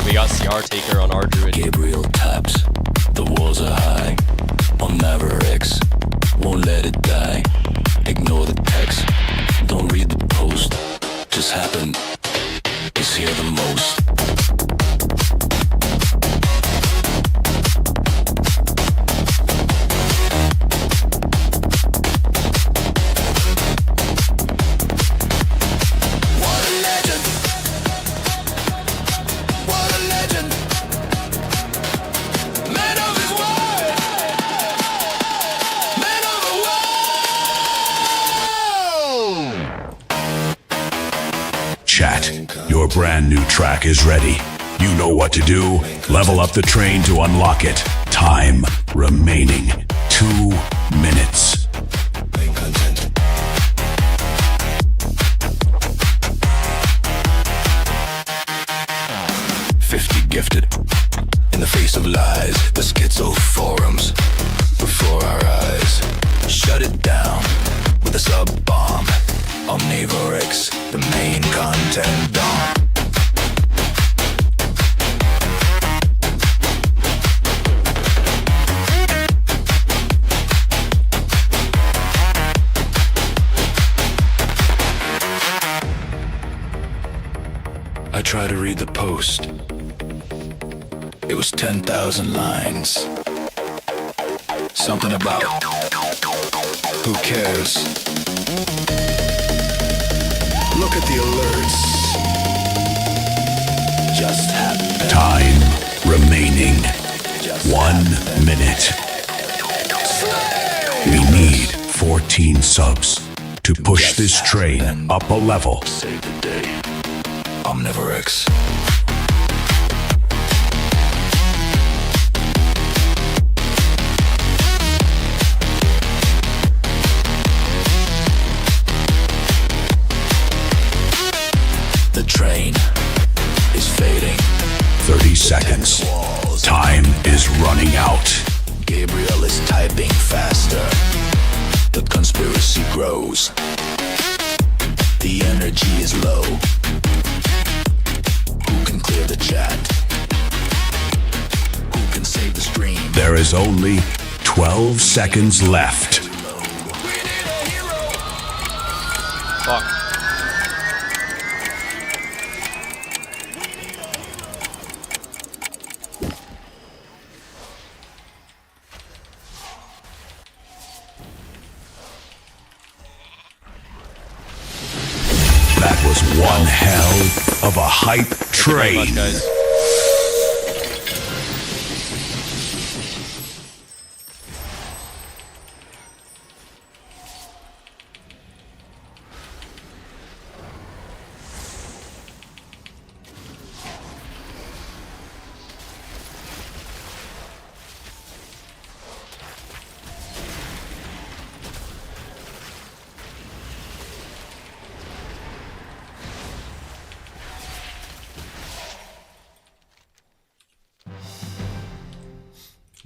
We got CR Taker on our druid. Gabriel taps. The walls are high. On Mavericks. Won't let it die. Ignore the text. Don't read the post. Just happen. It's here the most. Chat, your brand new track is ready. You know what to do. Level up the train to unlock it. Time remaining 2 minutes. 50 gifted. In the face of lies, the schizo forums before our eyes. Shut it down with a sub-bomb. Omnivorex, the main content dom. I try to read the post. It was 10,000 lines. Something about who cares? Look at the alerts. Just happened. Time remaining 1 minute. We need 14 subs to push this train up a level. Save the day. Omnivorex. The train is fading. 30 seconds. Time is running out. Gabriel is typing faster. The conspiracy grows. The energy is low. Who can clear the chat? Who can save the stream? There is only 12 seconds left. Fuck. That was one hell of a hype train. Guys.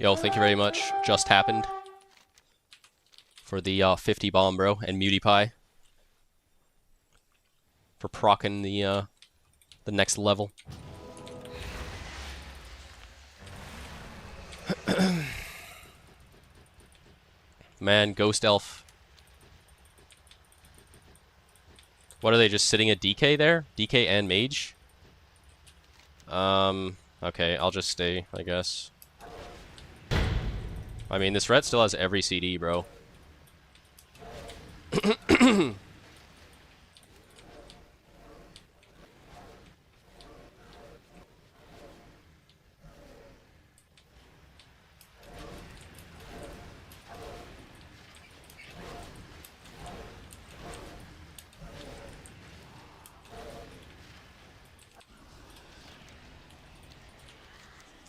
Yo, thank you very much. Just happened for the 50 bomb, bro, and MutiPie for proccing the next level. Man, Ghost Elf. What are they, just sitting at DK there? DK and Mage? Okay, I'll just stay, I guess. I mean, this ret still has every CD, bro. I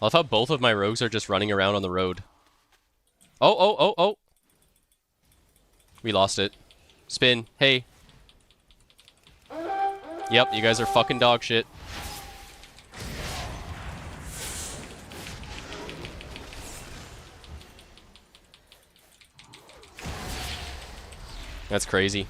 love how both of my rogues are just running around on the road. Oh, oh, oh, oh. We lost it. Spin. Hey. Yep, you guys are fucking dog shit. That's crazy.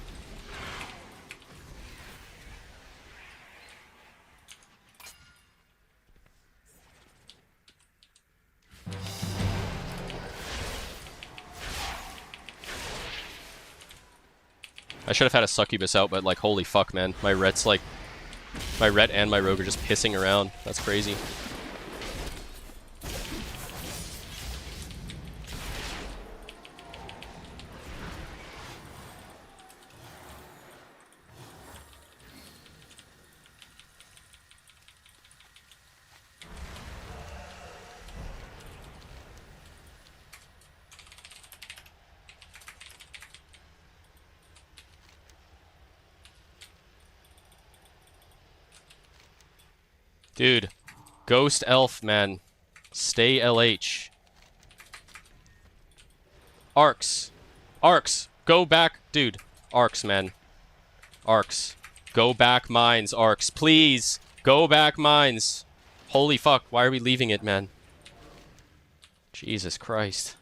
I should have had a succubus out, but like, holy fuck, man. My ret's like... My ret and my rogue are just pissing around. That's crazy. Dude, Ghost Elf, man. Stay LH. Arcs. Arcs. Go back. Dude. Arcs, man. Arcs. Go back mines, Arcs. Please. Go back mines. Holy fuck. Why are we leaving it, man? Jesus Christ.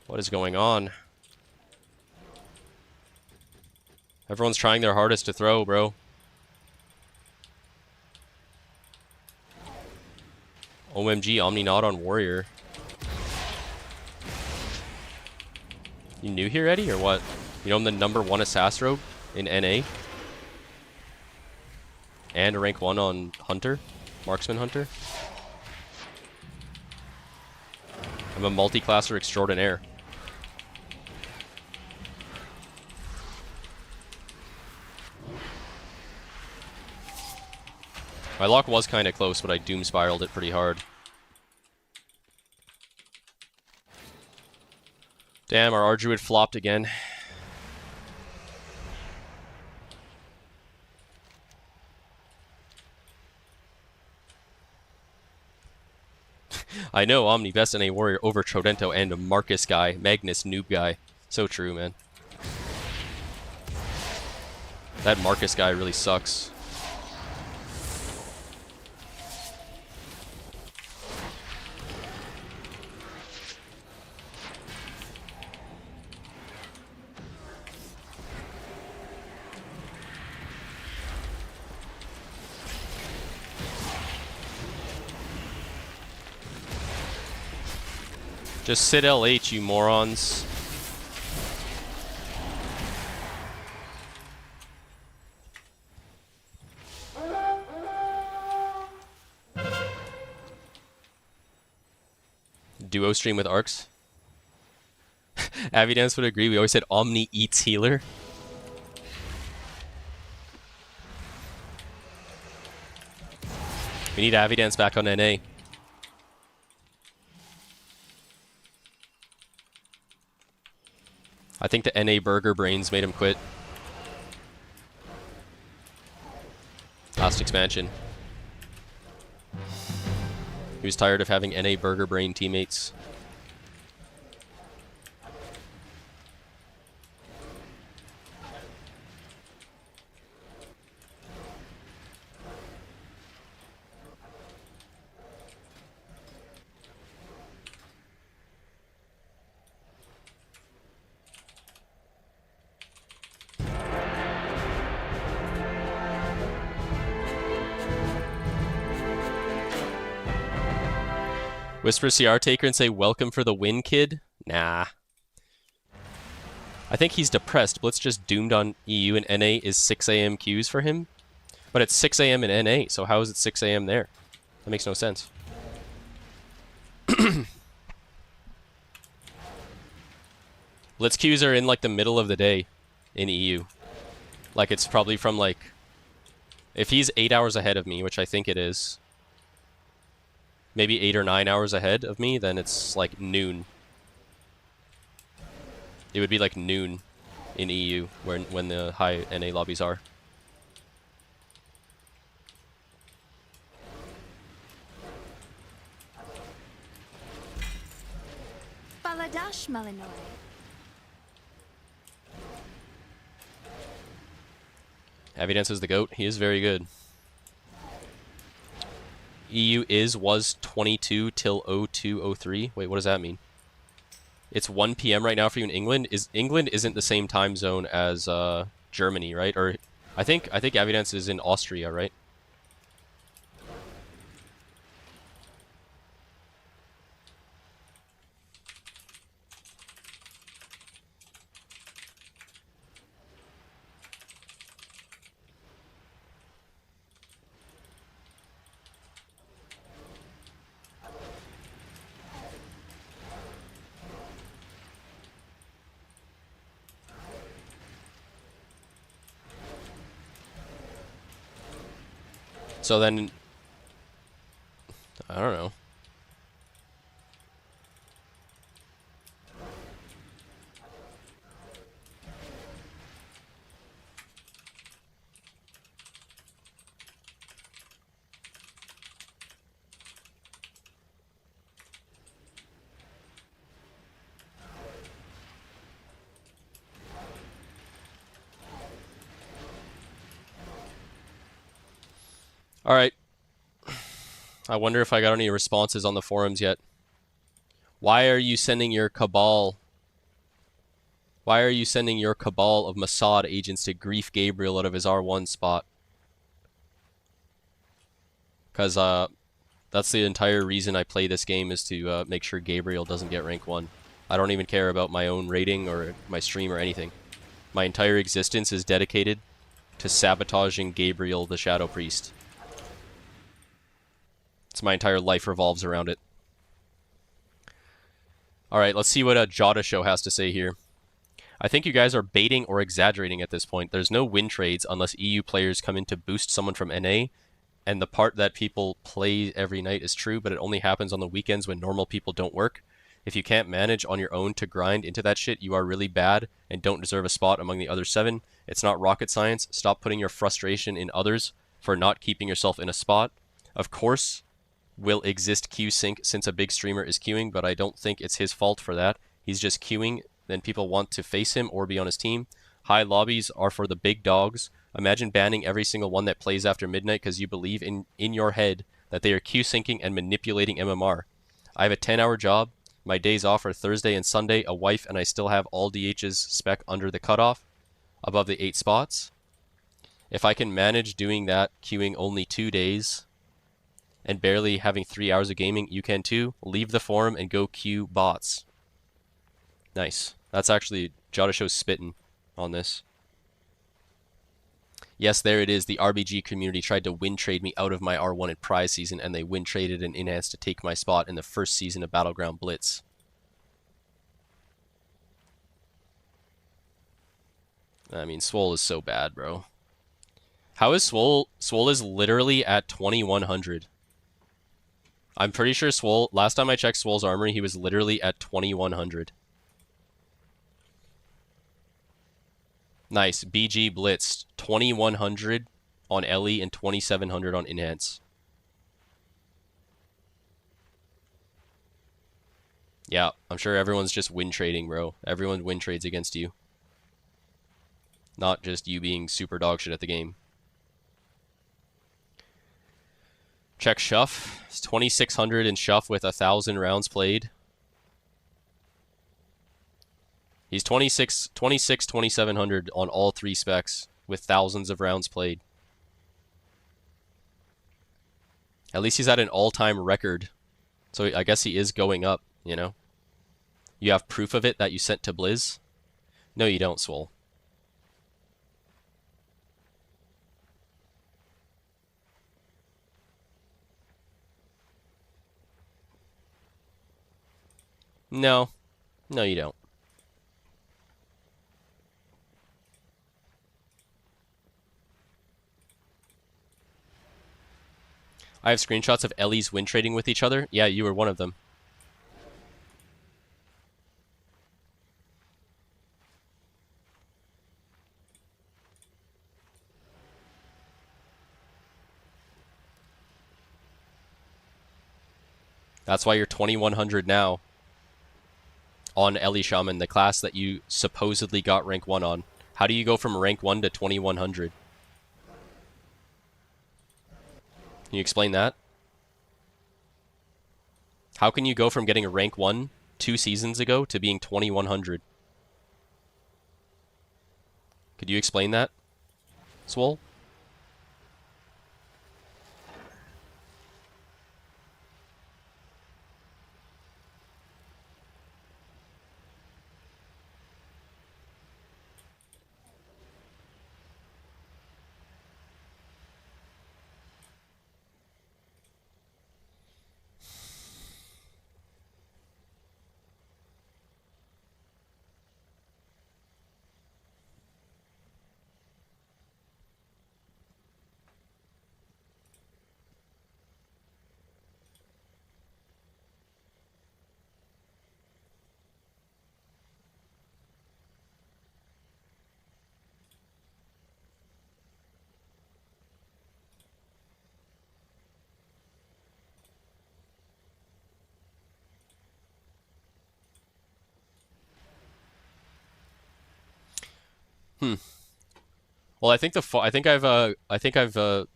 What is going on? Everyone's trying their hardest to throw, bro. OMG, MULT1-R1 WARRIOR. You new here, Eddie, or what? You know I'm the #1 Assassin Rogue in NA? And a rank 1 on Hunter? Marksman Hunter? I'm a multi-classer extraordinaire. My lock was kind of close, but I doom spiraled it pretty hard. Damn, our Arduid flopped again. I know, Omni, best NA warrior over Trodento and a Marcus guy, Magnus noob guy. So true, man. That Marcus guy really sucks. Just sit LH, you morons. Duo stream with Arcs. Avidance would agree. We always said Omni eats healer. We need Avidance back on NA. I think the NA burger brains made him quit. Last expansion. He was tired of having NA burger brain teammates. Whisper CR Taker and say, welcome for the win, kid? Nah. I think he's depressed. Blitz just doomed on EU and NA is 6 a.m. queues for him. But it's 6 a.m. in NA, so how is it 6 a.m. there? That makes no sense. Blitz queues are in like the middle of the day in EU. Like it's probably from like... If he's 8 hours ahead of me, which I think it is, maybe 8 or 9 hours ahead of me, then it's like noon. It would be like noon in EU when the high NA lobbies are. Baladash Malinoy. Evidence is the GOAT. He is very good. EU was 22 till 0203. Wait, what does that mean? It's 1 p.m. right now for you in England. England isn't the same time zone as Germany, right? Or I think Evidence is in Austria, right? So then, I don't know. All right. I wonder if I got any responses on the forums yet. Why are you sending your cabal? Why are you sending your cabal of Mossad agents to grief Gabriel out of his R1 spot? Because that's the entire reason I play this game, is to make sure Gabriel doesn't get rank 1. I don't even care about my own rating or my stream or anything. My entire existence is dedicated to sabotaging Gabriel the Shadow Priest. It's my entire life revolves around it. Alright, let's see what Jada Show has to say here. I think you guys are baiting or exaggerating at this point. There's no win trades unless EU players come in to boost someone from NA, and the part that people play every night is true, but it only happens on the weekends when normal people don't work. If you can't manage on your own to grind into that shit, you are really bad and don't deserve a spot among the other 7. It's not rocket science. Stop putting your frustration in others for not keeping yourself in a spot. Of course, will exist queue sync since a big streamer is queuing, but I don't think it's his fault for that. He's just queuing, then people want to face him or be on his team. High lobbies are for the big dogs. Imagine banning every single one that plays after midnight because you believe in your head that they are queue syncing and manipulating MMR. I have a 10-hour job. My days off are Thursday and Sunday, a wife, and I still have all DH's spec under the cutoff, above the 8 spots. If I can manage doing that, queuing only 2 days, and barely having 3 hours of gaming, you can too. Leave the forum and go queue bots. Nice. That's actually Jada Show's spitting on this. Yes, there it is. The RBG community tried to win trade me out of my R1 at prize season, and they win traded and enhanced to take my spot in the first season of Battleground Blitz. I mean, Swole is so bad, bro. How is Swole? Swole is literally at 2100. I'm pretty sure Swole, last time I checked Swole's armory, he was literally at 2100. Nice. BG blitzed 2100 on Ellie and 2700 on Enhance. Yeah, I'm sure everyone's just win trading, bro. Everyone win trades against you. Not just you being super dog shit at the game. Check Shuff. It's 2600 in Shuff with 1,000 rounds played. He's 2700 on all 3 specs with thousands of rounds played. At least he's at an all-time record So I guess he is going up, you know? You have proof of it that you sent to Blizz? No, you don't, Swole. No. No, you don't. I have screenshots of Ellie's win trading with each other. Yeah, you were one of them. That's why you're 2100 now on Ellie Shaman, the class that you supposedly got rank 1 on. How do you go from rank 1 to 2100? Can you explain that? How can you go from getting a rank 1 2 seasons ago to being 2100? Could you explain that, Swole? Well, I think I've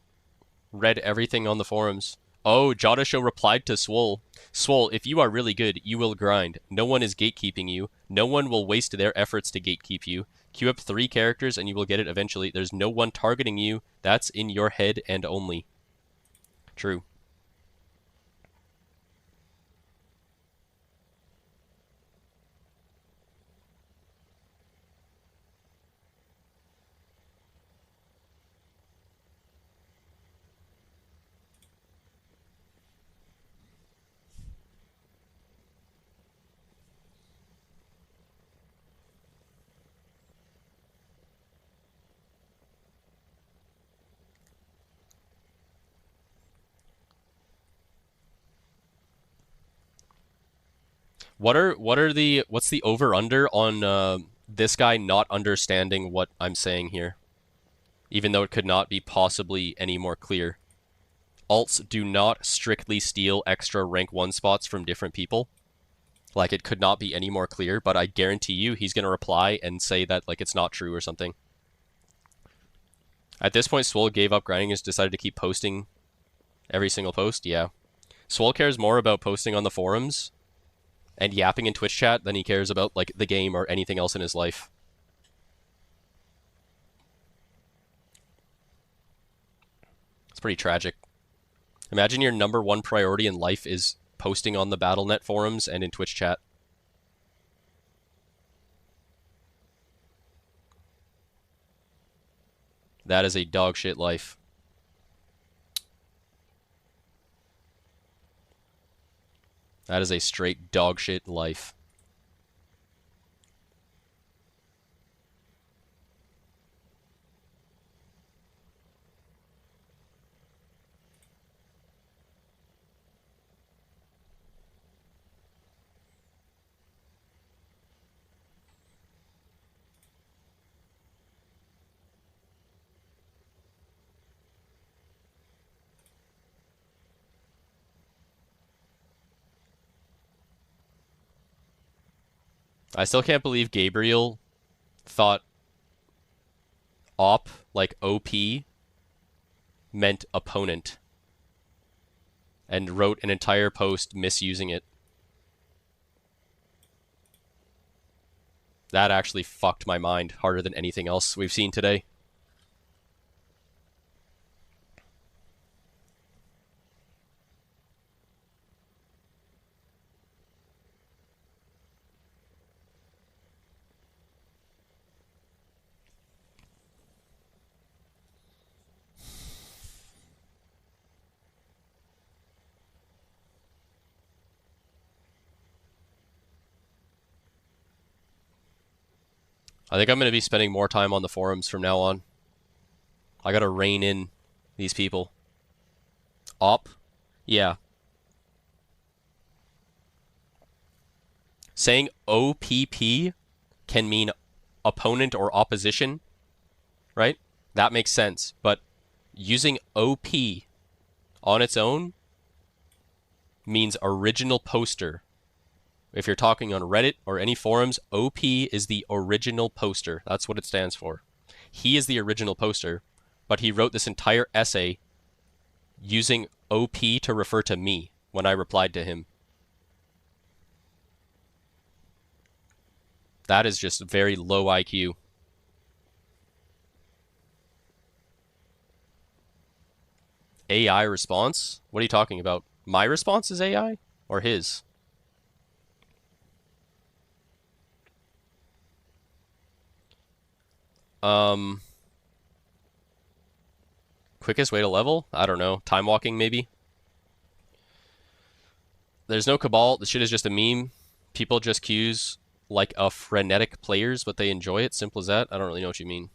read everything on the forums. Oh, Jada Show replied to Swole. Swole, if you are really good, you will grind. No one is gatekeeping you. No one will waste their efforts to gatekeep you. Queue up 3 characters and you will get it eventually. There's no one targeting you. That's in your head and only. True. What's the over under on this guy not understanding what I'm saying here? Even though it could not be possibly any more clear. Alts do not strictly steal extra rank 1 spots from different people. Like, it could not be any more clear, but I guarantee you he's going to reply and say that, like, it's not true or something. At this point, Swole gave up grinding and just decided to keep posting every single post. Yeah. Swole cares more about posting on the forums and yapping in Twitch chat than he cares about, like, the game or anything else in his life. It's pretty tragic. Imagine your #1 priority in life is posting on the Battle.net forums and in Twitch chat. That is a dog shit life. That is a straight dog shit life. I still can't believe Gabriel thought op, like OP, meant opponent. And wrote an entire post misusing it. That actually fucked my mind harder than anything else we've seen today. I think I'm going to be spending more time on the forums from now on. I got to rein in these people. Op? Yeah. Saying OPP can mean opponent or opposition, right? That makes sense. But using OP on its own means original poster. If you're talking on Reddit or any forums, OP is the original poster. That's what it stands for. He is the original poster, but he wrote this entire essay using OP to refer to me when I replied to him. That is just very low IQ. AI response? What are you talking about? My response is AI? Or his? Quickest way to level? I don't know. Time walking, maybe? There's no Cabal. This shit is just a meme. People just queues like a frenetic players, but they enjoy it. Simple as that. I don't really know what you mean.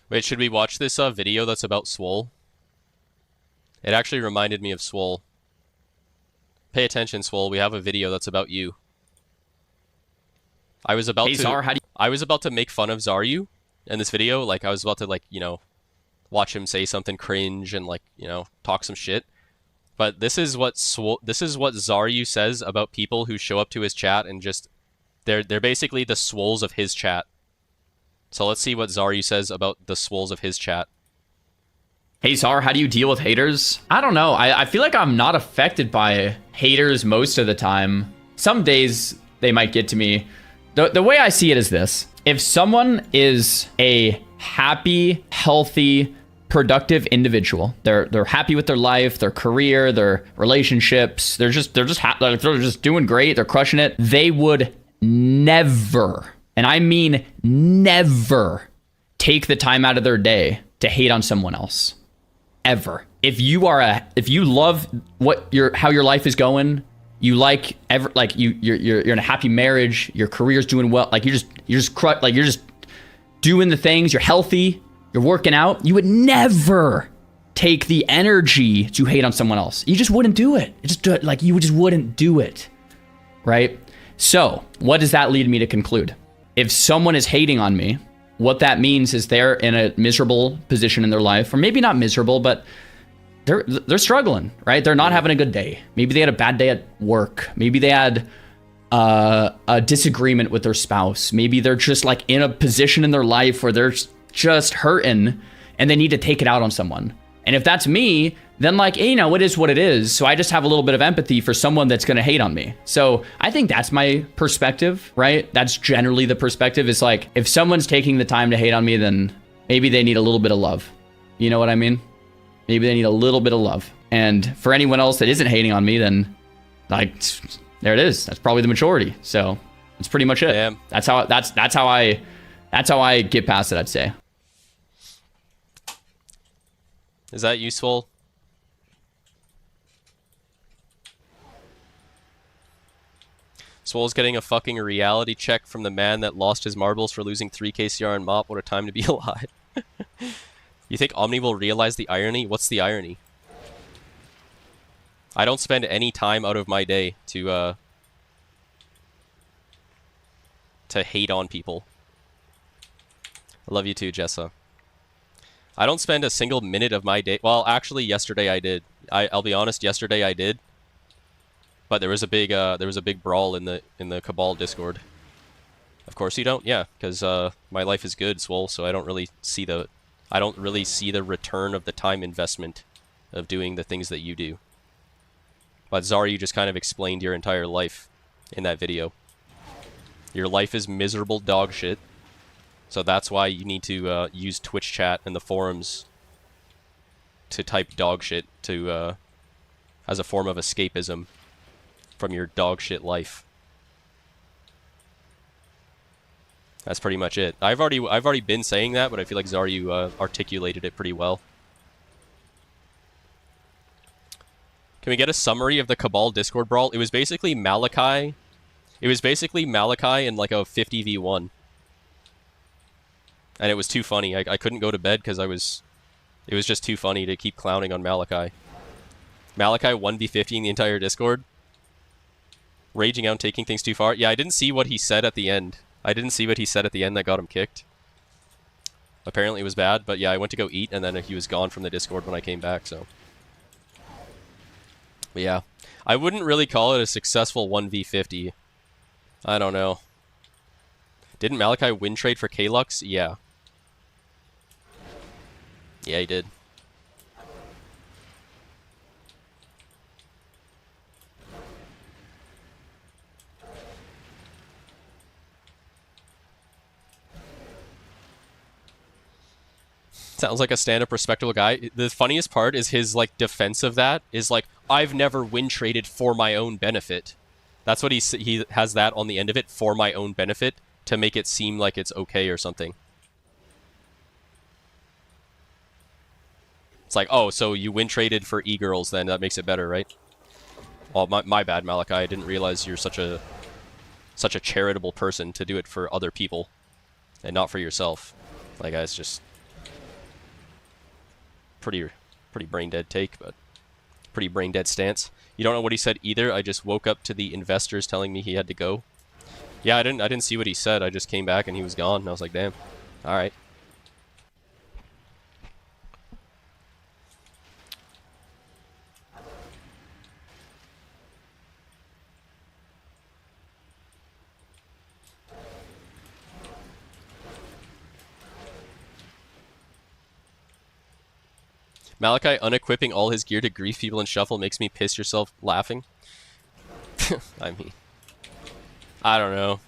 Wait, should we watch this video that's about Swole? It actually reminded me of Swole. Pay attention, Swole. We have a video that's about you. I was about to make fun of Zaryu in this video. Like, I was about to, like, you know, watch him say something cringe and, like, you know, talk some shit. But this is what Zaryu says about people who show up to his chat and just they're basically the Swoles of his chat. So let's see what Zaryu says about the Swoles of his chat. Hey Zar, how do you deal with haters? I don't know. I feel like I'm not affected by haters most of the time. Some days they might get to me. The way I see it is this. If someone is a happy, healthy, productive individual, they're happy with their life, their career, their relationships, they're just doing great, they're crushing it, they would never, and I mean never, take the time out of their day to hate on someone else. Ever. If you love how your life is going, you like you're in a happy marriage, your career's doing well, like you're just doing the things, you're healthy, you're working out, you would never take the energy to hate on someone else. You just wouldn't do it. You just wouldn't do it. Right? So, what does that lead me to conclude? If someone is hating on me, what that means is they're in a miserable position in their life, or maybe not miserable, but they're struggling, right? They're not having a good day. Maybe they had a bad day at work. Maybe they had a disagreement with their spouse. Maybe they're just like in a position in their life where they're just hurting and they need to take it out on someone. And if that's me, then like, you know, it is what it is. So I just have a little bit of empathy for someone that's going to hate on me. So I think that's my perspective, right? That's generally the perspective. Is like, if someone's taking the time to hate on me, then maybe they need a little bit of love. You know what I mean? Maybe they need a little bit of love. And for anyone else that isn't hating on me, then like, there it is. That's probably the majority. So that's pretty much it. Damn. That's how I get past it, I'd say. Is that useful? Swole's getting a fucking reality check from the man that lost his marbles for losing 3 KCR and MOP. What a time to be alive. You think Omni will realize the irony? What's the irony? I don't spend any time out of my day to hate on people. I love you too, Jessa. I don't spend a single minute of my day. Well, actually, yesterday I did. I'll be honest. Yesterday I did. But there was a big brawl in the Cabal Discord. Of course you don't. Yeah, because my life is good, Swole. So I don't really see the return of the time investment of doing the things that you do. But Zara, you just kind of explained your entire life in that video. Your life is miserable dog shit. So that's why you need to use Twitch chat and the forums to type dog shit to as a form of escapism from your dog shit life. That's pretty much it. I've already been saying that, but I feel like Zaryu articulated it pretty well. Can we get a summary of the Cabal Discord brawl? It was basically Malachi. It was basically Malachi in like a 50v1. And it was too funny. I couldn't go to bed because it was just too funny to keep clowning on Malachi. Malachi 1v50 in the entire Discord. Raging out, taking things too far. Yeah, I didn't see what he said at the end. I didn't see what he said at the end that got him kicked. Apparently it was bad, but yeah, I went to go eat and then he was gone from the Discord when I came back, so. But yeah, I wouldn't really call it a successful 1v50. I don't know. Didn't Malachi win trade for Kalux? Yeah. Yeah, he did. Sounds like a stand-up respectable guy. The funniest part is his like defense of that is like, I've never win traded for my own benefit. That's what he has that on the end of it, for my own benefit, to make it seem like it's okay or something. It's like, oh, so you win traded for e-girls then, that makes it better, right? Well, my bad, Malachi. I didn't realize you're such a charitable person to do it for other people and not for yourself. Like, it's just pretty brain dead take, but pretty brain dead stance. You don't know what he said either. I just woke up to the investors telling me he had to go. Yeah, I didn't see what he said. I just came back and he was gone, and I was like, damn. All right. Malachi unequipping all his gear to grief people in Shuffle makes me piss yourself laughing. I mean, I don't know.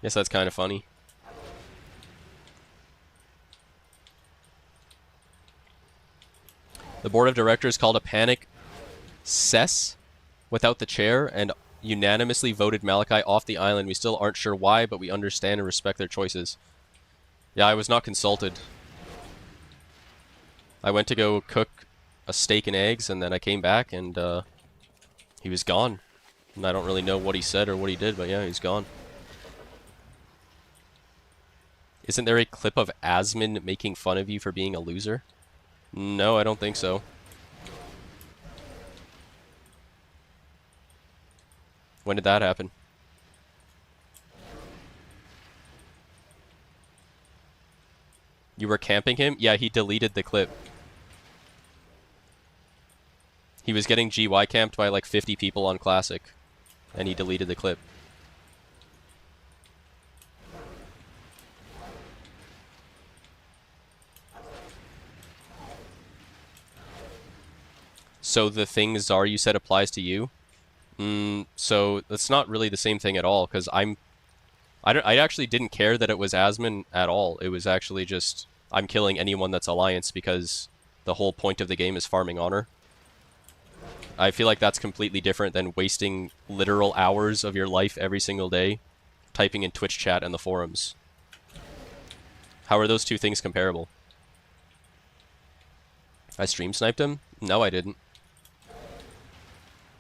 Guess that's kind of funny. The board of directors called a panic cess without the chair and unanimously voted Malachi off the island. We still aren't sure why, but we understand and respect their choices. Yeah, I was not consulted. I went to go cook a steak and eggs, and then I came back, and he was gone. And I don't really know what he said or what he did, but yeah, he's gone. Isn't there a clip of Asmon making fun of you for being a loser? No, I don't think so. When did that happen? You were camping him? Yeah, he deleted the clip. He was getting GY camped by like 50 people on Classic, and he deleted the clip. So the thing Zaryu said applies to you? So that's not really the same thing at all, because I actually didn't care that it was Asmon at all. It was actually just, I'm killing anyone that's Alliance because the whole point of the game is farming honor. I feel like that's completely different than wasting literal hours of your life every single day typing in Twitch chat and the forums. How are those two things comparable? I stream sniped him? No, I didn't.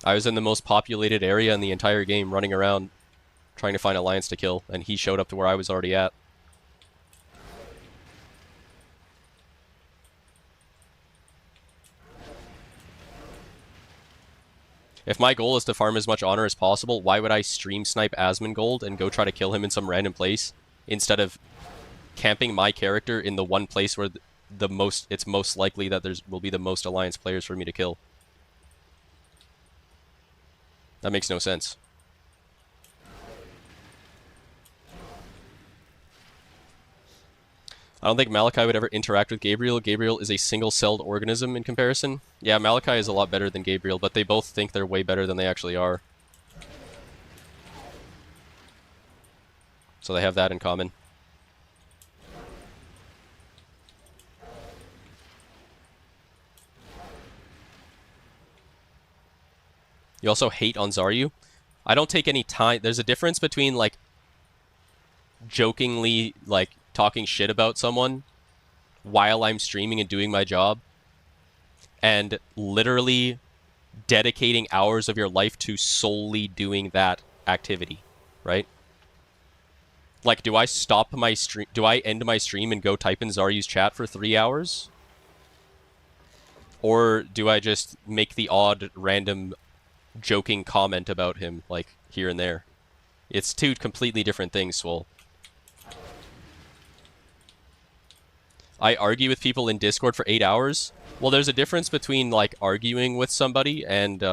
I was in the most populated area in the entire game running around trying to find Alliance to kill, and he showed up to where I was already at. If my goal is to farm as much honor as possible, why would I stream snipe Asmongold and go try to kill him in some random place instead of camping my character in the one place where it's most likely that will be the most Alliance players for me to kill? That makes no sense. I don't think Malachi would ever interact with Gabriel. Gabriel is a single-celled organism in comparison. Yeah, Malachi is a lot better than Gabriel, but they both think they're way better than they actually are. So they have that in common. You also hate on Zaryu? I don't take any time. There's a difference between, like, jokingly, like, talking shit about someone while I'm streaming and doing my job, and literally dedicating hours of your life to solely doing that activity, right? Like, do I stop my stream? Do I end my stream and go type in Zaryu's chat for 3 hours? Or do I just make the odd random joking comment about him, like, here and there? It's two completely different things, Swole. I argue with people in Discord for 8 hours. Well, there's a difference between, like, arguing with somebody and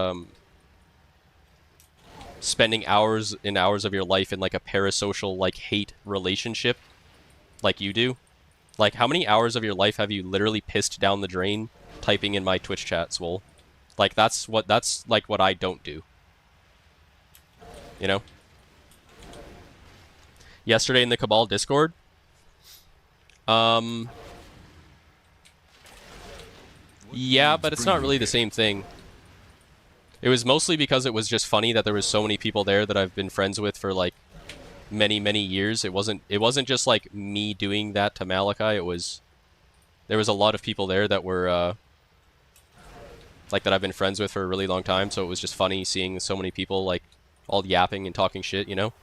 spending hours and hours of your life in, like, a parasocial, like, hate relationship like you do. Like, how many hours of your life have you literally pissed down the drain typing in my Twitch chat, Swole? Like, that's like what I don't do. You know? Yesterday in the Cabal Discord, yeah, but it's not really the same thing. It was mostly because it was just funny that there was so many people there that I've been friends with for, like, many, many years. It wasn't just, like, me doing that to Malachi. There was a lot of people there that were, like, that I've been friends with for a really long time, so it was just funny seeing so many people, like, all yapping and talking shit, you know?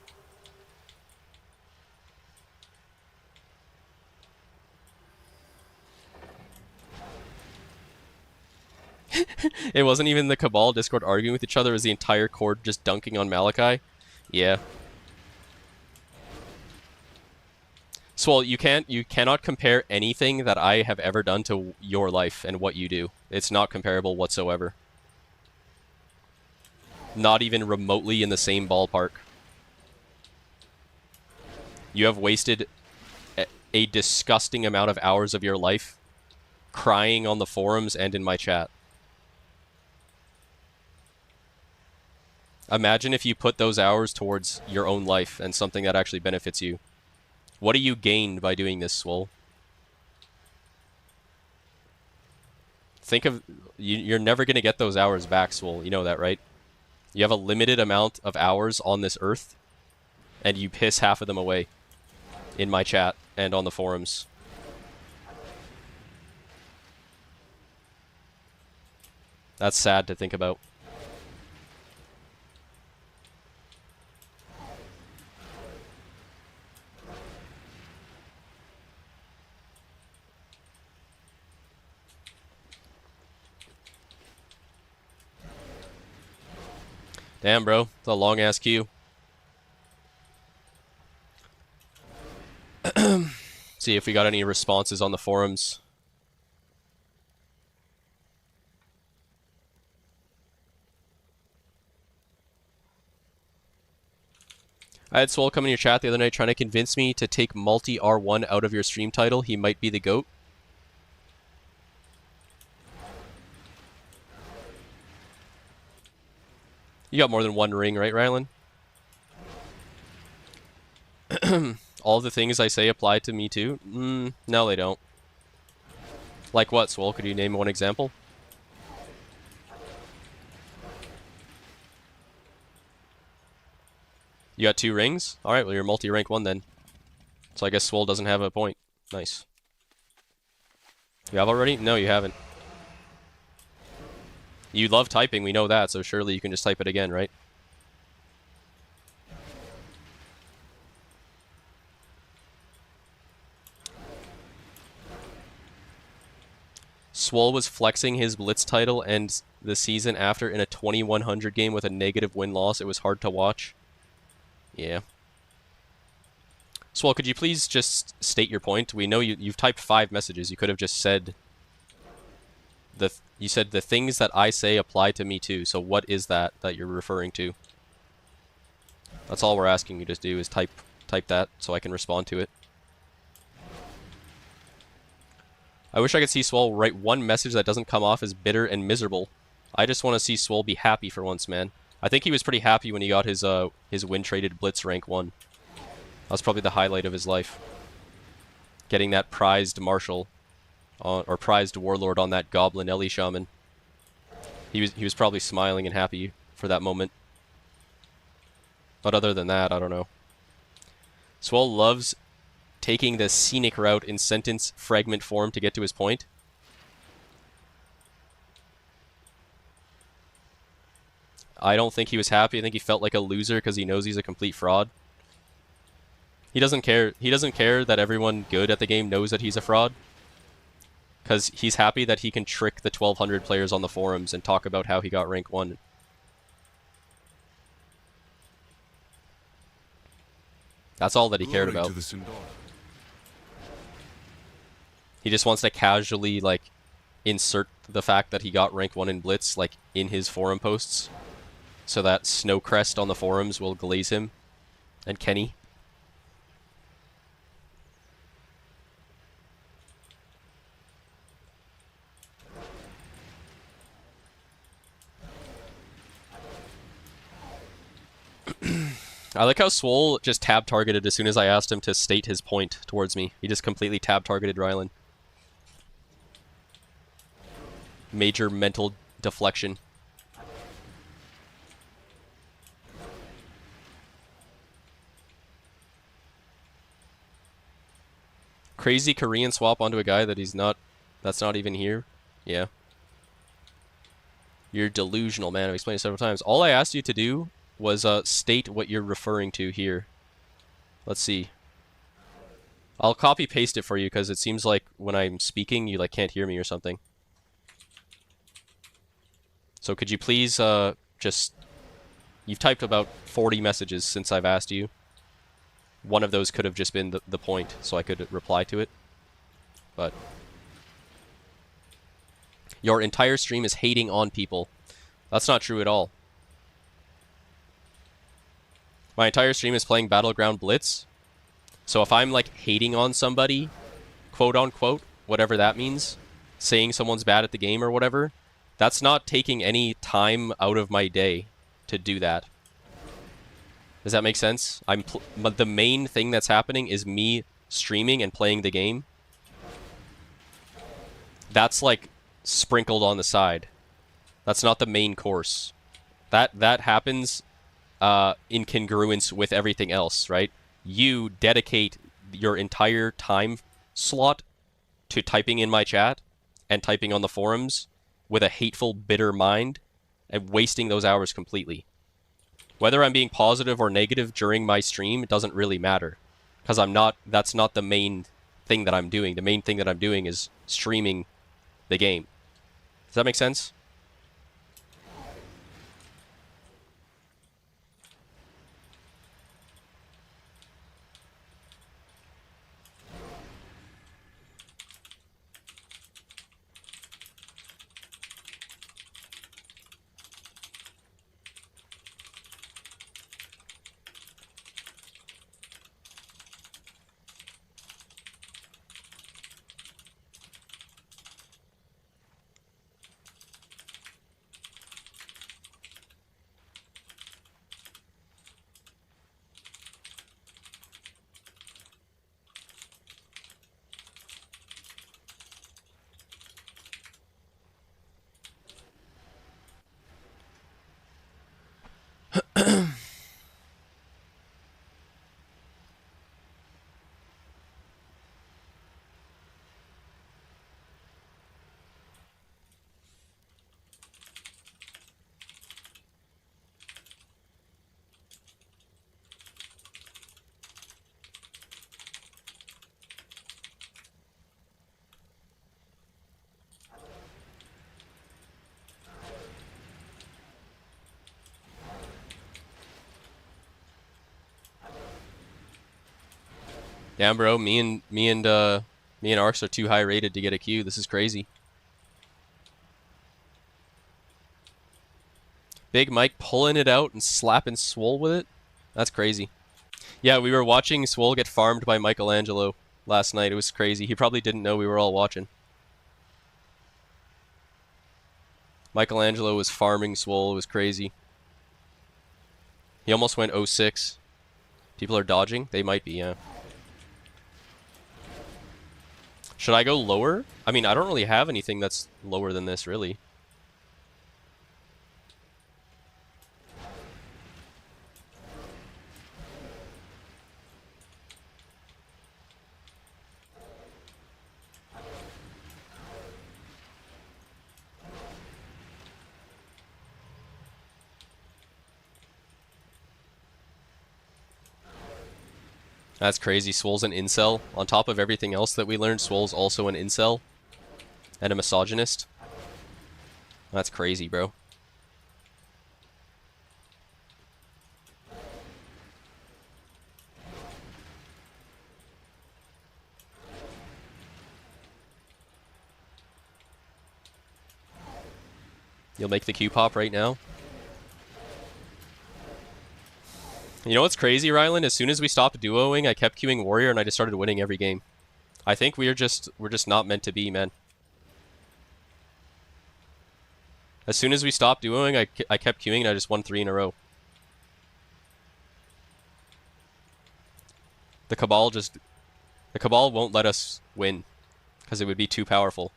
It wasn't even the Cabal Discord arguing with each other, it was the entire Court just dunking on Malachi. Yeah. Swole, you cannot compare anything that I have ever done to your life and what you do. It's not comparable whatsoever. Not even remotely in the same ballpark. You have wasted a disgusting amount of hours of your life crying on the forums and in my chat. Imagine if you put those hours towards your own life and something that actually benefits you. What do you gain by doing this, Swole? Think of... You're never going to get those hours back, Swole. You know that, right? You have a limited amount of hours on this earth, and you piss half of them away in my chat and on the forums. That's sad to think about. Damn, bro. It's a long-ass queue. See if we got any responses on the forums. I had Swole come in your chat the other night trying to convince me to take MULT1-R1 out of your stream title. He might be the GOAT. You got more than one ring, right, Rylan? All the things I say apply to me too? No, they don't. Like what, Swole? Could you name one example? You got 2 rings? Alright, well you're multi-rank 1 then. So I guess Swole doesn't have a point. Nice. You have already? No, you haven't. You love typing, we know that, so surely you can just type it again, right? Swole was flexing his Blitz title and the season after in a 2100 game with a negative win-loss. It was hard to watch. Yeah. Swole, could you please just state your point? We know you've typed 5 messages. You could have just said... You said the things that I say apply to me too. So what is that you're referring to? That's all we're asking you to do is type that so I can respond to it. I wish I could see Swole write one message that doesn't come off as bitter and miserable. I just want to see Swole be happy for once, man. I think he was pretty happy when he got his win traded Blitz rank 1. That was probably the highlight of his life. Getting that prized marshal, or prized warlord on that goblin Ellie shaman. He was probably smiling and happy for that moment. But other than that, I don't know. Swole loves taking the scenic route in sentence fragment form to get to his point. I don't think he was happy. I think he felt like a loser because he knows he's a complete fraud. He doesn't care. He doesn't care that everyone good at the game knows that he's a fraud. Because he's happy that he can trick the 1,200 players on the forums and talk about how he got rank 1. That's all that he cared about. He just wants to casually, like, insert the fact that he got rank 1 in Blitz, like, in his forum posts. So that Snowcrest on the forums will glaze him. And Kenny. I like how Swole just tab targeted as soon as I asked him to state his point towards me. He just completely tab targeted Rylan. Major mental deflection. Crazy Korean swap onto a guy that he's not, that's not even here. Yeah. You're delusional, man. I've explained it several times. All I asked you to do was state what you're referring to here. Let's see. I'll copy paste it for you because it seems like when I'm speaking you like can't hear me or something. So could you please just, you've typed about 40 messages since I've asked you. One of those could have just been the point so I could reply to it. But your entire stream is hating on people. That's not true at all. My entire stream is playing Battleground Blitz. So if I'm like hating on somebody, quote unquote, whatever that means, saying someone's bad at the game or whatever, that's not taking any time out of my day to do that. Does that make sense? But the main thing that's happening is me streaming and playing the game. That's like sprinkled on the side. That's not the main course. That happens in congruence with everything else, right? You dedicate your entire time slot to typing in my chat and typing on the forums with a hateful, bitter mind and wasting those hours completely. Whether I'm being positive or negative during my stream, it doesn't really matter. Because that's not the main thing that I'm doing. The main thing that I'm doing is streaming the game. Does that make sense? Damn, bro, me and Arcs are too high rated to get a Q. This is crazy. Big Mike pulling it out and slapping Swole with it. That's crazy. Yeah, we were watching Swole get farmed by Michelangelo last night. It was crazy. He probably didn't know we were all watching. Michelangelo was farming Swole. It was crazy. He almost went 0-6. People are dodging? They might be, yeah. Should I go lower? I mean, I don't really have anything that's lower than this, really. That's crazy. Swole's an incel. On top of everything else that we learned, Swole's also an incel. And a misogynist. That's crazy, bro. You'll make the Q pop right now? You know what's crazy, Ryland? As soon as we stopped duoing, I kept queuing Warrior and I just started winning every game. I think we're just not meant to be, man. As soon as we stopped duoing, I kept queuing and I just won 3 in a row. The Cabal won't let us win because it would be too powerful.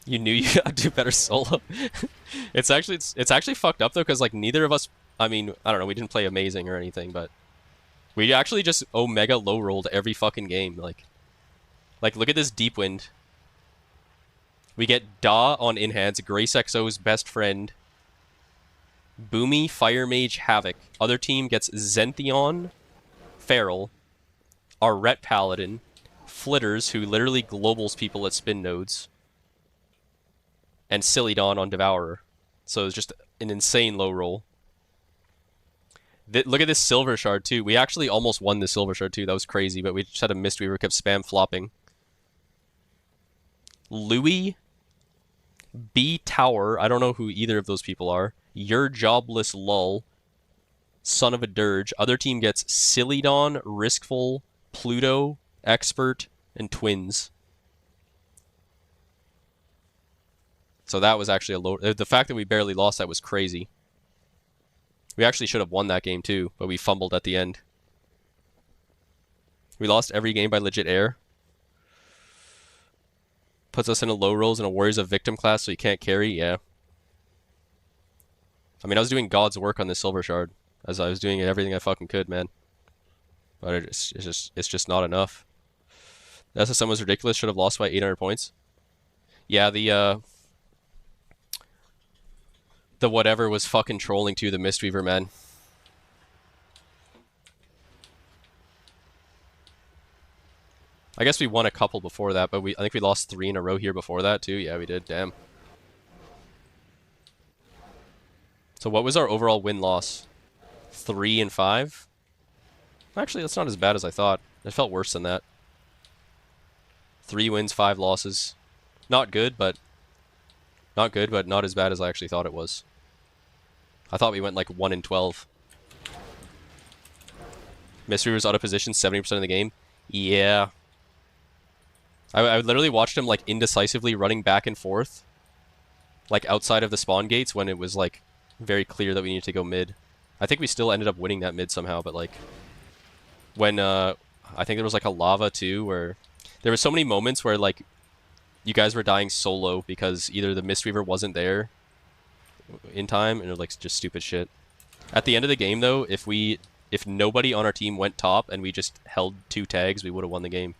You knew you gotta do better solo. It's actually fucked up though, because like neither of us, I mean, I don't know, we didn't play amazing or anything, but we actually just Omega low rolled every fucking game. Like look at this Deep Wind. We get Da on Inhands, Grace XO's best friend. Boomy, Fire Mage, Havoc. Other team gets Zentheon, Feral, our Ret Paladin, Flitters, who literally globals people at spin nodes, and Silidon on Devourer. So it's just an insane low roll. Look at this Silver Shard too. We actually almost won the Silver Shard too. That was crazy, but we just had a Mistweaver kept spam flopping. Louis, B Tower, I don't know who either of those people are. You're Jobless Lull, Son of a Dirge. Other team gets Silidon, Riskful, Pluto, Expert, and Twins. So that was actually a low... The fact that we barely lost that was crazy. We actually should have won that game too, but we fumbled at the end. We lost every game by legit air. Puts us in a low rolls and a Warriors of Victim class so you can't carry, yeah. I mean, I was doing God's work on this Silver Shard, as I was doing everything I fucking could, man. But it's just not enough. The SSM was ridiculous, should have lost by 800 points. Yeah, the whatever was fucking trolling too, the Mistweaver, man. I guess we won a couple before that, but I think we lost 3 in a row here before that too. Yeah, we did. Damn. So what was our overall win-loss? 3 and 5? Actually, that's not as bad as I thought. It felt worse than that. 3 wins, 5 losses. Not good, but not as bad as I actually thought it was. I thought we went like 1 and 12. Mistweaver was out of position 70% of the game. Yeah. I literally watched him like indecisively running back and forth, like outside of the spawn gates when it was like very clear that we needed to go mid. I think we still ended up winning that mid somehow, but like when I think there was like a lava too, where there were so many moments where like you guys were dying solo because either the Mistweaver wasn't there in time, and it was like just stupid shit. At the end of the game though, if nobody on our team went top and we just held 2 tags, we would have won the game.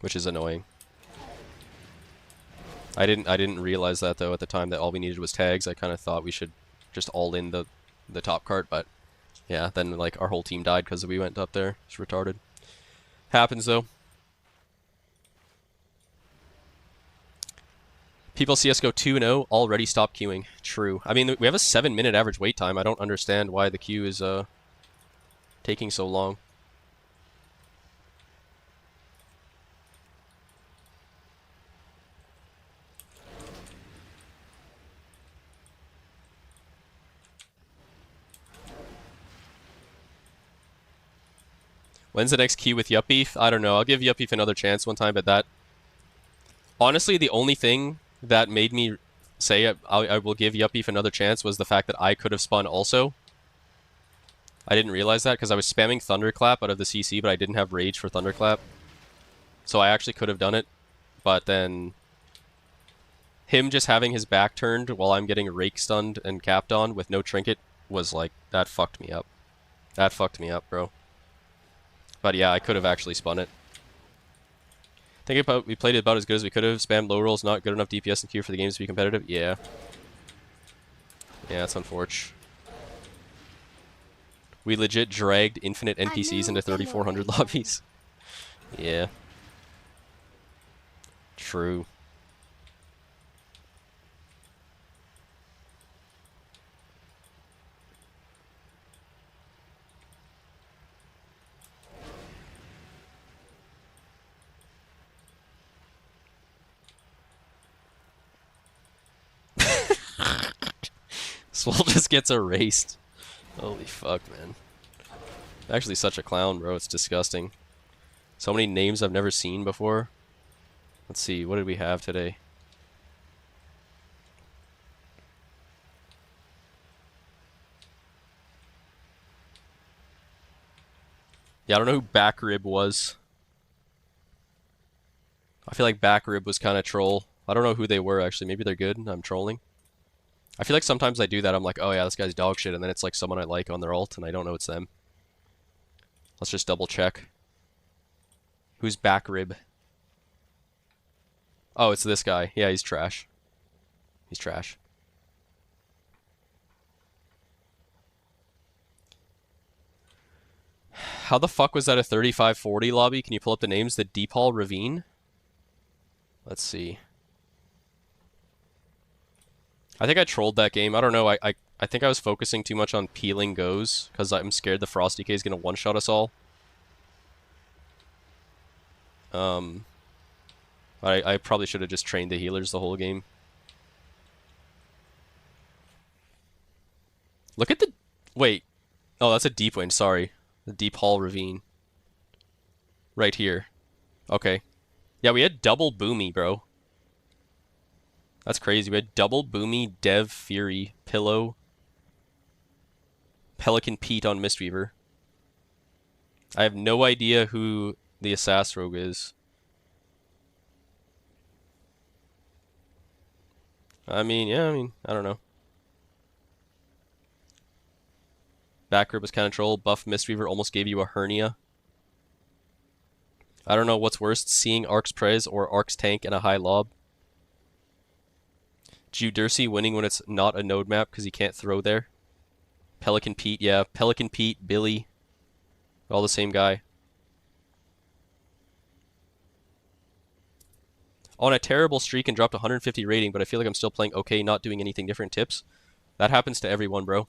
Which is annoying. I didn't realize that though at the time, that all we needed was tags. I kind of thought we should just all in the top cart, but yeah, then like our whole team died because we went up there. It's retarded. Happens though. People see us go 2-0, already stop queuing. True. I mean, we have a 7-minute average wait time. I don't understand why the queue is taking so long. When's the next queue with Yupbeef? I don't know. I'll give Yupbeef another chance one time, but that... Honestly, the only thing that made me say I will give Yuppie another chance was the fact that I could have spun also. I didn't realize that because I was spamming Thunderclap out of the CC, but I didn't have Rage for Thunderclap. So I actually could have done it, but then him just having his back turned while I'm getting Rake stunned and capped on with no trinket was like, that fucked me up. That fucked me up, bro. But yeah, I could have actually spun it. Think about, we played it about as good as we could have. Spammed low rolls, not good enough DPS and Q for the games to be competitive. Yeah. Yeah, that's unfortunate. We legit dragged infinite NPCs into 3,400 lobbies. Yeah. True. Swole just gets erased. Holy fuck, man. Actually such a clown, bro. It's disgusting. So many names I've never seen before. Let's see, what did we have today? Yeah, I don't know who Backrib was. I feel like Backrib was kind of troll. I don't know who they were, actually. Maybe they're good. I'm trolling. I feel like sometimes I do that. I'm like, oh yeah, this guy's dog shit. And then it's like someone I like on their ult, and I don't know it's them. Let's just double check. Who's Backrib? Oh, it's this guy. Yeah, he's trash. He's trash. How the fuck was that a 35-40 lobby? Can you pull up the names? The Deep Hall Ravine? Let's see. I think I trolled that game. I don't know. I think I was focusing too much on peeling goes because I'm scared the Frost DK is going to one-shot us all. I probably should have just trained the healers the whole game. Look at the... Wait. Oh, that's a deep wind. Sorry. The Deep Hall Ravine. Right here. Okay. Yeah, we had double Boomy, bro. That's crazy. We had double Boomy, Dev, Fury, Pillow, Pelican Pete on Mistweaver. I have no idea who the Assassin Rogue is. I mean, I don't know. Backrib was kind of troll. Buff Mistweaver almost gave you a hernia. I don't know what's worse, seeing Ark's Prez or Ark's Tank in a high lob. Judercy winning when it's not a node map because he can't throw there. Pelican Pete, yeah. Pelican Pete, Billy. All the same guy. On a terrible streak and dropped 150 rating, but I feel like I'm still playing okay, not doing anything different. Tips? That happens to everyone, bro.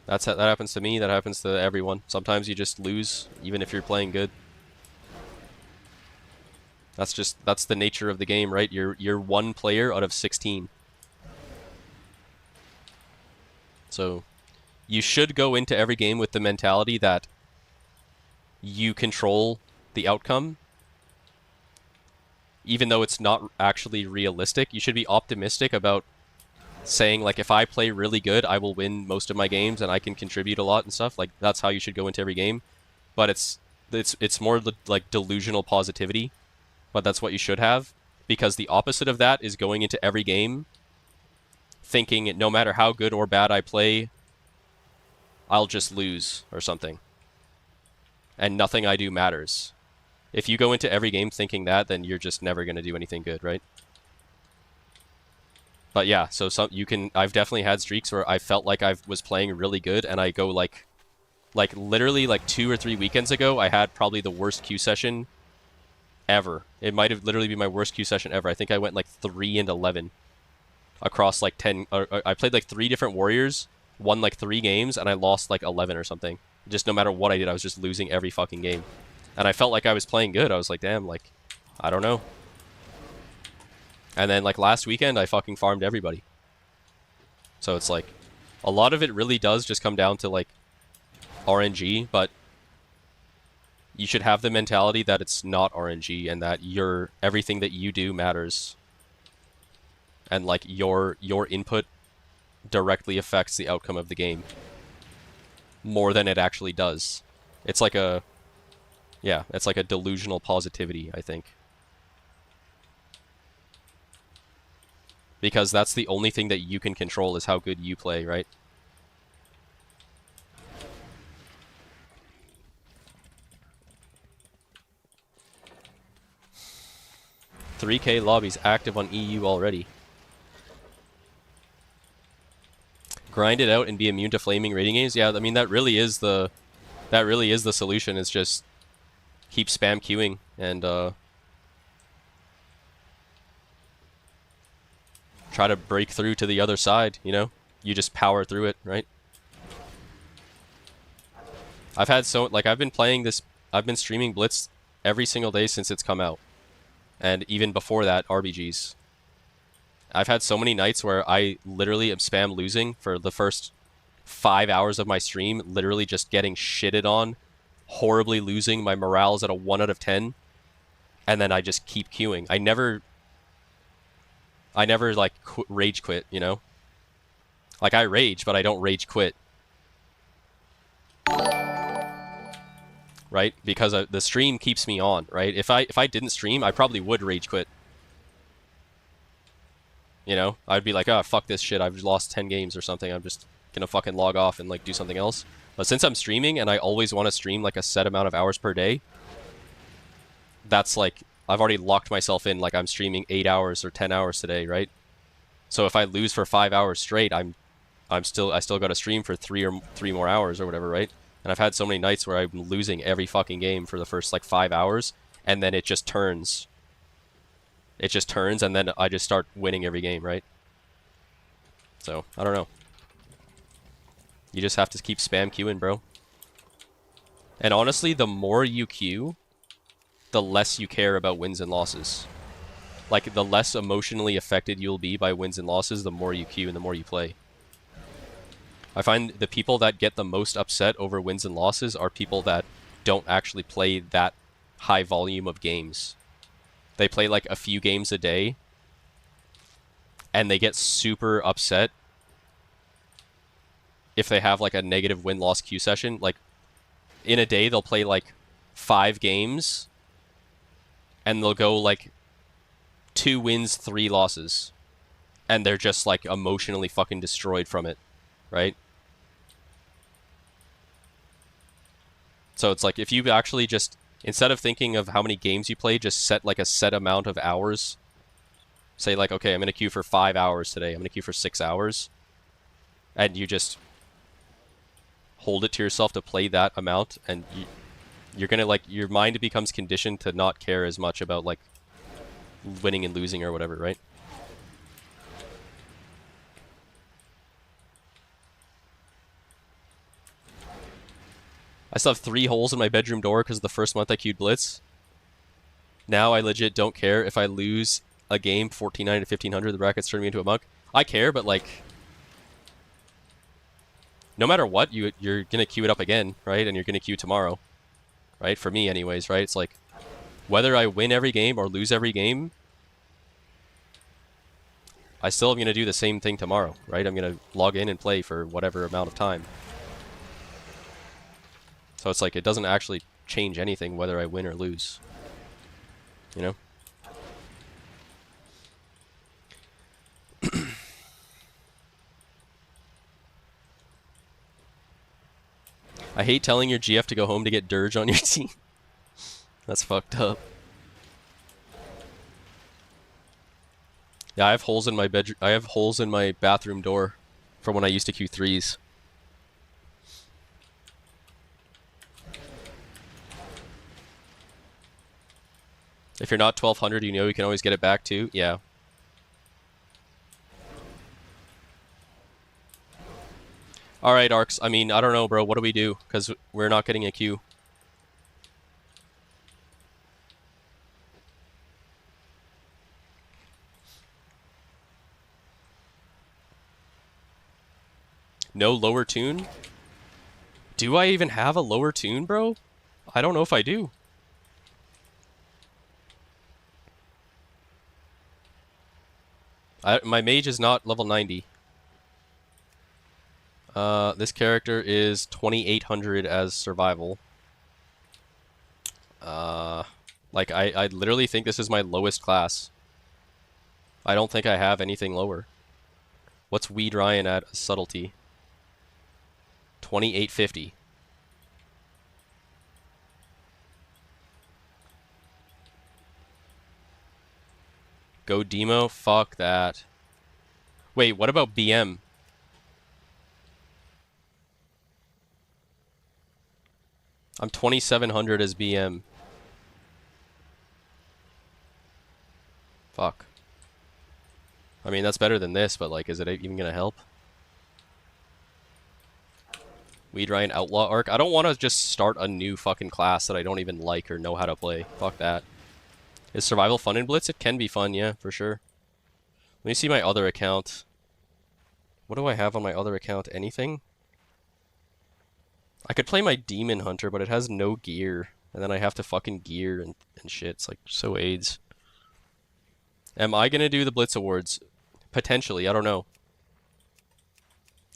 That happens to me, that happens to everyone. Sometimes you just lose, even if you're playing good. That's the nature of the game, right? You're one player out of 16. So you should go into every game with the mentality that you control the outcome. Even though it's not actually realistic, you should be optimistic about saying, like, if I play really good, I will win most of my games and I can contribute a lot and stuff. Like, that's how you should go into every game. But it's more like delusional positivity. But that's what you should have, because the opposite of that is going into every game thinking no matter how good or bad I play, I'll just lose or something. And nothing I do matters. If you go into every game thinking that, then you're just never going to do anything good, right? But yeah, so I've definitely had streaks where I felt like I was playing really good, and I go like literally like 2 or 3 weekends ago, I had probably the worst Q session ever. It might have literally been my worst Q session ever. I think I went like 3-11 across like 10. I played like 3 different warriors, won like 3 games, and I lost like 11 or something. Just no matter what I did, I was just losing every fucking game. And I felt like I was playing good. I was like, damn, like, I don't know. And then like last weekend, I fucking farmed everybody. So it's like, a lot of it really does just come down to like RNG, but you should have the mentality that it's not RNG and that everything that you do matters. and like your input directly affects the outcome of the game more than it actually does. It's like a, yeah, it's like a delusional positivity, I think. Because that's the only thing that you can control is how good you play, right? $3K lobbies active on EU already. Grind it out and be immune to flaming rating games. Yeah, I mean that really is the solution. Is just keep spam queuing and try to break through to the other side, you know? You just power through it, right? I've had I've been playing this, I've been streaming Blitz every single day since it's come out. And even before that, RBGs. I've had so many nights where I literally am spam losing for the first 5 hours of my stream, literally just getting shitted on, horribly losing, my morale's at a 1 out of 10, and then I just keep queuing. I never like rage quit, you know? Like I rage, but I don't rage quit. Right? Because the stream keeps me on, right? If I didn't stream, I probably would rage quit. You know? I'd be like, oh, fuck this shit, I've lost 10 games or something, I'm just gonna fucking log off and like do something else. But since I'm streaming and I always want to stream like a set amount of hours per day, that's like, I've already locked myself in, like I'm streaming 8 hours or 10 hours today, right? So if I lose for 5 hours straight, I still got to stream for 3 more hours or whatever, right? And I've had so many nights where I'm losing every fucking game for the first like 5 hours, and then it just turns. It just turns, and then I just start winning every game, right? So, I don't know. You just have to keep spam queuing, bro. And honestly, the more you queue, the less you care about wins and losses. Like, the less emotionally affected you'll be by wins and losses, the more you queue and the more you play. I find the people that get the most upset over wins and losses are people that don't actually play that high volume of games. They play like a few games a day, and they get super upset if they have like a negative win-loss queue session. Like, in a day, they'll play like 5 games, and they'll go like 2 wins, 3 losses. And they're just like emotionally fucking destroyed from it, right? So it's like, if you actually just, instead of thinking of how many games you play, just set like a set amount of hours. Say like, okay, I'm going to queue for 5 hours today. I'm going to queue for 6 hours. And you just hold it to yourself to play that amount, and you're going to like, your mind becomes conditioned to not care as much about like winning and losing or whatever, right? I still have 3 holes in my bedroom door because the first month I queued Blitz. Now I legit don't care if I lose a game 1490 to 1500, the brackets turn me into a monk. I care, but like, no matter what, you're gonna queue it up again, right? And you're gonna queue tomorrow, right? For me anyways, right? It's like, whether I win every game or lose every game, I still am gonna do the same thing tomorrow, right? I'm gonna log in and play for whatever amount of time. So it's like, it doesn't actually change anything whether I win or lose. You know? I hate telling your GF to go home to get Dirge on your team. That's fucked up. Yeah, I have holes in my bedroom. I have holes in my bathroom door from when I used to queue 3s. If you're not 1200, you know you can always get it back too. Yeah. Alright, Arcs. I mean, I don't know, bro. What do we do? Because we're not getting a queue. No lower tune? Do I even have a lower tune, bro? I don't know if I do. My mage is not level 90. This character is 2800 as survival. Like, I literally think this is my lowest class. I don't think I have anything lower. What's Weed Ryan at subtlety? 2850. Go demo? Fuck that. Wait, what about BM? I'm 2700 as BM. Fuck. I mean, that's better than this, but like, is it even gonna help? Weed Ryan Outlaw Arc? I don't want to just start a new fucking class that I don't even like or know how to play. Fuck that. Is survival fun in Blitz? It can be fun, yeah, for sure. Let me see my other account. What do I have on my other account? Anything? I could play my Demon Hunter, but it has no gear. And then I have to fucking gear and shit. It's like so AIDS. Am I gonna do the Blitz Awards? Potentially, I don't know.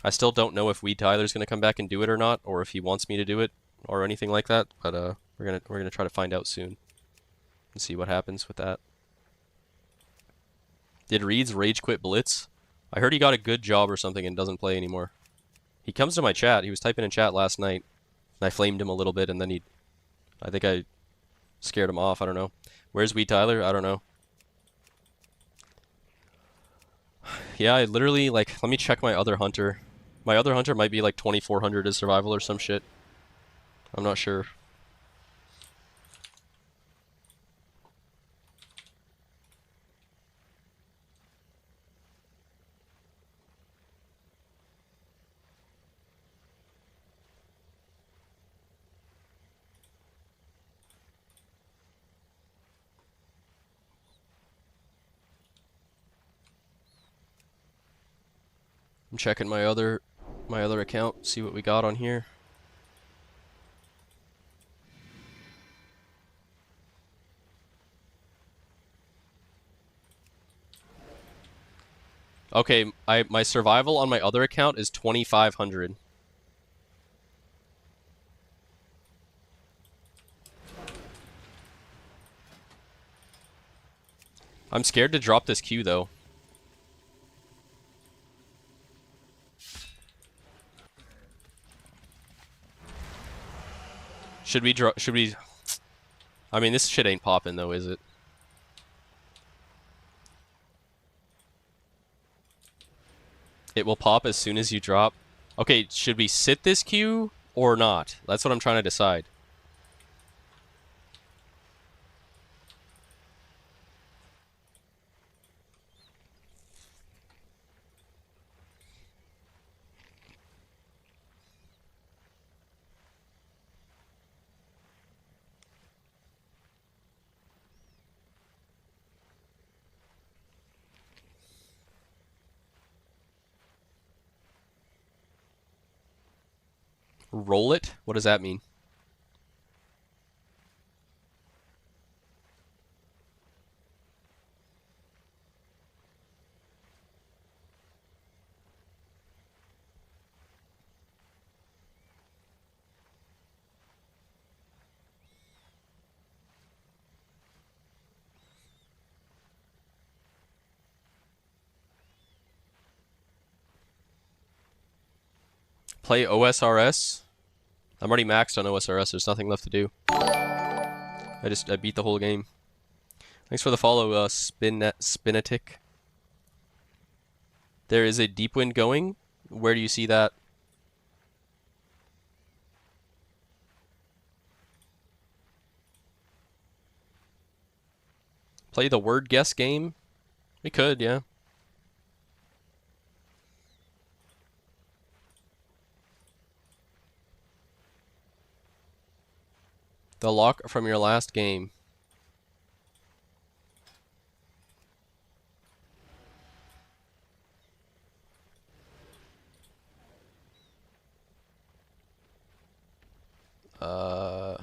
I still don't know if Weed Tyler's gonna come back and do it or not, or if he wants me to do it, or anything like that. But we're gonna try to find out soon and see what happens with that. Did Reed's rage quit Blitz? I heard he got a good job or something and doesn't play anymore. He comes to my chat. He was typing in chat last night, and I flamed him a little bit, and then I think I scared him off. I don't know. Where's Weed Tyler? I don't know. Yeah, I literally, like, let me check my other hunter. My other hunter might be like 2400 as survival or some shit. I'm not sure. I'm checking my other account, see what we got on here. Okay, my survival on my other account is 2500. I'm scared to drop this queue though. Should we I mean, this shit ain't popping though, is it? It will pop as soon as you drop. Okay, should we sit this queue or not? That's what I'm trying to decide. Roll it? What does that mean? Play OSRS? I'm already maxed on OSRS, there's nothing left to do. I beat the whole game. Thanks for the follow, Spinatic. There is a deep wind going? Where do you see that? Play the word guess game? We could, yeah. The lock from your last game. The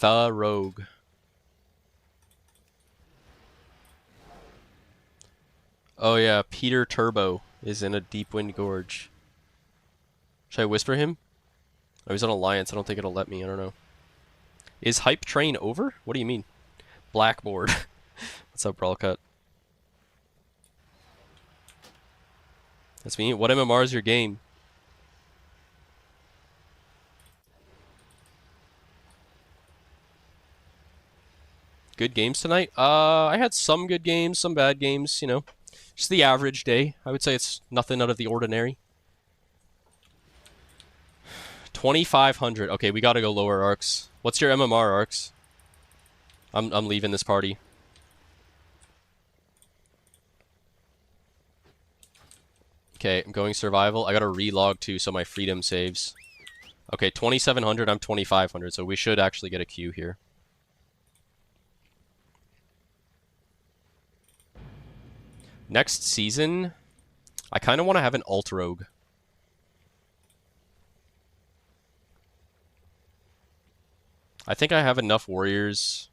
Rogue. Oh yeah, Peter Turbo is in a Deep Wind Gorge. Should I whisper him? Oh, he's on Alliance. I don't think it'll let me. I don't know. Is Hype Train over? What do you mean? Blackboard. What's up, Brawlcut? That's me. What MMR is your game? Good games tonight? I had some good games, some bad games, you know. Just the average day. I would say it's nothing out of the ordinary. 2,500. Okay, we gotta go lower, Arcs. What's your MMR, Arcs? I'm leaving this party. Okay, I'm going survival. I gotta relog too, so my freedom saves. Okay, 2,700. I'm 2,500, so we should actually get a queue here. Next season, I kind of want to have an alt rogue. I think I have enough warriors.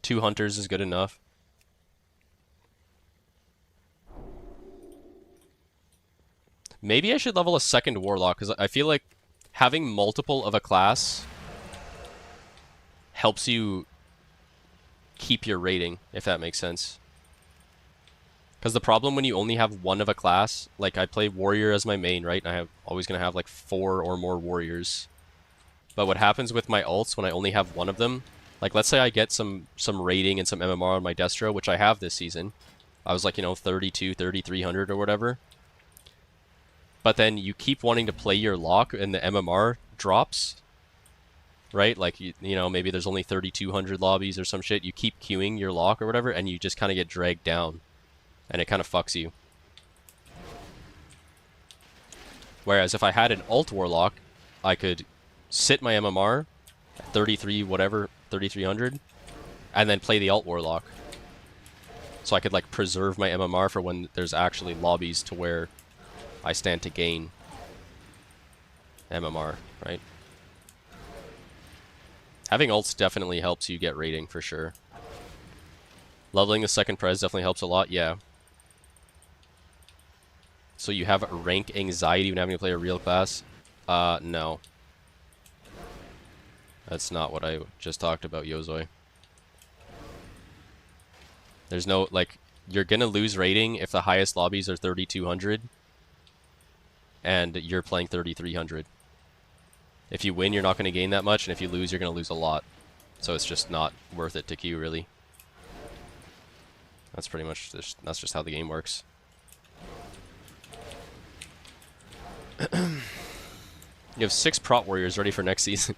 2 hunters is good enough. Maybe I should level a second warlock, because I feel like having multiple of a class helps you keep your rating, if that makes sense. Because the problem when you only have one of a class, like I play warrior as my main, right? And I'm always going to have like 4 or more warriors. But what happens with my ults when I only have one of them, like let's say I get some rating and some MMR on my Destro, which I have this season. I was like, you know, 32, 3,300 or whatever. But then you keep wanting to play your lock and the MMR drops, right? Like, you know, maybe there's only 3,200 lobbies or some shit. You keep queuing your lock or whatever, and you just kind of get dragged down. And it kind of fucks you. Whereas if I had an alt warlock, I could sit my MMR at 33 whatever, 3,300, and then play the alt warlock. So I could like preserve my MMR for when there's actually lobbies to where I stand to gain MMR, right? Having ults definitely helps you get rating for sure. Leveling the second prez definitely helps a lot, yeah. So you have rank anxiety when having to play a real class? No. That's not what I just talked about, Yozoi. There's no, like, you're gonna lose rating if the highest lobbies are 3,200 and you're playing 3,300. If you win, you're not gonna gain that much, and if you lose, you're gonna lose a lot. So it's just not worth it to queue, really. That's pretty much, that's just how the game works. You have 6 prot warriors ready for next season.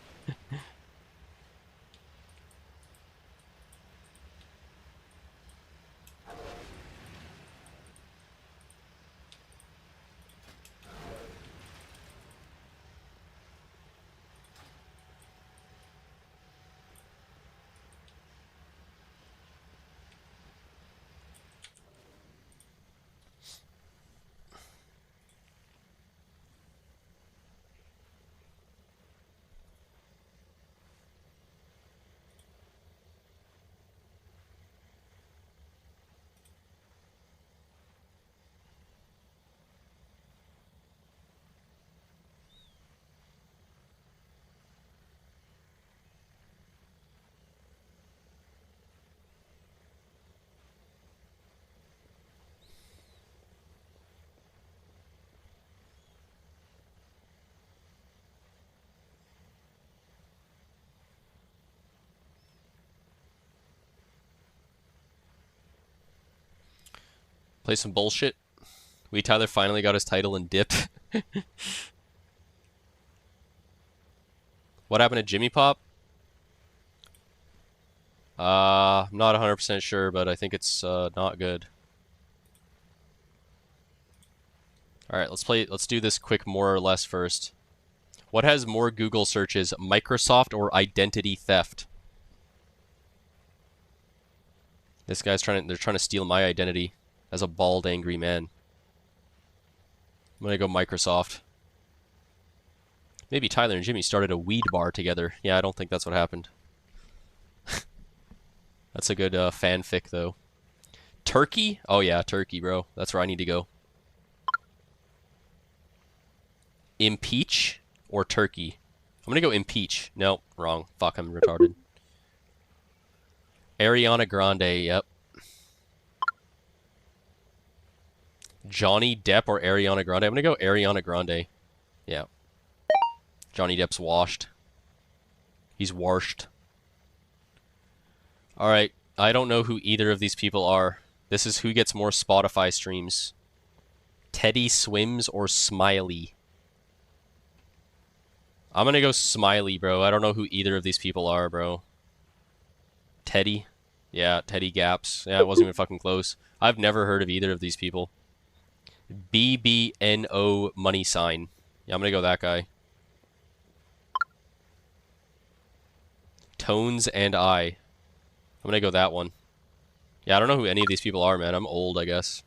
Play some bullshit. Tyler finally got his title in dip. What happened to Jimmy Pop? I'm not 100% sure, but I think it's not good. Alright, let's do this quick more or less first. What has more Google searches, Microsoft or identity theft? This guy's they're trying to steal my identity as a bald, angry man. I'm gonna go Microsoft. Maybe Tyler and Jimmy started a weed bar together. Yeah, I don't think that's what happened. That's a good fanfic, though. Turkey? Oh yeah, Turkey, bro. That's where I need to go. Impeach or Turkey? I'm gonna go impeach. Nope, wrong. Fuck, I'm retarded. Ariana Grande, yep. Johnny Depp or Ariana Grande? I'm gonna go Ariana Grande. Yeah. Johnny Depp's washed. He's washed. Alright, I don't know who either of these people are. This is who gets more Spotify streams. Teddy Swims or Smiley? I'm gonna go Smiley, bro. I don't know who either of these people are, bro. Teddy? Yeah, Teddy Gaps. Yeah, it wasn't even fucking close. I've never heard of either of these people. BBNO money sign. Yeah, I'm gonna go that guy. Tones and I. I'm gonna go that one. Yeah, I don't know who any of these people are, man. I'm old, I guess.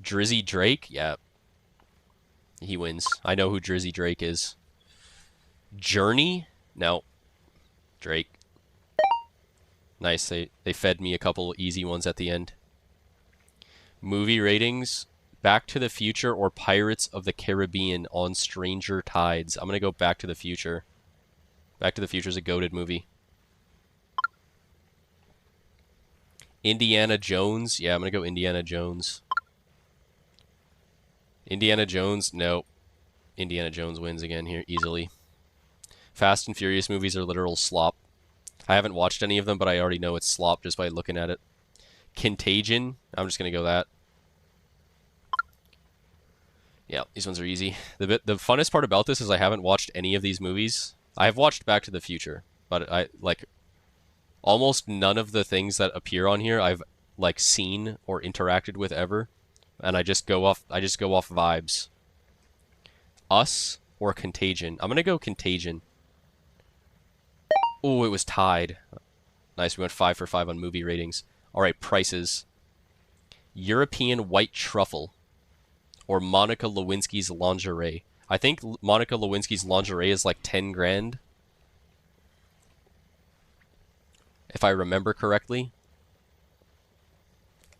Drizzy Drake? Yeah. He wins. I know who Drizzy Drake is. Journey? No. Drake. Nice. They fed me a couple easy ones at the end. Movie ratings. Back to the Future or Pirates of the Caribbean on Stranger Tides. I'm going to go Back to the Future. Back to the Future is a goated movie. Indiana Jones. Yeah, I'm going to go Indiana Jones. Indiana Jones. No. Indiana Jones wins again here easily. Fast and Furious movies are literal slop. I haven't watched any of them, but I already know it's slop just by looking at it. Contagion. I'm just going to go that. Yeah, these ones are easy. The funnest part about this is I haven't watched any of these movies. I have watched Back to the Future, but I like almost none of the things that appear on here I've like seen or interacted with ever, and I just go off vibes. Us or Contagion? I'm gonna go Contagion. Oh, it was tied. Nice, we went 5 for 5 on movie ratings. All right, prices. European White Truffle or Monica Lewinsky's Lingerie. I think Monica Lewinsky's Lingerie is like 10 grand. If I remember correctly.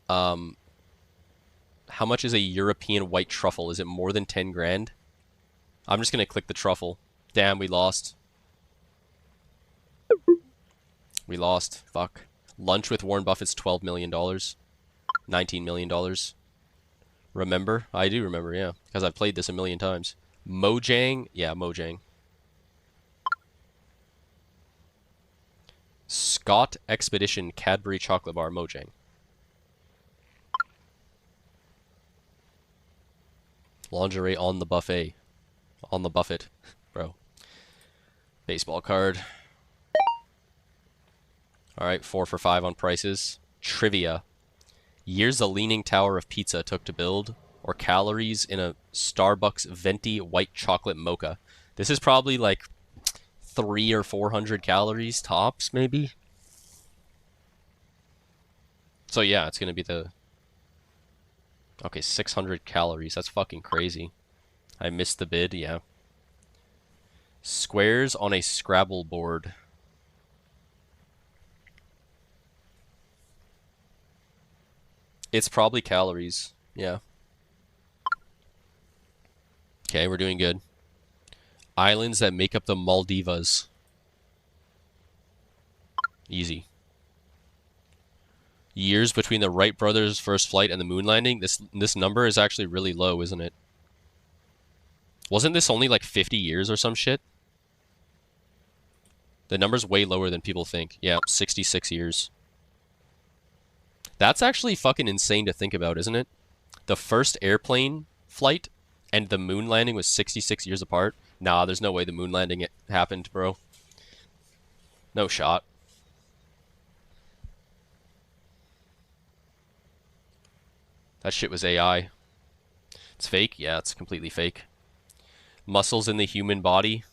How much is a European White Truffle? Is it more than 10 grand? I'm just going to click the truffle. Damn, we lost. We lost. Fuck. Lunch with Warren Buffett's $12 million. $19 million. Remember? I do remember, yeah. Because I've played this a million times. Mojang? Yeah, Mojang. Scott Expedition Cadbury Chocolate Bar, Mojang. Lingerie on the buffet. On the buffet, bro. Baseball card. Alright, 4 for 5 on prices. Trivia. Years the Leaning Tower of Pizza took to build, or calories in a Starbucks venti white chocolate mocha. This is probably like 300 or 400 calories tops, maybe. So yeah, it's gonna be the... Okay, 600 calories. That's fucking crazy. I missed the bid, yeah. Squares on a Scrabble board. It's probably calories, yeah. Okay, we're doing good. Islands that make up the Maldivas. Easy. Years between the Wright brothers' first flight and the moon landing. This number is actually really low, isn't it? Wasn't this only like 50 years or some shit? The number's way lower than people think. Yeah, 66 years. That's actually fucking insane to think about, isn't it? The first airplane flight and the moon landing was 66 years apart. Nah, there's no way the moon landing happened, bro. No shot. That shit was AI. It's fake? Yeah, it's completely fake. Muscles in the human body.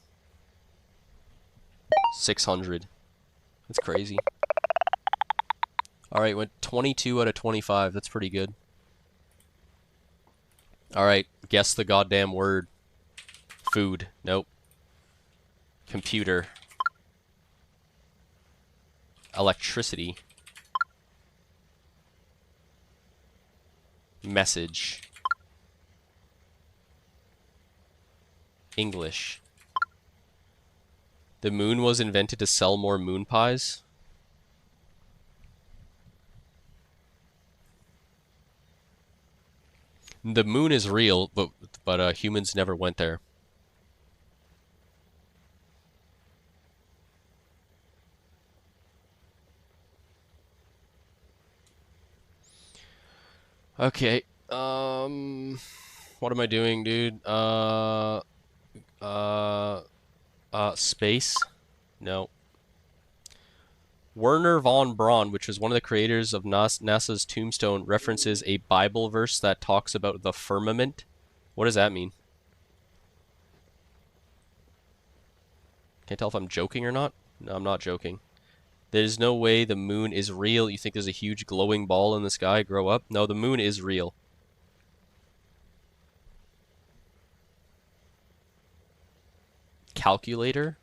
600. That's crazy. Alright, went 22 out of 25. That's pretty good. Alright, guess the goddamn word. Food. Nope. Computer. Electricity. Message. English. The moon was invented to sell more moon pies. The moon is real, but humans never went there. Okay. What am I doing, dude? Space? No. Wernher von Braun, which was one of the creators of NASA's Tombstone, references a Bible verse that talks about the firmament. What does that mean? Can't tell if I'm joking or not. No, I'm not joking. There's no way the moon is real. You think there's a huge glowing ball in the sky? Grow up. No, the moon is real. Calculator.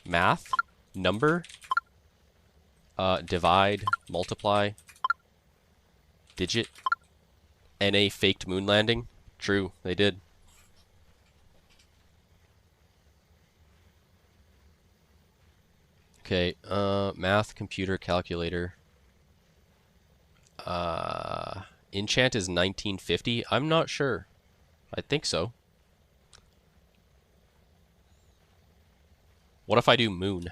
Math. Number. Divide. Multiply. Digit. NA faked moon landing. True, they did. Okay, math, computer, calculator. Enchant is 1950. I'm not sure. I think so. What if I do moon?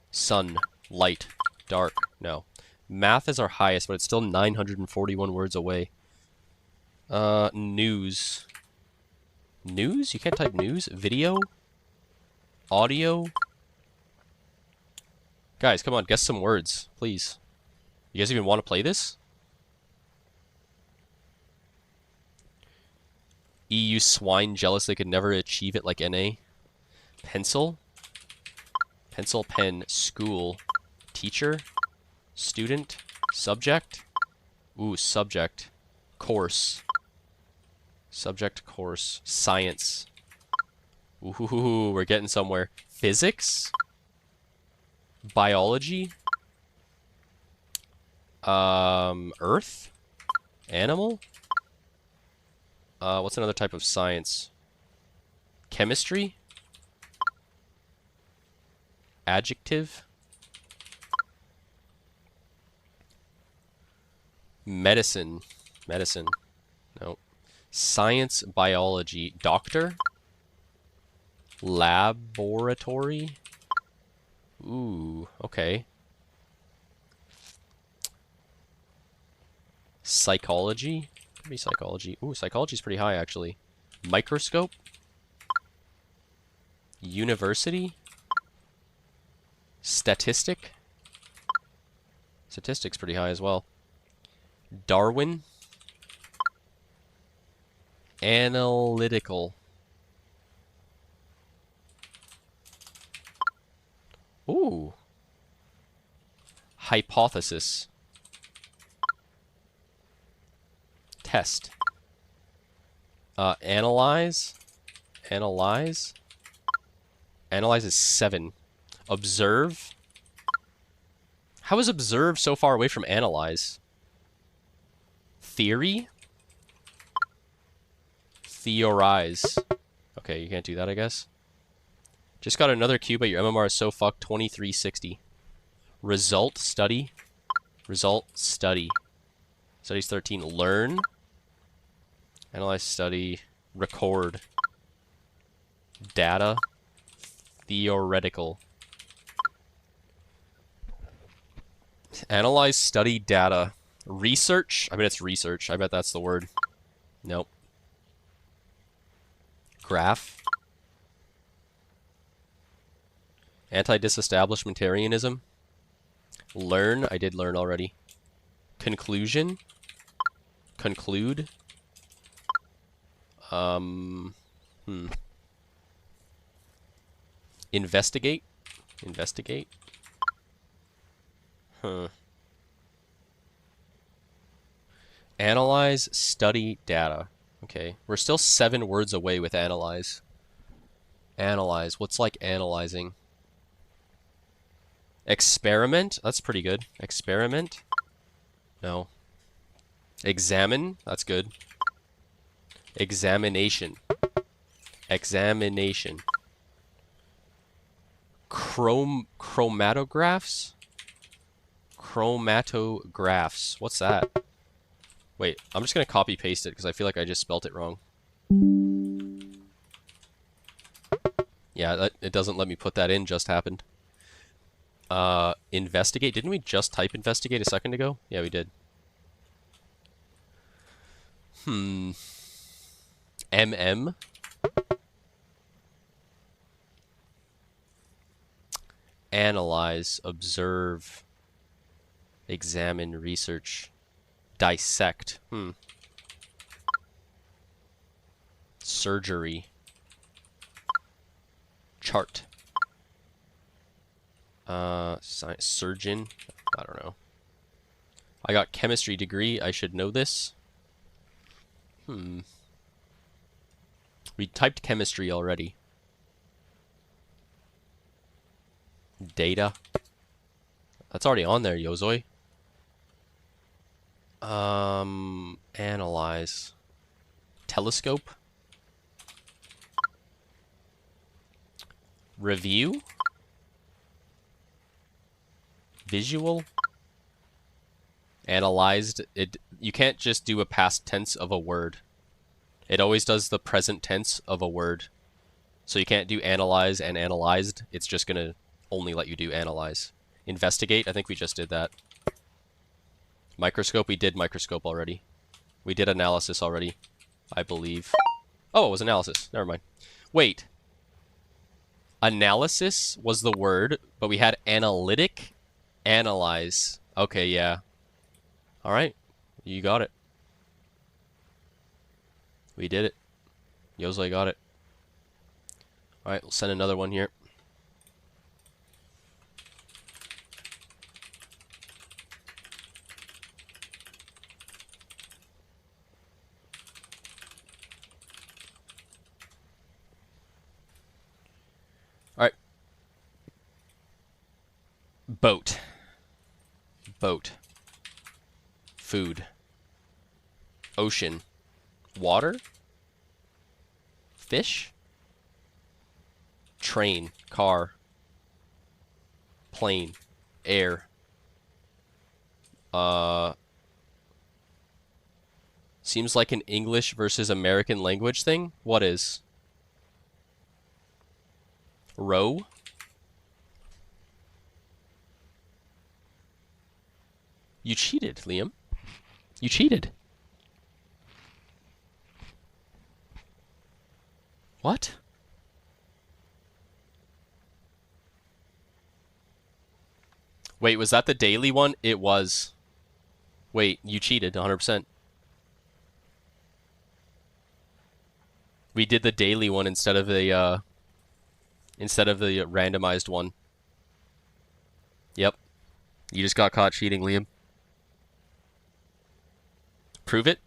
Sun, light, dark. No. Math is our highest, but it's still 941 words away. News. News? You can't type news? Video? Audio? Guys, come on, guess some words, please. You guys even want to play this? EU swine jealous they could never achieve it like NA. Pencil. Pencil, pen, school. Teacher. Student. Subject. Ooh, subject. Course. Subject, course. Science. Ooh, we're getting somewhere. Physics. Biology. Earth. Animal. What's another type of science? Chemistry. Adjective. Medicine. Medicine. No. Science, biology. Doctor. Laboratory. Ooh, okay. Psychology. Could be psychology. Ooh, psychology's pretty high, actually. Microscope. University. Statistic. Statistic's pretty high as well. Darwin. Analytical. Ooh. Hypothesis. Test. Analyze. Analyze. Analyze is 7. Observe. How is observe so far away from analyze? Theory. Theorize. Okay, you can't do that, I guess. Just got another cube, but your MMR is so fucked. 2360. Result, study. Result, study. Studies 13. Learn. Analyze, study. Record. Data. Theoretical. Analyze, study, data. Research. I bet it's research. I bet that's the word. Nope. Graph. Anti-disestablishmentarianism. Learn. I did learn already. Conclusion. Conclude. Investigate. Investigate. Huh. Analyze, study, data. Okay. We're still 7 words away with analyze. Analyze. What's like analyzing? Experiment. That's pretty good. Experiment. No. Examine. That's good. Examination. Examination. Chromatographs? Chromatographs. What's that? Wait, I'm just gonna copy paste it because I feel like I just spelt it wrong. Yeah, it doesn't let me put that in, just happened. Investigate. Didn't we just type investigate a second ago? Yeah, we did. MM. Analyze, observe, examine, research, dissect. Surgery. Chart. Science, surgeon. I don't know. I got chemistry degree. I should know this. We typed chemistry already. Data. That's already on there, Yozoi. Analyze. Telescope. Review. Visual. Analyzed. You can't just do a past tense of a word. It always does the present tense of a word. So you can't do analyze and analyzed. It's just gonna only let you do analyze. Investigate, I think we just did that. Microscope, we did microscope already. We did analysis already, I believe. Oh, it was analysis. Never mind. Wait. Analysis was the word, but we had analytic, analyze. Okay, yeah. Alright, you got it. We did it. Yozoi got it. Alright, we'll send another one here. Alright. Boat. Boat. Food. Ocean. Water. Fish. Train. Car. Plane. Air. Seems like an English versus American language thing. What is? Row. You cheated, Liam. You cheated. What? Wait, was that the daily one? It was. Wait, you cheated 100%. We did the daily one instead of the randomized one. Yep. You just got caught cheating, Liam. Prove it.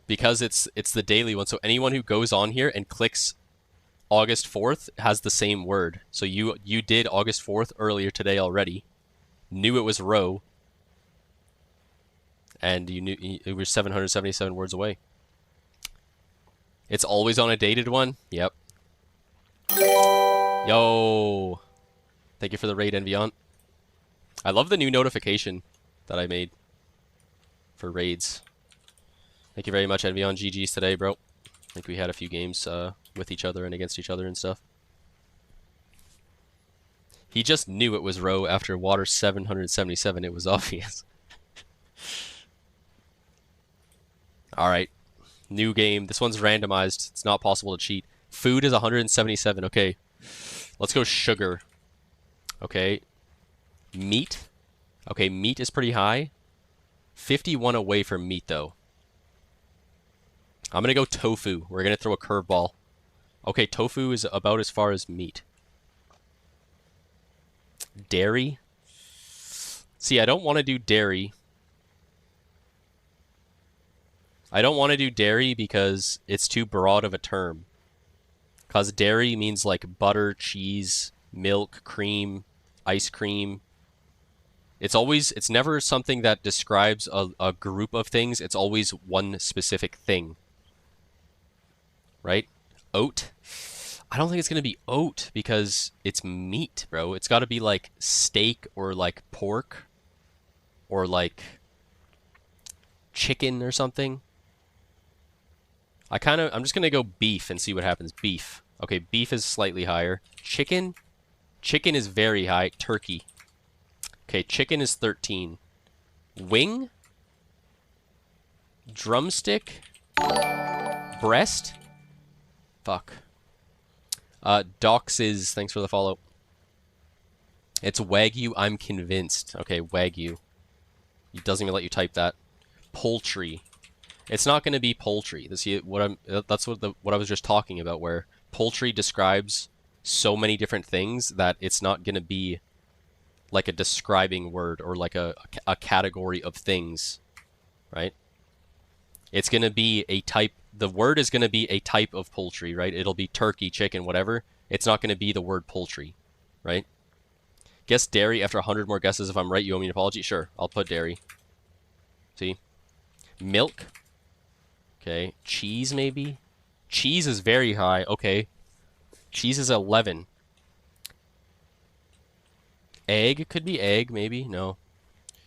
Because it's the daily one, so anyone who goes on here and clicks August 4th has the same word. So you did August 4th earlier today already. Knew it was row. And you knew it was 777 words away. It's always on a dated one? Yep. Yo! Thank you for the raid, Enviant. I love the new notification that I made for raids. Thank you very much, Enviant. GG's today, bro. I think we had a few games with each other and against each other and stuff. He just knew it was row after water 777. It was obvious. Alright. New game. This one's randomized. It's not possible to cheat. Food is 177. Okay. Let's go sugar. Okay. Meat. Okay, meat is pretty high. 51 away from meat, though. I'm going to go tofu. We're going to throw a curveball. Okay, tofu is about as far as meat. Dairy. See, I don't want to do dairy. I don't want to do dairy because it's too broad of a term. Because dairy means like butter, cheese, milk, cream, ice cream. It's never something that describes a group of things. It's always one specific thing. Right? Oat. I don't think it's going to be oat because it's meat, bro. It's got to be like steak or like pork or like chicken or something. I'm just going to go beef and see what happens. Beef. Okay, beef is slightly higher. Chicken? Chicken is very high. Turkey. Okay, chicken is 13. Wing? Drumstick? Breast? Fuck. Doxes, thanks for the follow. It's Wagyu, I'm convinced. Okay, Wagyu. It doesn't even let you type that. Poultry. It's not going to be poultry. That's what I was just talking about, where poultry describes so many different things that it's not going to be like a describing word or like a category of things, right? It's going to be a type. The word is going to be a type of poultry, right? It'll be turkey, chicken, whatever. It's not going to be the word poultry, right? Guess dairy after 100 more guesses. If I'm right, you owe me an apology. Sure, I'll put dairy. See? Milk. Okay. Cheese, maybe? Cheese is very high. Okay. Cheese is 11. Egg? Could be egg, maybe? No.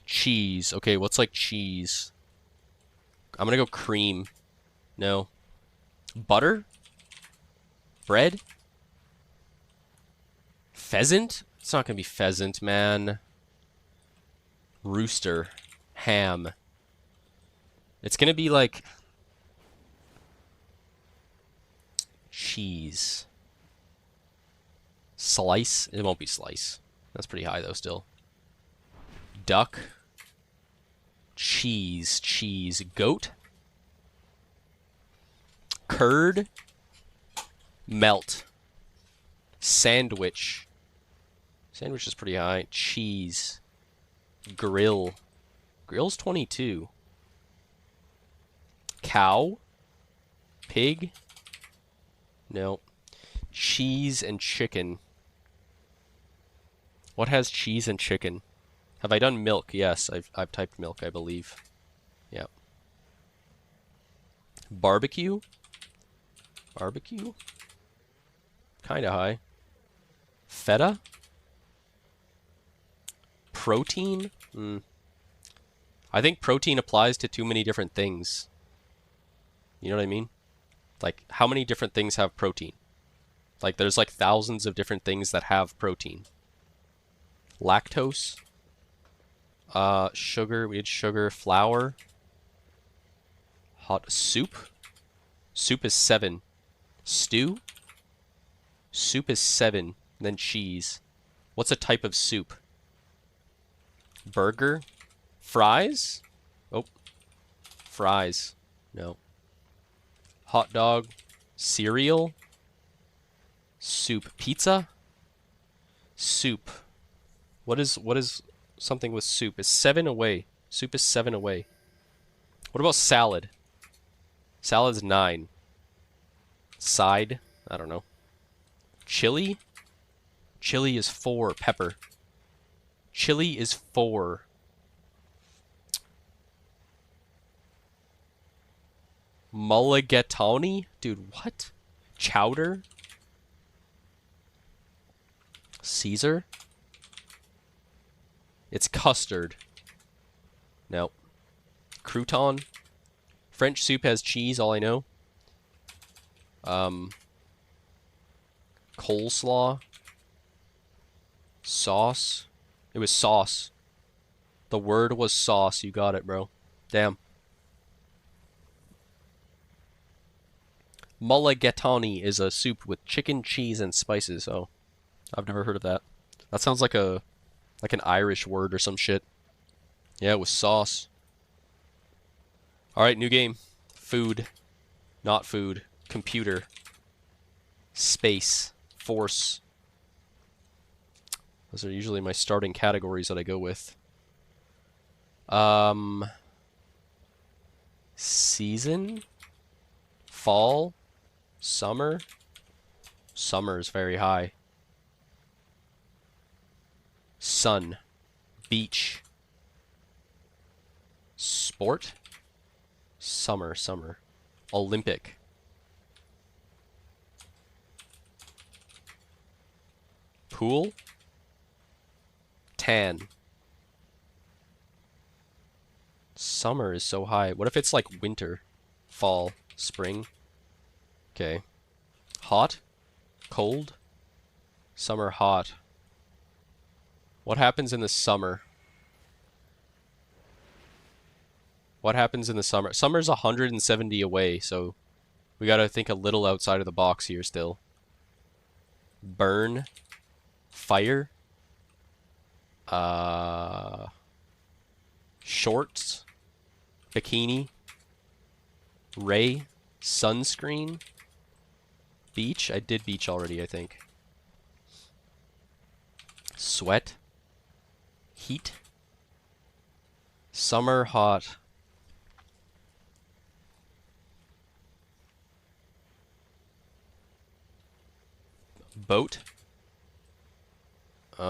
Cheese. Okay, what's like cheese? I'm gonna go cream. No. Butter? Bread? Pheasant? It's not gonna be pheasant, man. Rooster. Ham. It's gonna be like cheese. Slice? It won't be slice. That's pretty high though still. Duck. Cheese. Cheese. Goat. Curd. Melt. Sandwich. Sandwich is pretty high. Cheese. Grill. Grill's 22. Cow. Pig. No. Cheese and chicken. What has cheese and chicken? Have I done milk? Yes, I've typed milk, I believe. Yeah. Barbecue? Barbecue? Kinda high. Feta? Protein? I think protein applies to too many different things. You know what I mean? Like, how many different things have protein? Like, there's like thousands of different things that have protein. Lactose. Sugar. We had sugar. Flour. Hot soup. Soup is 7. Stew. Soup is 7. Then cheese. What's a type of soup? Burger. Fries. Oh. Fries. No. Hot dog. Cereal. Soup. Pizza. Soup. What is something with soup? It's 7 away. Soup is 7 away. What about salad? Salad's 9. Side? I don't know. Chili? Chili is 4. Pepper. Chili is 4. Mulligatawny? Dude, what? Chowder? Caesar? It's custard. No. Crouton? French soup has cheese, all I know. Coleslaw? Sauce? It was sauce. The word was sauce. You got it, bro. Damn. Mulligatawny is a soup with chicken, cheese, and spices. Oh, I've never heard of that. That sounds like an Irish word or some shit. Yeah, it was sauce. Alright, new game. Food. Not food. Computer. Space. Force. Those are usually my starting categories that I go with. Season? Fall? Summer? Summer is very high. Sun. Beach. Sport. Summer. Olympic. Pool. Tan. Summer is so high. What if it's like winter? Fall. Spring. Okay. Hot. Cold. Summer hot. What happens in the summer? What happens in the summer? Summer's 170 away, so we gotta think a little outside of the box here still. Burn. Fire. Shorts. Bikini. Ray. Sunscreen. Beach. I did beach already, I think. Sweat. Heat. Summer hot. Boat.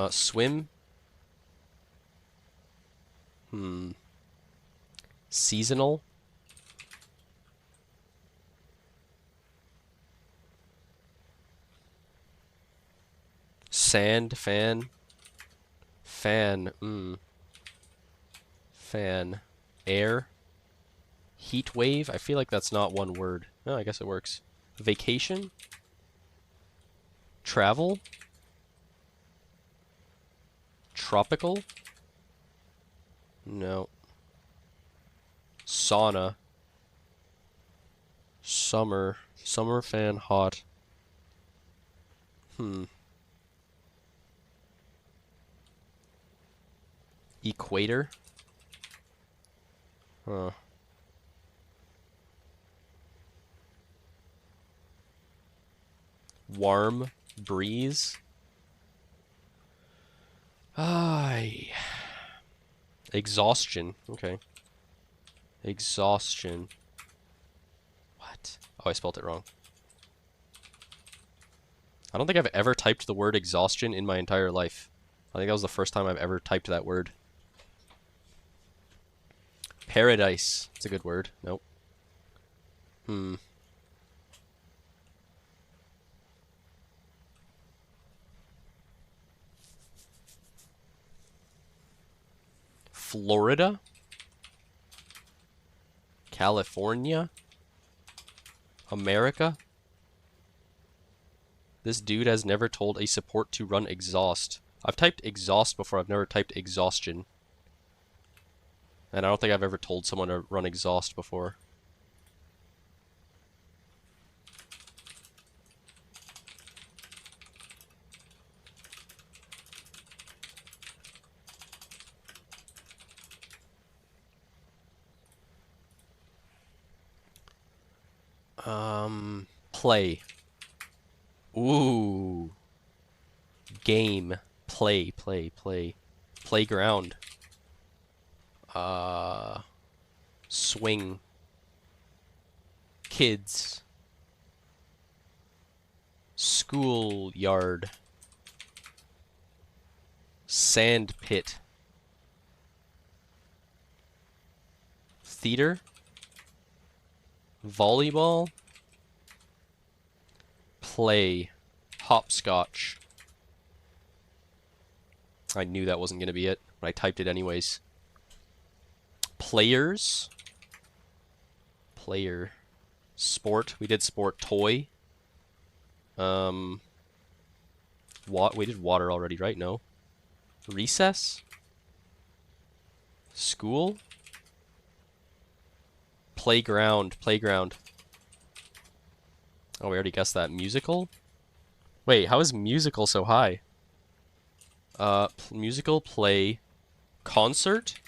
Swim. Seasonal. Sand. Fan. Fan. Fan. Air. Heat wave. I feel like that's not one word. No, I guess it works. Vacation. Travel. Tropical. No. Sauna. Summer. Summer fan hot. Equator. Huh. Warm breeze. Ay. Exhaustion. Okay. Exhaustion. What? Oh, I spelled it wrong. I don't think I've ever typed the word exhaustion in my entire life. I think that was the first time I've ever typed that word. Paradise. It's a good word. Nope. Florida. California. America. This dude has never told a support to run exhaust. I've typed exhaust before, I've never typed exhaustion. And I don't think I've ever told someone to run exhaust before. Play. Ooh. Game. Play. Playground. Swing. Kids. Schoolyard. Sand pit. Theater. Volleyball. Play. Hopscotch. I knew that wasn't going to be it, but I typed it anyways. Players. Player. Sport. We did sport. Toy. We did water already, right? No. Recess. School. Playground. Oh, we already guessed that. Musical? Wait, how is musical so high? Musical, play, concert?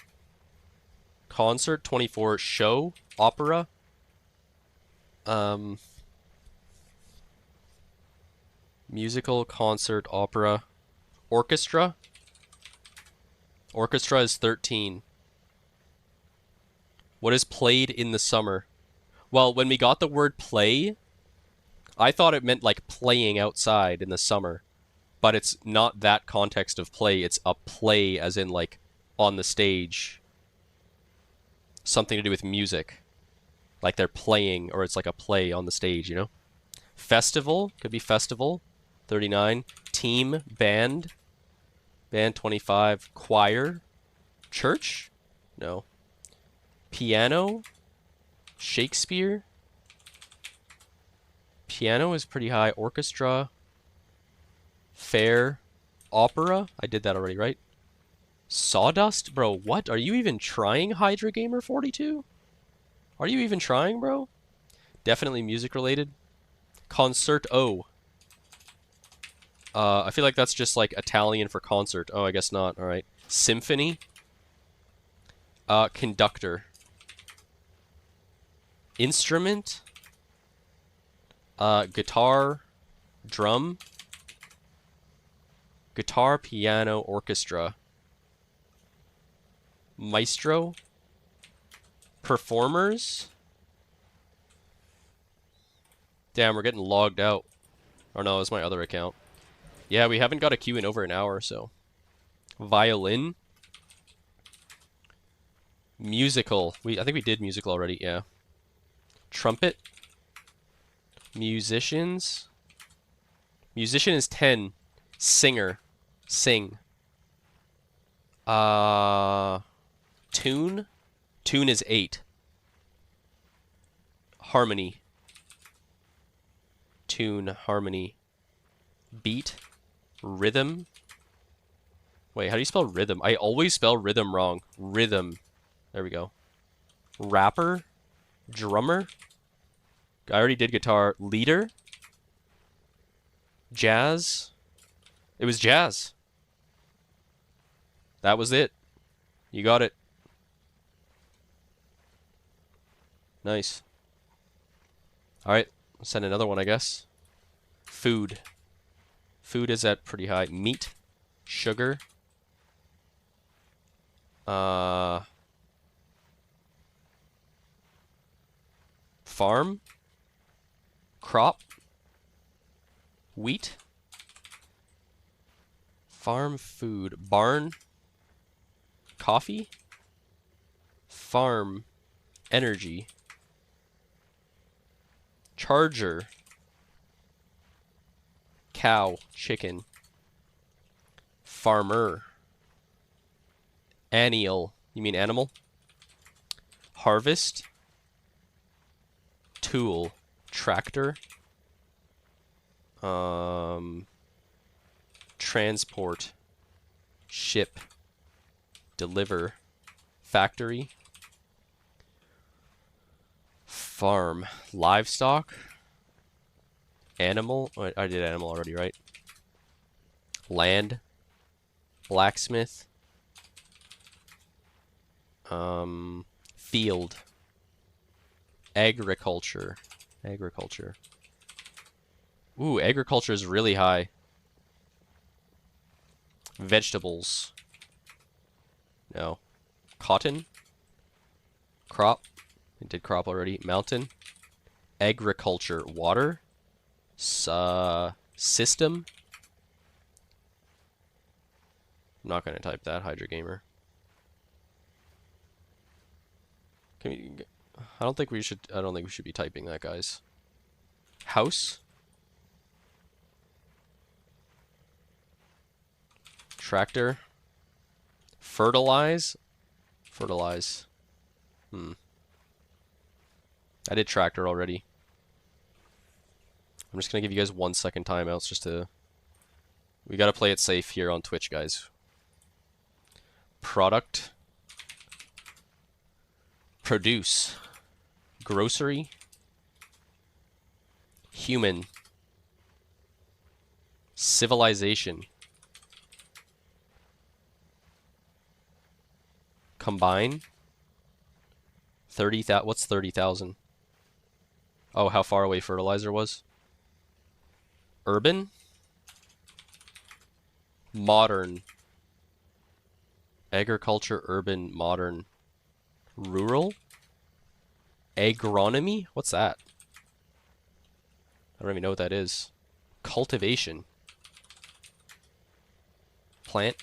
Concert, 24, show, opera? Musical, concert, opera, orchestra? Orchestra is 13. What is played in the summer? Well, when we got the word play, I thought it meant like playing outside in the summer. But it's not that context of play, it's a play as in like on the stage. Something to do with music. Like they're playing, or it's like a play on the stage, you know? Festival, could be festival. 39. Team, band. Band 25. Choir. Church? No. Piano. Shakespeare. Piano is pretty high. Orchestra. Fair. Opera. I did that already, right? Sawdust? Bro, what? Are you even trying, Hydra Gamer 42? Are you even trying, bro? Definitely music related. Concerto. I feel like that's just like Italian for concert. Oh, I guess not. Alright. Symphony. Conductor. Instrument. Guitar. Drum. Guitar, piano, orchestra. Maestro. Performers. Damn, we're getting logged out. Oh no, it's my other account. Yeah, we haven't got a queue in over an hour, so. Violin. Musical. I think we did musical already, yeah. Trumpet. Musicians. Musician is 10. Singer. Sing. Tune. Tune is 8. Harmony. Tune, harmony. Beat. Rhythm. Wait, how do you spell rhythm? I always spell rhythm wrong. Rhythm. There we go. Rapper. Drummer. I already did guitar. Leader. Jazz. It was jazz. That was it. You got it. Nice. Alright, send another one, I guess. Food. Food is at pretty high. Meat. Sugar. Farm. Crop. Wheat. Farm, food. Barn. Coffee. Farm. Energy. Charger. Cow. Chicken. Farmer. Annual. You mean animal? Harvest. Tool. Tractor. Transport. Ship. Deliver. Factory. Farm. Livestock. Animal. Oh, I did animal already, right? Land. Blacksmith. Field. Agriculture. Agriculture. Ooh, agriculture is really high. Vegetables. No. Cotton. Crop. I did crop already. Mountain. Agriculture. Water. System. I'm not going to type that, Hydra Gamer. Can we, I don't think we should be typing that, guys. House. Tractor. Fertilize. Fertilize. I did tractor already. I'm just gonna give you guys 1 second timeouts just to... We gotta play it safe here on Twitch, guys. Product. Produce. Grocery. Human. Civilization. Combine. 30,000. What's 30,000? Oh, how far away fertilizer was? Urban. Modern. Agriculture, urban, modern. Rural. Agronomy? What's that? I don't even know what that is. Cultivation. Plant.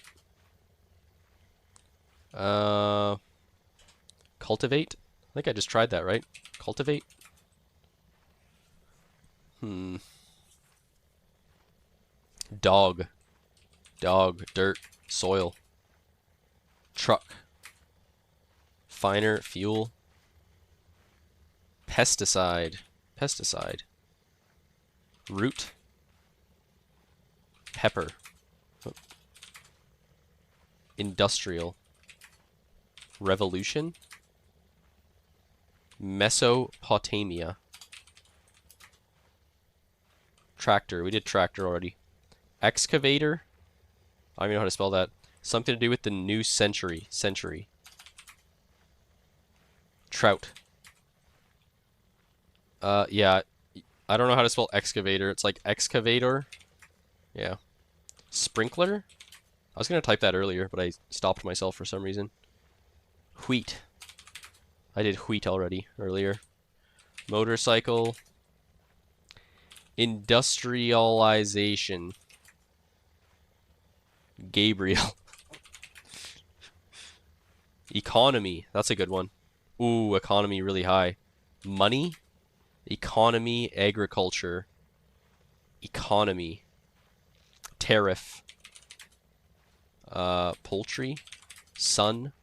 Cultivate? I think I just tried that, right? Cultivate? Dog. Dog, dirt, soil. Truck. Finer, fuel. Pesticide. Pesticide. Root. Pepper. Oh. Industrial. Revolution. Mesopotamia. Tractor. We did tractor already. Excavator. I don't even know how to spell that. Something to do with the new century. Century. Trout. Yeah. I don't know how to spell excavator. It's like excavator. Yeah. Sprinkler? I was going to type that earlier, but I stopped myself for some reason. Wheat. I did wheat already earlier. Motorcycle. Industrialization. Gabriel. Economy. That's a good one. Ooh, economy really high. Money. Economy. Agriculture. Economy. Tariff. Poultry. Sun.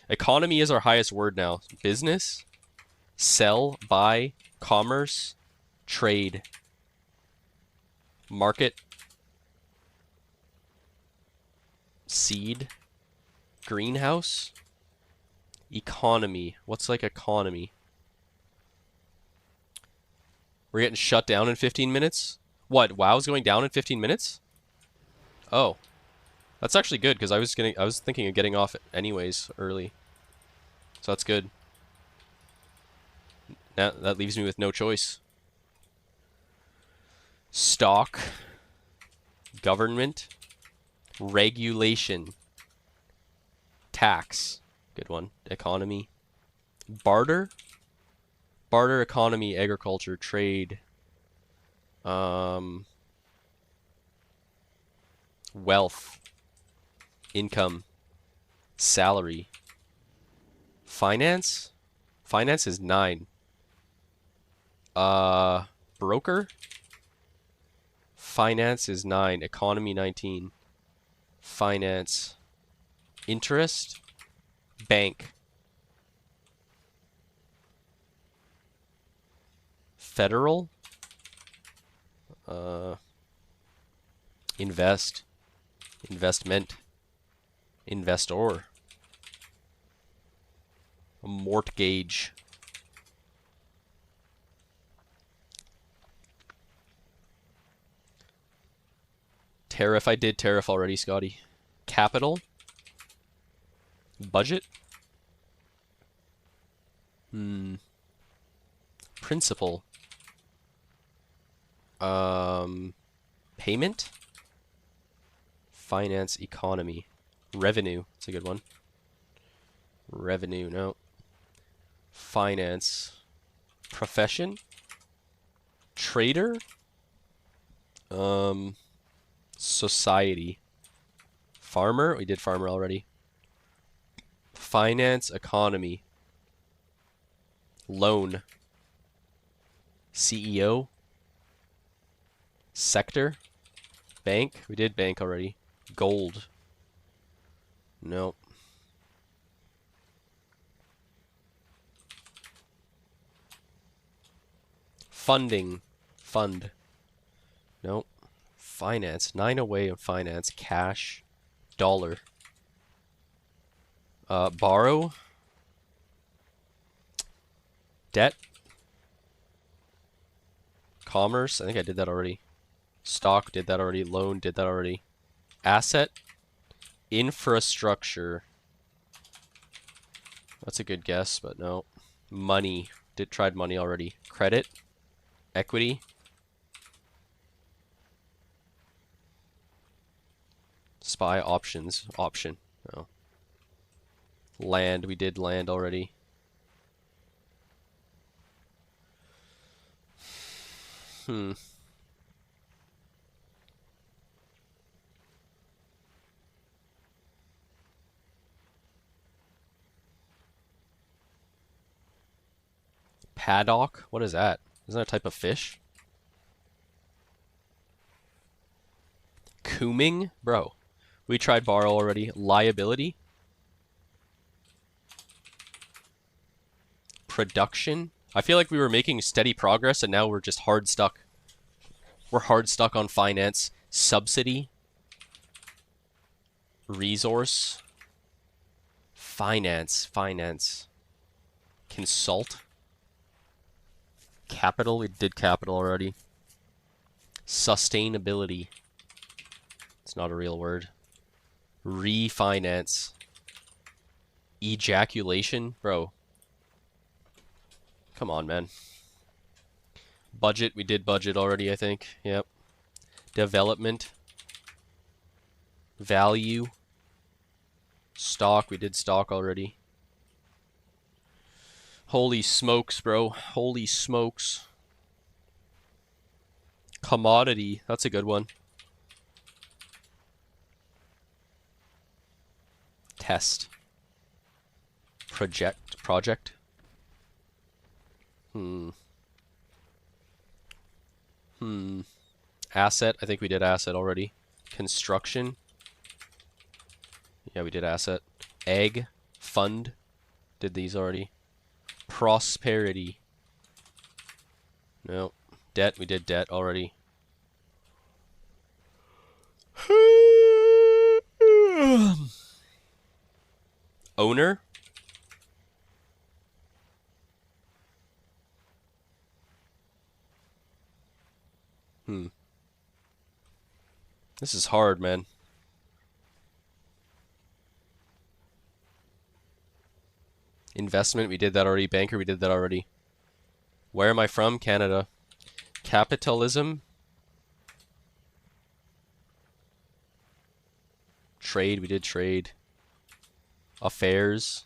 Economy is our highest word now. Business. Sell. Buy. Commerce. Trade. Market. Seed. Greenhouse. Economy. What's like economy? We're getting shut down in 15 minutes? What? WoW's going down in 15 minutes? Oh. That's actually good because I was thinking of getting off anyways early. So that's good. Now that leaves me with no choice. Stock. Government. Regulation. Tax. Good one. Economy. Barter. Barter, economy, agriculture, trade. Wealth. Income. Salary. Finance? Finance is 9. Broker? Finance is 9. Economy 19. Finance. Interest? Bank. Federal? Invest. Investment. Investor. Mortgage. Tariff. I did tariff already, Scotty. Capital. Budget. Principal. Payment. Finance. Economy. Revenue. That's a good one. Revenue. No. Finance. Profession. Trader. Society. Farmer. We did farmer already. Finance. Economy. Loan. CEO. Sector. Bank. We did bank already. Gold. Nope. Funding. Fund. Nope. Finance. 9 away in finance. Cash. Dollar. Borrow. Debt. Commerce. I think I did that already. Stock. Did that already. Loan. Did that already. Asset. Infrastructure. That's a good guess, but no. Money. Tried money already. Credit. Equity. Spy. Options. Option. No. Land. We did land already. Haddock? What is that? Isn't that a type of fish? Cooming? Bro. We tried borrow already. Liability? Production? I feel like we were making steady progress and now we're just hard stuck. We're hard stuck on finance. Subsidy? Resource? Finance. Consult? Capital? We did capital already. Sustainability. It's not a real word. Refinance. Ejaculation? Bro. Come on, man. Budget, we did budget already, I think. Yep. Development. Value. Stock, we did stock already. Holy smokes, bro. Holy smokes. Commodity, that's a good one. Test. Project. Asset, I think we did asset already. Construction. Yeah, we did asset. Egg. Fund. Did these already. Prosperity. No. Debt, we did debt already. Owner. This is hard, man. Investment, we did that already. Banker, we did that already. Where am I from? Canada. Capitalism. Trade, we did trade. Affairs.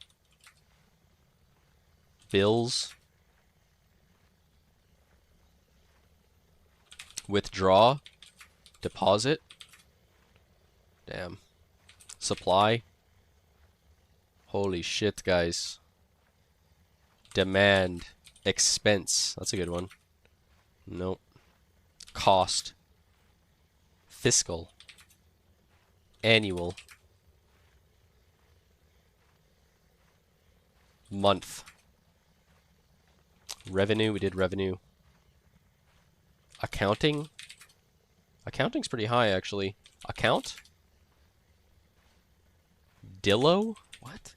Bills. Withdraw. Deposit. Damn. Supply. Holy shit, guys. Demand. Expense. That's a good one. Nope. Cost. Fiscal. Annual. Month. Revenue. We did revenue. Accounting. Accounting's pretty high, actually. Account? Dillo? What?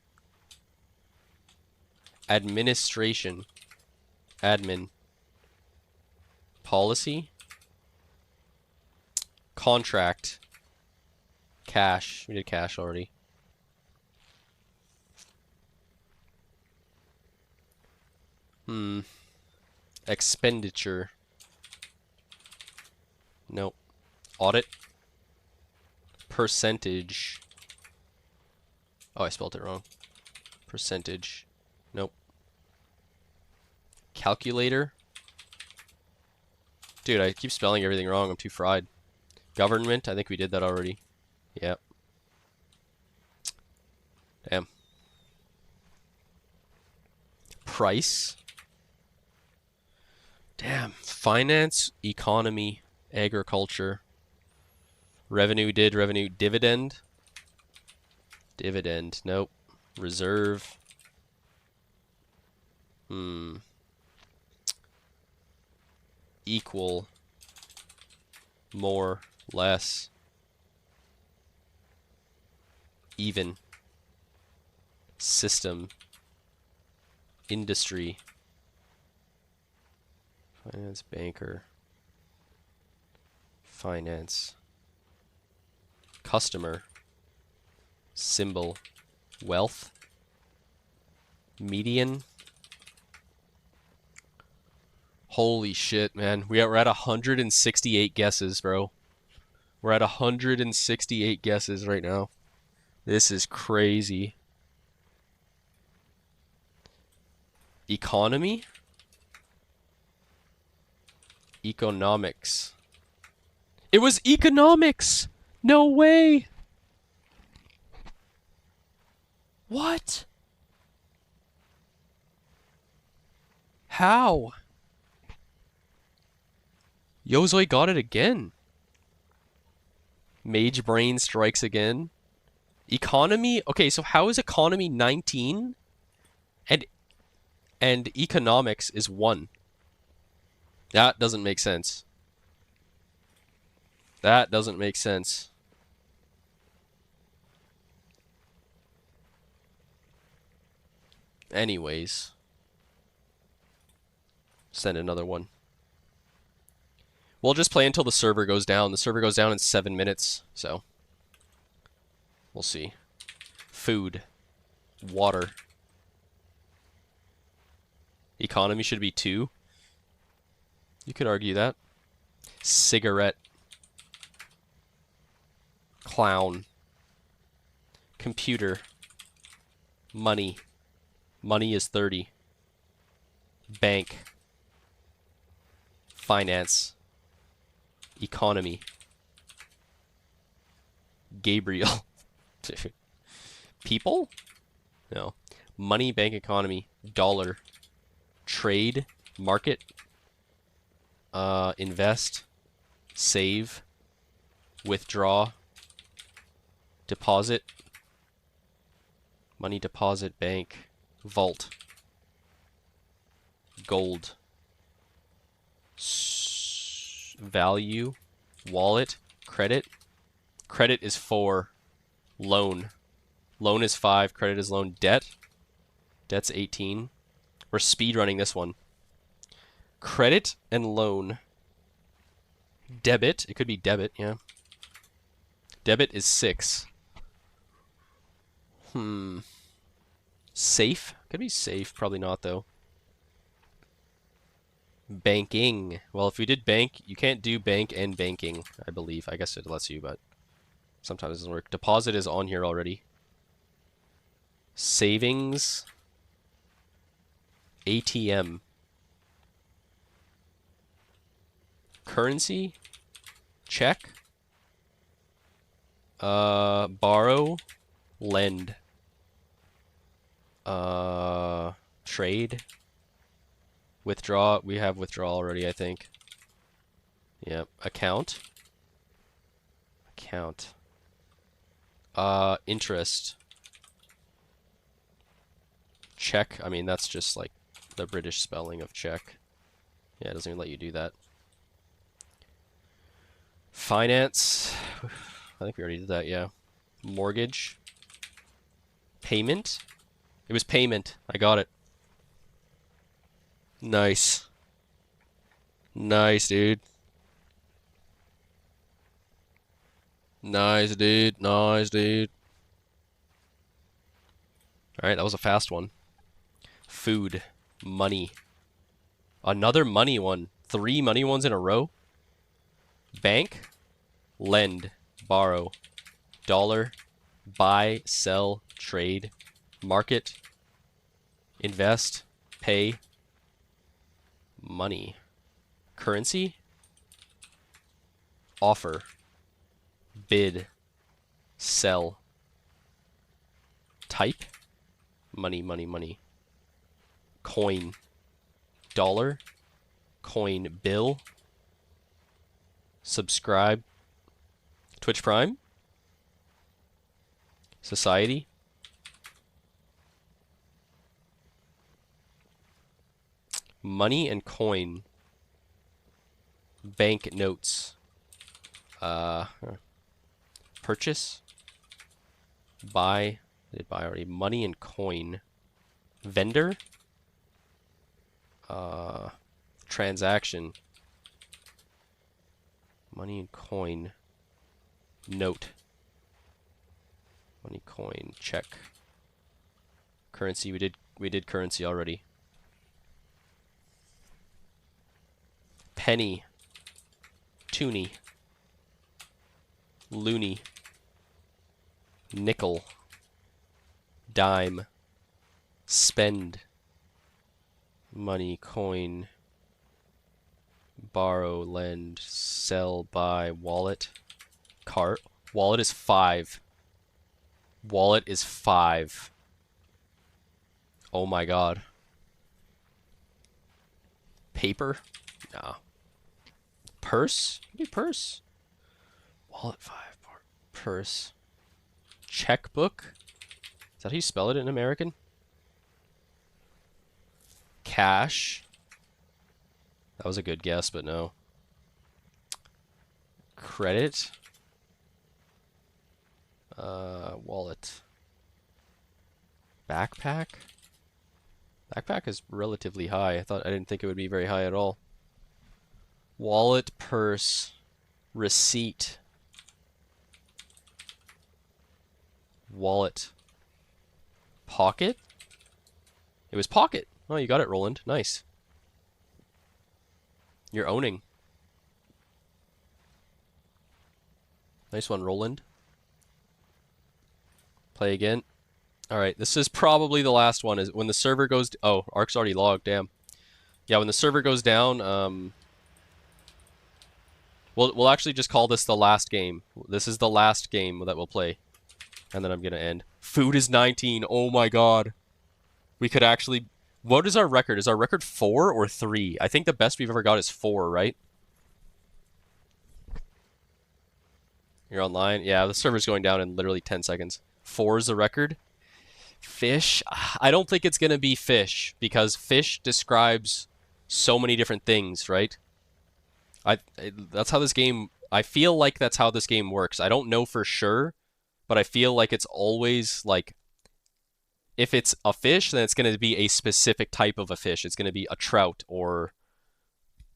Administration. Admin. Policy. Contract. Cash. We did cash already. Expenditure. Nope. Audit. Percentage. Oh, I spelled it wrong. Percentage. Nope. Calculator. Dude, I keep spelling everything wrong. I'm too fried. Government. I think we did that already. Yep. Damn. Price. Damn. Finance. Economy. Agriculture. Revenue, did revenue. Dividend. Dividend. Nope. Reserve. Equal. More. Less. Even. System. Industry. Finance. Banker. Finance. Customer. Symbol. Wealth. Median. Holy shit, man. We're at 168 guesses, bro. We're at 168 guesses right now. This is crazy. Economy? Economics. It was economics! No way! What? How? Yozoi got it again. Mage Brain strikes again. Economy? Okay, so how is economy 19 and economics is 1? That doesn't make sense. That doesn't make sense. Anyways. Send another one. We'll just play until the server goes down. The server goes down in 7 minutes, so we'll see. Food. Water. Economy should be 2. You could argue that. Cigarette. Clown. Computer. Money. Money is 30. Bank. Finance. Economy. Gabriel. People? No. Money, bank, economy. Dollar. Trade. Market. Invest. Save. Withdraw. Deposit. Money, deposit, bank. Vault. Gold. Value. Wallet. Credit. Credit is 4. Loan. Loan is 5. Credit is loan. Debt. Debt's 18. We're speedrunning this one. Credit and loan. Debit. It could be debit, yeah. Debit is 6. Safe? Could be safe. Probably not, though. Banking. Well, if we did bank, you can't do bank and banking, I believe. I guess it lets you, but sometimes it doesn't work. Deposit is on here already. Savings. ATM. Currency. Check. Borrow. Lend. Trade. Withdraw. We have withdraw already, I think. Yep. Account. Account. Interest. Check. I mean, that's just like the British spelling of check. Yeah, it doesn't even let you do that. Finance. I think we already did that, yeah. Mortgage. Payment. It was payment. I got it. Nice. Nice, dude. Nice, dude. Nice, dude. Alright, that was a fast one. Food. Money. Another money one. 3 money ones in a row. Bank. Lend. Borrow. Dollar. Buy. Sell. Trade. Market. Invest. Pay. Money. Currency. Offer. Bid. Sell. Type. Money, money, money. Coin. Dollar. Coin. Bill. Subscribe. Twitch Prime. Society. Money and coin. Bank notes. Purchase. Buy. Did buy already. Money and coin. Vendor. Transaction. Money and coin. Note. Money, coin, check. Currency. We did currency already. Penny. Toonie. Loony. Nickel. Dime. Spend. Money, coin. Borrow, lend, sell, buy, wallet. Cart. Wallet is 5. Wallet is 5. Oh my god. Paper? Nah. Purse? Maybe purse. Wallet 5. Purse. Checkbook? Is that how you spell it in American? Cash. That was a good guess, but no. Credit. Wallet. Backpack? Backpack is relatively high. I didn't think it would be very high at all. Wallet, purse, receipt. Wallet. Pocket? It was pocket. Oh, you got it, Roland. Nice. You're owning. Nice one, Roland. Play again. Alright, this is probably the last one. Is when the server goes... Oh, Ark's already logged, damn. Yeah, when the server goes down, we'll actually just call this the last game. This is the last game that we'll play. And then I'm gonna end. Food is 19. Oh my god. We could actually... What is our record? Is our record 4 or 3? I think the best we've ever got is 4, right? You're online? Yeah, the server's going down in literally 10 seconds. 4 is the record. Fish? I don't think it's gonna be fish, because fish describes so many different things, right? That's how this game... I feel like that's how this game works. I don't know for sure, but I feel like it's always like... If it's a fish, then it's going to be a specific type of a fish. It's going to be a trout or,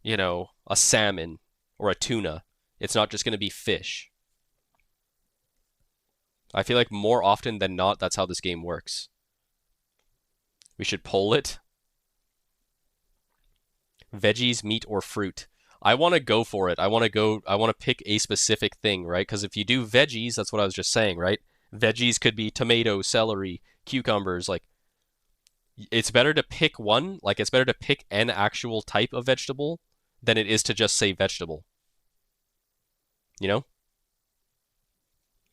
you know, a salmon or a tuna. It's not just going to be fish. I feel like more often than not, that's how this game works. We should poll it. Veggies, meat, or fruit. I want to go for it. I want to pick a specific thing, right? Because if you do veggies, that's what I was just saying, right? Veggies could be tomato, celery, cucumbers. Like, it's better to pick one. Like, it's better to pick an actual type of vegetable than it is to just say vegetable. You know?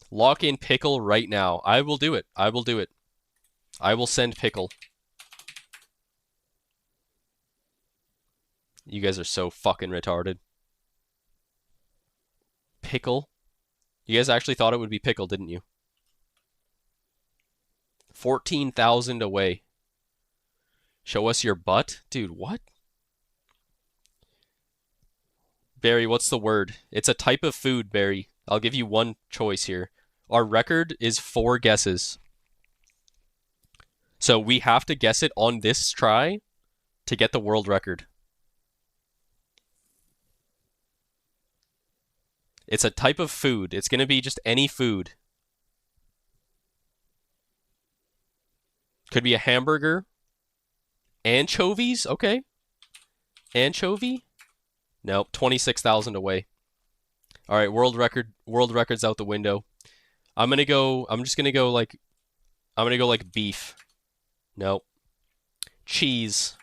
Lock in pickle right now. I will do it. I will do it. I will send pickle. You guys are so fucking retarded. Pickle? You guys actually thought it would be pickle, didn't you? 14,000 away. Show us your butt? Dude, what? Barry, what's the word? It's a type of food, Barry. I'll give you one choice here. Our record is 4 guesses. So we have to guess it on this try to get the world record. It's a type of food. It's going to be just any food. Could be a hamburger. Anchovies? Okay. Anchovy? Nope. 26,000 away. All right, world record's out the window. I'm just going to go like beef. Nope. Cheese.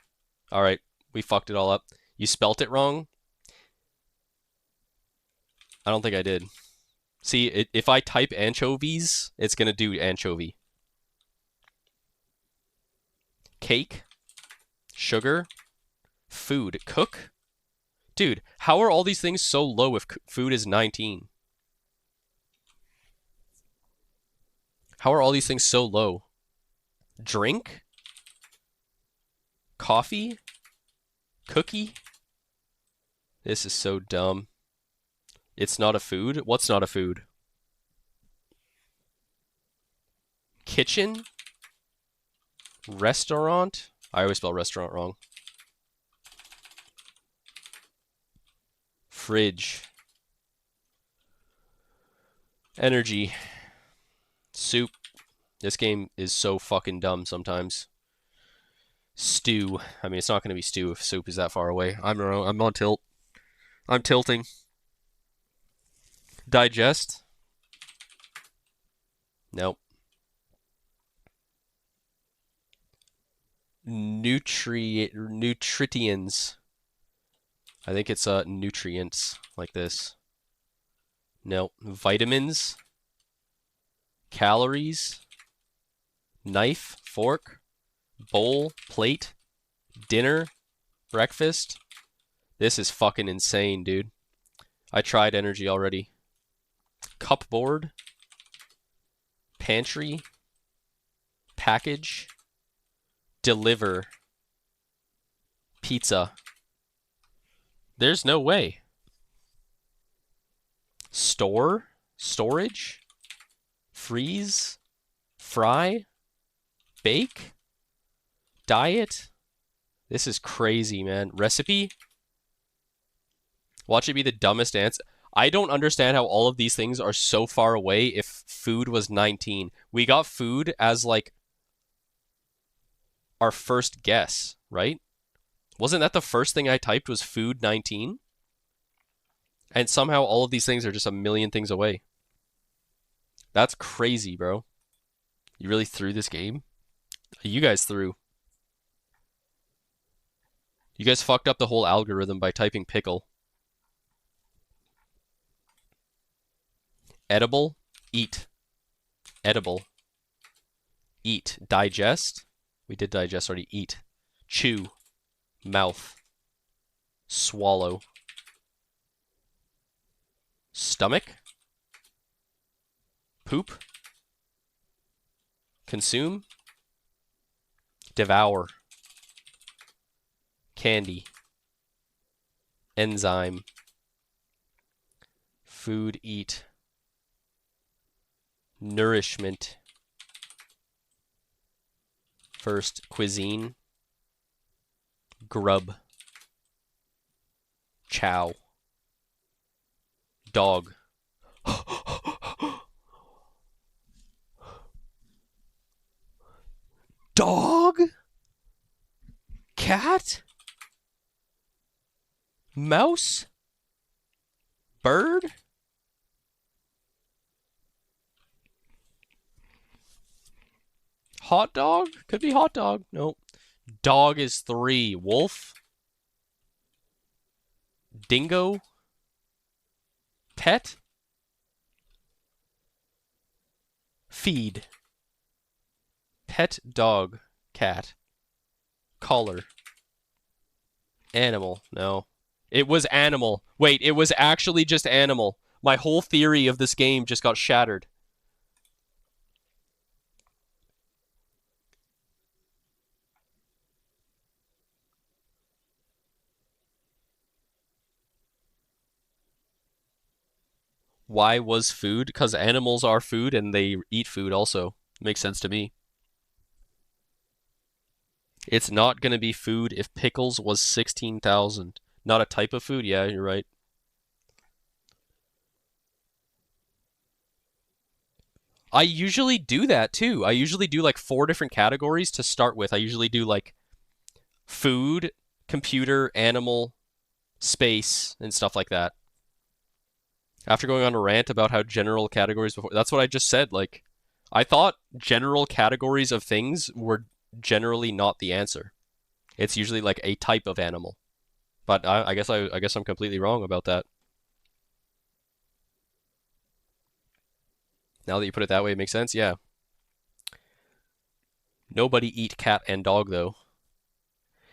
All right, we fucked it all up. You spelt it wrong? I don't think I did. See, if I type anchovies, it's going to do anchovy. Cake, sugar, food, cook. Dude, how are all these things so low if food is 19? How are all these things so low? Drink? Coffee? Cookie? This is so dumb. It's not a food? What's not a food? Kitchen? Restaurant? I always spell restaurant wrong. Fridge. Energy. Soup. This game is so fucking dumb sometimes. Stew. I mean, it's not going to be stew if soup is that far away. I'm on tilt. I'm tilting. Digest. Nope. Nutrients. I think it's nutrients, like this. No. Vitamins. Calories. Knife. Fork. Bowl. Plate. Dinner. Breakfast. This is fucking insane, dude. I tried energy already. Cupboard. Pantry. Package. Deliver. Pizza. There's no way. Store. Storage. Freeze. Fry. Bake. Diet. This is crazy, man. Recipe. Watch it be the dumbest answer. I don't understand how all of these things are so far away if food was 19. We got food as like our first guess, right? Wasn't that the first thing I typed was food 19? And somehow all of these things are just a million things away. That's crazy, bro. You really threw this game? You guys threw. You guys fucked up the whole algorithm by typing pickle. Edible, eat. Edible, eat. Digest, we did digest already. Eat. Chew, mouth. Swallow. Stomach. Poop. Consume. Devour. Candy. Enzyme. Food, eat. Nourishment. First, cuisine. Grub. Chow. Dog. Dog? Cat? Mouse? Bird? Hot dog? Could be hot dog. Nope. Dog is 3. Wolf? Dingo? Pet? Feed. Pet dog. Cat. Collar. Animal. No. It was animal. Wait, it was actually just animal. My whole theory of this game just got shattered. Why was food? Because animals are food and they eat food also. Makes sense to me. It's not going to be food if pickles was 16,000. Not a type of food? Yeah, you're right. I usually do that too. I usually do like 4 different categories to start with. I usually do like food, computer, animal, space, and stuff like that. After going on a rant about how general categories before, that's what I just said. Like, I thought general categories of things were generally not the answer. It's usually like a type of animal. But I guess I'm completely wrong about that. Now that you put it that way, it makes sense. Yeah. Nobody eat cat and dog though.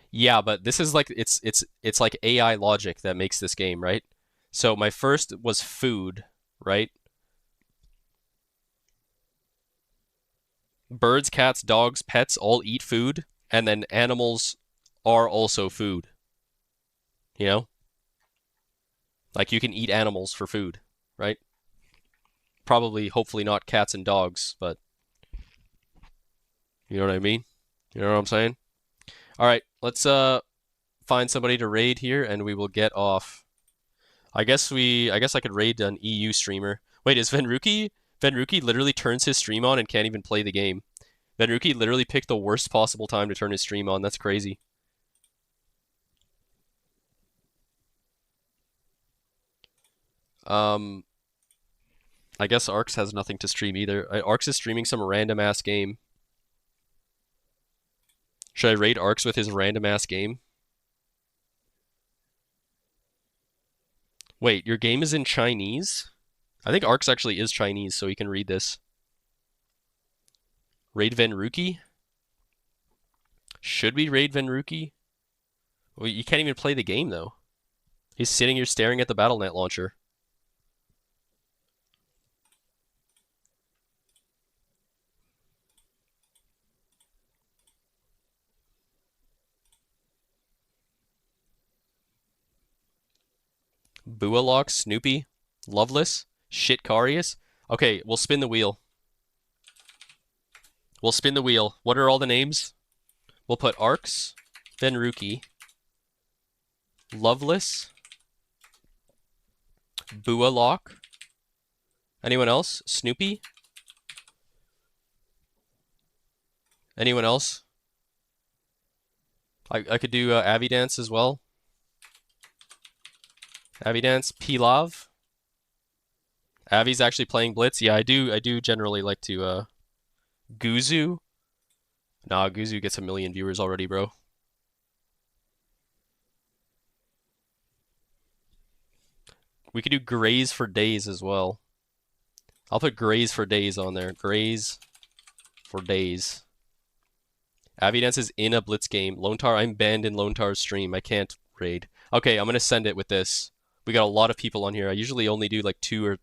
Yeah, but this is like it's like AI logic that makes this game, right? So my first was food, right? Birds, cats, dogs, pets all eat food, and then animals are also food. You know? Like you can eat animals for food, right? Probably, hopefully not cats and dogs, but you know what I mean? You know what I'm saying? All right, let's find somebody to raid here, and we will get off. I guess I could raid an EU streamer. Wait, is Venruki? Venruki literally turns his stream on and can't even play the game. Venruki literally picked the worst possible time to turn his stream on. That's crazy. I guess Arx has nothing to stream either. Arx is streaming some random ass game. Should I raid Arx with his random ass game? Wait, your game is in Chinese? I think Arx actually is Chinese, so he can read this. Raid Venruki? Should we raid Venruki? Well, you can't even play the game, though. He's sitting here staring at the BattleNet launcher. Bualock, Snoopy, Loveless, Shitcarius. Okay, we'll spin the wheel. We'll spin the wheel. What are all the names? We'll put Arcs, then Rookie, Loveless, Bualock. Anyone else? Snoopy? Anyone else? I could do Avidance as well. Avidance, Pilav. Avi's actually playing Blitz. Yeah, I do generally like to Guzu. Nah, Guzu gets 1 million viewers already, bro. We could do Graze for Days as well. I'll put Graze for Days on there. Graze for Days. Avidance is in a Blitz game. Lontar, I'm banned in Lontar's stream. I can't raid. Okay, I'm gonna send it with this. We got a lot of people on here. I usually only do like two or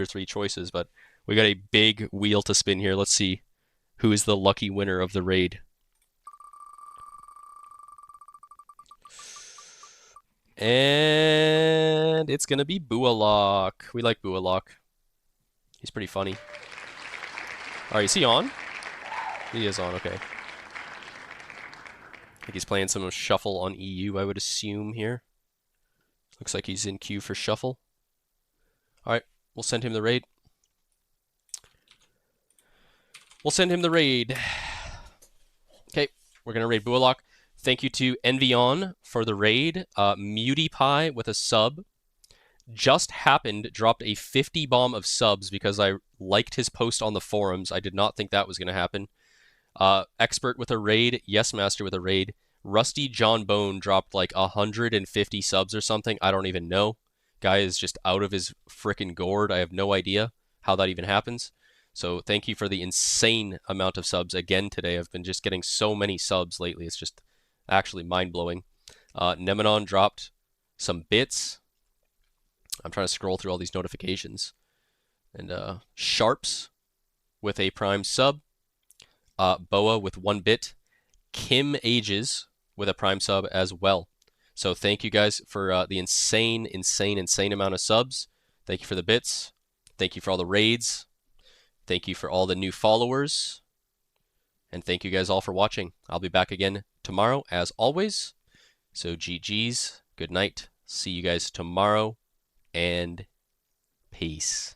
three choices, but we got a big wheel to spin here. Let's see who is the lucky winner of the raid. And it's gonna be Bualock. We like Bualock. He's pretty funny. Alright, is he on? He is on, okay. I think he's playing some shuffle on EU, I would assume here. Looks like he's in queue for shuffle. Alright, we'll send him the raid. We'll send him the raid. Okay, we're gonna raid Bualock. Thank you to Envyon for the raid. MutiPie with a sub. Just happened dropped a 50 bomb of subs because I liked his post on the forums. I did not think that was going to happen. Expert with a raid. Yes Master with a raid. Rusty John Bone dropped like 150 subs or something. I don't even know. Guy is just out of his frickin' gourd. I have no idea how that even happens. So thank you for the insane amount of subs again today. I've been just getting so many subs lately. It's just actually mind-blowing. Nemenon dropped some bits. I'm trying to scroll through all these notifications. And Sharps with a prime sub. Boa with 1 bit. Kim Ages with a prime sub as well. So thank you guys for the insane amount of subs. Thank you for the bits. Thank you for all the raids. Thank you for all the new followers. And thank you guys all for watching. I'll be back again tomorrow as always. So GG's. Good night. See you guys tomorrow. And peace.